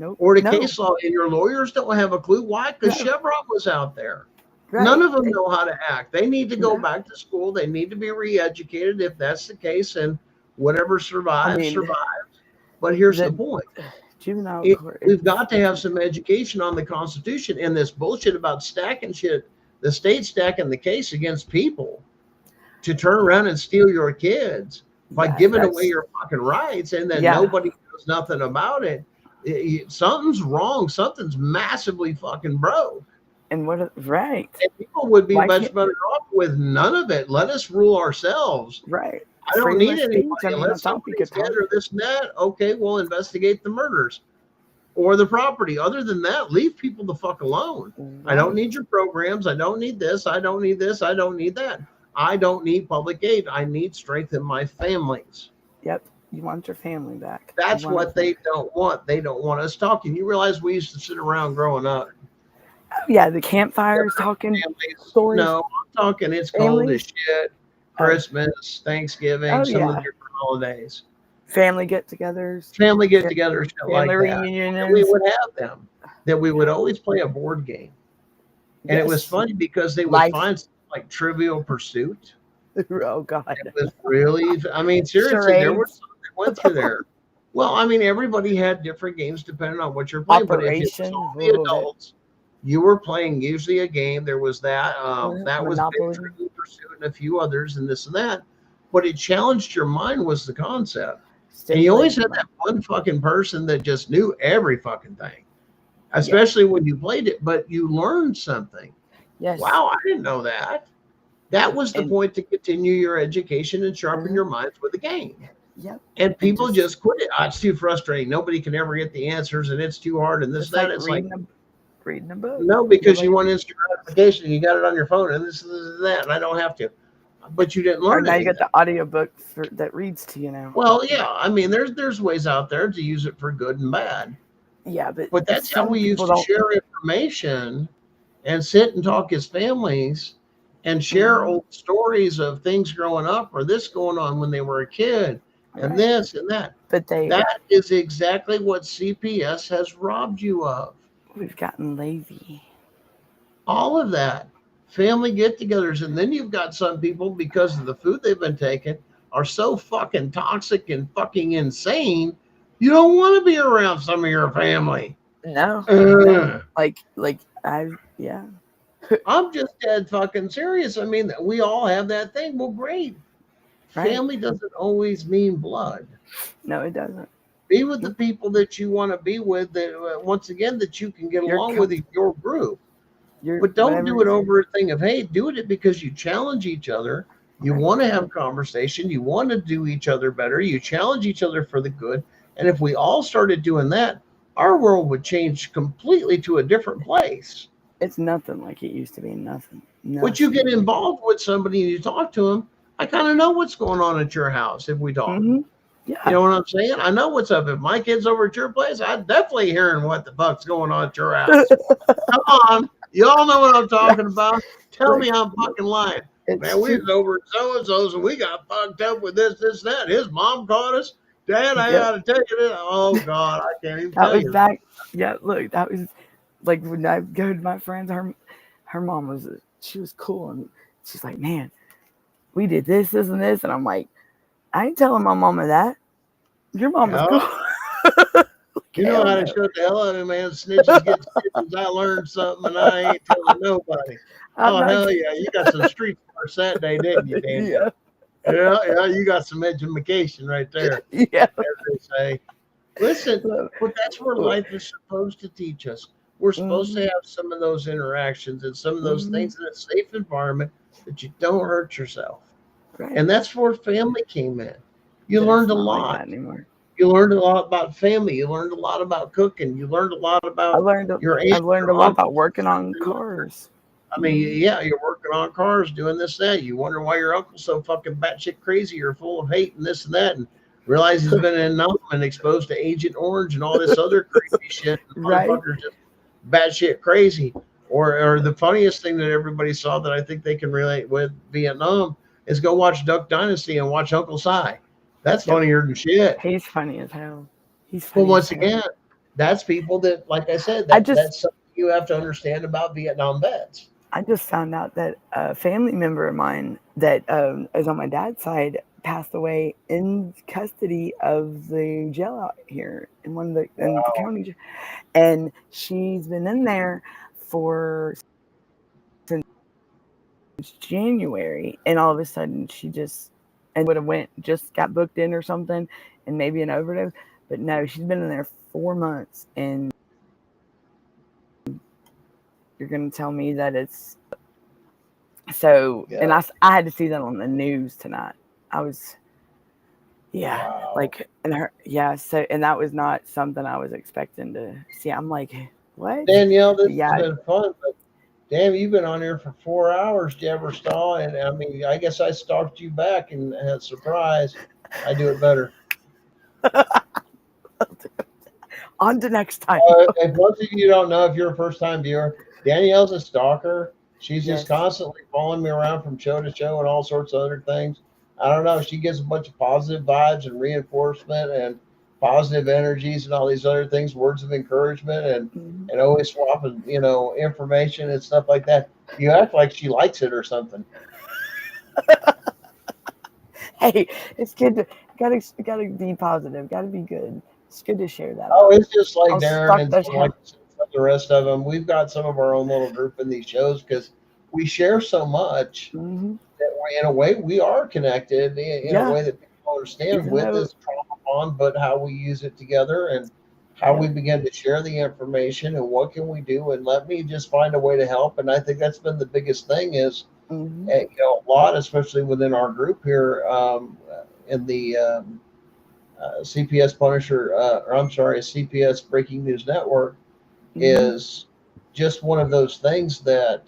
Nope. Or the case law, and your lawyers don't have a clue. Why? Because Chevron was out there. Right. None of them know how to act. They need to go back to school. They need to be re-educated if that's the case, and whatever survives. But here's the point. We've got to have some education on the Constitution and this bullshit about stacking shit, the state stacking the case against people to turn around and steal your kids by giving away your fucking rights, and then nobody knows nothing about it. Something's wrong. Something's massively fucking broke. And what? Right. And people would be Why much can't- better off with none of it. Let us rule ourselves. Right. I don't Freedom need of speech. anybody. I mean, Unless that's all we could somebody's dead talk. or this and that, okay, we'll investigate the murders or the property. Other than that, leave people the fuck alone. I don't need your programs. I don't need this. I don't need this. I don't need that. I don't need public aid. I need strength in my families. Yep. You want your family back. That's You want what they don't want. They don't want us talking. You realize we used to sit around growing up. Yeah, the campfires talking stories. No, I'm talking it's cold as Families? shit. Christmas, Thanksgiving, Oh, some of yeah. the different holidays. Family get-togethers. Family get-togethers, shit like Family that. reunions. And we would have them. That we would always play a board game. And it was Yes. funny because they would Life. find something like Trivial Pursuit. Oh God. It was really, I mean, seriously, there were Charades. some that went through there. Well, I mean, everybody had different games depending on what you're playing. But if it was Operation. all the adults, you were playing usually a game. There was that. That was Monopoly. Big Trivial Pursuit and a few others and this and that. But it challenged your mind was the concept. And you always had that one fucking person that just knew every fucking thing, especially when you played it, but you learned something. Yes. Wow, I didn't know that. That was the And- point to continue your education and sharpen your minds with the game. Yep. And people just quit it. Oh, it's too frustrating. Nobody can ever get the answers and it's too hard and this, It's that. like It's like, reading a book. no, because You're you like- want instant gratification. You got it on your phone and this and that, and I don't have to. But you didn't Or learn now you anything. got the audiobook that reads to you now. Well, yeah. I mean, there's ways out there to use it for good and bad. Yeah, But that's how some we used people to don't- share information and sit and talk as families and share Mhm. old stories of things growing up or this going on when they were a kid and Right. this and that. But That is exactly what CPS has robbed you of. we've gotten lazy. All of that. Family get-togethers. And then you've got some people, because of the food they've been taking, are so fucking toxic and fucking insane, you don't want to be around some of your family. No. Ugh. Like yeah. I'm just dead fucking serious. I mean, we all have that thing. Well, great. Right. Family doesn't always mean blood. No, it doesn't. Be with the people that you want to be with. That once again, that you can get You're along with in your group. You're, But don't whatever do it over a thing of hate. Do it because you challenge each other. You Right. want to have conversation. You want to do each other better. You challenge each other for the good. And if we all started doing that, our world would change completely to a different place. It's nothing like it used to be. Nothing. Once you get involved with somebody and you talk to them, I kind of know what's going on at your house if we talk. Mhm. Yeah. You know what I'm saying? I know what's up. If my kid's over at your place, I'm definitely hearing what the fuck's going on at your house. Come on. Y'all know what I'm talking about. Tell me I'm fucking lying. It's Man, we too- was over at so-and-so's and we got fucked up with this, that. His mom caught us. Dad, I Yeah. got to take it in. Oh, God, I can't even that tell was you. back. Yeah, look, that was like when I go to my friends. Her mom she was cool, and she's like, "Man, we did this, and this," and I'm like, "I ain't telling my mama that. Your mom is Yeah. cool." You know how to shut the hell out of me, man. Snitches get stitches. I learned something and I ain't telling nobody. I'm Oh, not- hell yeah. You got some street smarts that day, didn't you, Dan? Yeah, Yeah, you got some education right there, yeah. as they say. Listen, but that's where life is supposed to teach us. We're supposed to have some of those interactions and some of those things in a safe environment that you don't hurt yourself. Right. And that's where family came in. You But learned it's a not like lot. that anymore. You learned a lot about family. You learned a lot about cooking. You learned a lot about I learned your a lot about uncles. working on cars. I mean, yeah, you're working on cars, doing this, that. You wonder why your uncle's so fucking batshit crazy or full of hate and this and that, and realize he's been in numb and exposed to Agent Orange and all this other crazy shit. And Right. motherfuckers just batshit crazy. Or the funniest thing that everybody saw that I think they can relate with Vietnam is go watch Duck Dynasty and watch Uncle Si. That's Yep. funnier than shit. He's funny as hell. He's funny. Well, once as hell. again, that's people that, like I said, I just- that's something you have to understand about Vietnam vets. I just found out that a family member of mine that is on my dad's side passed away in custody of the jail out here in one of the in the county, jail. And she's been in there since January, and all of a sudden she just would have just got booked in or something, and maybe an overdose. But no, she's been in there 4 months, and you're going to tell me that it's so. Yeah. And I had to see that on the news tonight. I was, Wow. like, and her, so, and that was not something I was expecting to see. I'm like, what? Danielle, this Yeah. has been fun, but damn, you've been on here for 4 hours. Did you ever stall? And I mean, I guess I stalked you back and had a surprise. I do it better. On to next time. If most of you don't know, if you're a first time viewer, Danielle's a stalker. She's Yes. just constantly following me around from show to show and all sorts of other things. I don't know. She gives a bunch of positive vibes and reinforcement and positive energies and all these other things, words of encouragement and always swapping, information and stuff like that. You act like she likes it or something. Hey, it's good to gotta be positive, gotta be good. It's good to share that. Oh, it's just like I'll Darren stock and that some like the rest of them. We've got some of our own little group in these shows because we share so much that in a way we are connected in a way that people understand Even with though- this trauma bond, but how we use it together and how we begin to share the information and what can we do and let me just find a way to help. And I think that's been the biggest thing is, a lot, especially within our group here in the CPS Punisher, CPS Breaking News Network is just one of those things that,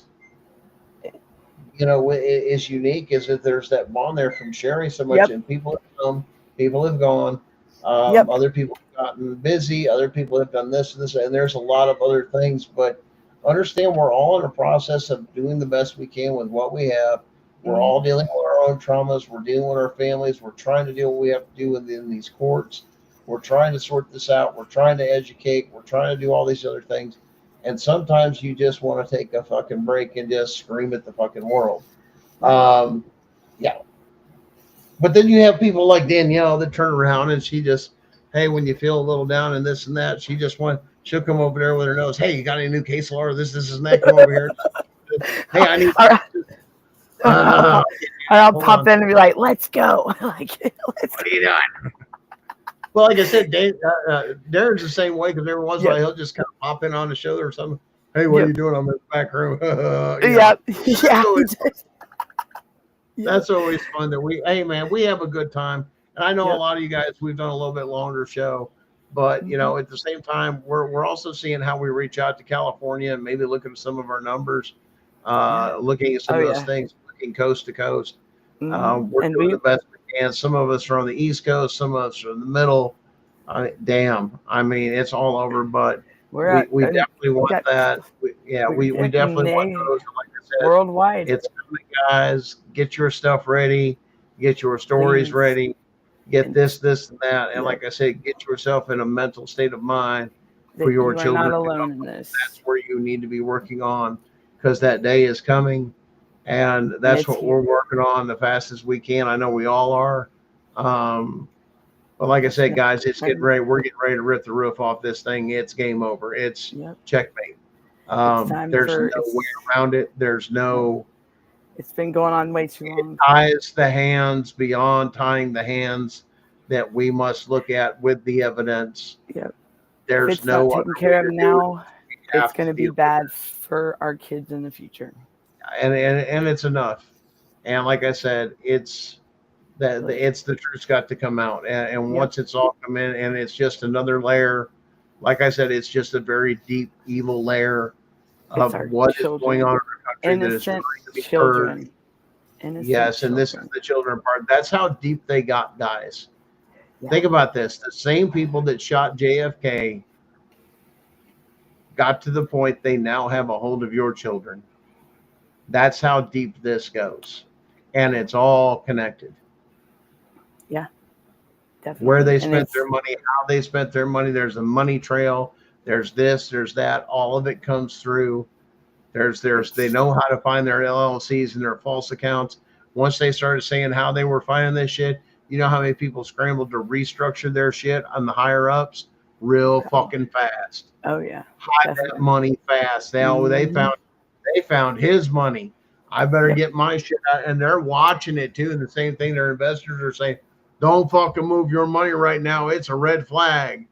is unique is that there's that bond there from sharing so much and people have come, people have gone, other people have gotten busy, other people have done this and this, and there's a lot of other things, but understand we're all in a process of doing the best we can with what we have. We're all dealing with our own traumas. We're dealing with our families. We're trying to do what we have to do within these courts. We're trying to sort this out. We're trying to educate. We're trying to do all these other things. And sometimes you just want to take a fucking break and just scream at the fucking world. But then you have people like Danielle that turn around and she just, hey, when you feel a little down and this and that, she'll come over there with her nose. Hey, you got any new case law? This and that. Come over here. Hey, I need. I'll pop in and be like, "Let's go!" Like, what are you doing? Well, like I said, Darren's the same way because every once in a while he'll just kind of pop in on the show or something. Hey, what are you doing? I'm in the back room. That's always fun. That we have a good time, and I know a lot of you guys. We've done a little bit longer show. But, at the same time, we're also seeing how we reach out to California and maybe look at some of our numbers, looking at some of those things, looking coast to coast. We're doing the best we can. Some of us are on the East Coast, some of us are in the middle. It's all over, but we definitely want that. We definitely want those. Like I said, worldwide. It's coming, guys. Get your stuff ready. Get your stories ready. Get this, and that. And like I said, get yourself in a mental state of mind for your children. Not alone in this. That's where you need to be working on because that day is coming. And that's what we're working on the fastest we can. I know we all are. But like I said, guys, it's getting ready. We're getting ready to rip the roof off this thing. It's game over. It's checkmate. There's no way around it. There's no. It's been going on way too long. It ties the hands beyond tying the hands that we must look at with the evidence. Yep. There's if it's no not taken care of now, it's going to be bad for our kids in the future. And it's enough. And like I said, it's the truth's got to come out. And once it's all come in, and it's just another layer. Like I said, it's just a very deep, evil layer of what is going on in our country that is trying to be heard. Yes, and this is the children part. That's how deep they got, guys. Think about this. The same people that shot JFK got to the point they now have a hold of your children. That's how deep this goes. And it's all connected. Yeah, definitely. Where they spent their money, how they spent their money. There's a money trail. There's this, there's that. All of it comes through. They know how to find their LLCs and their false accounts. Once they started saying how they were finding this shit, you know how many people scrambled to restructure their shit on the higher ups real fucking fast. Oh yeah. Hide that money fast. They found his money. I better get my shit out. And they're watching it too. And the same thing, their investors are saying, don't fucking move your money right now. It's a red flag.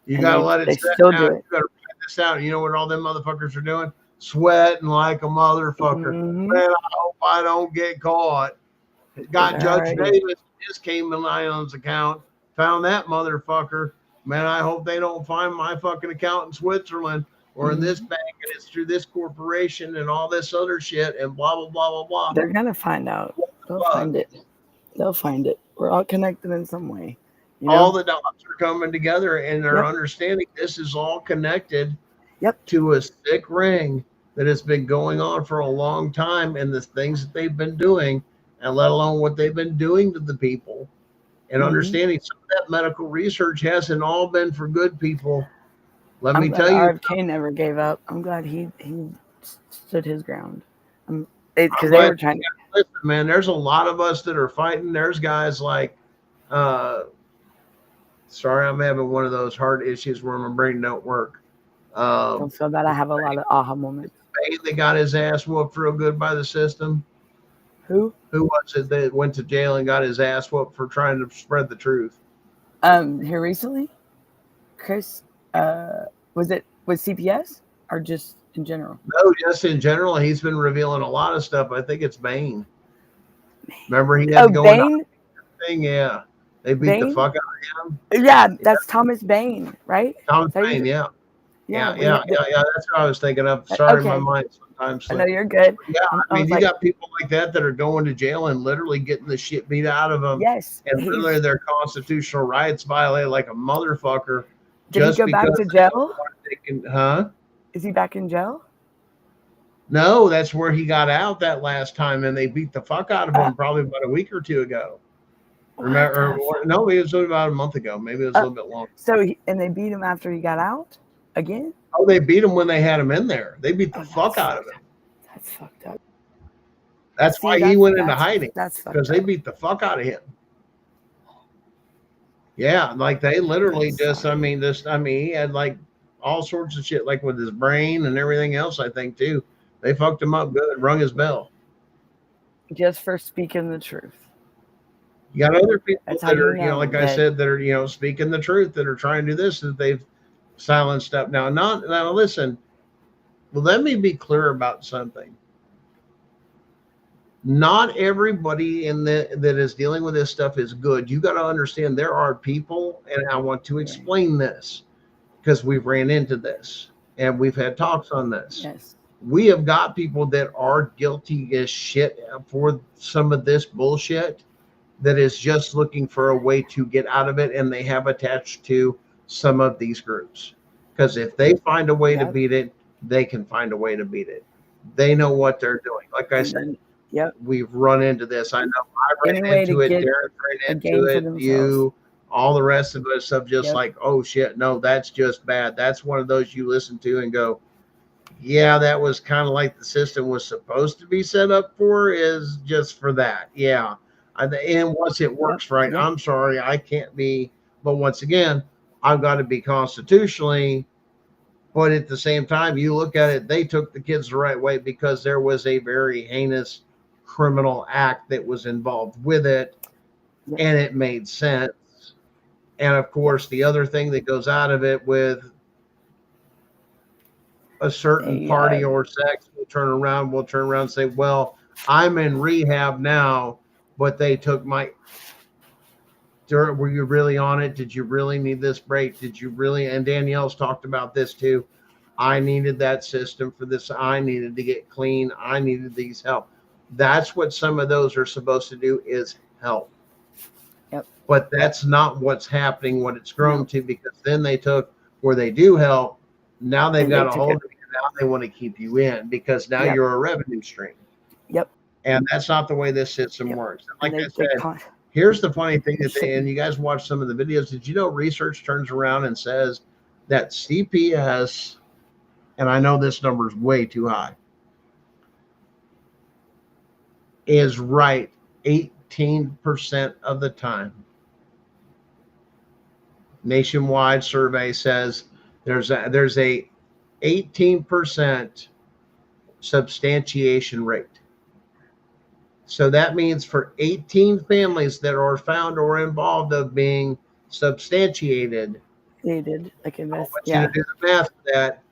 You got to let it sit down. You got to write this out. You know what all them motherfuckers are doing? sweating like a motherfucker. Mhm. Man, I hope I don't get caught. Got Judge Alrighty. Davis, his Cayman Islands account, found that motherfucker. Man, I hope they don't find my fucking account in Switzerland or in this bank, and it's through this corporation and all this other shit and blah blah blah blah blah. They're gonna find out. They'll fuck? find it. They'll find it. We're all connected in some way. You know? All the dots are coming together, and they're Yep. understanding this is all connected Yep. to a sick ring that has been going on for a long time, and the things that they've been doing, and let alone what they've been doing to the people, and Mhm. understanding some of that medical research hasn't all been for good people. Let I'm me glad tell you, RFK never gave up. I'm glad he stood his ground. Because I'm they glad- were trying to. listen, man, there's a lot of us that are fighting. There's guys like, sorry, I'm having one of those heart issues where my brain don't work. Don't feel bad. I have a lot of aha moments. They got his ass whooped real good by the system. Who? Who was it that went to jail and got his ass whooped for trying to spread the truth? Here recently, Chris. Was it with CPS or just in general? No, just in general, he's been revealing a lot of stuff. I think it's Bain. Remember he had to go into Bain. thing. Yeah, they beat the Bain? fuck out of him. Yeah, that's Thomas Bain, right? Thomas So you- Bain. Yeah. Yeah. we- That's what I was thinking of. Sorry, my Okay. mind sometimes. I know slips. you're good. Yeah, I I mean, was you like- got people like that that are going to jail and literally getting the shit beat out of them, Yes. and he's- literally their constitutional rights violated like a motherfucker. Did he just go back because to they jail? They can, huh? Is he back in jail? No, that's where he got out that last time, and they beat the fuck out of him probably about a week or two ago. Remember? No, it was about a month ago. Maybe it was a little bit longer. So and they beat him after he got out again? Oh, they beat him when they had him in there. They beat the fuck out of him. That's fucked up. That's See, why he that's- went into that's- hiding, That's fucked because they up. beat the fuck out of him. Yeah, like they literally That's he had like all sorts of shit, like with his brain and everything else, I think too. They fucked him up good, rung his bell. Just for speaking the truth. You got other people That's how that you are, know like I that- said, that are, speaking the truth, that are trying to do this, that they've silenced up. Now listen, let me be clear about something. Not everybody that is dealing with this stuff is good. You got to understand there are people, and I want to explain this because we've ran into this and we've had talks on this. Yes. We have got people that are guilty as shit for some of this bullshit that is just looking for a way to get out of it, and they have attached to some of these groups. Because if they find a way to Yep. beat it, they can find a way to beat it. They know what they're doing. Like I And said, then- Yep. we've run into this. I know I ran Any way into to it, get Darren a ran gain into for it, themselves. you, all the rest of us have just Yep. like, oh shit, no, that's just bad. That's one of those you listen to and go, yeah, that was kind of like the system was supposed to be set up for, is just for that. Yeah. And once it works right, Yep. I'm sorry, I can't be, but once again, I've got to be constitutionally, but at the same time, you look at it, they took the kids the right way because there was a very heinous criminal act that was involved with it, Yep. and it made sense. And of course, the other thing that goes out of it with a certain party or sex will turn around and say, well, I'm in rehab now, but they took my, were you really on it? Did you really need this break? Did you really? And Danielle's talked about this too. I needed that system for this. I needed to get clean. I needed these help. That's what some of those are supposed to do, is help. Yep. But that's not what's happening, what it's grown to, because then they took where they do help. Now they've And got they a took hold it. of you. Now they want to keep you in because now Yep. you're a revenue stream. Yep. And that's not the way this system Yep. works. Like And I they said, con- here's the funny thing that and you guys watch some of the videos. Did you know research turns around and says that CPS, and I know this number is way too high, is right 18% of the time. Nationwide survey says there's a 18% substantiation rate. So that means for 18 families that are found or involved of being substantiated, They did like I invest. want you Yeah. to do the math of that.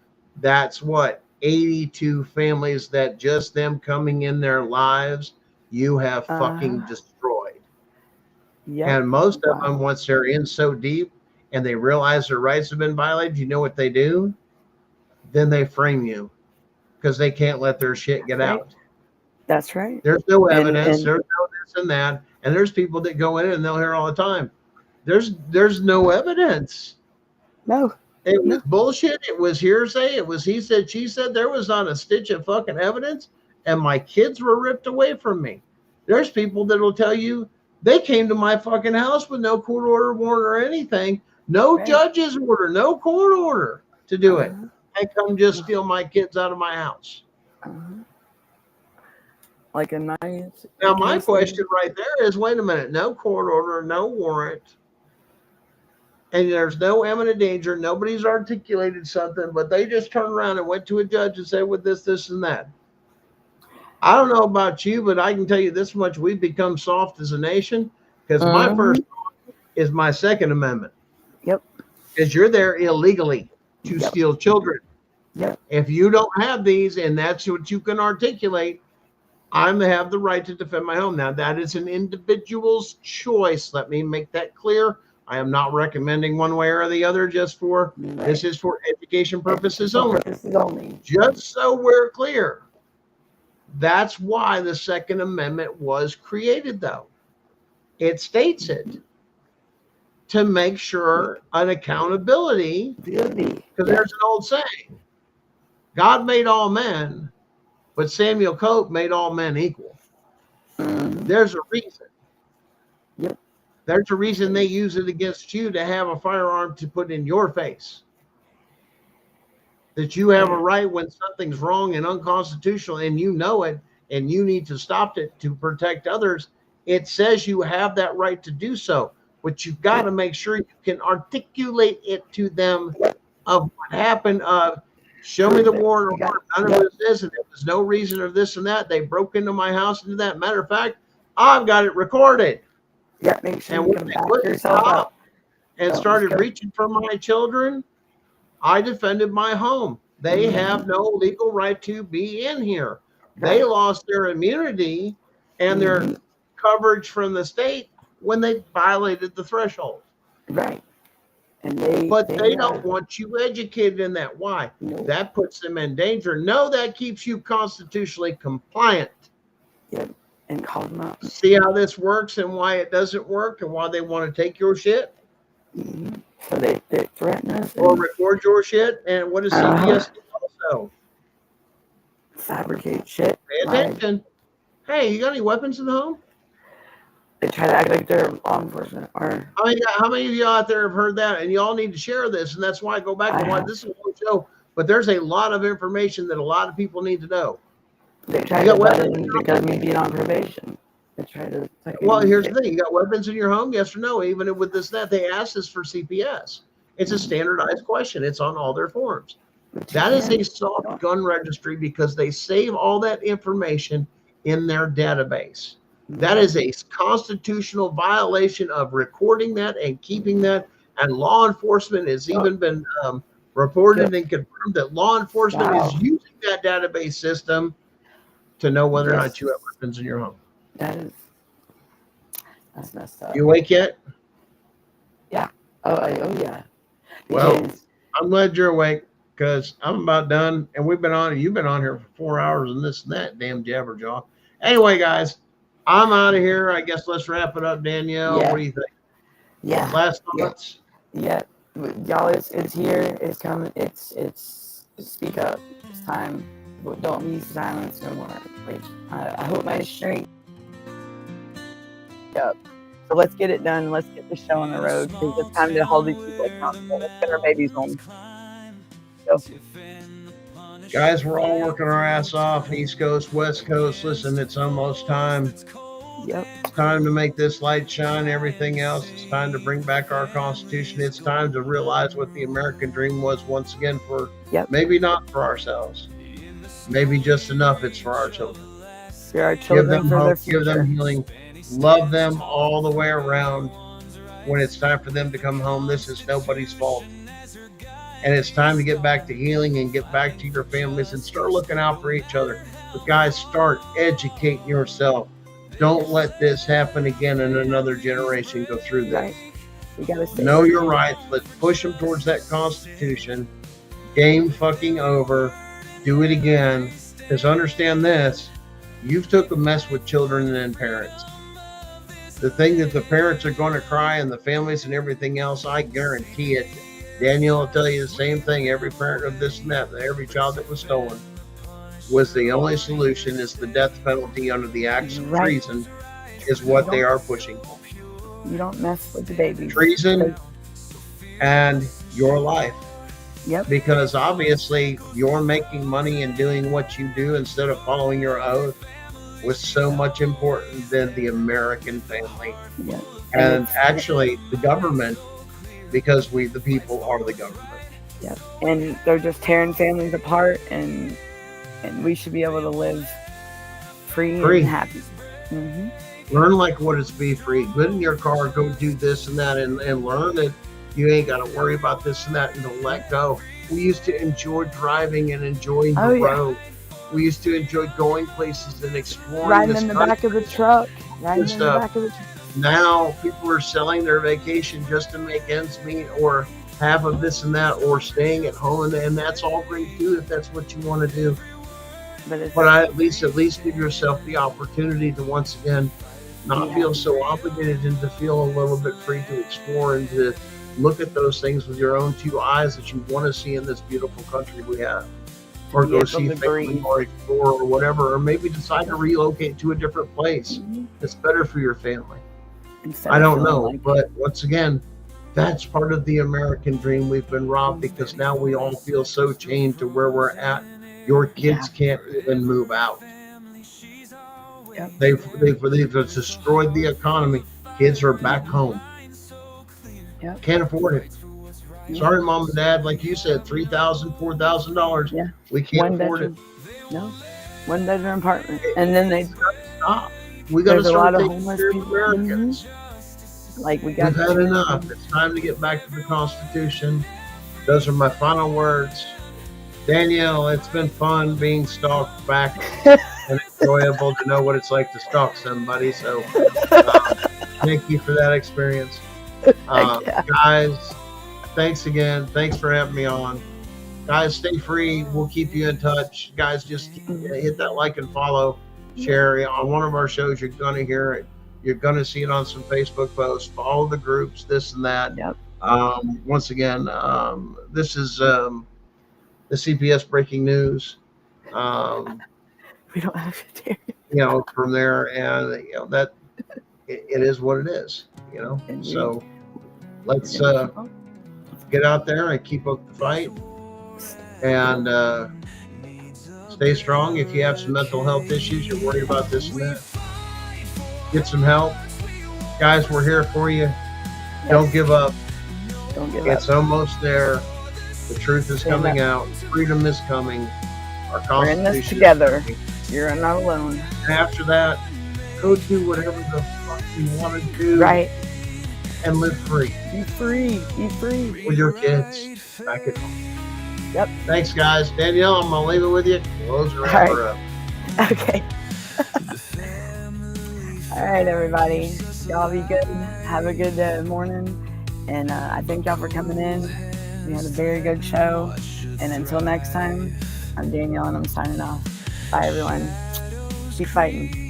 That's what 82 families that just them coming in their lives, you have fucking destroyed. Yeah. And most of them, once they're in so deep and they realize their rights have been violated, you know what they do? Then they frame you because they can't let their shit get out. That's right. There's no evidence. There's no this and that. And there's people that go in and they'll hear all the time. There's no evidence. No. It was bullshit. It was hearsay. It was he said, she said. There was not a stitch of fucking evidence. And my kids were ripped away from me. There's people that will tell you they came to my fucking house with no court order, warrant, or anything. No judge's order, no court order to do it. And come just steal my kids out of my house. Like a nice. Now, my question right there is, wait a minute, no court order, no warrant, and there's no imminent danger. Nobody's articulated something, but they just turned around and went to a judge and said, with this, and that. I don't know about you, but I can tell you this much. We've become soft as a nation because my first is my Second Amendment. Yep. Because you're there illegally to steal children. Yep. If you don't have these and that's what you can articulate, I have the right to defend my home. Now, that is an individual's choice. Let me make that clear. I am not recommending one way or the other just for, this is for education purposes only. Just so we're clear. That's why the Second Amendment was created, though. It states it to make sure an accountability, because there's an old saying, God made all men, but Samuel Cope made all men equal. There's a reason. Yep. There's a reason they use it against you to have a firearm to put in your face. That you have a right when something's wrong and unconstitutional and you know it and you need to stop it to protect others. It says you have that right to do so, but you've got to make sure you can articulate it to them of what happened. Show me the warrant or none of it is, and there was no reason or this and that. They broke into my house and did that. Matter of fact, I've got it recorded. Yeah, make sure and you when can they back wouldn't yourself stop up. and started reaching for my children, I defended my home. They have no legal right to be in here. They lost their immunity and their coverage from the state when they violated the threshold. Right. And they don't want you educated in that. Why? That puts them in danger. No, that keeps you constitutionally compliant. Yep. And call them up. See how this works and why it doesn't work and why they want to take your shit? So they threaten us. Or record your shit. And what does CPS do also? Fabricate shit. Pay attention. Hey, you got any weapons in the home? They try to act like they're law enforcement. Or how many of you out there have heard that? And you all need to share this. And that's why I go back to why this is a whole show. But there's a lot of information that a lot of people need to know. They try to weapons because me being on probation. They try to. Well, here's the thing: you got weapons in your home? Yes or no? Even with this, that they ask this for CPS. It's a standardized question. It's on all their forms. That is a soft gun registry because they save all that information in their database. That is a constitutional violation of recording that and keeping that. And law enforcement has even been reported and confirmed that law enforcement is using that database system to know whether or not you have weapons in your home. That's messed up. You awake yet? Yeah. Oh yeah. Well, I'm glad you're awake because I'm about done. And you've been on here for 4 hours and this and that, damn jabberjaw. Anyway, guys, I'm out of here. I guess let's wrap it up, Danielle. Yeah. What do you think? Yeah. Last thoughts? Yeah. Y'all, it's here. It's coming. It's speak up. It's time. Don't be silence no more. Like I hope my strength. Yep. So let's get it done. Let's get the show on the road because it's time to hold these people accountable. Let's get our babies home. So. Guys, we're all working our ass off. East Coast, West Coast. Listen, it's almost time. Yep. It's time to make this light shine. Everything else. It's time to bring back our Constitution. It's time to realize what the American dream was once again for maybe not for ourselves. Maybe just enough it's for our children. For our children, give them for hope, their future. give them healing, love them all the way around. When it's time for them to come home, this is nobody's fault. And it's time to get back to healing and get back to your families and start looking out for each other. But guys, start educating yourself. Don't let this happen again and another generation go through this. Right. We gotta stay Know your rights. Let's push them towards that Constitution. Game fucking over. Do it again. Because understand this, you've took a mess with children and parents. The thing that the parents are going to cry and the families and everything else, I guarantee it. Daniel will tell you the same thing. Every parent of this and that, every child that was stolen, was the only solution is the death penalty under the acts of treason is what they are pushing for. You don't mess with the babies. Treason and your life. Yep. Because obviously you're making money and doing what you do instead of following your oath was so much important than the American family. Yep. And actually the government, because we the people are the government. Yep. And they're just tearing families apart, and we should be able to live free. And happy. Mm-hmm. Learn like what is be free. Get in your car, go do this and that, and learn that you ain't got to worry about this and that, and don't let go. We used to enjoy driving and enjoying the road. We used to enjoy going places and exploring. Riding in the back of the truck. Riding in the back of the truck. Now people are selling their vacation just to make ends meet, or have of this and that, or staying at home, and that's all great too if that's what you want to do. But I at least give yourself the opportunity to once again not feel so obligated and to feel a little bit free to explore and to look at those things with your own two eyes that you want to see in this beautiful country we have. Or go see family or explore or whatever, or maybe decide to relocate to a different place that's better for your family. I don't know, but once again, that's part of the American dream. We've been robbed because now we all feel so chained to where we're at. Your kids can't even move out. Yep. They've destroyed the economy. Kids are back home. Yep. Can't afford it. Yep. Sorry, mom and dad. Like you said, $3,000, $4,000. Yeah. We can't afford it. No. One bedroom apartment. And then they stop. We got to start taking care of people. Americans. Like we've had enough. It's time to get back to the Constitution. Those are my final words. Danielle, it's been fun being stalked back and enjoyable to know what it's like to stalk somebody. So thank you for that experience. Guys, thanks again. Thanks for having me on. Guys, stay free. We'll keep you in touch. Guys, just hit that like and follow. Share on one of our shows. You're going to hear it. You're going to see it on some Facebook posts. Follow the groups, this and that. Yep. Once again, this is the CPS breaking news. We don't have to from there, and that it is what it is. So let's get out there and keep up the fight, and stay strong. If you have some mental health issues, you're worried about this and that, get some help. Guys, we're here for you. Yes. Don't give up. Don't give up. It's almost there. The truth is coming out. Freedom is coming. Our Constitution. We're in this together. You're not alone. And after that, go do whatever the fuck you want to do. Right. And live free. Be free. Be free. With your kids back at home. Yep. Thanks, guys. Danielle, I'm going to leave it with you. Close her up. Okay. All right, everybody. Y'all be good. Have a good morning. And I thank y'all for coming in. We had a very good show. And until next time, I'm Danielle and I'm signing off. Bye, everyone. Keep fighting.